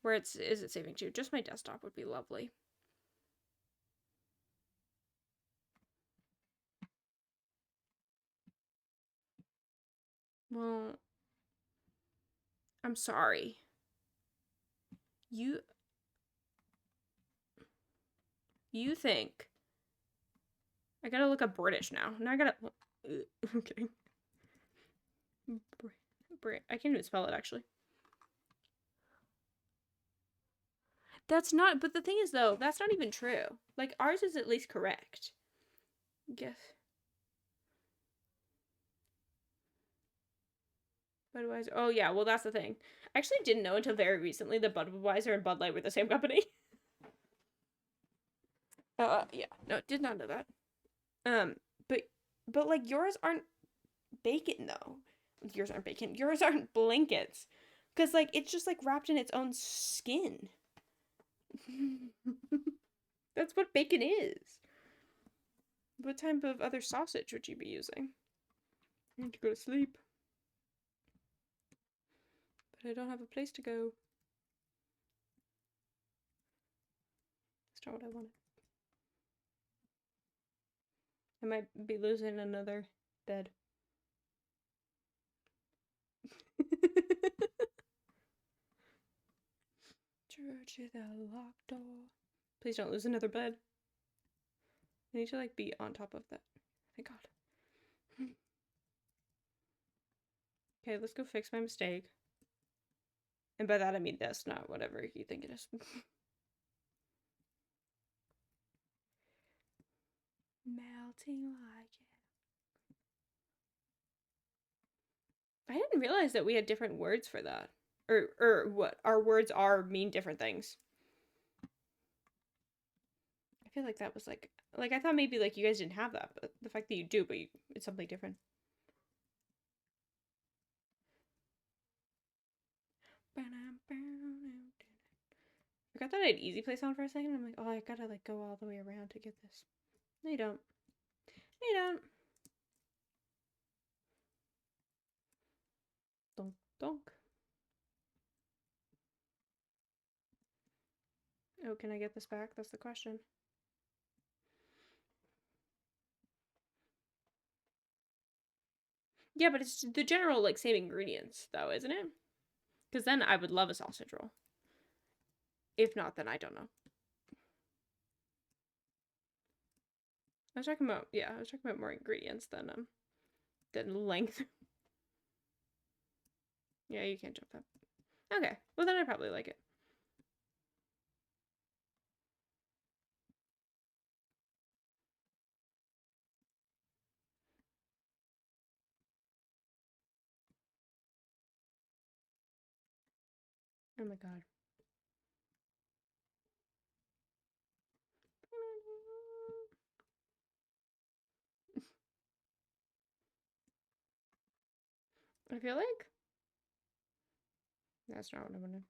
Where is it saving to? Just my desktop would be lovely. Well, I'm sorry. You think I gotta look up British now. Now I gotta. I'm kidding. I can't even spell it actually. That's not. But the thing is, though, that's not even true. Like ours is at least correct. Yes. Budweiser. Oh yeah. Well, that's the thing. I actually didn't know until very recently that Budweiser and Bud Light were the same company. Yeah. No, did not know that. But like yours aren't bacon though. Yours aren't bacon. Yours aren't blankets. Cause like it's just like wrapped in its own skin. That's what bacon is. What type of other sausage would you be using? I need to go to sleep. But I don't have a place to go. That's not what I wanted. I might be losing another bed. Church is a locked door. Please don't lose another bed. I need to like be on top of that. Thank God. Okay, let's go fix my mistake. And by that I mean this, not whatever you think it is. Melting like it. I didn't realize that we had different words for that. Or what? Our words mean different things. I feel like that was like I thought maybe like you guys didn't have that, but the fact that you do, but it's something different. I forgot that I had easy play sound for a second. I'm like, oh, I gotta like go all the way around to get this. No, you don't. No, you don't. Donk, donk. Oh, can I get this back? That's the question. Yeah, but it's the general like same ingredients though, isn't it? Because then I would love a sausage roll. If not, then I don't know. I was talking about more ingredients than length. Yeah, you can't jump that. Okay, well then I probably like it. Oh my god. I feel like that's not what I wanted.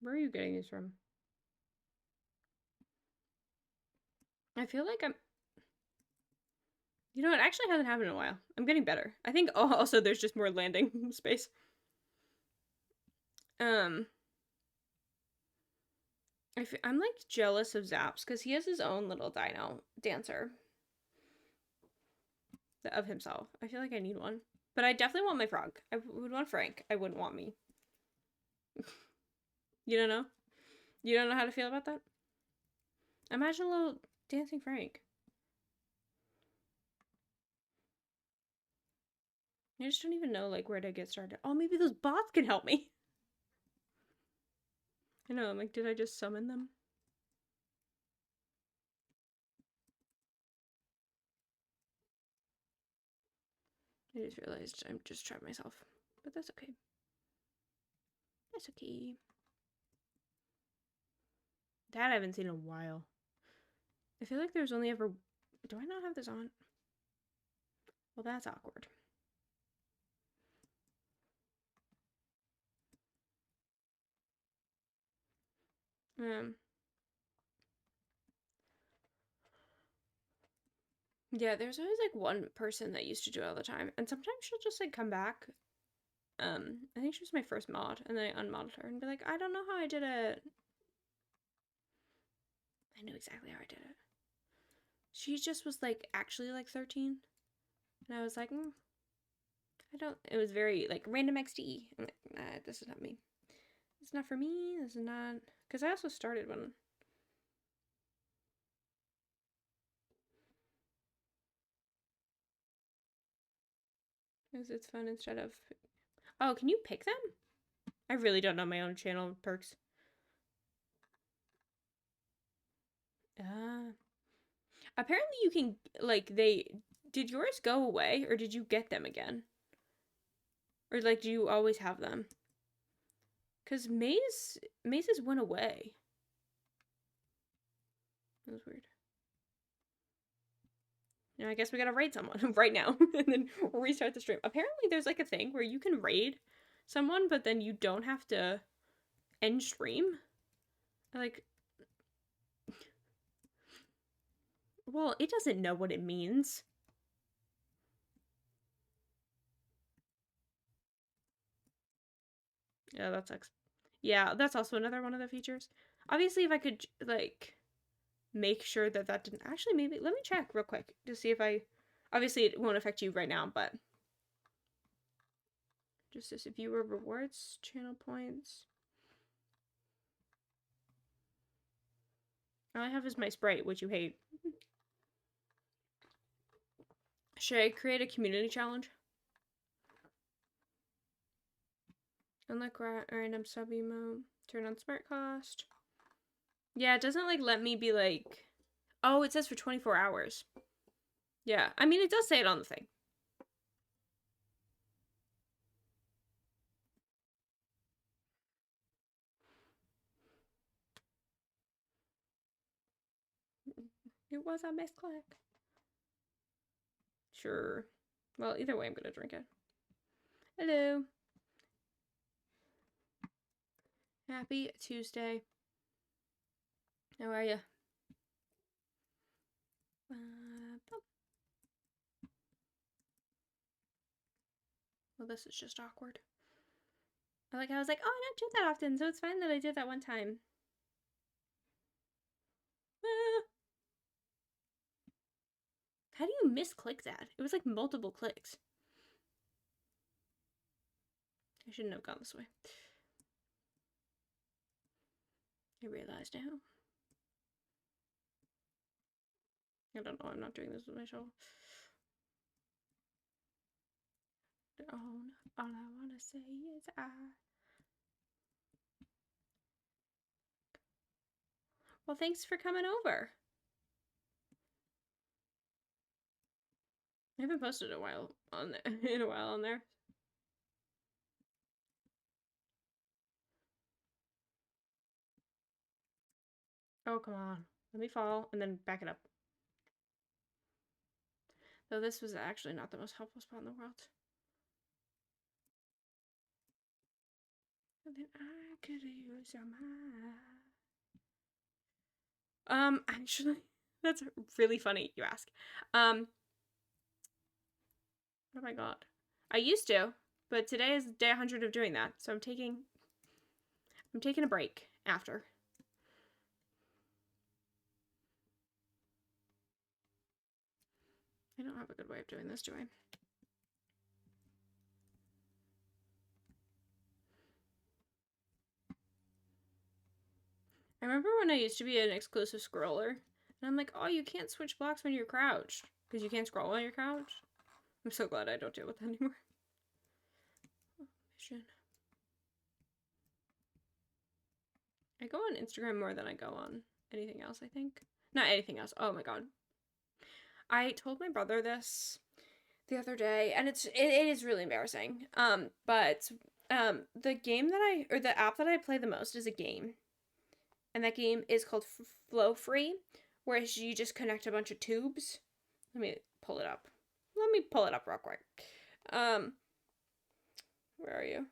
Where are you getting these from? I feel like I'm. You know, it actually hasn't happened in a while. I'm getting better. I think also there's just more landing space. Um, I'm like jealous of Zaps because he has his own little dino dancer of himself. I feel like I need one. But I definitely want my frog. I would want Frank. I wouldn't want me. You don't know? You don't know how to feel about that? Imagine a little dancing Frank. I just don't even know like where to get started. Oh, maybe those bots can help me. I know, I'm like, did I just summon them? I just realized I'm just trying myself. But that's okay. That's okay. That I haven't seen in a while. I feel like there's only ever... Do I not have this on? Well, that's awkward. Yeah, there's always like one person that used to do it all the time, and sometimes she'll just like come back. I think she was my first mod, and then I unmodded her and be like, I don't know how I did it. I knew exactly how I did it. She just was like actually like 13, and I was like, I don't. It was very like random XD. I'm like, nah, this is not me. It's not for me. This is not because I also started when. It's fun instead of. Oh, can you pick them? I really don't know my own channel perks. Apparently you can like they did yours go away or did you get them again? Or like do you always have them? Cuz Maze's went away. That was weird. Yeah, I guess we gotta raid someone right now and then restart the stream. Apparently there's like a thing where you can raid someone, but then you don't have to end stream. Like, well, it doesn't know what it means. Yeah, that sucks. Yeah, that's also another one of the features. Obviously, if I could like make sure that that didn't actually maybe let me check real quick to see if I obviously it won't affect you right now, but just as viewer rewards, channel points. All I have is my Sprite, which you hate. Should I create a community challenge? Unlock random sub emote. Turn on smart cost. Yeah, it doesn't like let me be like, oh, it says for 24 hours. Yeah, I mean, it does say it on the thing. It was a misclick. Sure. Well, either way, I'm gonna drink it. Hello. Happy Tuesday. How are you? Well, this is just awkward. I was like, oh, I don't do that often, so it's fine that I did that one time. How do you misclick that? It was like multiple clicks. I shouldn't have gone this way. I realize now. I don't know, I'm not doing this with my shovel. All I wanna say is Well, thanks for coming over. I haven't posted a while on there in a while on there. Oh, come on. Let me fall and then back it up. Though this was actually not the most helpful spot in the world. And then I could use some actually, that's really funny you ask. Oh my god. I used to, but today is day 100 of doing that, so I'm taking a break after. I don't have a good way of doing this, do I? I remember when I used to be an exclusive scroller, and I'm like, oh, you can't switch blocks when you're crouched, because you can't scroll when you're crouched. I'm so glad I don't deal with that anymore. Vision. I go on Instagram more than I go on anything else, I think. Not anything else. Oh my god. I told my brother this the other day, and it is really embarrassing. But the game that the app that I play the most is a game, and that game is called Flow Free, where you just connect a bunch of tubes. Let me pull it up. Let let me pull it up real quick. Where are you?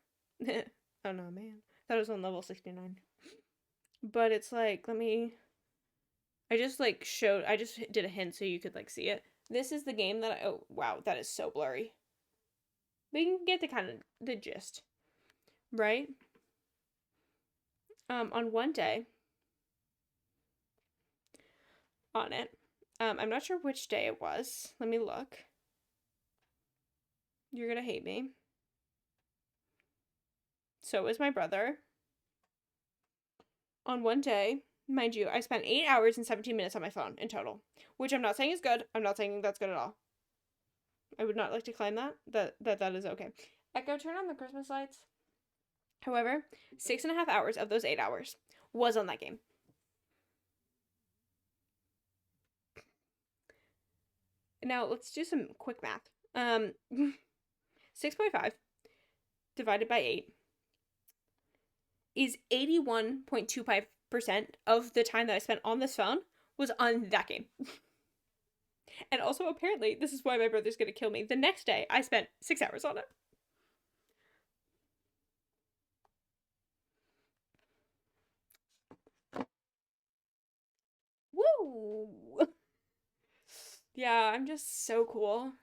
Oh no, man. That was on level 69. But it's like, I just did a hint so you could like see it. This is the game that oh wow, that is so blurry. But you can get the kind of the gist, right? On one day on it, I'm not sure which day it was. Let me look. You're gonna hate me. So is my brother. On one day, mind you, I spent 8 hours and 17 minutes on my phone in total, which I'm not saying is good. I'm not saying that's good at all. I would not like to claim that is okay. Echo, turn on the Christmas lights. However, 6.5 hours of those 8 hours was on that game. Now let's do some quick math. 6.5 divided by 8 is 81.25% of the time that I spent on this phone was on that game. And also, apparently, this is why my brother's gonna kill me. The next day, I spent 6 hours on it. Woo! Yeah, I'm just so cool.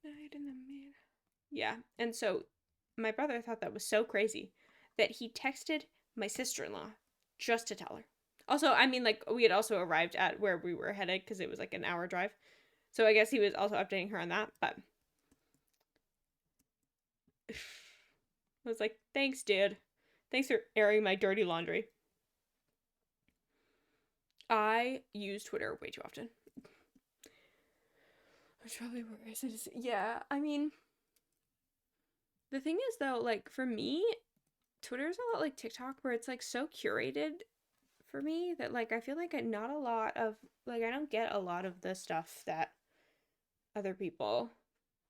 Night in the mid. Yeah, and so my brother thought that was so crazy that he texted my sister-in-law just to tell her. Also, I mean, like, we had also arrived at where we were headed because it was like an hour drive. So I guess he was also updating her on that, but I was like, thanks, dude. Thanks for airing my dirty laundry. I use Twitter way too often. Which probably worse. Yeah, I mean, the thing is, though, like, for me, Twitter's a lot like TikTok where it's, like, so curated for me that, like, I feel like not a lot of, like, I don't get a lot of the stuff that other people,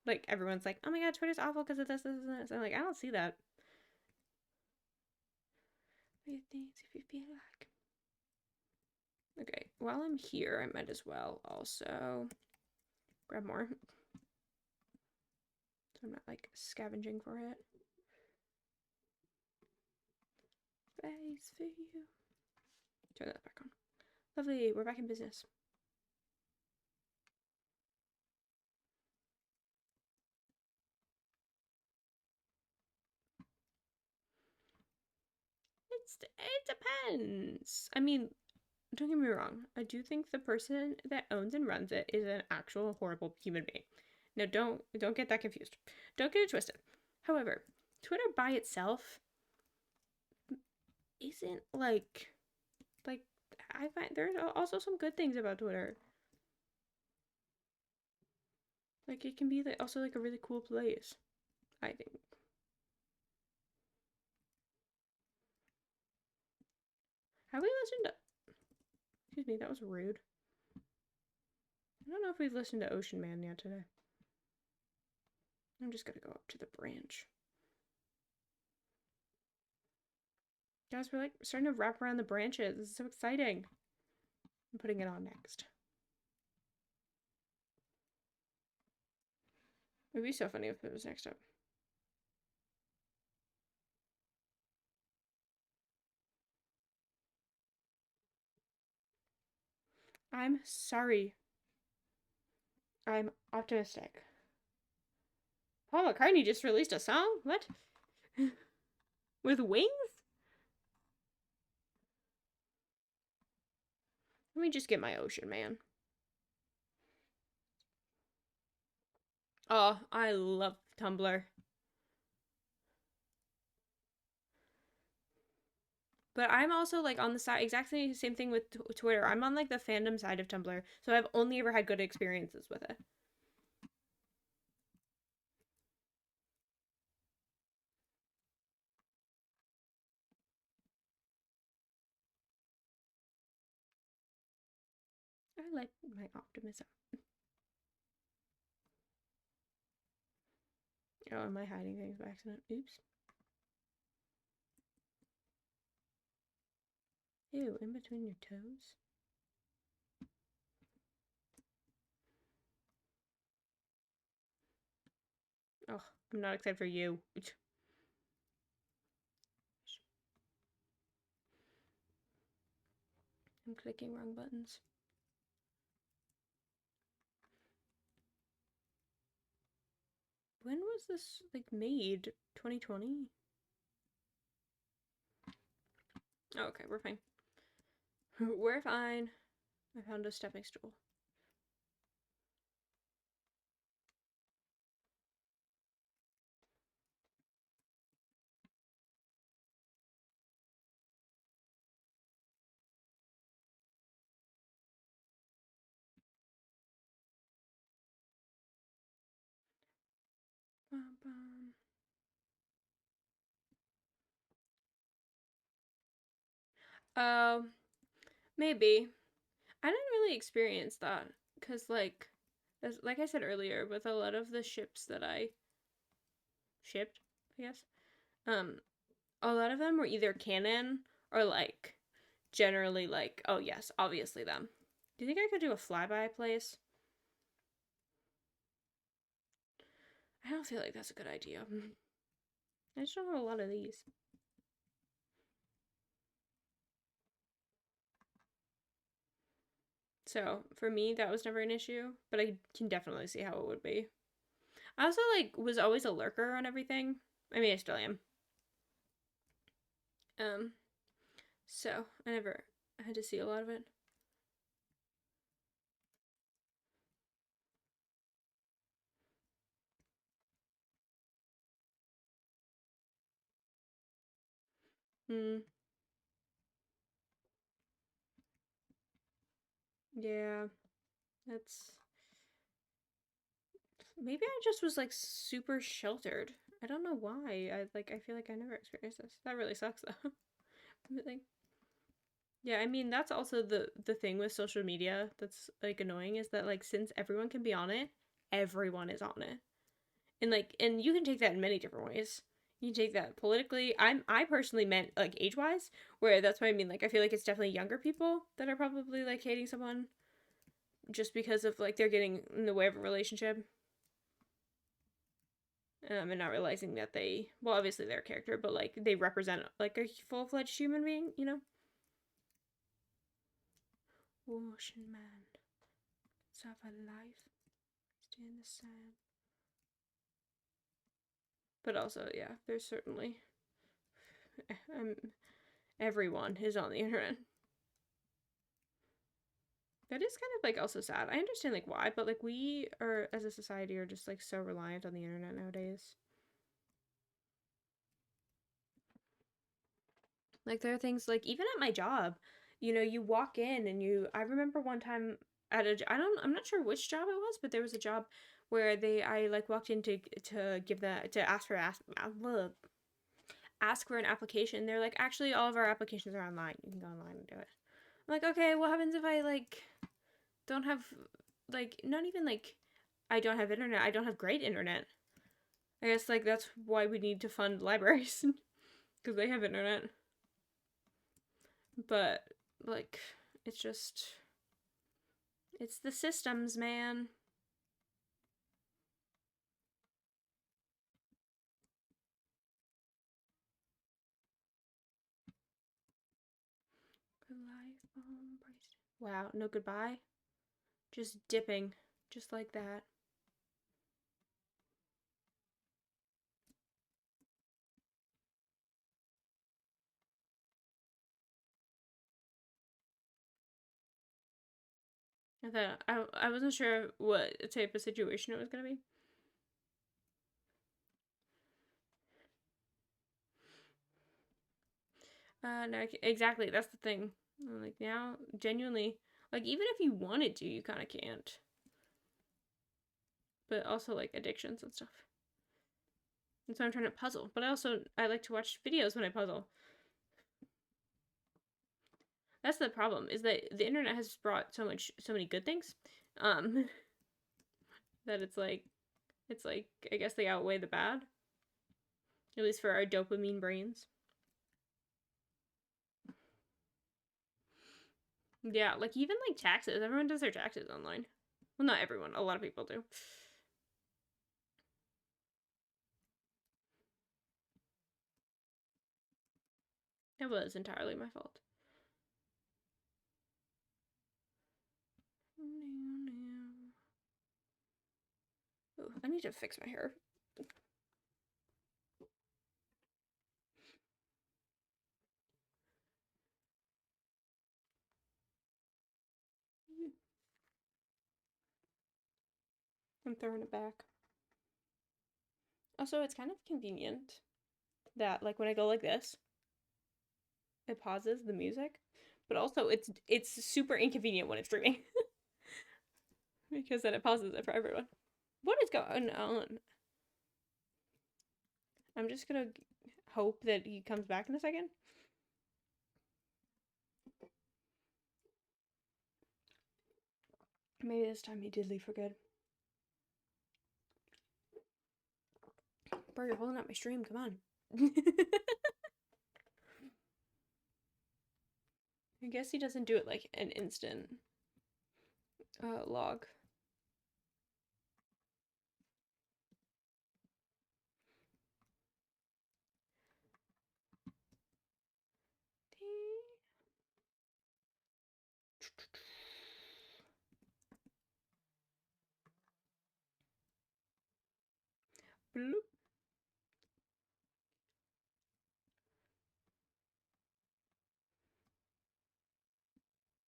like, everyone's like, oh my god, Twitter's awful because of this. I'm like, I don't see that. Things if you feel like. Okay, while I'm here, I might as well also grab more. So I'm not, like, scavenging for it. Face for you. Turn that back on. Lovely, we're back in business. It depends. I mean, don't get me wrong. I do think the person that owns and runs it is an actual horrible human being. Now, don't get that confused. Don't get it twisted. However, Twitter by itself isn't like I find there's also some good things about Twitter. Like, it can be also like a really cool place, I think. Have we listened to? Excuse me, that was rude. I don't know if we've listened to Ocean Man yet today. I'm just gonna go up to the branch. Guys, we're like starting to wrap around the branches. This is so exciting. I'm putting it on next. It would be so funny if it was next up. I'm sorry. I'm optimistic. Paul McCartney just released a song? What? With wings? Let me just get my Ocean Man. Oh, I love Tumblr. But I'm also like on the side, exactly the same thing with Twitter. I'm on like the fandom side of Tumblr, so I've only ever had good experiences with it. I like my optimism. Oh, am I hiding things by accident? Oops. Ew, in between your toes? Oh, I'm not excited for you. I'm clicking wrong buttons. When was this like made? 2020? Oh, okay, we're fine. We're fine. I found a stepping stool. Bum, bum. Maybe. I didn't really experience that because, like I said earlier, with a lot of the ships that I shipped, I guess, um, a lot of them were either canon or like generally like, oh yes, obviously them. Do you think I could do a flyby place? I don't feel like that's a good idea. I just don't have a lot of these. So for me, that was never an issue, but I can definitely see how it would be. I also like was always a lurker on everything. I mean, I still am. Um, so I never had to see a lot of it. Hmm. Yeah, that's maybe I just was like super sheltered. I don't know why. I feel like I never experienced this. That really sucks though. Like, yeah, I mean that's also the thing with social media that's like annoying is that like since everyone can be on it, everyone is on it. And you can take that in many different ways. You can take that politically. I personally meant like age wise, where that's what I mean. Like I feel like it's definitely younger people that are probably like hating someone just because of like they're getting in the way of a relationship. And not realizing that they, well, obviously they're a character, but like they represent like a full fledged human being, you know? Ocean man, let's have a life, stay in the sand. But also, yeah, there's certainly, um, everyone is on the internet. That is kind of like also sad. I understand like why, but like we are as a society are just like so reliant on the internet nowadays. Like there are things like even at my job, you walk in and I remember one time at I'm not sure which job it was, but there was a job where I like walked in to give that to ask for an application. They're like, actually, all of our applications are online. You can go online and do it. I'm like, okay, what happens if I like don't have like not even like I don't have internet. I don't have great internet. I guess like that's why we need to fund libraries because they have internet. But like it's just it's the systems, man. Good life, wow, no goodbye. Just dipping, just like that. I wasn't sure what type of situation it was gonna be. No, exactly. That's the thing. Like now, genuinely, like even if you wanted to, you kind of can't. But also like addictions and stuff. And so I'm trying to puzzle. But I like to watch videos when I puzzle. That's the problem. Is that the internet has brought so many good things, um, that it's like I guess they outweigh the bad. At least for our dopamine brains. Yeah, like even like taxes. Everyone does their taxes online. Well, not everyone. A lot of people do. It was entirely my fault. Ooh, I need to fix my hair. I'm throwing it back. Also, it's kind of convenient that like when I go like this, it pauses the music, but also it's super inconvenient when it's streaming because then it pauses it for everyone. What is going on? I'm just gonna hope that he comes back in a second. Maybe this time he did leave for good. Bro, you're holding up my stream. Come on. I guess he doesn't do it like an instant log. Bloop.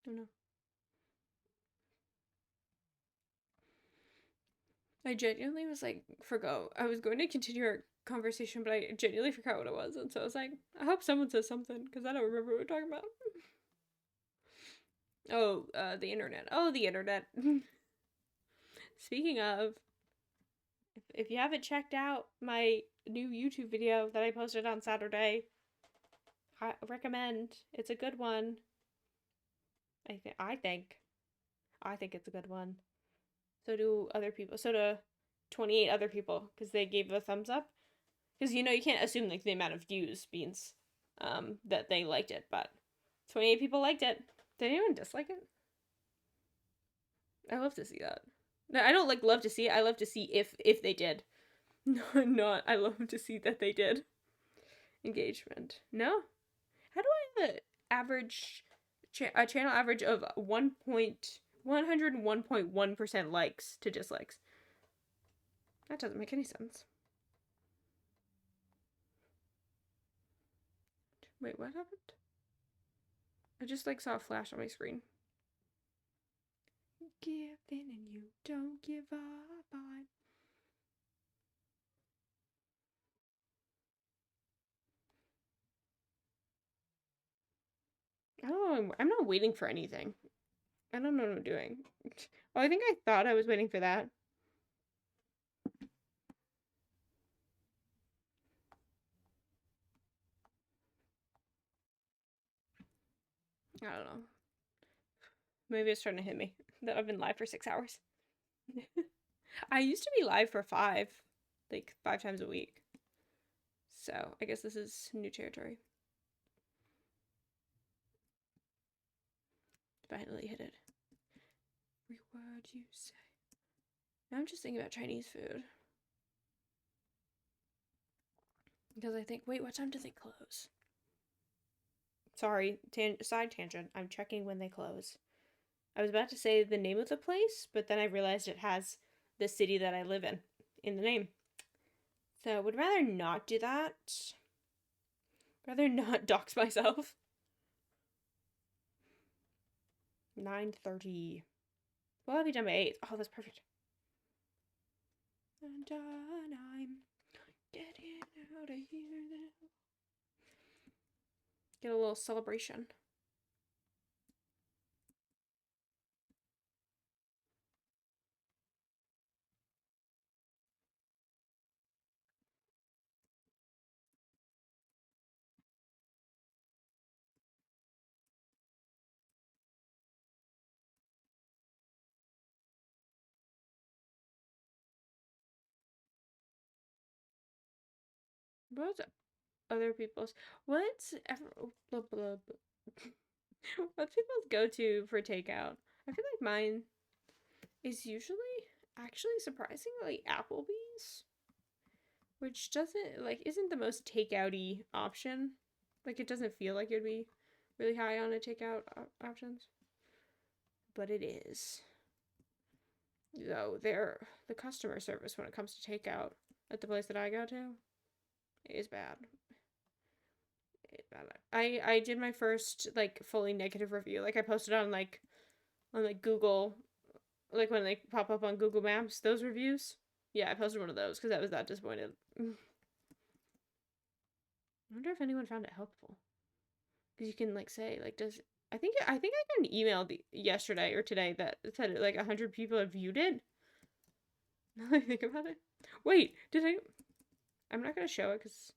Oh no. I genuinely was like, forgot. I was going to continue our conversation, but I genuinely forgot what it was. And so I was like, I hope someone says something because I don't remember what we're talking about. Oh, the internet. Oh, the internet. Speaking of, if you haven't checked out my new YouTube video that I posted on Saturday, I recommend. It's a good one. I think it's a good one. So do other people. So do 28 other people because they gave a thumbs up. Because you can't assume like the amount of views means that they liked it, but 28 people liked it. Did anyone dislike it? I love to see that. No, I don't like love to see it. I love to see if they did. No, not. I love to see that they did. Engagement. No. How do I have a average a channel average of 101.1% likes to dislikes? That doesn't make any sense. Wait, what happened? I just like saw a flash on my screen. Give in and you don't give up on. I don't know. I'm not waiting for anything. I don't know what I'm doing. Well, I think I thought I was waiting for that. I don't know. Maybe it's trying to hit me that I've been live for 6 hours. I used to be live for 5, like 5 times a week. So I guess this is new territory. Finally hit it. Every word you say. Now I'm just thinking about Chinese food. Because I think, wait, what time do they close? Sorry, side tangent. I'm checking when they close. I was about to say the name of the place, but then I realized it has the city that I live in the name. So I would rather not do that. Rather not dox myself. 9:30. Well, I'll be done by 8. Oh, that's perfect. I'm done. I'm getting out of here now. Get a little celebration. What's other people's? What's blah, blah, blah. What's people's go-to for takeout? I feel like mine is usually actually surprisingly Applebee's, which doesn't like isn't the most takeouty option, Like, it doesn't feel like it'd be really high on a takeout options, but it is. Though the customer service when it comes to takeout at the place that I go to is bad. It's bad. I did my first like fully negative review. Like I posted on Google, like when they pop up on Google Maps, those reviews. Yeah, I posted one of those because I was that disappointed. I wonder if anyone found it helpful. Because you can like say like does I think I got an email yesterday or today that said like 100 people have viewed it. Now that I think about it. Wait, did I? I'm not gonna show it because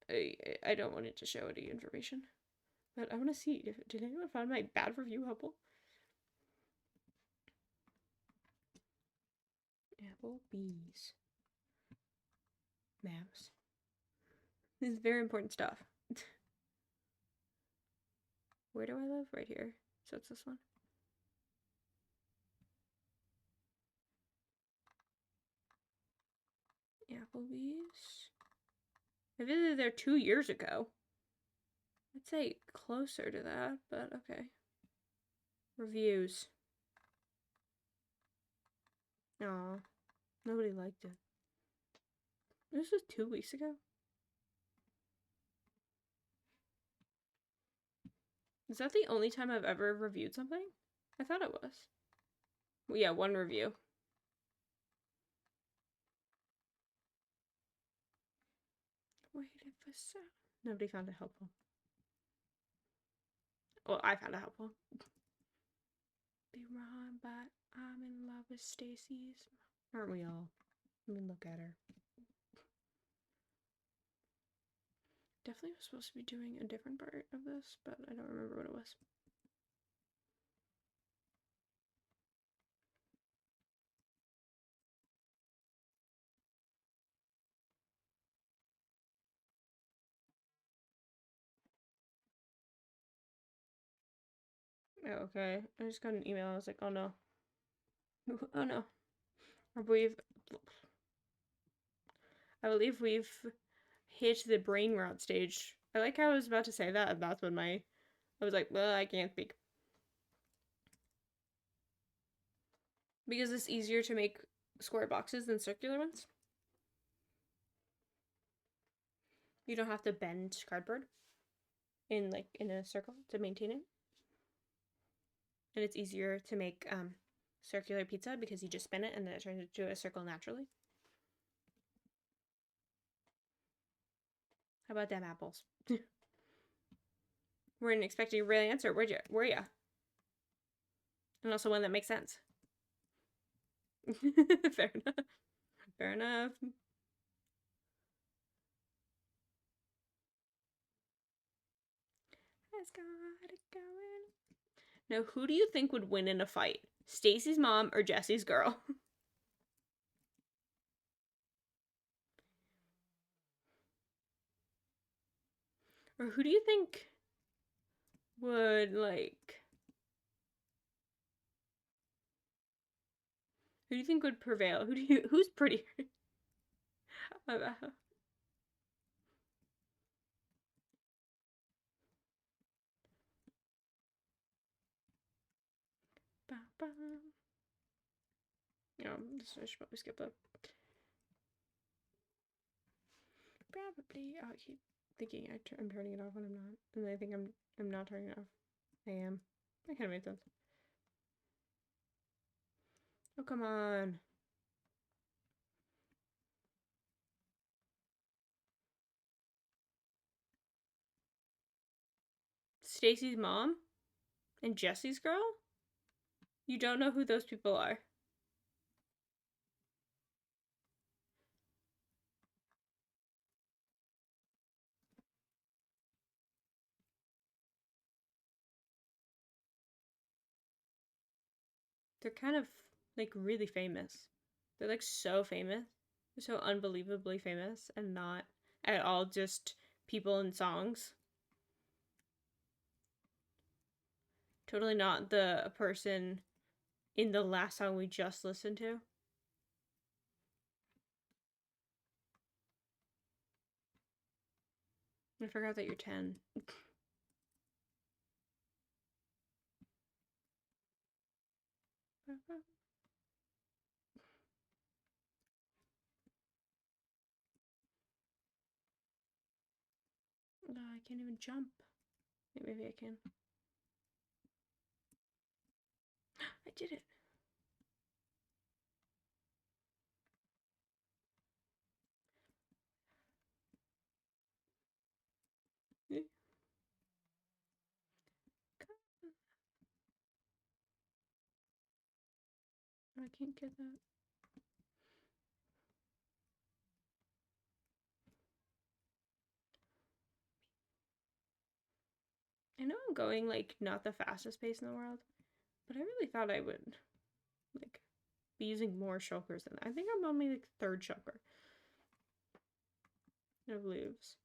I don't want it to show any information. But I want to see if did anyone find my bad review helpful? Applebee's maps. This is very important stuff. Where do I live? Right here. So it's this one. Applebee's. I visited there 2 years ago. I'd say closer to that, but okay. Reviews. Aw, nobody liked it. This was 2 weeks ago. Is that the only time I've ever reviewed something? I thought it was. Well, yeah, one review. Waited for so. Nobody found it helpful. Well, I found it helpful. Be wrong, but I'm in love with Stacy's. Aren't we all? I mean, look at her. Definitely was supposed to be doing a different part of this, but I don't remember what it was. Oh, okay. I just got an email. I was like, oh no. Oh no. I believe we've hit the brain rot stage. I like how I was about to say that, and that's when I was like, well, I can't speak. Because it's easier to make square boxes than circular ones. You don't have to bend cardboard in a circle to maintain it. And it's easier to make circular pizza because you just spin it and then it turns into a circle naturally. How about them apples? Weren't expecting a real answer, were ya? And also one that makes sense. Fair enough. Fair enough. Has got it going. Now, who do you think would win in a fight? Stacy's mom or Jesse's girl? Or who do you think would like? Who do you think would prevail? Who's prettier? I should probably skip that. Probably. Oh, I keep thinking I'm turning it off when I'm not, and I think I'm not turning it off. I am. That kind of made sense. Oh, come on. Stacy's mom and Jesse's girl? You don't know who those people are. They're kind of like really famous. They're like so famous. They're so unbelievably famous and not at all just people in songs. Totally not the person in the last song we just listened to. I forgot that you're 10. I can't even jump. Maybe I can. I did it. I can't get that. I know I'm going like not the fastest pace in the world, but I really thought I would like be using more shulkers than that. I think I'm only like third shulker of loops.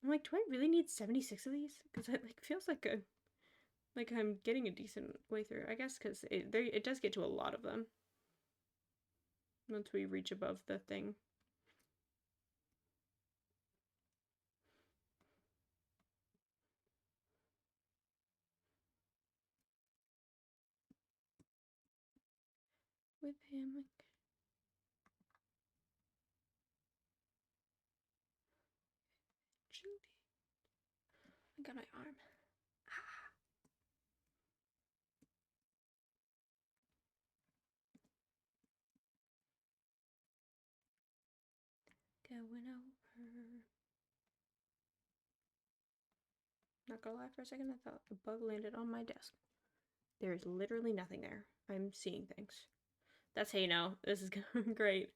I'm like, do I really need 76 of these? Because it like feels like I'm getting a decent way through. I guess because it does get to a lot of them once we reach above the thing. With him. Judy. I got my arm. Going over. Not gonna lie, for a second, I thought a bug landed on my desk. There is literally nothing there. I'm seeing things. That's how you know. This is great.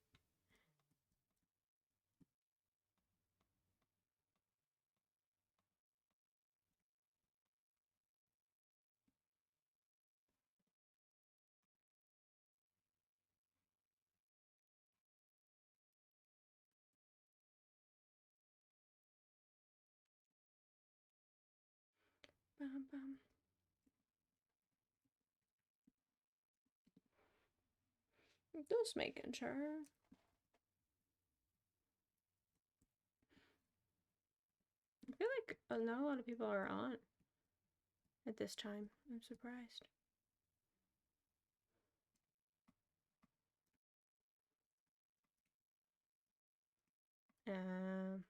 Bum, bum. Just making sure. I feel like not a lot of people are on at this time. I'm surprised. Um.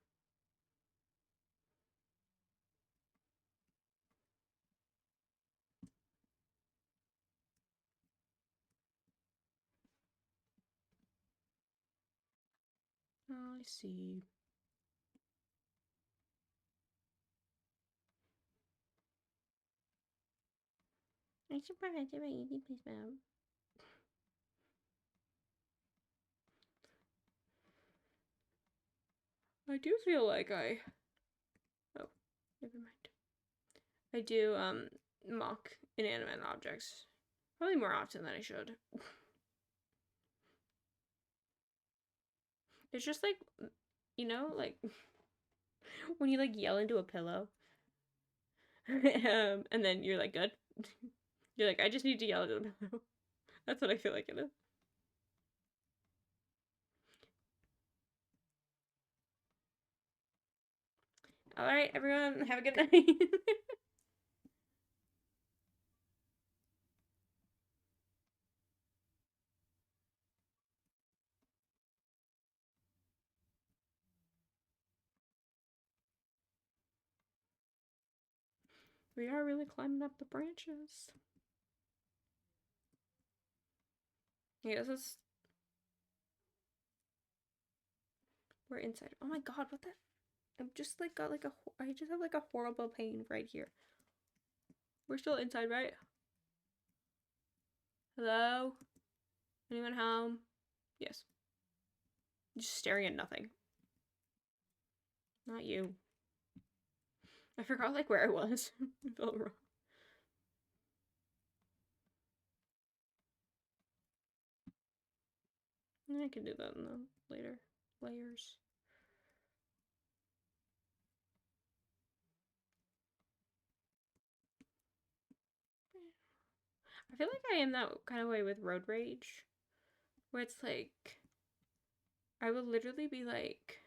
Oh, I see. I should probably do my easy please, ma'am. I do feel like oh, never mind. I do mock inanimate objects. Probably more often than I should. It's just like, like when you like yell into a pillow, and then you're like, good. You're like, I just need to yell into the pillow. That's what I feel like it is. All right, everyone, have a good night. We are really climbing up the branches. Yeah, this is. We're inside. Oh my god, what the? I'm just like got like a. I just have like a horrible pain right here. We're still inside, right? Hello? Anyone home? Yes. Just staring at nothing. Not you. I forgot like where I was. I felt wrong. I can do that in the later layers. I feel like I am that kind of way with road rage, where it's like I will literally be like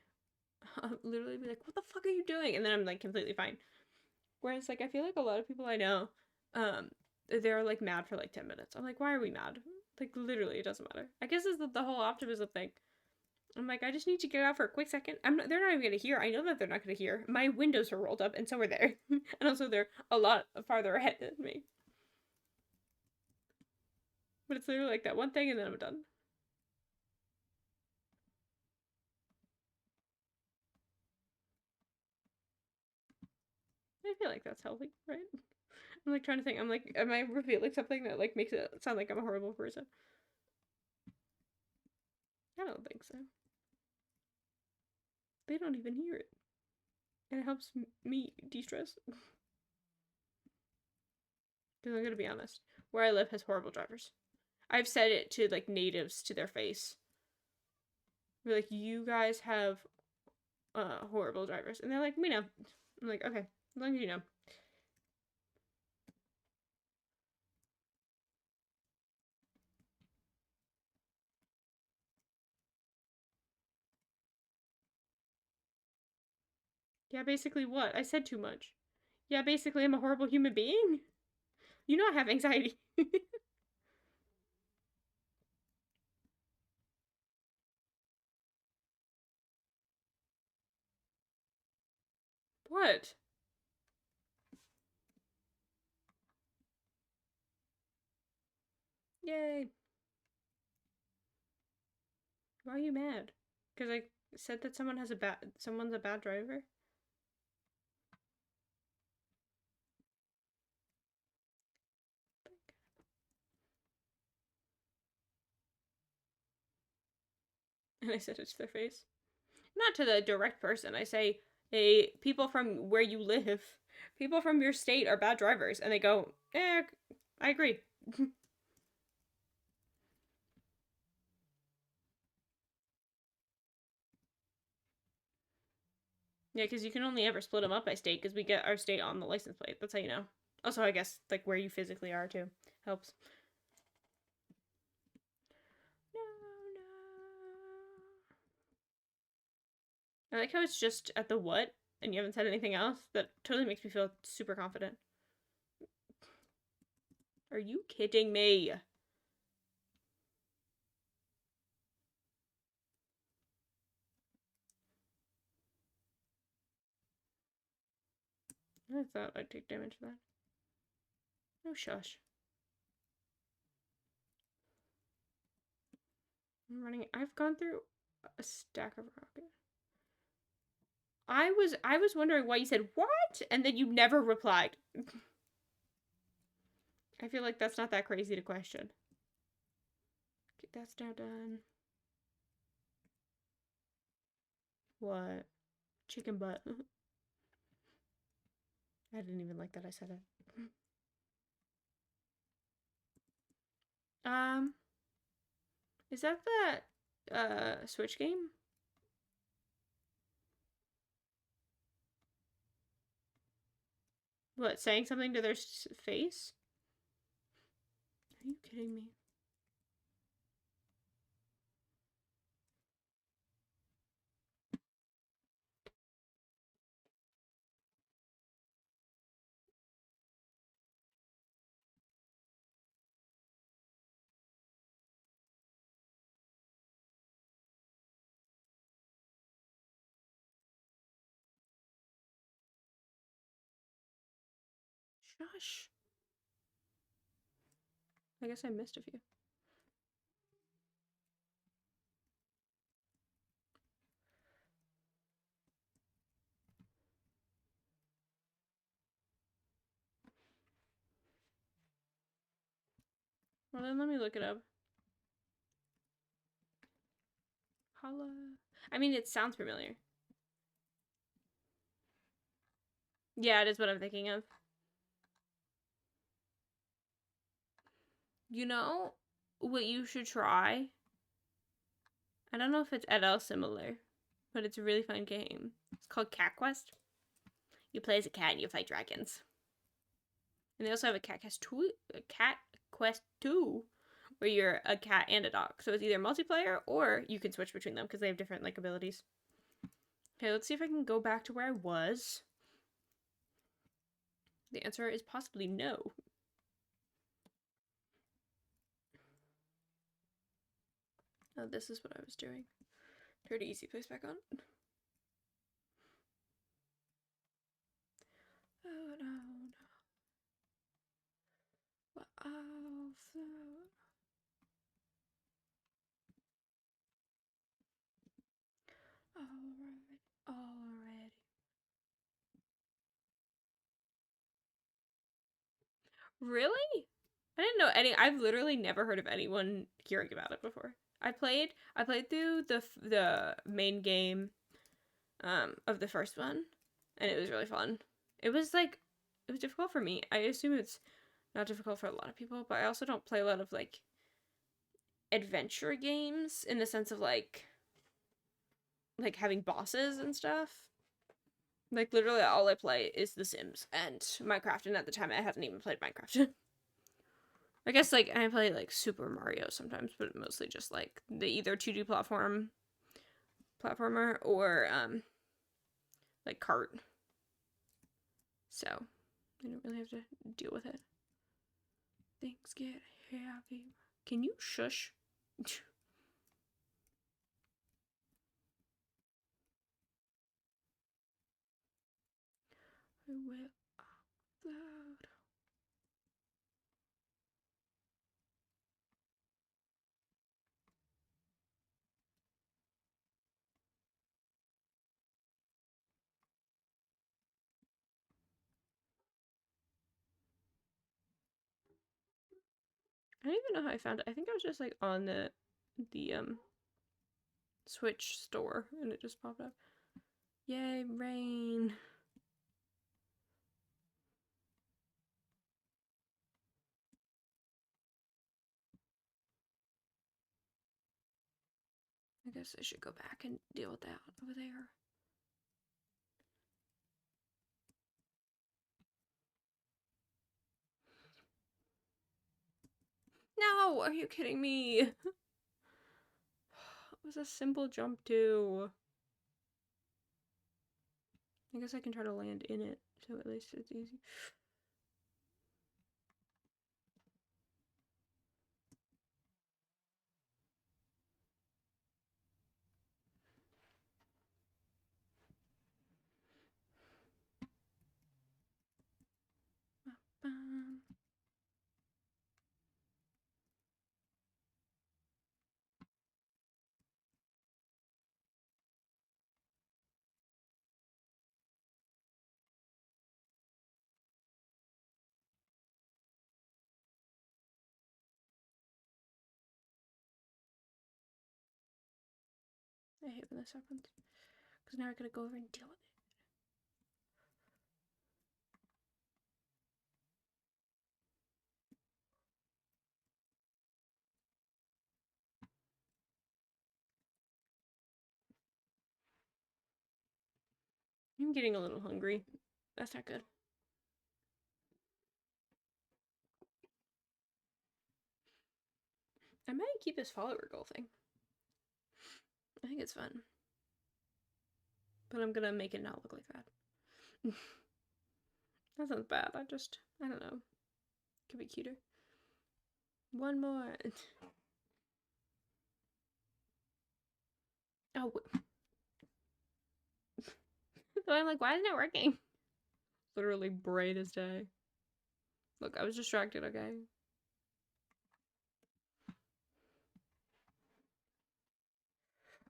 I'll literally be like, what the fuck are you doing? And then I'm like completely fine. Whereas like I feel like a lot of people I know, um, they're like mad for like 10 minutes. I'm like, why are we mad? Like literally, it doesn't matter. I guess it's the whole optimism thing. I'm like, I just need to get out for a quick second. They're not even gonna hear. I know that they're not gonna hear. My windows are rolled up, and so are theirs. And also, they're a lot farther ahead than me. But it's literally like that one thing, and then I'm done. I feel like that's healthy, right? I'm like trying to think. I'm like, am I revealing something that like makes it sound like I'm a horrible person? I don't think so. They don't even hear it, and it helps me de-stress. Because I'm gonna be honest, where I live has horrible drivers. I've said it to like natives to their face. We're like, you guys have horrible drivers, and they're like, we know. I'm like, okay, as long as you know. Yeah, basically what? I said too much. Yeah, basically I'm a horrible human being. You know I have anxiety. What? Yay. Why are you mad? Because I said that someone's a bad driver? And I said it to their face. Not to the direct person. I say, hey, people from where you live, people from your state are bad drivers. And they go, I agree. Yeah, because you can only ever split them up by state because we get our state on the license plate. That's how you know. Also, I guess, like, where you physically are, too. Helps. No, no. I like how it's just at the what, and you haven't said anything else. That totally makes me feel super confident. Are you kidding me? I thought I'd take damage for that. No shush. I'm running. I've gone through a stack of rocket. I was wondering why you said what, and then you never replied. I feel like that's not that crazy to question. Okay, that's now done. What? Chicken butt. I didn't even like that I said it. Um, is that Switch game? What, saying something to their face? Are you kidding me? Shush. I guess I missed a few. Well, then let me look it up. Holla. I mean, it sounds familiar. Yeah, it is what I'm thinking of. You know what you should try? I don't know if it's at all similar, but it's a really fun game. It's called Cat Quest. You play as a cat and you fight dragons. And they also have a Cat Quest 2, where you're a cat and a dog. So it's either multiplayer or you can switch between them because they have different like abilities. Okay, let's see if I can go back to where I was. The answer is possibly no. Oh, this is what I was doing. Turn the easy place back on. Oh no, no. Well, I'll float. Already. Really? I didn't know any. I've literally never heard of anyone hearing about it before. I played through the main game of the first one, and it was really fun. It was like it was difficult for me. I assume it's not difficult for a lot of people, but I also don't play a lot of like adventure games in the sense of like having bosses and stuff. Like literally all I play is The Sims and Minecraft, and at the time I hadn't even played Minecraft. I guess like I play like Super Mario sometimes, but mostly just like the either 2D platformer or like kart. So I don't really have to deal with it. Things get heavy. Can you shush? I will upload. I don't even know how I found it. I think I was just like on the Switch store and it just popped up. Yay, rain. I guess I should go back and deal with that over there. No, are you kidding me? It was a simple jump too. I guess I can try to land in it, so at least it's easy. I hate when this happens. Because now I gotta go over and deal with it. I'm getting a little hungry. That's not good. I might keep this follower goal thing. I think it's fun. But I'm gonna make it not look like that. That sounds bad. I don't know. Could be cuter. One more. Oh. So I'm like, why isn't it working? Literally bright as day. Look, I was distracted, okay?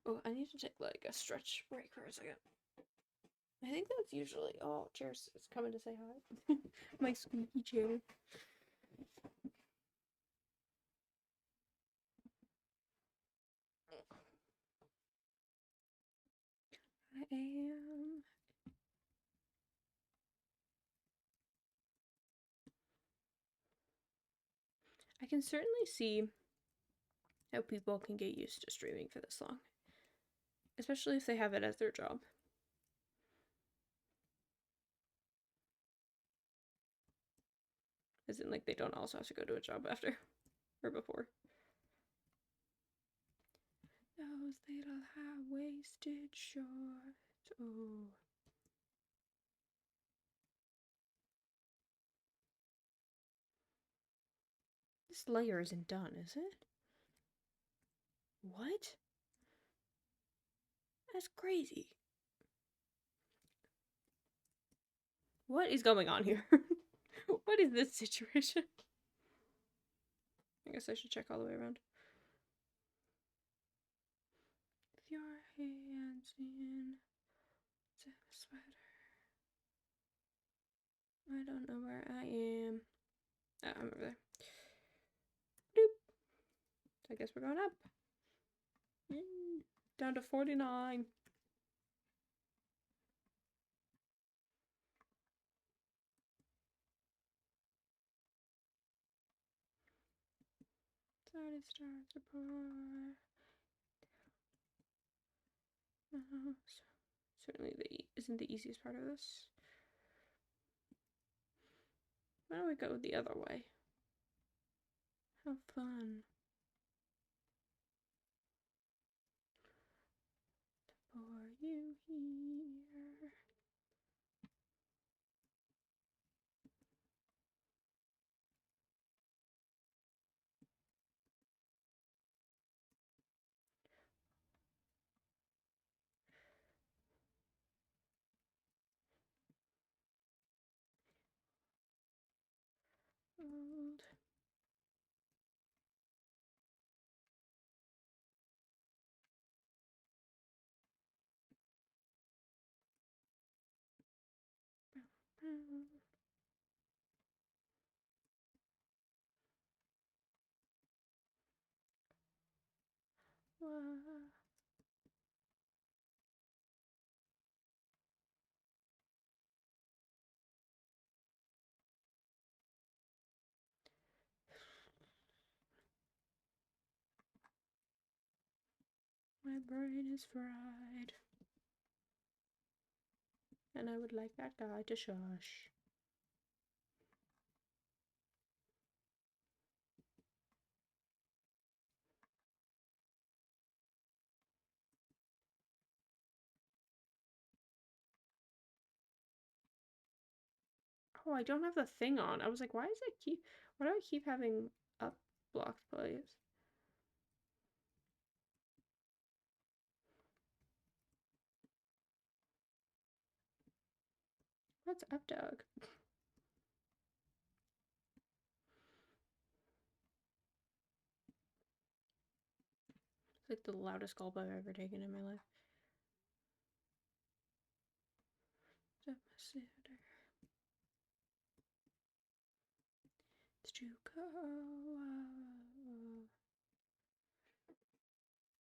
Oh, I need to take like a stretch break for a second. I think that's usually. Oh, Cheers is coming to say hi. My squeaky chair. I am. I can certainly see how people can get used to streaming for this long, especially if they have it as their job. As in, like, they don't also have to go to a job after or before. Those little high-waisted shorts. Oh. This layer isn't done, is it? What? That's crazy. What is going on here? What is this situation? I guess I should check all the way around. With your hands in the sweater. I don't know where I am. Oh, I'm over there. Doop. So I guess we're going up. Down to 49. Started stars apart. Certainly isn't the easiest part of this. Why don't we go the other way? How fun. For you here. Old. My brain is fried. And I would like that guy to shush. Oh, I don't have the thing on. I was like, why do I keep having up blocked plays? What's up, Doug? It's like the loudest gulp I've ever taken in my life. Did you go?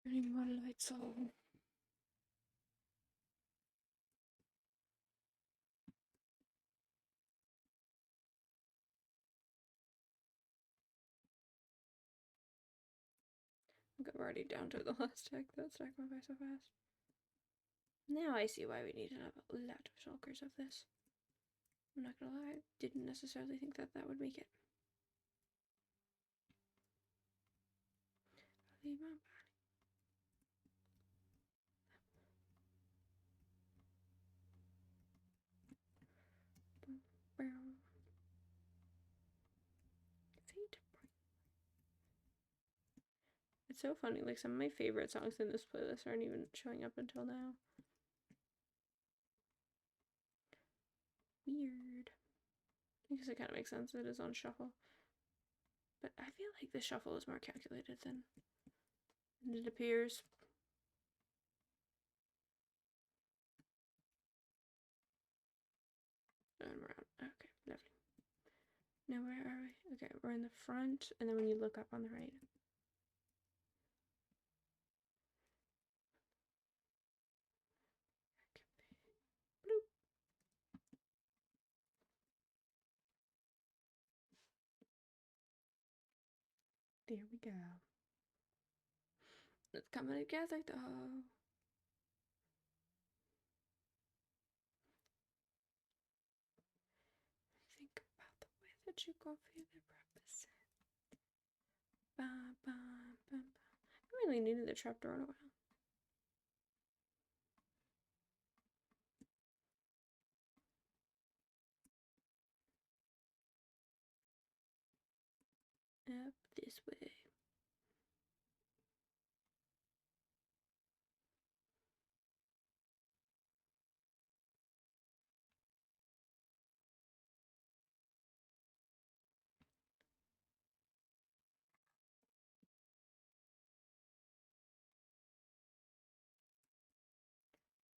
Turning my lights on. We're already down to the last deck. That stack went by so fast. Now I see why we need a lot of shulkers of this. I'm not gonna lie, I didn't necessarily think that that would make it. Leave my body. It's so funny, like some of my favorite songs in this playlist aren't even showing up until now. Weird. I guess it kind of makes sense. It is on shuffle. But I feel like the shuffle is more calculated than it appears. And we're out. Okay, lovely. Now where are we? Okay, we're in the front, and then when you look up on the right. Bloop. There we go. It's coming together though. Think about the way that you gon' feel it represent. Bum, bum, bum, bum. I really needed the trapdoor in a while. up this way.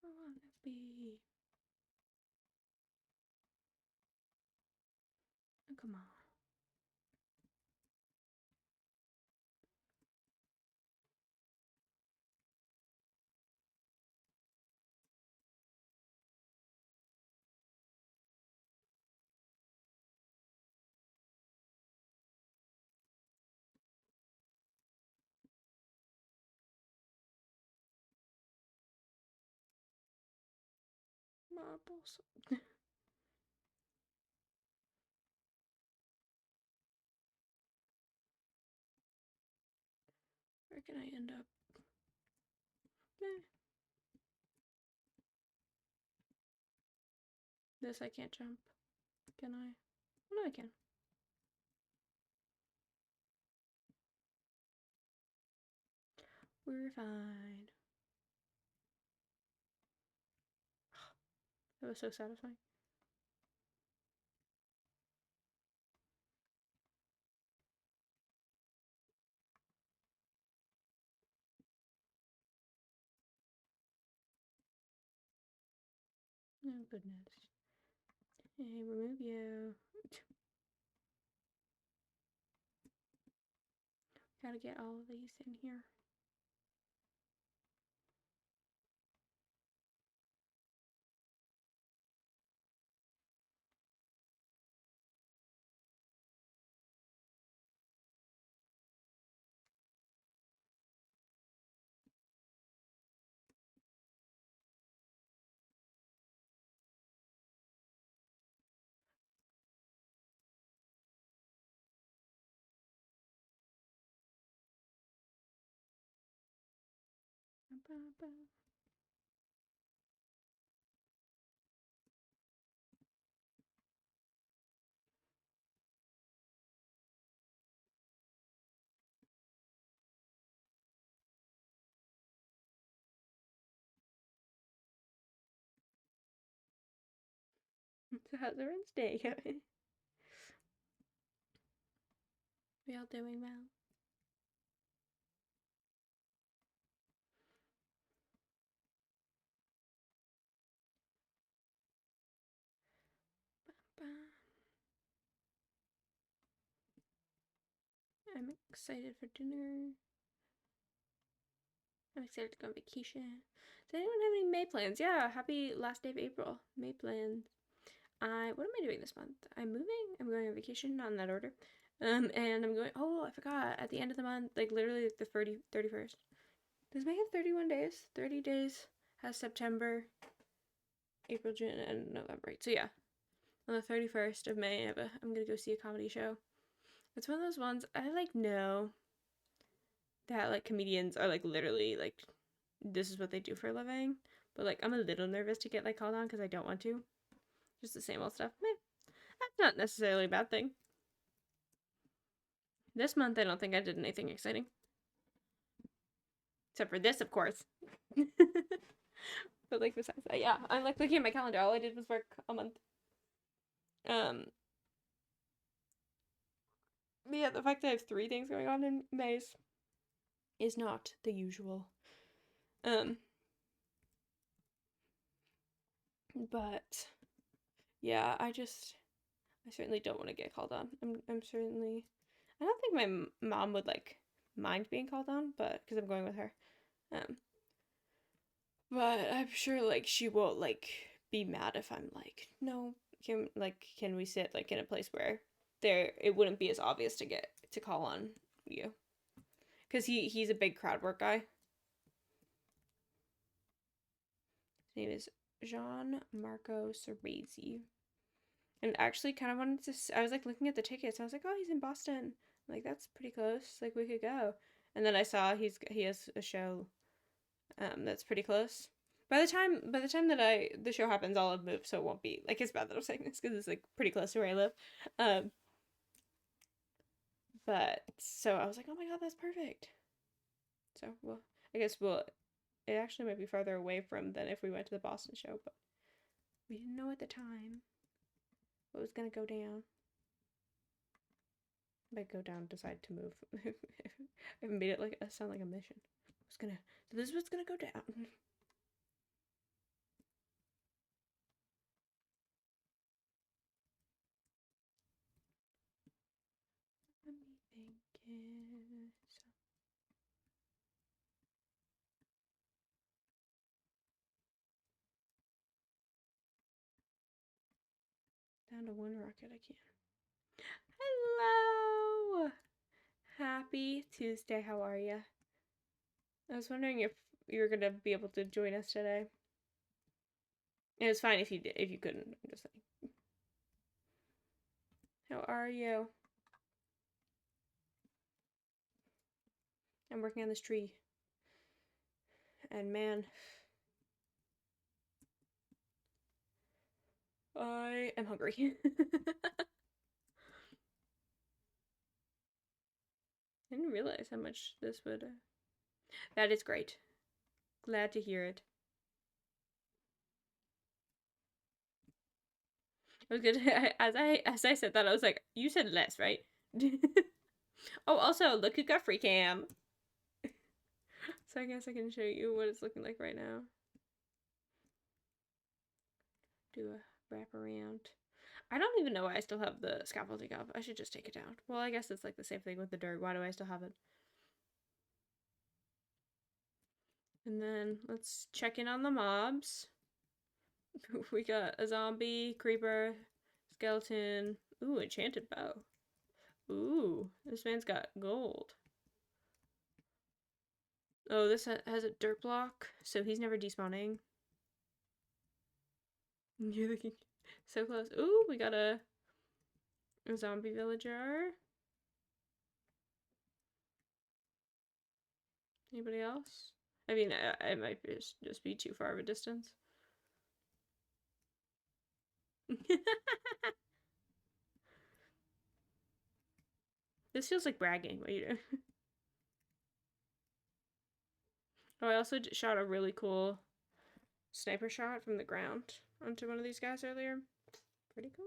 I wanna be. Oh, come on. Marbles. Where can I end up? This I can't jump. Can I? No, I can. We're fine. That was so satisfying. Oh, goodness. Hey, remove you. Gotta get all of these in here. So how's everyone's day going? We all doing well? I'm excited for dinner. I'm excited to go on vacation. Does anyone have any May plans? Yeah, happy last day of April. May plans. What am I doing this month? I'm moving. I'm going on vacation, not in that order. And I'm going, oh, I forgot, at the end of the month, like literally the 31st. Does May have 31 days? 30 days has September, April, June, and November. Right? So yeah, on the 31st of May, I'm gonna go see a comedy show. It's one of those ones I like know that like comedians are like literally like this is what they do for a living, but like I'm a little nervous to get like called on because I don't want to. Just the same old stuff. Meh. That's not necessarily a bad thing. This month I don't think I did anything exciting. Except for this, of course. But like besides that, yeah. I'm like looking at my calendar. All I did was work a month. But yeah, the fact that I have 3 things going on in May is not the usual. But yeah, I certainly don't want to get called on. I'm certainly, I don't think my mom would like mind being called on, but because I'm going with her. But I'm sure like she won't like be mad if I'm like, no, can we sit like in a place where it wouldn't be as obvious to get to call on you, because he's a big crowd work guy. His name is Jean Marco Cervezi. And actually kind of wanted to, I was like looking at the tickets. I was like, oh, he's in Boston. I'm like, that's pretty close. Like we could go. And then I saw he has a show that's pretty close. By the time that the show happens, I'll have moved, so it won't be like it's bad that I'm saying this because it's like pretty close to where I live. But so I was like, oh my god, that's perfect. So well, I guess it actually might be farther away from than if we went to the Boston show, but we didn't know at the time what was gonna go down. Might go down, decide to move. I made it like sound like a mission. It's gonna. So this is what's gonna go down. Let me think it. Down to one rocket, I can. Hello! Happy Tuesday, how are you? I was wondering if you were gonna be able to join us today. It was fine if you did, if you couldn't. I'm just saying. How are you? I'm working on this tree. And man, I am hungry. I didn't realize how much this would. That is great. Glad to hear it. I was good. As I said that, I was like, "You said less, right?" Oh, also, look who got free cam. So I guess I can show you what it's looking like right now. Do a wrap around. I don't even know why I still have the scaffolding up. I should just take it down. Well, I guess it's like the same thing with the dirt. Why do I still have it? And then let's check in on the mobs. We got a zombie, creeper, skeleton. Ooh, enchanted bow. Ooh, this man's got gold. Oh, this has a dirt block, so he's never despawning. You're looking so close. Ooh, we got a zombie villager. Anybody else? I mean, I might just be too far of a distance. This feels like bragging. What are you doing? Oh, I also shot a really cool sniper shot from the ground onto one of these guys earlier. Pretty cool.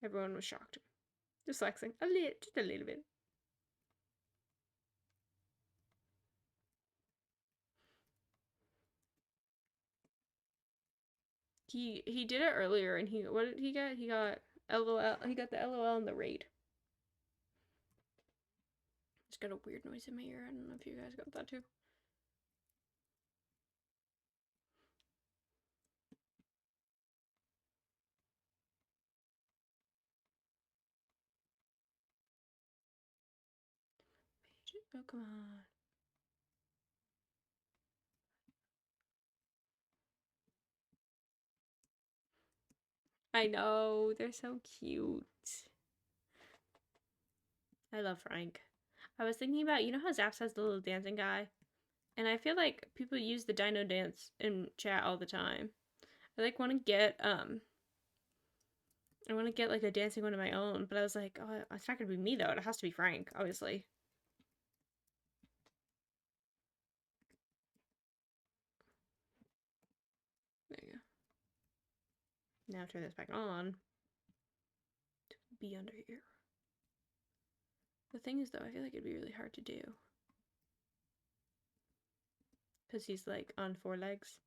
Everyone was shocked. Just flexing. Just a little bit. He did it earlier, and what did he get? He got LOL. He got the LOL in the raid. It's got a weird noise in my ear. I don't know if you guys got that too. Oh, come on. I know, they're so cute. I love Frank. I was thinking about, you know how Zaps has the little dancing guy? And I feel like people use the dino dance in chat all the time. I like want to get I want to get like a dancing one of my own, but I was like, oh, it's not gonna be me though. It has to be Frank, obviously. There you go. Now turn this back on. Be under here. The thing is though, I feel like it'd be really hard to do. Because he's like on 4 legs.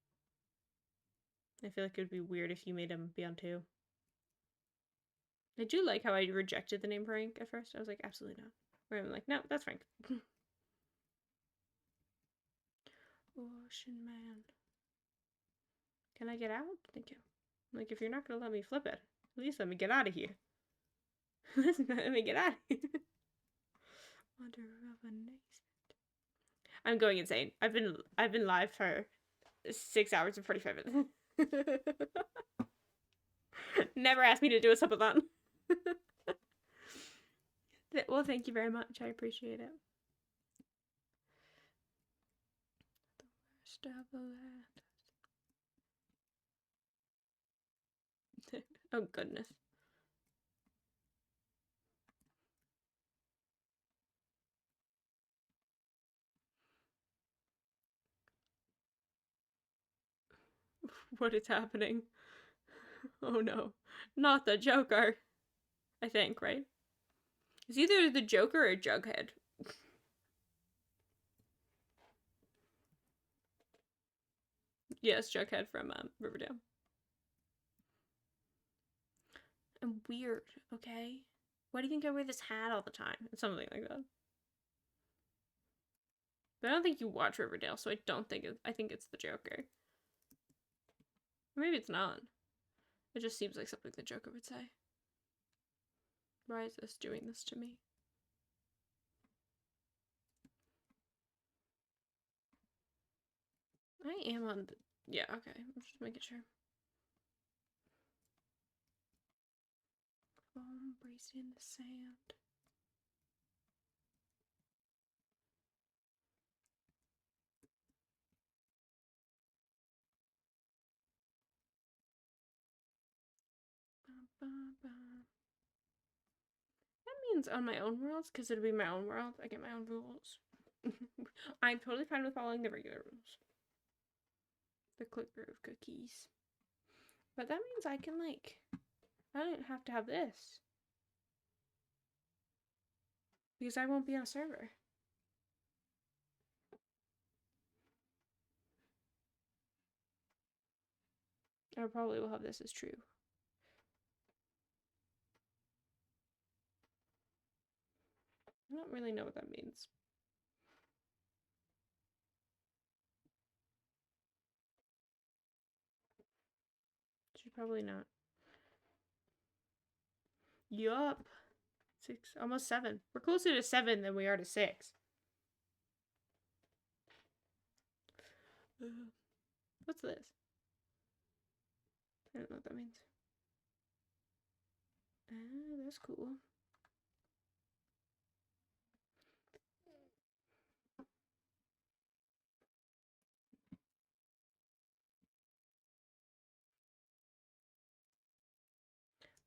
I feel like it would be weird if you made him be on 2. I do like how I rejected the name Frank at first. I was like, absolutely not. Where I'm like, no, that's Frank. Ocean Man. Can I get out? Thank you. Like, if you're not gonna let me flip it, at least let me get out of here. Let me get out of here. Wonder of a nice. I'm going insane. I've been live for 6 hours and 45 minutes. Never asked me to do a subathon. Well, thank you very much. I appreciate it. The worst of the land. Oh goodness. what is happening. Oh no. Not the Joker. I think, right? It's either the Joker or Jughead. Yes, Jughead from Riverdale. I'm weird, okay? Why do you think I wear this hat all the time? Something like that. But I don't think you watch Riverdale, so I don't think I think it's the Joker. Or maybe it's not. It just seems like something the Joker would say. Why is this doing this to me? I am on the... Yeah, okay. I'm just making sure. Foam braced in the sand. Ba, ba, ba. That means on my own worlds, because it'll be my own world, I get my own rules. I'm totally fine with following the regular rules. The clicker of cookies. But that means I can, like, I don't have to have this. Because I won't be on a server. I probably will have this as true. I don't really know what that means. Should probably not. Yup. 6, almost 7. We're closer to 7 than we are to 6. What's this? I don't know what that means. That's cool.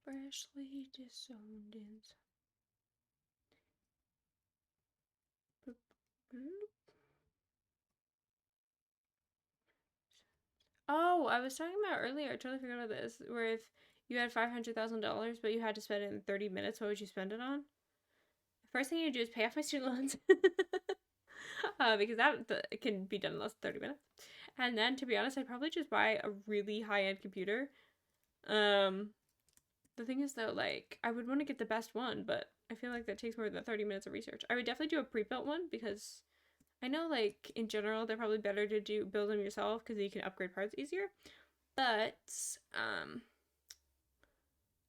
Freshly disowned. Oh, I was talking about earlier. I totally forgot about this. Where if you had $500,000, but you had to spend it in 30 minutes, what would you spend it on? The first thing you do is pay off my student loans, because that can be done in less than 30 minutes. And then, to be honest, I'd probably just buy a really high-end computer. The thing is, though, like, I would want to get the best one, but I feel like that takes more than 30 minutes of research. I would definitely do a pre-built one because I know, like, in general, they're probably better to build them yourself because you can upgrade parts easier. But,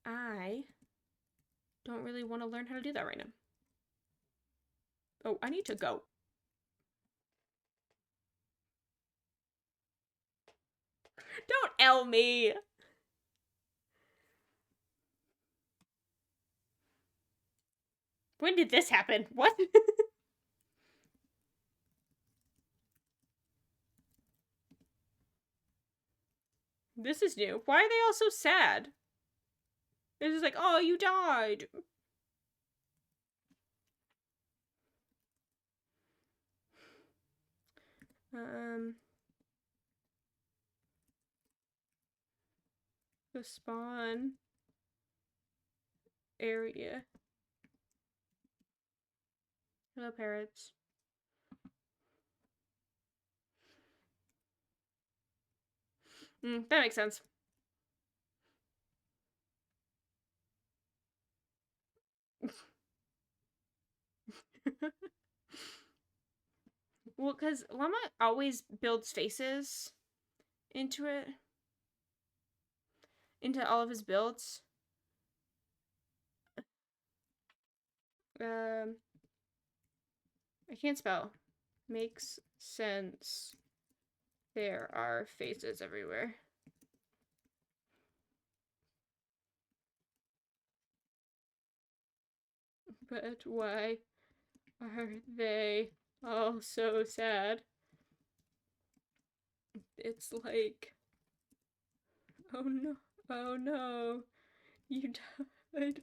I don't really want to learn how to do that right now. Oh, I need to go. Don't L me. When did this happen? What? This is new. Why are they all so sad? It's just like, oh, you died. The spawn area. Hello, parrots. That makes sense. Well, because Llama always builds faces into it. Into all of his builds. I can't spell. Makes sense. There are faces everywhere. But why are they all so sad? It's like, oh no, you died.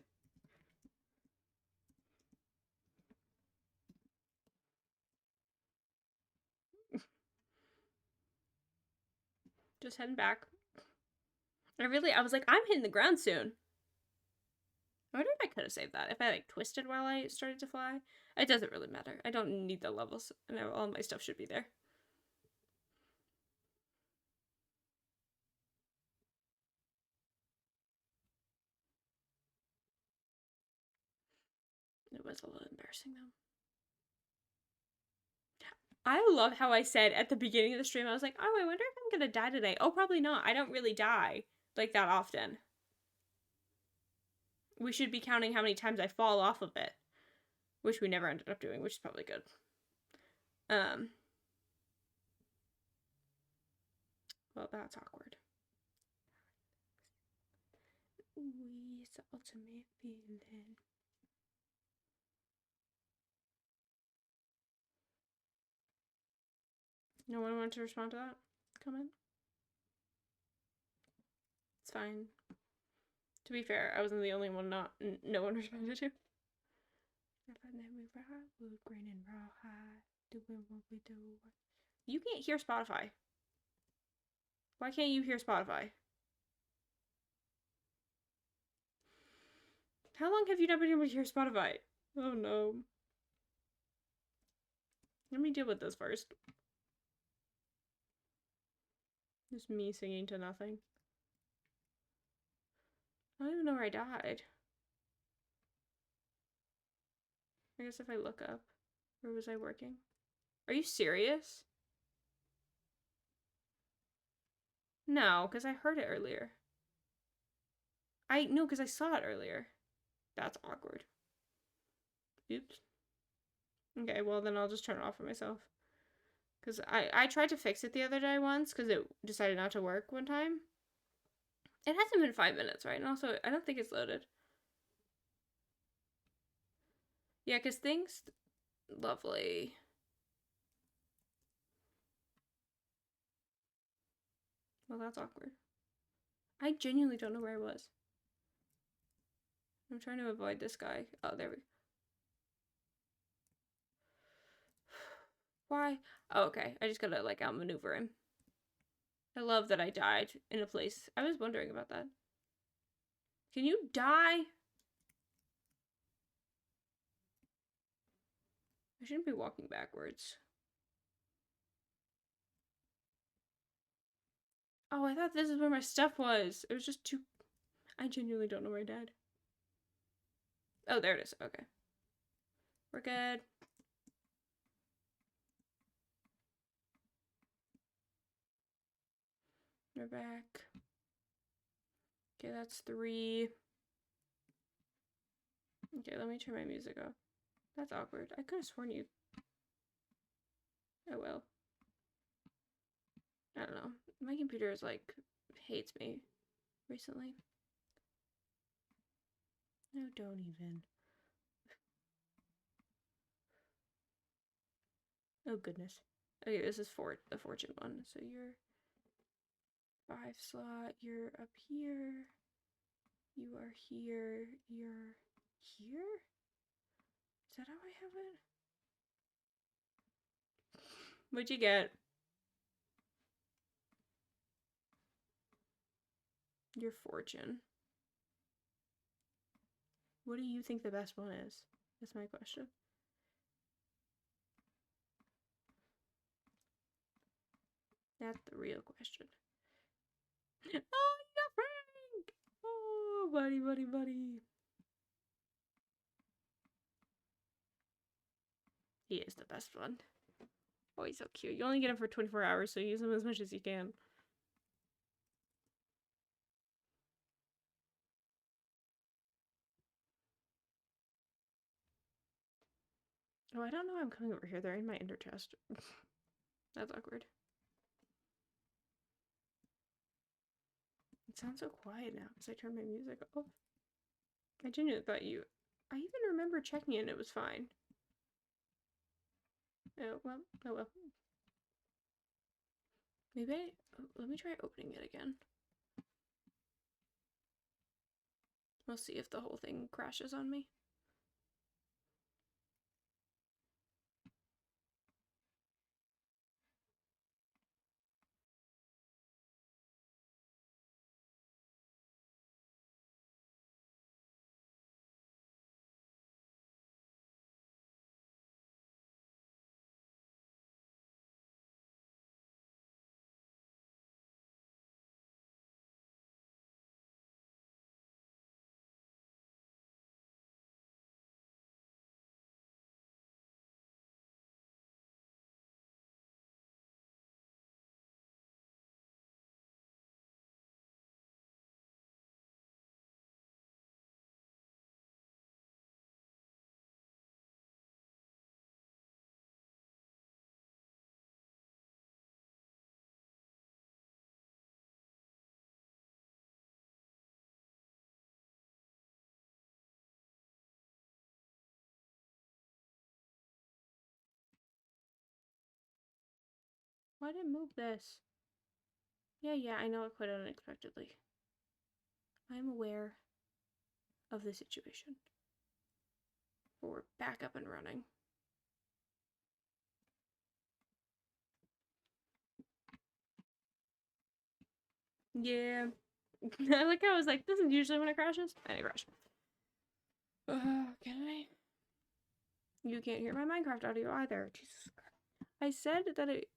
Just heading back. I was like, I'm hitting the ground soon. I wonder if I could have saved that. If I like twisted while I started to fly. It doesn't really matter. I don't need the levels. And all my stuff should be there. It was a little embarrassing though. I love how I said at the beginning of the stream, I was like, oh, I wonder if I'm gonna die today. Oh, probably not. I don't really die like that often. We should be counting how many times I fall off of it, which we never ended up doing, which is probably good. Well, that's awkward. Ooh, it's the ultimate feeling. No one wanted to respond to that comment? It's fine. To be fair, I wasn't the only one no one responded to. You can't hear Spotify. Why can't you hear Spotify? How long have you not been able to hear Spotify? Oh no. Let me deal with this first. Just me singing to nothing. I don't even know where I died. I guess if I look up. Where was I working? Are you serious? No, because I heard it earlier. No, because I saw it earlier. That's awkward. Oops. Okay, well then I'll just turn it off for myself. Because I tried to fix it the other day once because it decided not to work one time. It hasn't been 5 minutes, right? And also, I don't think it's loaded. Yeah, because things... Lovely. Well, that's awkward. I genuinely don't know where I was. I'm trying to avoid this guy. Oh, there we go. Why? Oh, okay. I just gotta, like, outmaneuver him. I love that I died in a place. I was wondering about that. Can you die? I shouldn't be walking backwards. Oh, I thought this is where my stuff was. It was just too... I genuinely don't know where I died. Oh, there it is. Okay. We're good. We're back. Okay, that's 3. Okay, let me turn my music off. That's awkward. I could have sworn you... Oh, well. I don't know. My computer is, like, hates me recently. No, don't even. Oh, goodness. Okay, this is the fortune one. So you're 5 slot. You're up here. You are here. You're here? Is that how I have it? What'd you get? Your fortune. What do you think the best one is? That's my question. That's the real question. Oh, you got Frank! Oh, buddy, buddy, buddy. He is the best one. Oh, he's so cute. You only get him for 24 hours, so use him as much as you can. Oh, I don't know why I'm coming over here. They're in my inner chest. That's awkward. It sounds so quiet now because I turned my music off. I genuinely thought you... I even remember checking it and it was fine. Oh, well. Oh, well. Maybe let me try opening it again. We'll see if the whole thing crashes on me. Why did it move this? Yeah, I know it quite unexpectedly. I'm aware of the situation. But we're back up and running. Yeah. I like how I was like, this is usually when it crashes. And it crashed. Can I? You can't hear my Minecraft audio either. Jesus Christ. I said that it...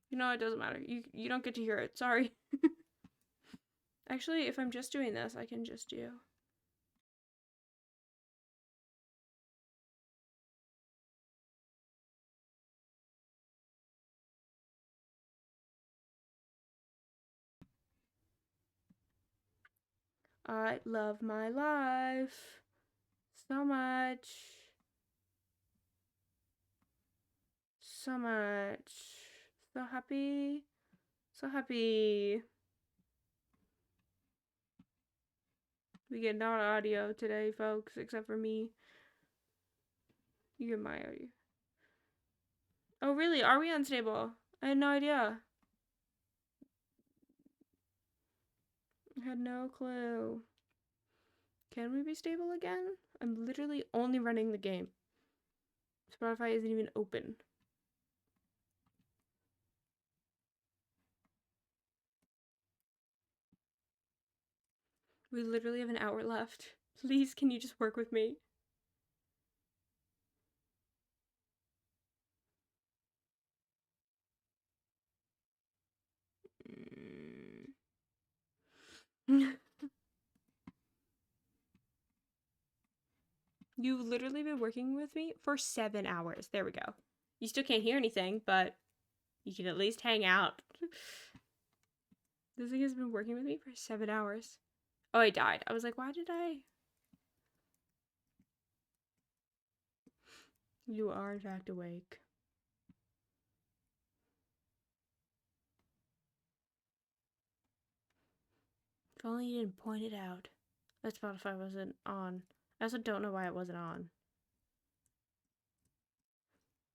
You know, it doesn't matter. You don't get to hear it. Sorry. Actually, if I'm just doing this, I can just do... I love my life so much. So much. So happy. So happy. We get no audio today, folks, except for me. You get my audio. Oh, really? Are we unstable? I had no idea. I had no clue. Can we be stable again? I'm literally only running the game. Spotify isn't even open. We literally have an hour left. Please, can you just work with me? You've literally been working with me for 7 hours. There we go. You still can't hear anything, but you can at least hang out. This thing has been working with me for 7 hours. Oh, I died. I was like, why did I? You are, in fact, awake. If only you didn't point it out. That Spotify wasn't on. I also don't know why it wasn't on.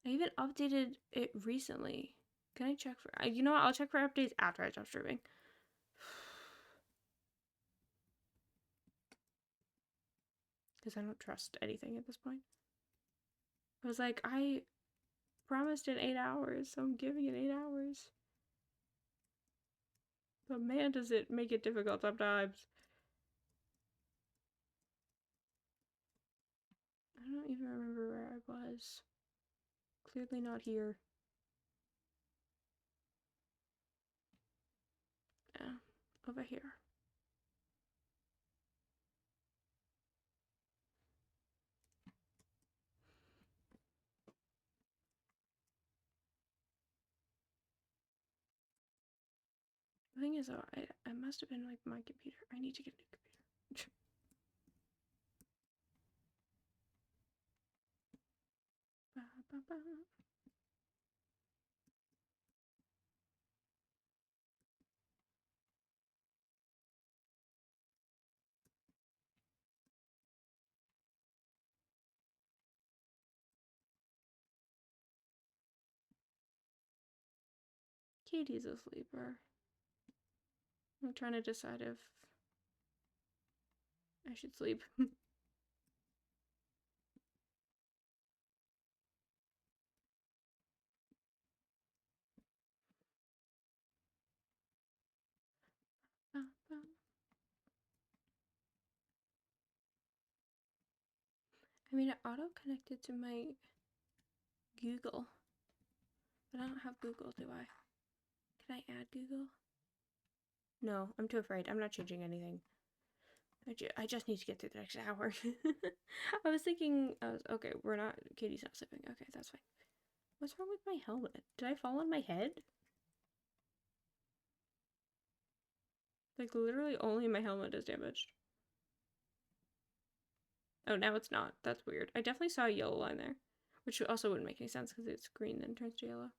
I even updated it recently. Can I check for... You know what? I'll check for updates after I stop streaming. Because I don't trust anything at this point. I was like, I promised it 8 hours, so I'm giving it 8 hours. But man, does it make it difficult sometimes. I don't even remember where I was. Clearly not here. Yeah, over here. The thing is, though, I must have been like my computer. I need to get a new computer. Ba, ba, ba. Katie's a sleeper. I'm trying to decide if I should sleep. Ba, ba. I mean, it auto-connected to my Google. But I don't have Google, do I? Can I add Google? No, I'm too afraid. I'm not changing anything. I just need to get through the next hour. I was thinking, okay, Katie's not sleeping. Okay, that's fine. What's wrong with my helmet? Did I fall on my head? Like, literally only my helmet is damaged. Oh, now it's not. That's weird. I definitely saw a yellow line there. Which also wouldn't make any sense because it's green then turns to yellow.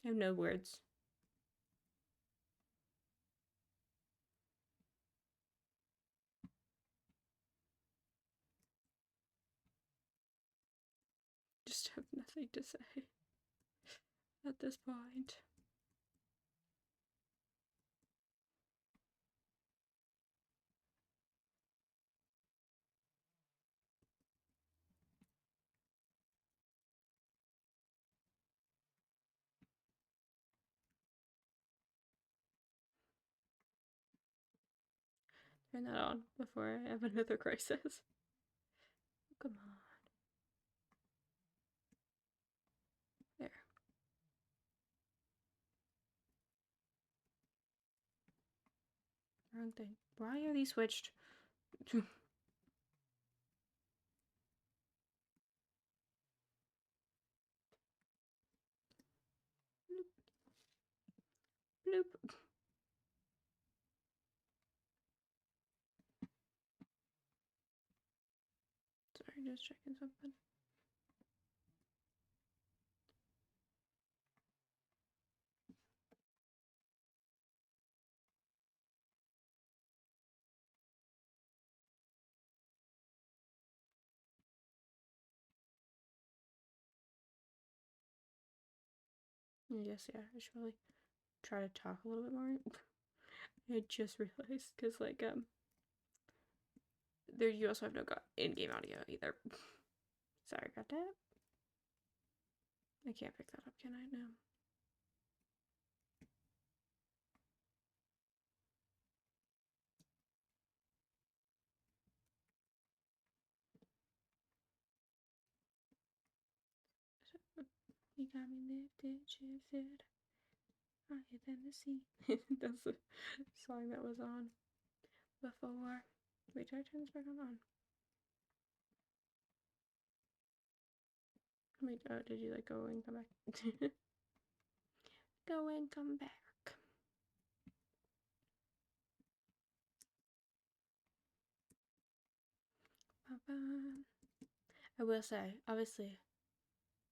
I have no words. just have nothing to say at this point. Turn that on before I have another crisis. Oh, come on. There. Wrong thing. Why are these switched? Bloop. Bloop. Sorry, just checking something. Yes, yeah, I should probably try to talk a little bit more. I just realized, because, like, there you also have no in-game audio either. Sorry about that. I can't pick that up, can I? No. You got me lifted, shifted, higher than the sea. That's the song that was on before. Wait, did I turn this back on? Wait, oh, did you like go and come back? Go and come back. I will say, obviously,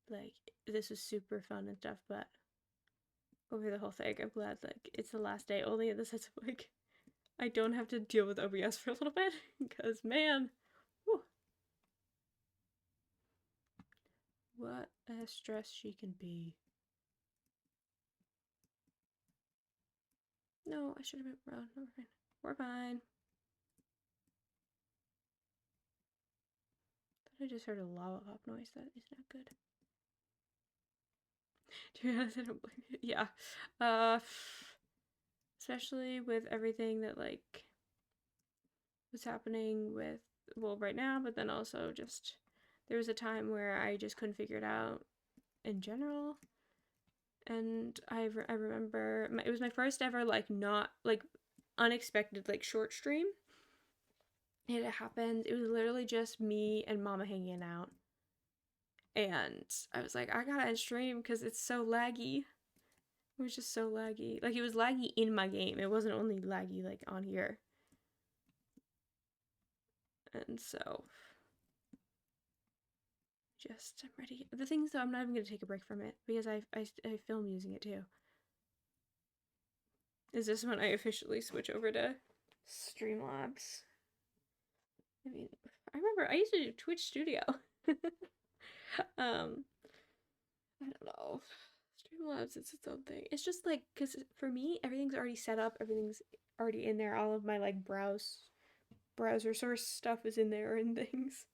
like, this was super fun and stuff, but over the whole thing, I'm glad, like, it's the last day, only in the sense of, like, I don't have to deal with OBS for a little bit, because, man, whew, what a stress she can be. No, I should have been wrong. No, we're fine. We're fine. Thought I just heard a lava pop noise. That is not good. To be honest, I don't blame you. Yeah. Especially with everything that, like, was happening with, well, right now, but then also just, there was a time where I just couldn't figure it out in general. And I remember, it was my first ever, like, not, like, unexpected, like, short stream. It happened, it was literally just me and Mama hanging out. And I was like, I gotta end stream because it's so laggy. It was just so laggy. Like, it was laggy in my game. It wasn't only laggy, like, on here. And so, just, I'm ready. The thing is, though, I'm not even gonna take a break from it because I film using it too. Is this when I officially switch over to Streamlabs? I mean, I remember I used to do Twitch Studio. I don't know. Streamlabs, it's its own thing. It's just like, because for me, everything's already set up, everything's already in there. All of my, like, browser source stuff is in there and things.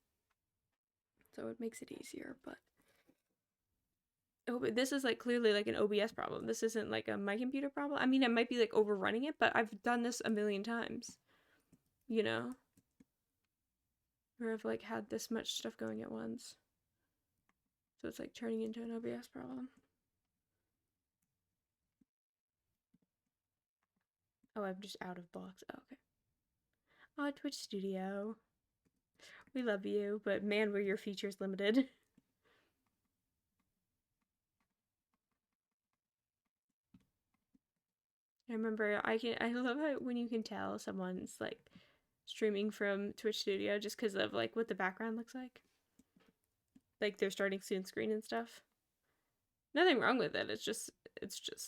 So it makes it easier, but oh, but this is, like, clearly, like, an OBS problem. This isn't, like, my computer problem. I mean, it might be, like, overrunning it, but I've done this a million times, you know? Or I've, like, had this much stuff going at once. So it's, like, turning into an OBS problem. Oh, I'm just out of blocks. Oh, okay. Oh, Twitch Studio. We love you, but man, were your features limited. I remember I love it when you can tell someone's, like, streaming from Twitch Studio just because of, like, what the background looks like. Like, they're starting soon screen and stuff. Nothing wrong with it. It's just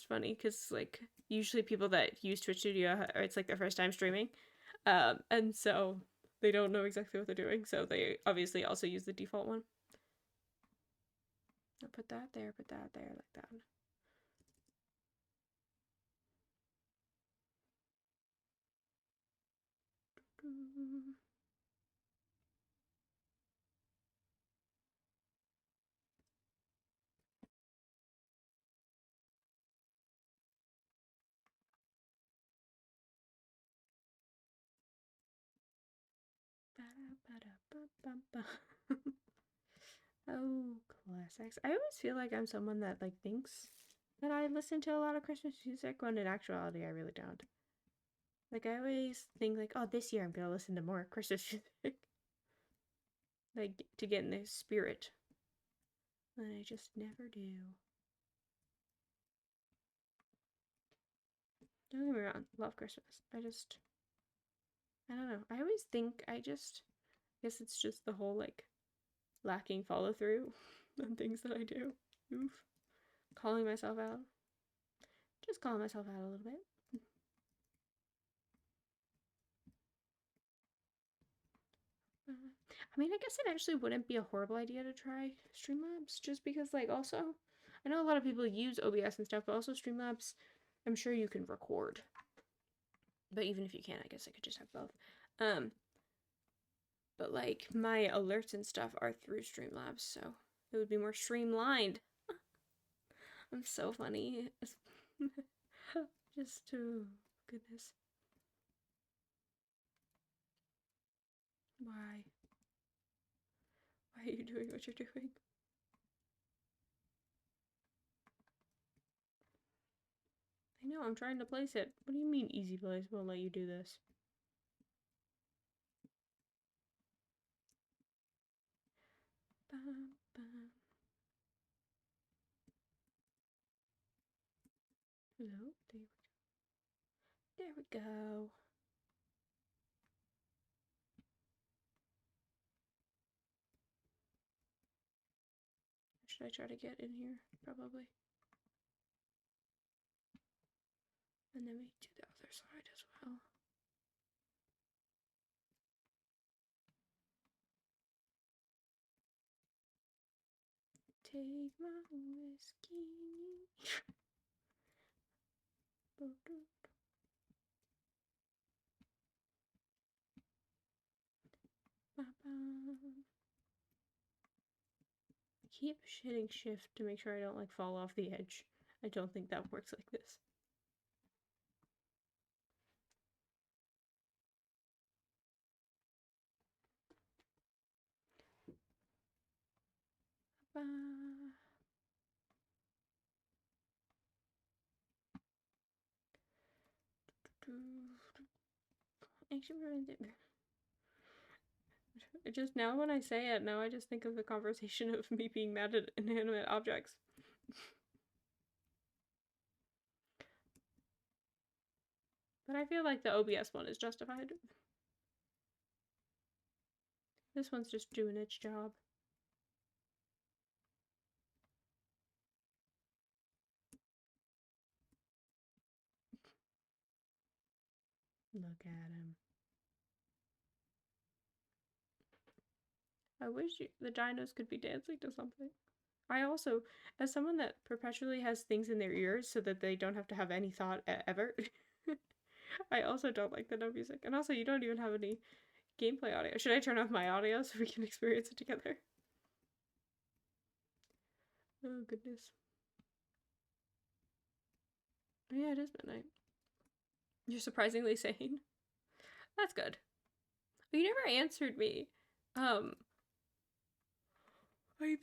funny because, like, usually people that use Twitch Studio, it's, like, their first time streaming, and so they don't know exactly what they're doing. So they obviously also use the default one. I'll put that there, like that. Oh, classics. I always feel like I'm someone that like thinks that I listen to a lot of Christmas music when in actuality I really don't. Like I always think like, oh, this year I'm gonna listen to more Christmas music. Like to get in the spirit. And I just never do. Don't get me wrong, love Christmas. I don't know. I always think guess it's just the whole like lacking follow through on things that I do. Oof. Calling myself out. Just calling myself out a little bit. I mean, I guess it actually wouldn't be a horrible idea to try Streamlabs just because, like, also, I know a lot of people use OBS and stuff, but also Streamlabs, I'm sure you can record. But even if you can't, I guess I could just have both. But, like, my alerts and stuff are through Streamlabs, so it would be more streamlined. I'm so funny. Just, oh, goodness. Why? Why are you doing what you're doing? I know, I'm trying to place it. What do you mean easy place won't let you do this? Bum, bum. Hello? There we go. Should I try to get in here? Probably. And then we do the other side as well. Take my whiskey. Keep hitting shift to make sure I don't like fall off the edge. I don't think that works like this. It just now when I say it, now I just think of the conversation of me being mad at inanimate objects. But I feel like the OBS one is justified. This one's just doing its job. Look at him. I wish the dinos could be dancing to something. I also, as someone that perpetually has things in their ears so that they don't have to have any thought ever, I also don't like the no music. And also, you don't even have any gameplay audio. Should I turn off my audio so we can experience it together? Oh, goodness. Oh, yeah, it is midnight. You're surprisingly sane. That's good. You never answered me. I'm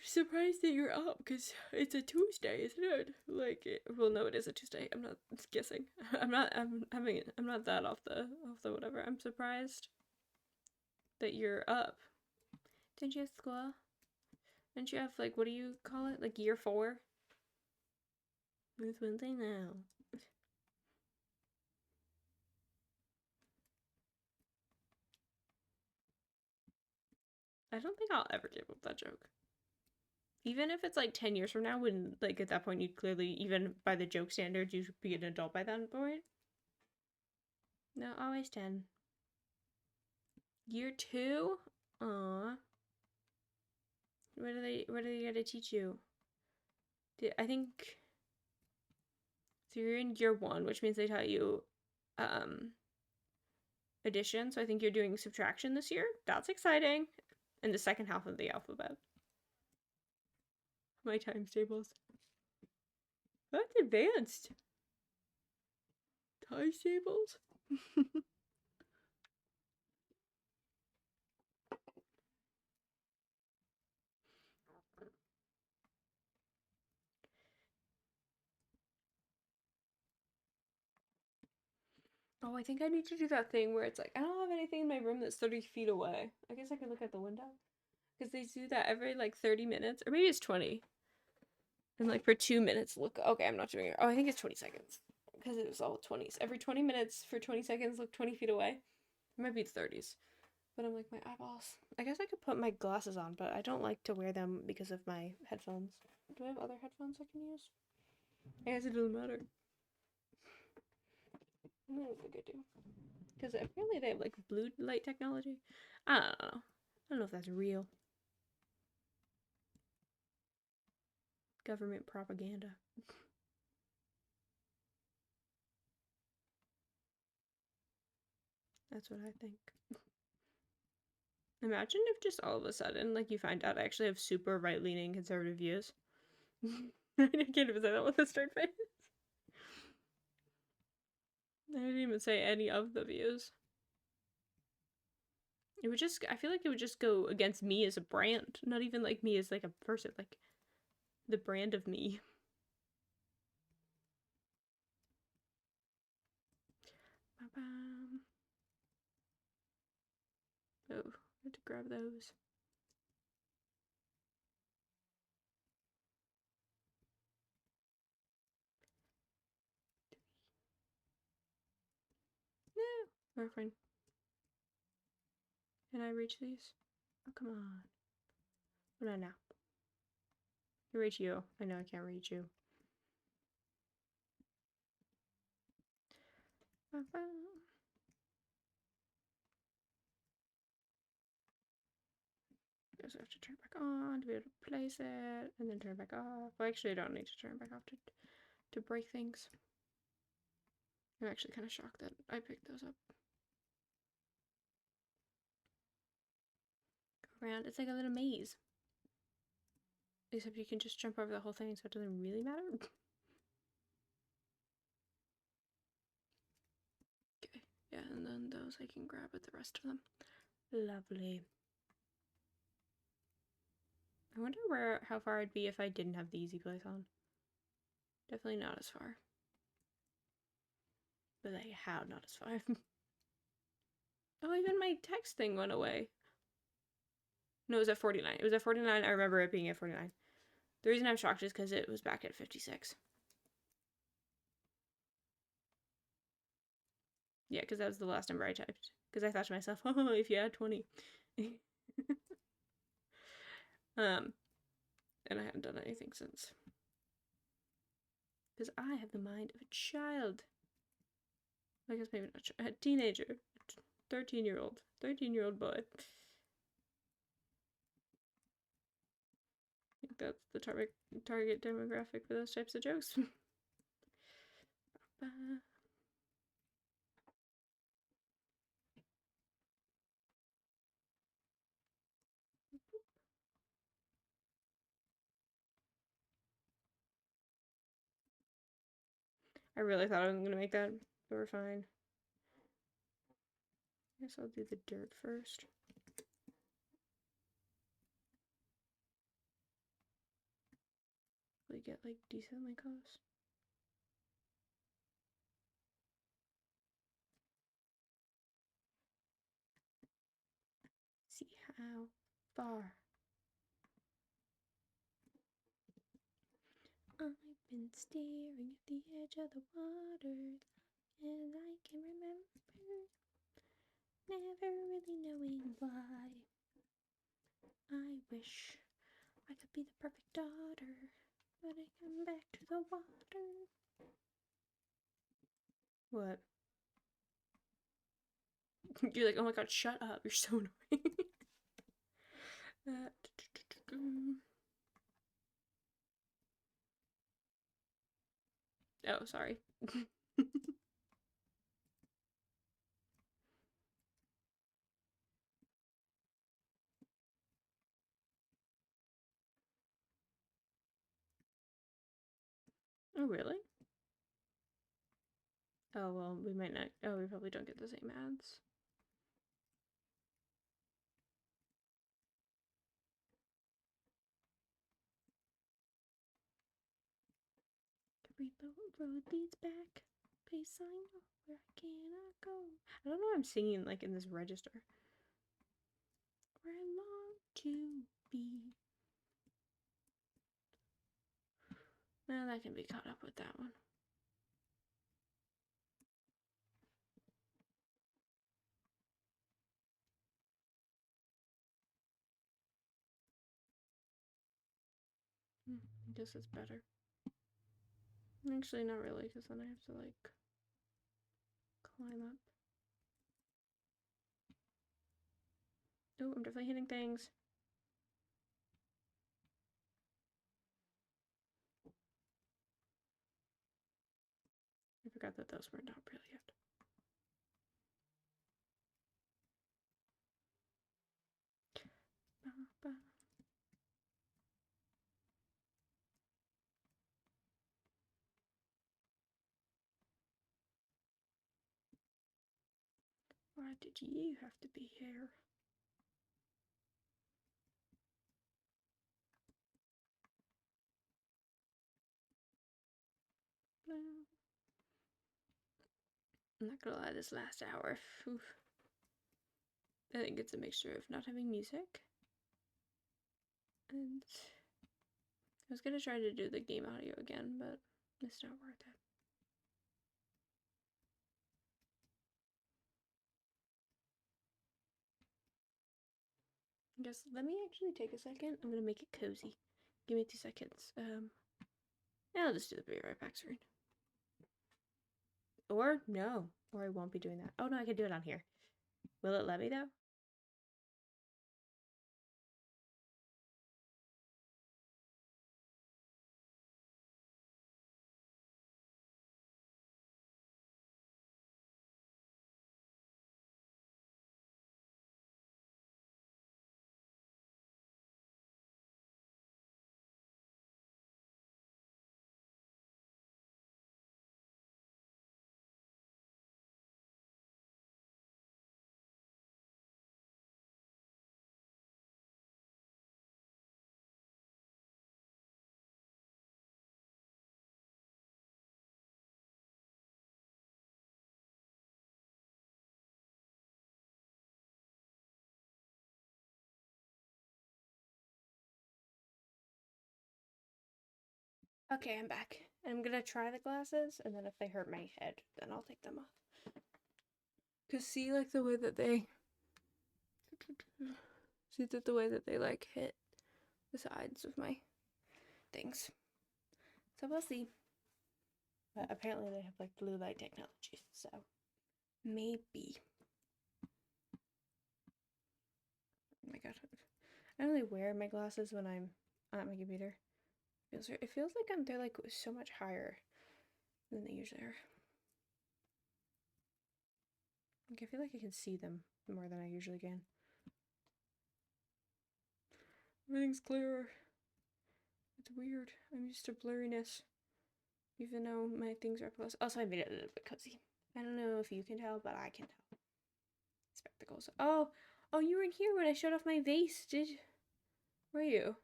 surprised that you're up because it's a Tuesday, isn't it? Like, well, no, it is a Tuesday. I'm not guessing. I'm not that off the whatever. I'm surprised that you're up. Didn't you have school? Didn't you have like what do you call it? Like year 4? It's Wednesday now. I don't think I'll ever give up that joke. Even if it's like 10 years from now, when like at that point you'd clearly, even by the joke standards, you should be an adult by that point. No, always 10. Year 2? Aw. What are they gonna teach you? I think so. You're in year one, which means they taught you um, addition. So I think you're doing subtraction this year. That's exciting. In the second half of the alphabet. My times tables. That's advanced. Times tables? Oh, I think I need to do that thing where it's like, I don't have anything in my room that's 30 feet away. I guess I could look at the window. Because they do that every like 30 minutes. Or maybe it's 20. And like for 2 minutes, look. Okay, I'm not doing it. Oh, I think it's 20 seconds. Because it was all 20s. Every 20 minutes for 20 seconds, look 20 feet away. It might be the 30s. But I'm like, my eyeballs. I guess I could put my glasses on, but I don't like to wear them because of my headphones. Do I have other headphones I can use? I guess it doesn't matter. I don't think I do. Because apparently they have like blue light technology. I don't know. I don't know if that's real. Government propaganda. That's what I think. Imagine if just all of a sudden, like, you find out I actually have super right-leaning conservative views. I can't even say that with a straight face. I didn't even say any of the views. It would just, I feel like it would just go against me as a brand. Not even like me as like a person, like the brand of me. Oh, I had to grab those. No, we're fine. Can I reach these? Oh, come on. What on now? I can reach you. I know I can't reach you. Just have to turn it back on to be able to place it, and then turn it back off. Well, actually, I don't need to turn it back off to break things. I'm actually kind of shocked that I picked those up. Go around. It's like a little maze. Except you can just jump over the whole thing, so it doesn't really matter. Okay, yeah, and then those I can grab with the rest of them. Lovely. I wonder how far I'd be if I didn't have the easy place on. Definitely not as far. But like, how not as far? Oh, even my text thing went away. No, it was at 49. It was at 49. I remember it being at 49. The reason I'm shocked is because it was back at 56. Yeah, because that was the last number I typed. Because I thought to myself, oh, if you add 20. And I haven't done anything since. Because I have the mind of a child. I guess maybe not a teenager. 13-year-old. 13-year-old boy. I think that's the target demographic for those types of jokes. I really thought I wasn't going to make that, but we're fine. I guess I'll do the dirt first. We get like decently close. See how far. I've been staring at the edge of the water as I can remember, never really knowing why. I wish I could be the perfect daughter, but I come back to the water. What? You're like, oh my god, shut up, you're so annoying. Oh, sorry. Oh, really? Oh, well, we might not. Oh, we probably don't get the same ads. Every road leads back. Please sign where I cannot go. I don't know why I'm singing like in this register. Where I long to be. Well, that can be caught up with that one. I guess it's better. Actually, not really, because then I have to like climb up. Oh, I'm definitely hitting things. I forgot that those were not brilliant. Why did you have to be here? I'm not gonna lie, this last hour, oof, I think it's a mixture of not having music and I was gonna try to do the game audio again, but it's not worth it. I guess let me actually take a second. I'm gonna make it cozy. Give me 2 seconds. Yeah, I'll just do the be right back screen. Or no, or I won't be doing that. Oh no, I can do it on here. Will it let me though? Okay, I'm back. I'm gonna try the glasses, and then if they hurt my head, then I'll take them off. Cause see, like the way that they, see that the way that they like hit the sides of my things. So we'll see. But apparently they have like blue light technology, so maybe. Oh my god, I only wear my glasses when I'm at my computer. It feels like they're like so much higher than they usually are. Like I feel like I can see them more than I usually can. Everything's clearer. It's weird. I'm used to blurriness. Even though my things are close. Also, I made it a little bit cozy. I don't know if you can tell, but I can tell. Spectacles. Oh, you were in here when I showed off my vase. Were you?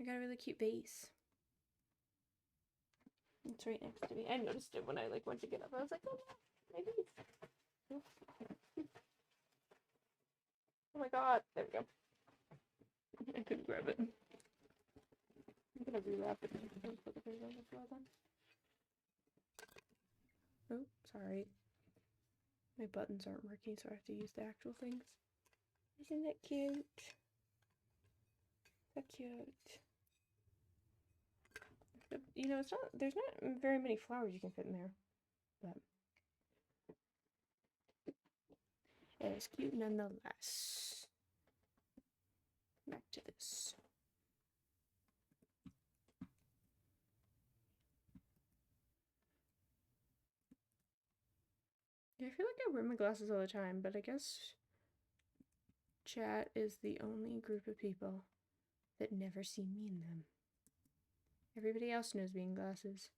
I got a really cute vase. It's right next to me. I noticed it when I like went to get up. I was like, oh, my vase. Oh my god. There we go. I couldn't grab it. I'm gonna rewrap it and put the picture on the floor then. Oh, sorry. My buttons aren't working, so I have to use the actual things. Isn't that cute? So cute. But, you know, there's not very many flowers you can fit in there, but it is cute nonetheless. Back to this. like I wear my glasses all the time, but I guess chat is the only group of people that never see me in them. Everybody else knows me in glasses.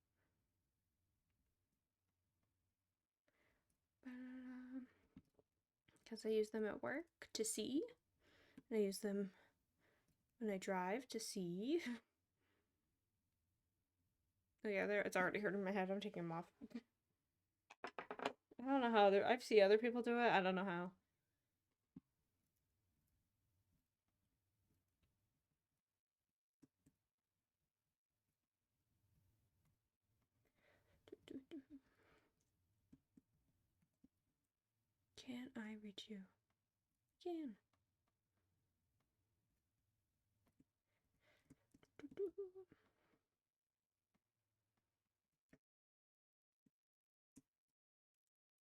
Because I use them at work to see, and I use them when I drive to see. Oh yeah, there, it's already hurting my head. I'm taking them off. I don't know how I've seen other people do it. I don't know how. Can I reach you? Can.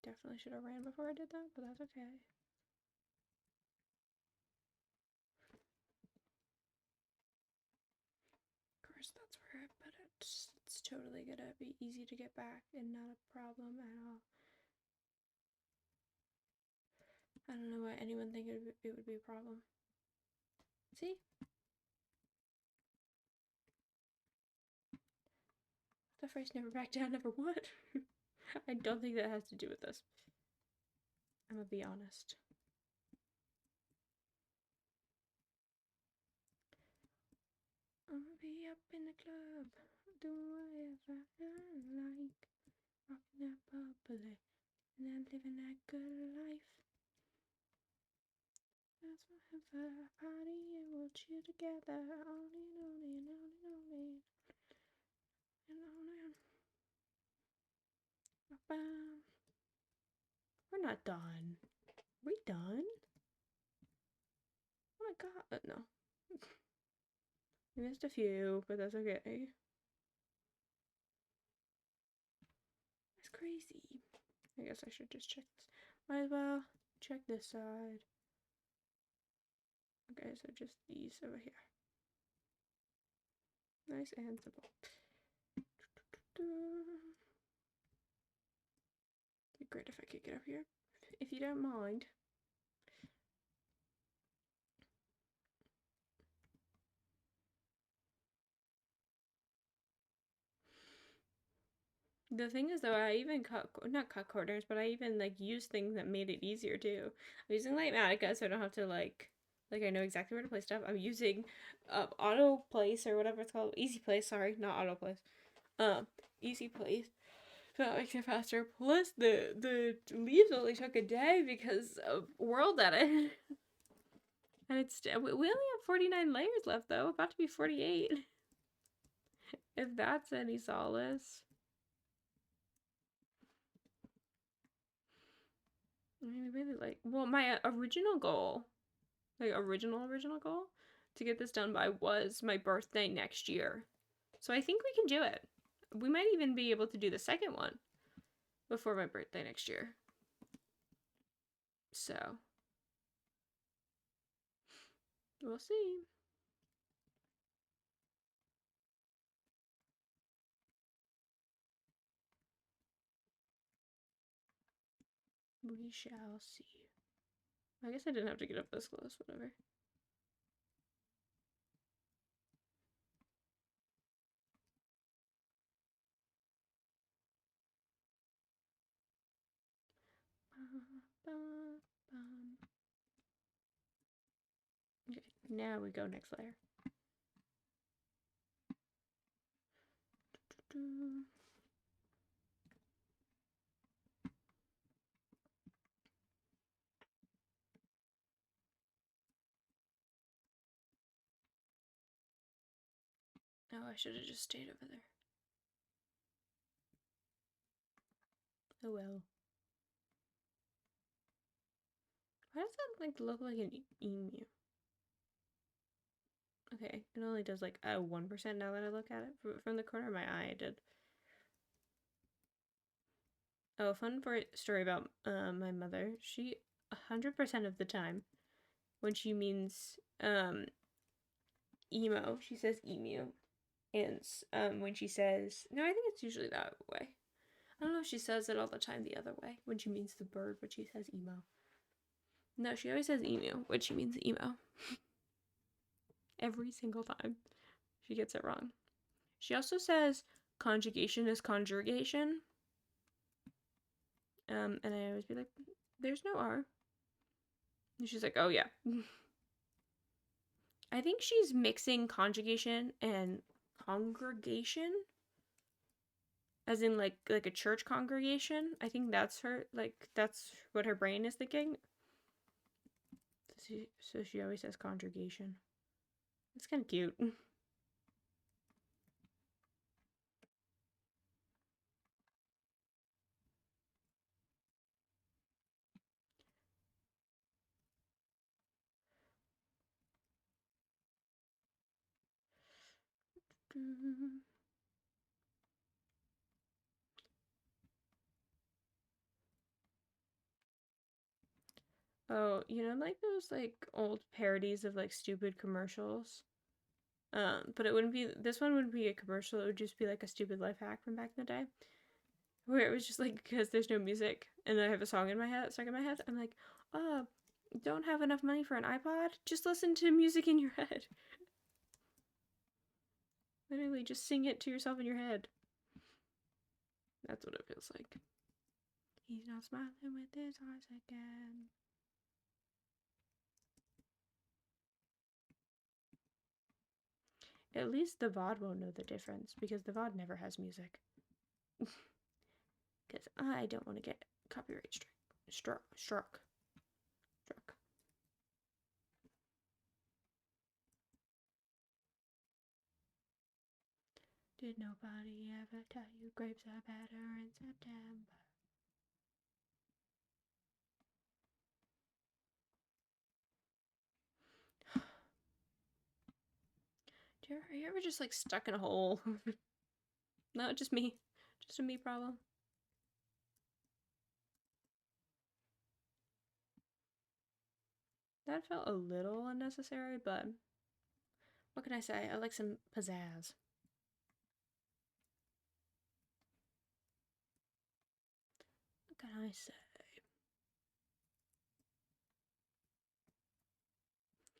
Definitely should have ran before I did that, but that's okay. Of course, that's where I put it. It's totally gonna be easy to get back and not a problem at all. I don't know why anyone think it would be a problem. See? The phrase never back down, never what? I don't think that has to do with this. I'm gonna be honest. I'm gonna be up in the club, doing whatever I like, rocking that bubbly, and I'm living that good life. That's whatever, party and we'll chill together, on and on and on and on and on. We're not done. Are we done? Oh my god, no. We missed a few, but that's okay. That's crazy. I guess I should just check this. Might as well check this side. Okay, so just these over here. Nice and simple. Be great if I could get up here, if you don't mind. The thing is, though, I even not cut corners, but I even like use things that made it easier too. I'm using Lightmatica, so I don't have to like I know exactly where to place stuff. I'm using auto place or whatever it's called, easy place. Sorry, not auto place. Easy place. So that makes it faster. Plus, the leaves only took a day because of world edit. And it's we only have 49 layers left though, about to be 48. If that's any solace. I mean, really like, well, my original goal, like original goal to get this done by was my birthday next year. So I think we can do it. We might even be able to do the second one before my birthday next year. So we'll see. We shall see. I guess I didn't have to get up this close, whatever. Okay, now we go next layer. Oh, I should have just stayed over there. Oh well. Why does that like look like an emu? Okay, it only does like a 1% now that I look at it from the corner of my eye. I did. Oh, a fun story about my mother. She 100% of the time, when she means emo, she says emu, and when she says no, I think it's usually that way. I don't know if she says it all the time the other way when she means the bird, but she says emo. No, she always says emu, which she means emo. Every single time. She gets it wrong. She also says conjugation is conjugation. And I always be like, there's no R. And she's like, oh yeah. I think she's mixing conjugation and congregation. As in like a church congregation. I think that's her, like, that's what her brain is thinking. So she always says conjugation. It's kind of cute. Oh, you know, like those like old parodies of like stupid commercials. But it wouldn't be, this one wouldn't be a commercial. It would just be like a stupid life hack from back in the day, where it was just like, because there's no music and I have a song in my head, stuck in my head. I'm like, oh, don't have enough money for an iPod? Just listen to music in your head. Literally, just sing it to yourself in your head. That's what it feels like. He's not smiling with his eyes again. At least the VOD won't know the difference, because the VOD never has music. Because I don't want to get copyright struck. Did nobody ever tell you grapes are better in September? Are you ever just like stuck in a hole? No, just me. Just a me problem. That felt a little unnecessary, but what can I say? I like some pizzazz. What can I say?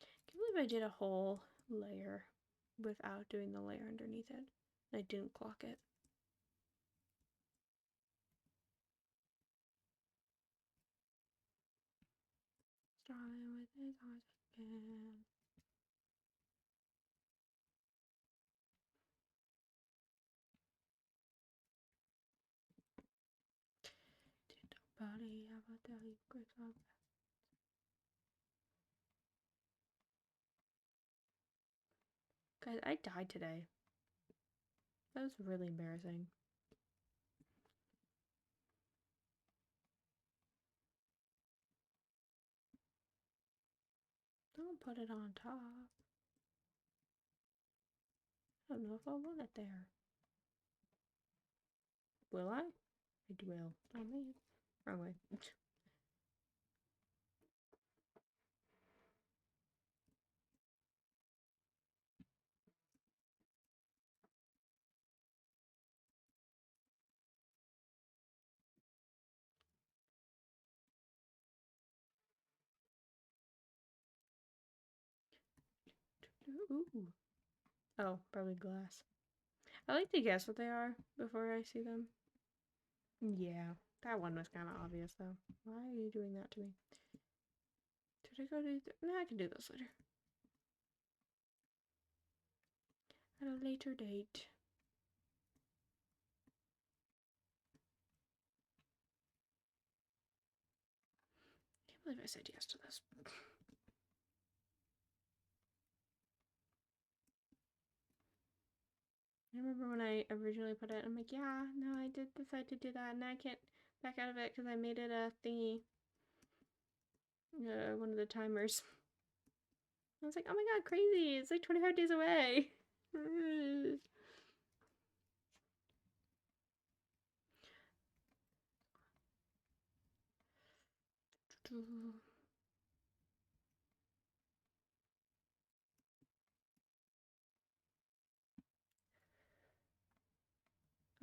I can't believe I did a whole layer without doing the layer underneath it. I didn't clock it. Starting with his eyes again. Did nobody ever tell you grapes are better? Guys, I died today. That was really embarrassing. Don't put it on top. I don't know if I want it there. Will I? I will. Oh man. Wrong way. Ooh. Oh, probably glass. I like to guess what they are before I see them. Yeah, that one was kind of obvious though. Why are you doing that to me? Did I go to... No, I can do this later. At a later date. I can't believe I said yes to this. I remember when I originally put it, I'm like, yeah, no, I did decide to do that, and I can't back out of it because I made it a thingy. One of the timers. I was like, oh my god, crazy! It's like 25 days away!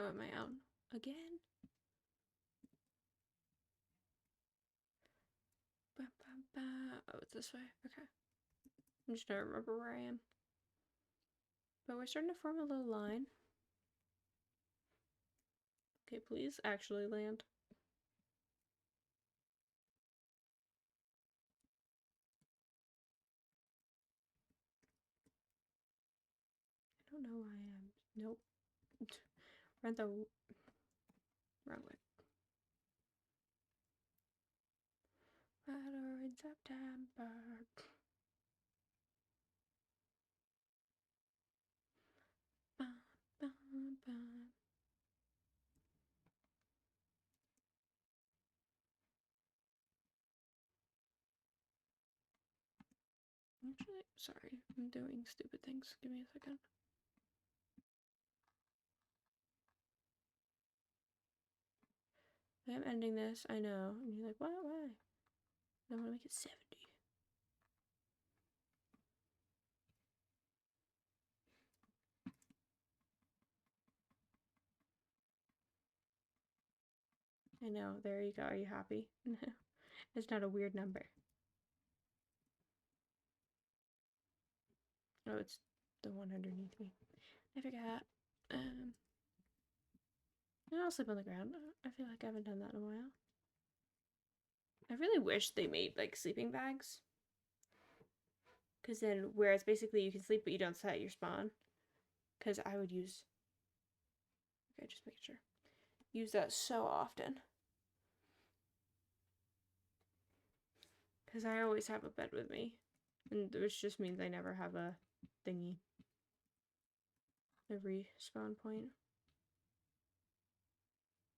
Oh, am I out again? Oh, it's this way. Okay. I'm just trying to remember where I am. But we're starting to form a little line. Okay, please actually land. I don't know why I am. Nope. We're the wrong way. Weather in September. Ba, ba, ba. Actually, sorry, I'm doing stupid things. Give me a second. I'm ending this, I know. And you're like, why? I want to make it 70. I know, there you go. Are you happy? It's not a weird number. Oh, it's the one underneath me. I forgot. And I'll sleep on the ground. I feel like I haven't done that in a while. I really wish they made like sleeping bags. Because then, whereas basically you can sleep but you don't set your spawn. Because I would use. Okay, just making sure. Use that so often. Because I always have a bed with me. And which just means I never have a thingy. Every spawn point.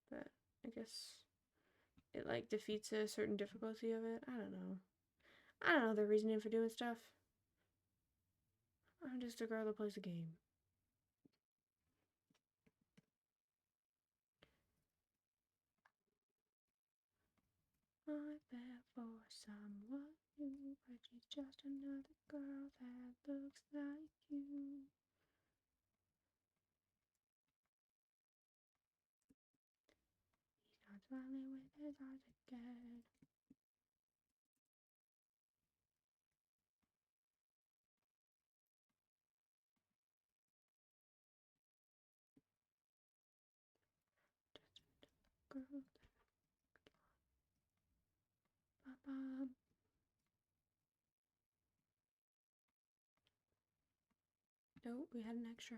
But I guess it like defeats a certain difficulty of it. I don't know. I don't know the reasoning for doing stuff. I'm just a girl that plays a game. I'm there for someone new, but she's just another girl that looks like you. He's not smiling with his eyes again. Just another girl. Ba-ba. Oh, we had an extra.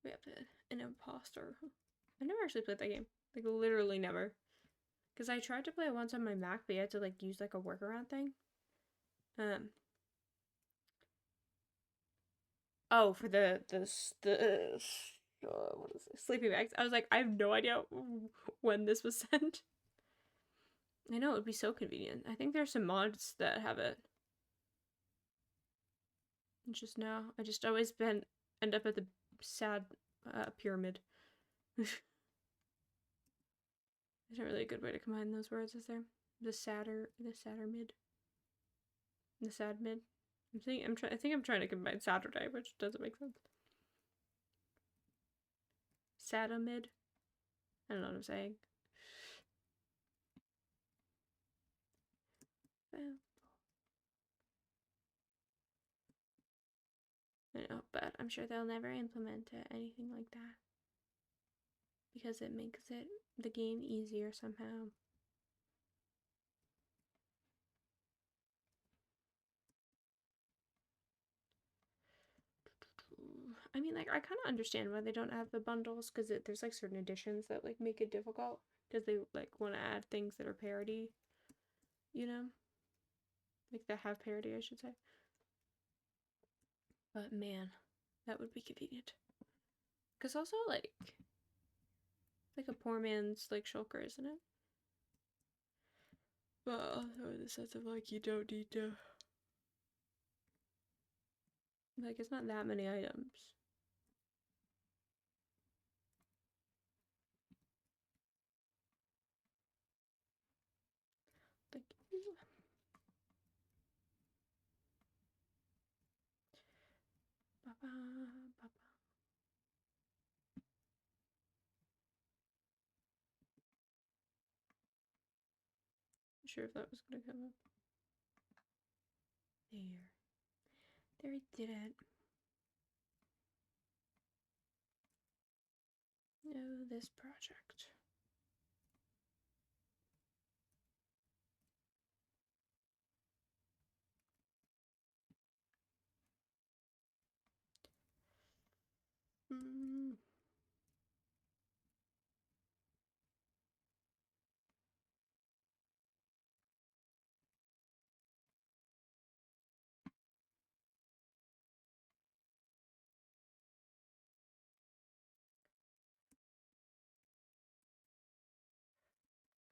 We have an imposter. I never actually played that game. Like, literally never. Because I tried to play it once on my Mac, but you had to, like, use, like, a workaround thing. Oh, for what is it? Sleeping bags. I was like, I have no idea when this was sent. I know, it would be so convenient. I think there's some mods that have it. Just now. I just always end up at the sad pyramid. Isn't really a good way to combine those words, is there? The sadder mid. The sad mid. I think I'm trying to combine Saturday, which doesn't make sense. Sadamid. I don't know what I'm saying. Well, I know, but I'm sure they'll never implement anything like that. Because it makes the game easier somehow. I mean, like, I kind of understand why they don't have the bundles, because there's, like, certain editions that, like, make it difficult. Because they, like, want to add things that are parody, you know? Like, that have parody, I should say. But, man, that would be convenient. Because also, like a poor man's, like, shulker, isn't it? But also in the sense of, like, you don't need to... Like, it's not that many items. Thank you. Ba-ba, ba-ba. Not sure if that was gonna come up. There. There, I did it. No, this project. Mm.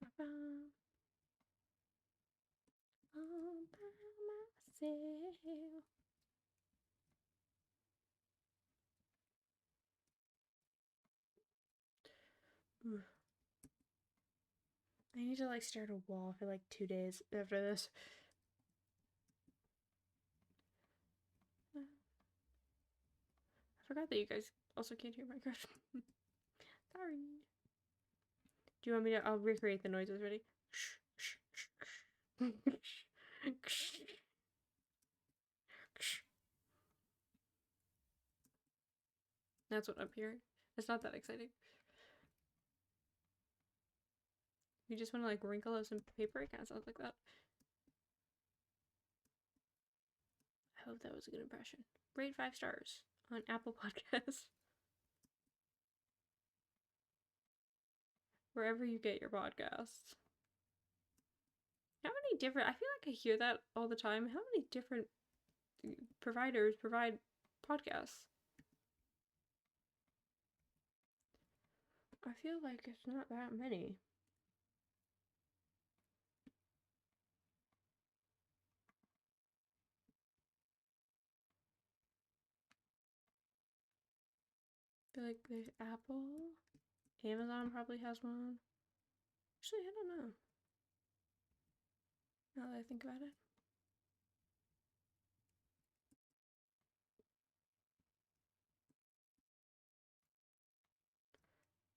Ba-bum. All by myself. Ooh. I need to like stare at a wall for like 2 days after this. I forgot that you guys also can't hear Minecraft. Sorry. Do you want me to? I'll recreate the noises. Ready? That's what I'm hearing. It's not that exciting. You just want to like wrinkle up some paper? It kind of sounds like that. I hope that was a good impression. Rate 5 stars on Apple Podcasts. Wherever you get your podcasts. How many different, I feel like I hear that all the time. How many different providers provide podcasts? I feel like it's not that many. I feel like there's Apple. Amazon probably has one. Actually, I don't know. Now that I think about it.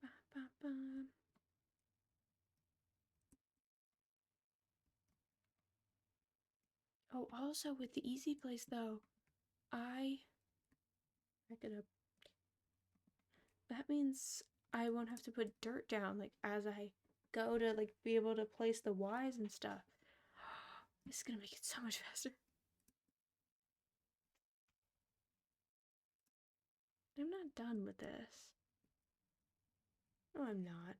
Ba, ba, ba. Oh, also with the easy place though, I could have. That means I won't have to put dirt down like as I go to like be able to place the Ys and stuff. This is gonna make it so much faster. I'm not done with this. No, I'm not.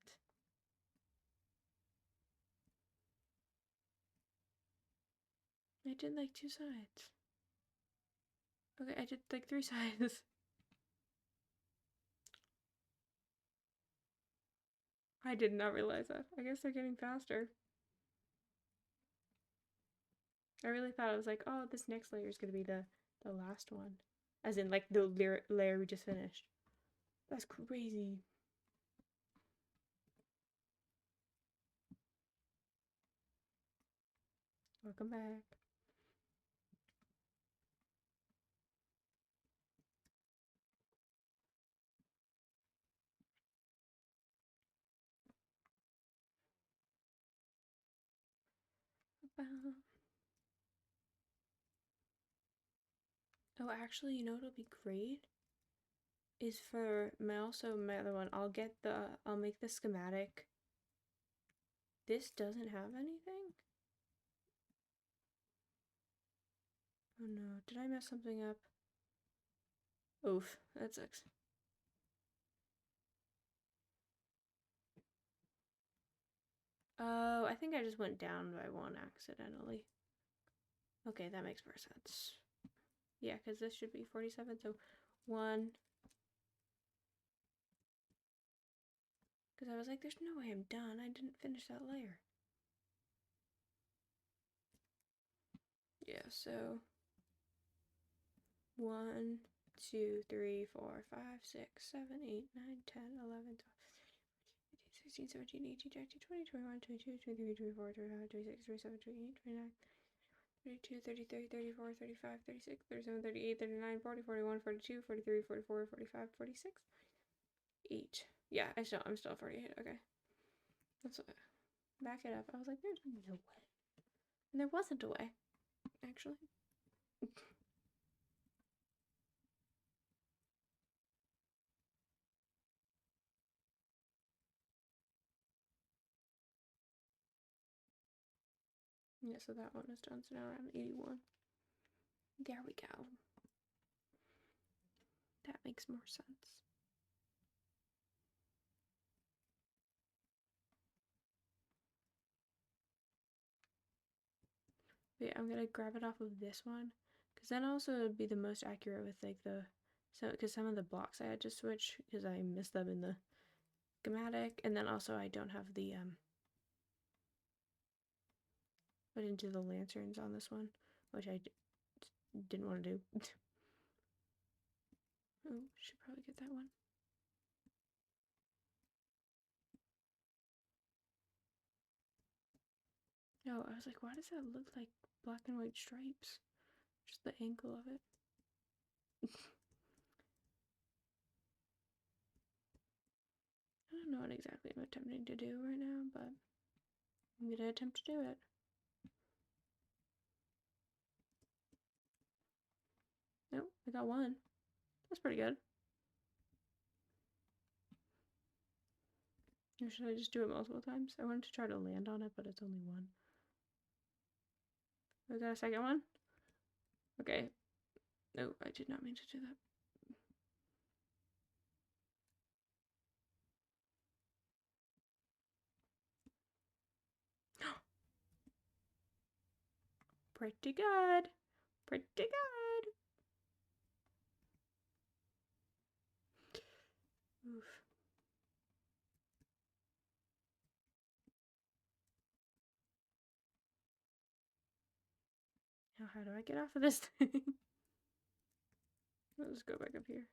I did like 2 sides. Okay, I did like 3 sides. I did not realize that. I guess they're getting faster. I really thought I was like, oh, this next layer is gonna be the last one. As in like the layer we just finished. That's crazy. Welcome back. Oh, actually, you know what'll be great? Is for my other one, I'll make the schematic. This doesn't have anything? Oh no, did I mess something up? Oof, that sucks. Oh, I think I just went down by 1 accidentally. Okay, that makes more sense. Yeah, because this should be 47, so 1. Because I was like, there's no way I'm done. I didn't finish that layer. Yeah, so 1, 2, 3, 4, 5, 6, 7, 8, 9, 10, 11, 12, 16, 17, 18, 19, 20, 21, 22, 23, 24, 25, 26, 27, 28, 29, 32, 33, 34, 35, 36, 37, 38, 39, 40, 41, 42, 43, 44, 45, 46, 8. Yeah, I'm still 48. Okay. Let's back it up. I was like, there's no way. And there wasn't a way, actually. Yeah, so that one is done. So now we're at 81. There we go. That makes more sense. Wait, I'm gonna grab it off of this one, because then also it would be the most accurate with like the, so because some of the blocks I had to switch because I missed them in the schematic, and then also I don't have the I didn't do the lanterns on this one, which I didn't want to do. Oh, should probably get that one. No, I was like, why does that look like black and white stripes? Just the angle of it. I don't know what exactly I'm attempting to do right now, but I'm gonna attempt to do it. Nope, I got one. That's pretty good. Or should I just do it multiple times? I wanted to try to land on it, but it's only one. Was that a second one? Okay. No, I did not mean to do that. Pretty good. Pretty good. Oof. Now how do I get off of this thing? Let's go back up here.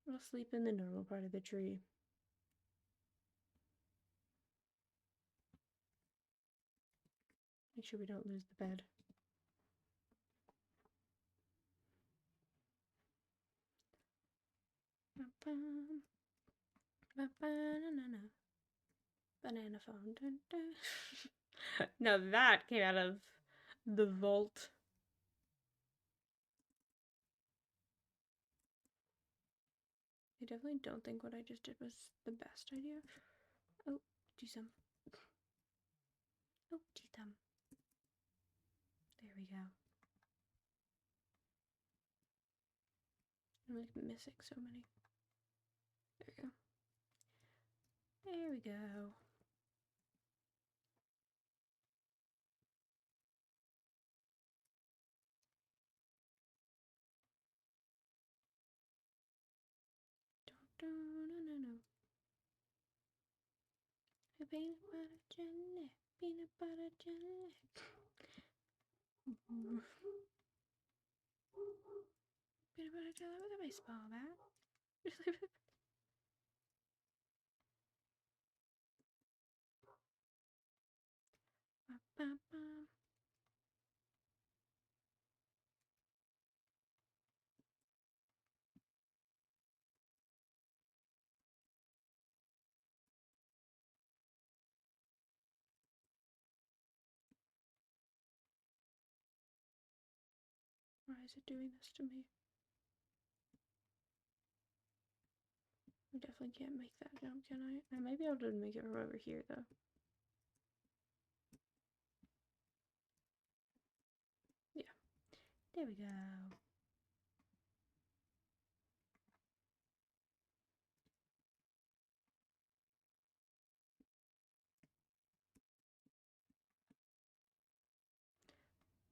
I'll sleep in the normal part of the tree. Make sure we don't lose the bed. Banana phone. Dun, dun. Now that came out of the vault. I definitely don't think what I just did was the best idea. Oh, do some. Oh, do some. There we go. I'm like missing so many. There we go. There we go. No. Peanut butter jelly. Peanut butter jelly. Peanut butter jelly. Look at my spell that. Why is it doing this to me? I definitely can't make that jump, can I? I might be able to make it from over here, though. Yeah. There we go.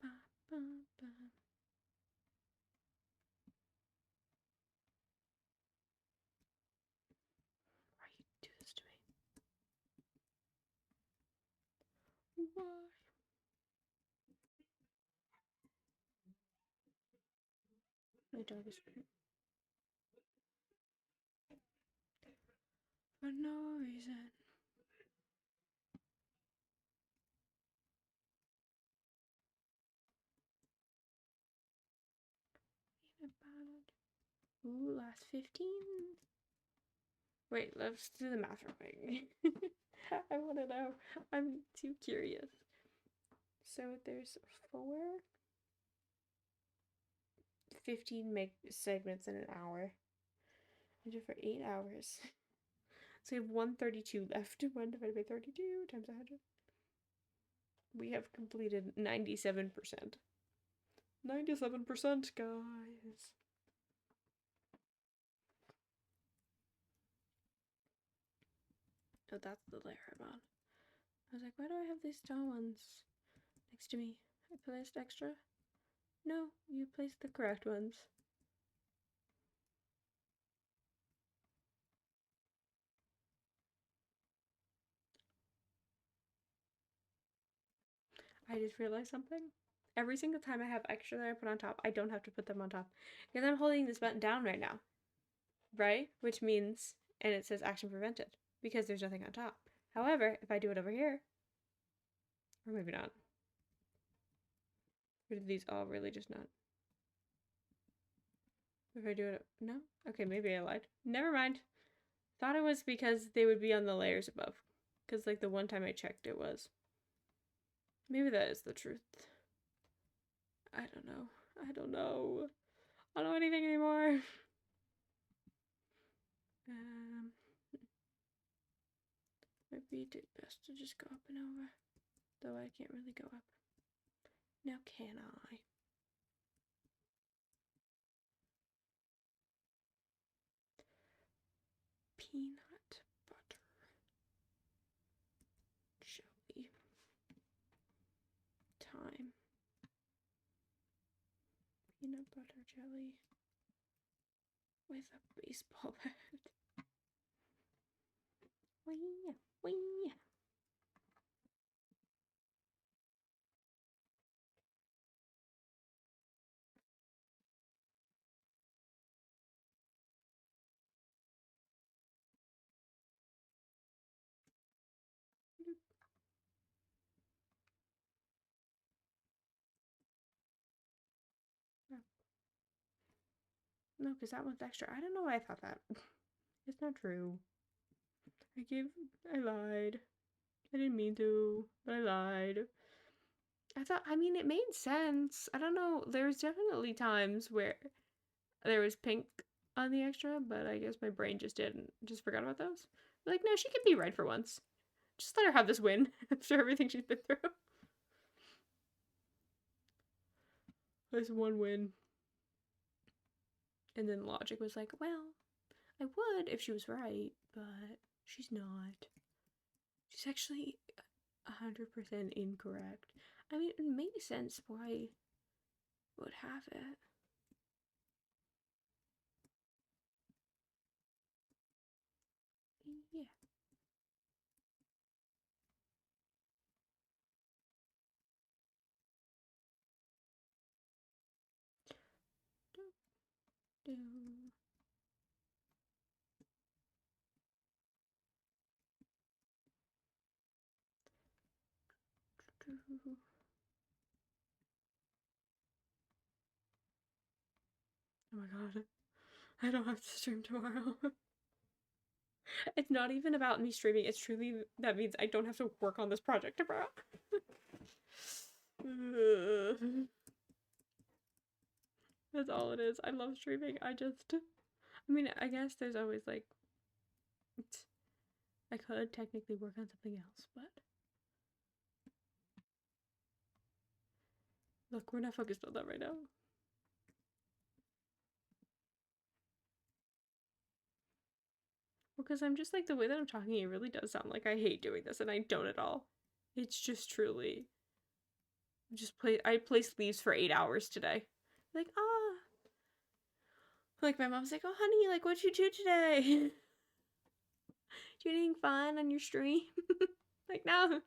Ba, ba, ba. Why you do this to me? Why? My dog is for no reason. Peanut butter. Ooh, last 15. Wait, let's do the math real quick. I want to know. I'm too curious. So there's 4. 15 segments in an hour. I do it for 8 hours. So we have 132 left. 1 divided by 32 times 100. We have completed 97%. 97%, guys. Oh, that's the layer I'm on. I was like, why do I have these tall ones next to me? I placed extra? No, you placed the correct ones. I just realized something. Every single time I have extra that I put on top, I don't have to put them on top. Because I'm holding this button down right now. Right? Which means, and it says action prevented. Because there's nothing on top. However, if I do it over here, or maybe not. Or did these all really just not? If I do it, no? Okay, maybe I lied. Never mind. Thought it was because they would be on the layers above. Because like the one time I checked it was. Maybe that is the truth. I don't know. I don't know. I don't know anything anymore. Maybe it'd best to just go up and over. Though I can't really go up. Now can I? Peanut butter jelly time. Peanut butter jelly with a baseball bat. Wee, wee. No, because that one's extra. I don't know why I thought that. It's not true. I lied. I didn't mean to, but I lied. I mean, it made sense. I don't know. There's definitely times where there was pink on the extra, but I guess my brain just forgot about those. Like, no, she can be right for once. Just let her have this win after everything she's been through. This one win. And then logic was like, well, I would if she was right, but she's not. She's actually 100% incorrect. I mean, it makes sense why I would have it. Yeah. Do. Oh my god. I don't have to stream tomorrow. It's not even about me streaming, it's truly that means I don't have to work on this project tomorrow. That's all it is. I love streaming. I mean, I guess there's always like, I could technically work on something else, but look, we're not focused on that right now. Because I'm just like, the way that I'm talking, it really does sound like I hate doing this, and I don't at all. It's just truly I placed leaves for 8 hours today. Like, like my mom's like, oh honey, like what'd you do today? Do anything fun on your stream? Like, no.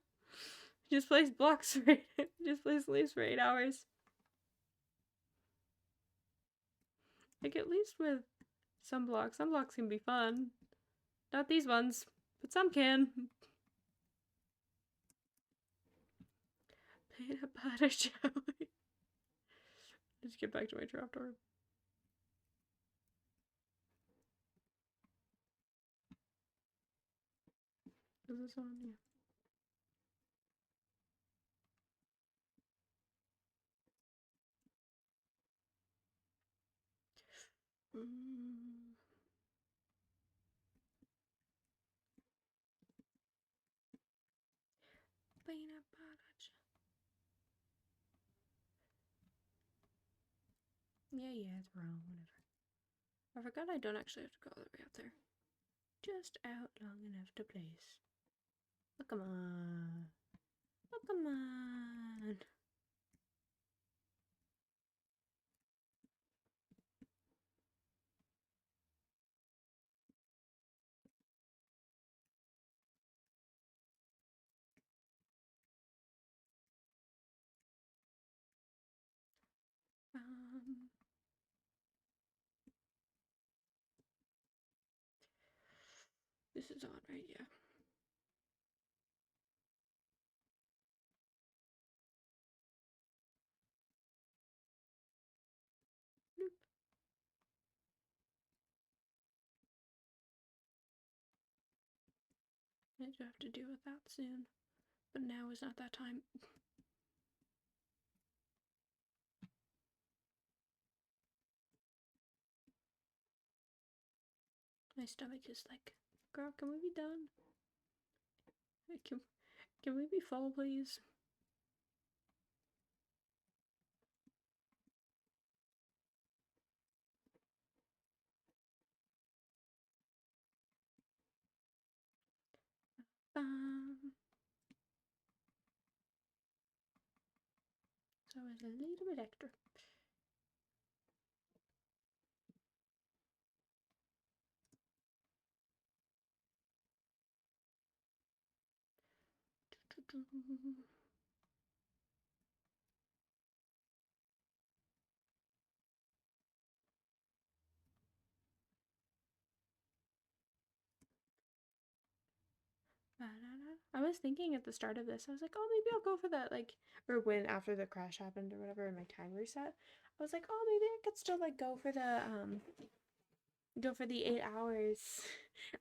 Just placed blocks for just placed leaves for 8 hours. Like, at least with some blocks can be fun. Not these ones, but some can. Peanut butter jelly. Let's get back to my trapdoor. Is this on? Yeah. Mm. Peanut butter. Yeah, it's wrong, whatever. I forgot I don't actually have to go all the way up there. Just out long enough to place. Oh, come on. Oh, come on. Um, this is on, right? Yeah. Bloop. I do have to deal with that soon. But now is not that time. My stomach is like, girl, can we be done? Can we be full, please? So it's a little bit extra. I was thinking at the start of this, I was like, oh, maybe I'll go for that, like, or when after the crash happened or whatever, and my time reset, I was like, oh, maybe I could still like go for the 8 hours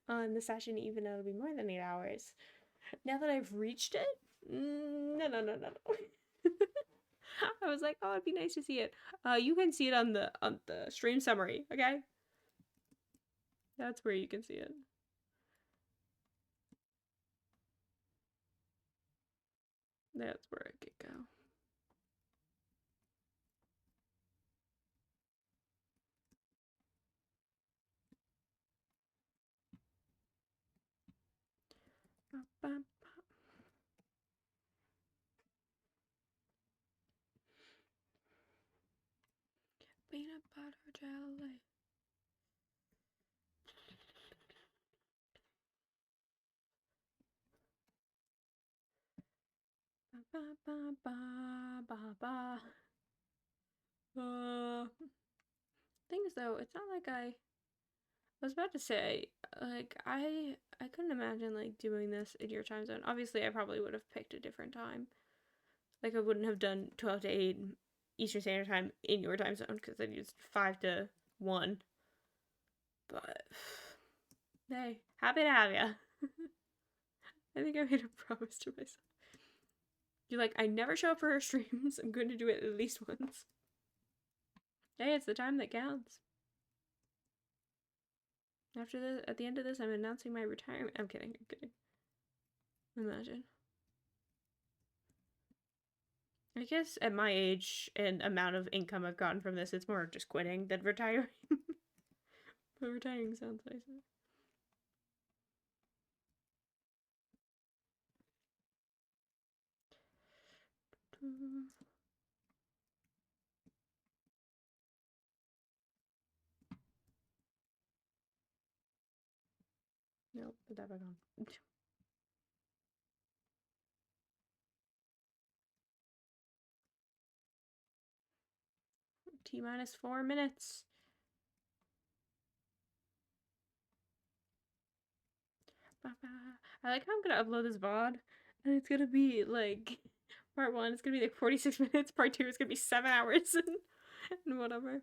on the session, even though it'll be more than 8 hours. Now that I've reached it, no. I was like, oh, it'd be nice to see it. You can see it on the stream summary, okay? That's where you can see it. That's where it could go. Peanut butter jelly. Ba ba ba ba ba. Things though, it's not like I was about to say, like I couldn't imagine like doing this in your time zone. Obviously, I probably would have picked a different time. Like I wouldn't have done 12 to 8 Eastern Standard Time in your time zone because I'd used 5 to 1. But hey, happy to have ya. I think I made a promise to myself. You're like, I never show up for her streams. I'm going to do it at least once. Hey, it's the time that counts. After this, at the end of this, I'm announcing my retirement. I'm kidding. Imagine. I guess at my age and amount of income I've gotten from this, it's more just quitting than retiring. But retiring sounds nicer. Nope, put that back on. T minus 4 minutes. I like how I'm gonna upload this VOD, and it's gonna be like part 1 is gonna be like 46 minutes, part 2 is gonna be 7 hours, and whatever.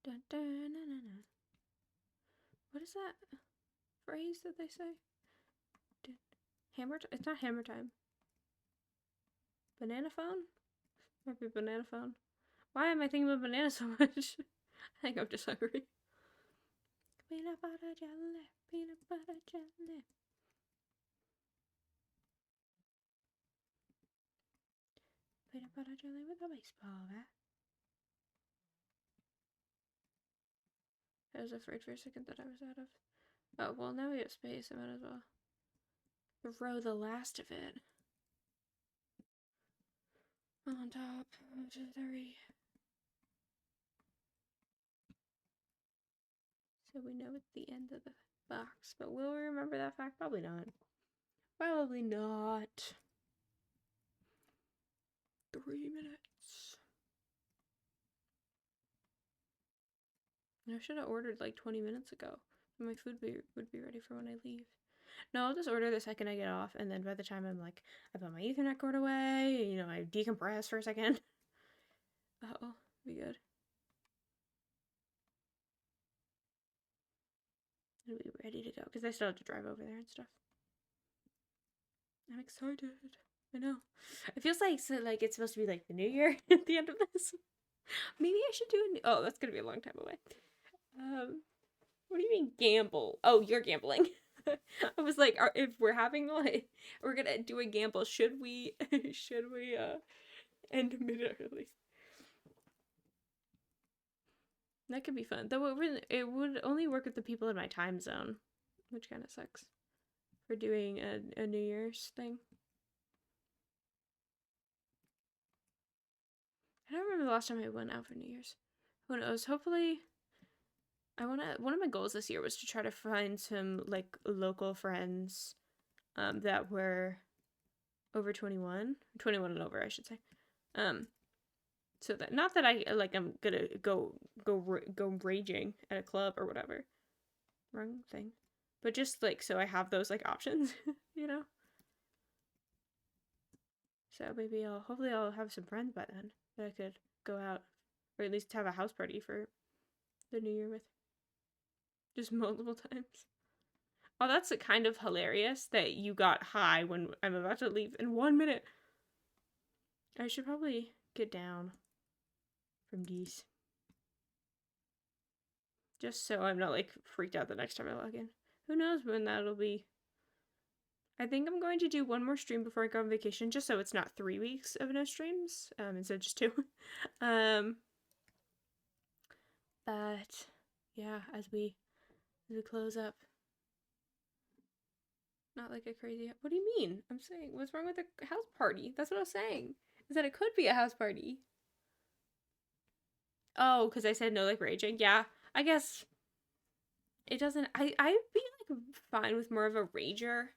Dun, dun, na, na, na. What is that phrase that they say? Hammer? It's not hammer time. Banana phone? Might be banana phone. Why am I thinking about banana so much? I think I'm just hungry. Peanut butter jelly, peanut butter jelly. Peanut butter jelly with a baseball bat. I was afraid for a second that I was out of. Oh, well, now we have space. I might as well throw the last of it on top of the 3. So we know it's the end of the box. But will we remember that fact? Probably not. Probably not. 3 minutes. I should have ordered like 20 minutes ago. My food would be ready for when I leave. No, I'll just order the second I get off, and then by the time I'm like, I put my Ethernet cord away, you know, I decompress for a second. Oh, be good. It'll be ready to go, because I still have to drive over there and stuff. I'm excited. I know. It feels like it's supposed to be like the new year at the end of this. Maybe I should do oh, that's gonna be a long time away. What do you mean gamble? Oh, you're gambling. I was like, if we're having like, we're gonna do a gamble. Should we end immediately? That could be fun. Though it would only work with the people in my time zone, which kind of sucks for doing a New Year's thing. I don't remember the last time I went out for New Year's. Who knows? Hopefully, one of my goals this year was to try to find some like local friends that were over 21 and over, I should say. So that, not that I like I'm gonna go raging at a club or whatever. Wrong thing. But just like so I have those like options, you know? So maybe hopefully I'll have some friends by then that I could go out, or at least have a house party for the New Year with. Just multiple times. Oh, that's kind of hilarious that you got high when I'm about to leave in 1 minute. I should probably get down from these. Just so I'm not like freaked out the next time I log in. Who knows when that'll be. I think I'm going to do one more stream before I go on vacation, just so it's not 3 weeks of no streams, instead of just 2. But yeah, as we close up. Not like a crazy. What do you mean? I'm saying, what's wrong with the house party? That's what I was saying. Is that it could be a house party. Oh, because I said no, like raging. Yeah, I guess it doesn't. I'd be like fine with more of a rager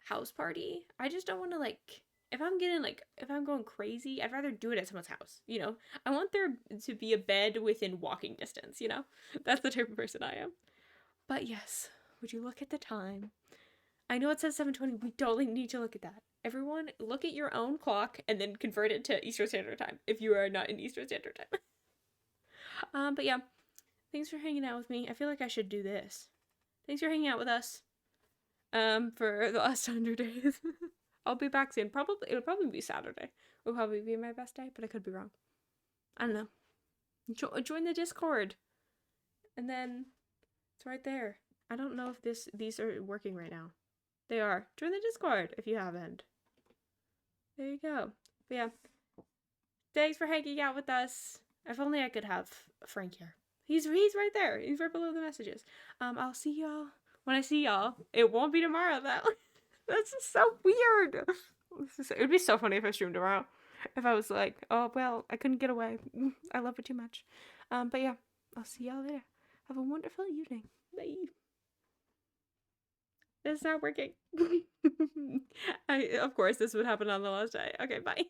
house party. I just don't want to like. If I'm going crazy, I'd rather do it at someone's house. You know, I want there to be a bed within walking distance. You know, that's the type of person I am. But yes, would you look at the time? I know it says 7:20. We don't need to look at that. Everyone, look at your own clock and then convert it to Eastern Standard Time if you are not in Eastern Standard Time. But yeah, thanks for hanging out with me. I feel like I should do this. Thanks for hanging out with us. For the last 100 days. I'll be back soon. It'll probably be Saturday. Will probably be my best day, but I could be wrong. I don't know. Join the Discord, and then it's right there. I don't know if these are working right now. They are. Join the Discord if you haven't. There you go. But yeah. Thanks for hanging out with us. If only I could have Frank here. He's right there. He's right below the messages. I'll see y'all when I see y'all. It won't be tomorrow though. That's just so weird. It would be so funny if I streamed tomorrow. If I was like, oh well, I couldn't get away. I love it too much. But yeah, I'll see y'all later. Have a wonderful evening. Bye. It's not working. Of course, this would happen on the last day. Okay, bye.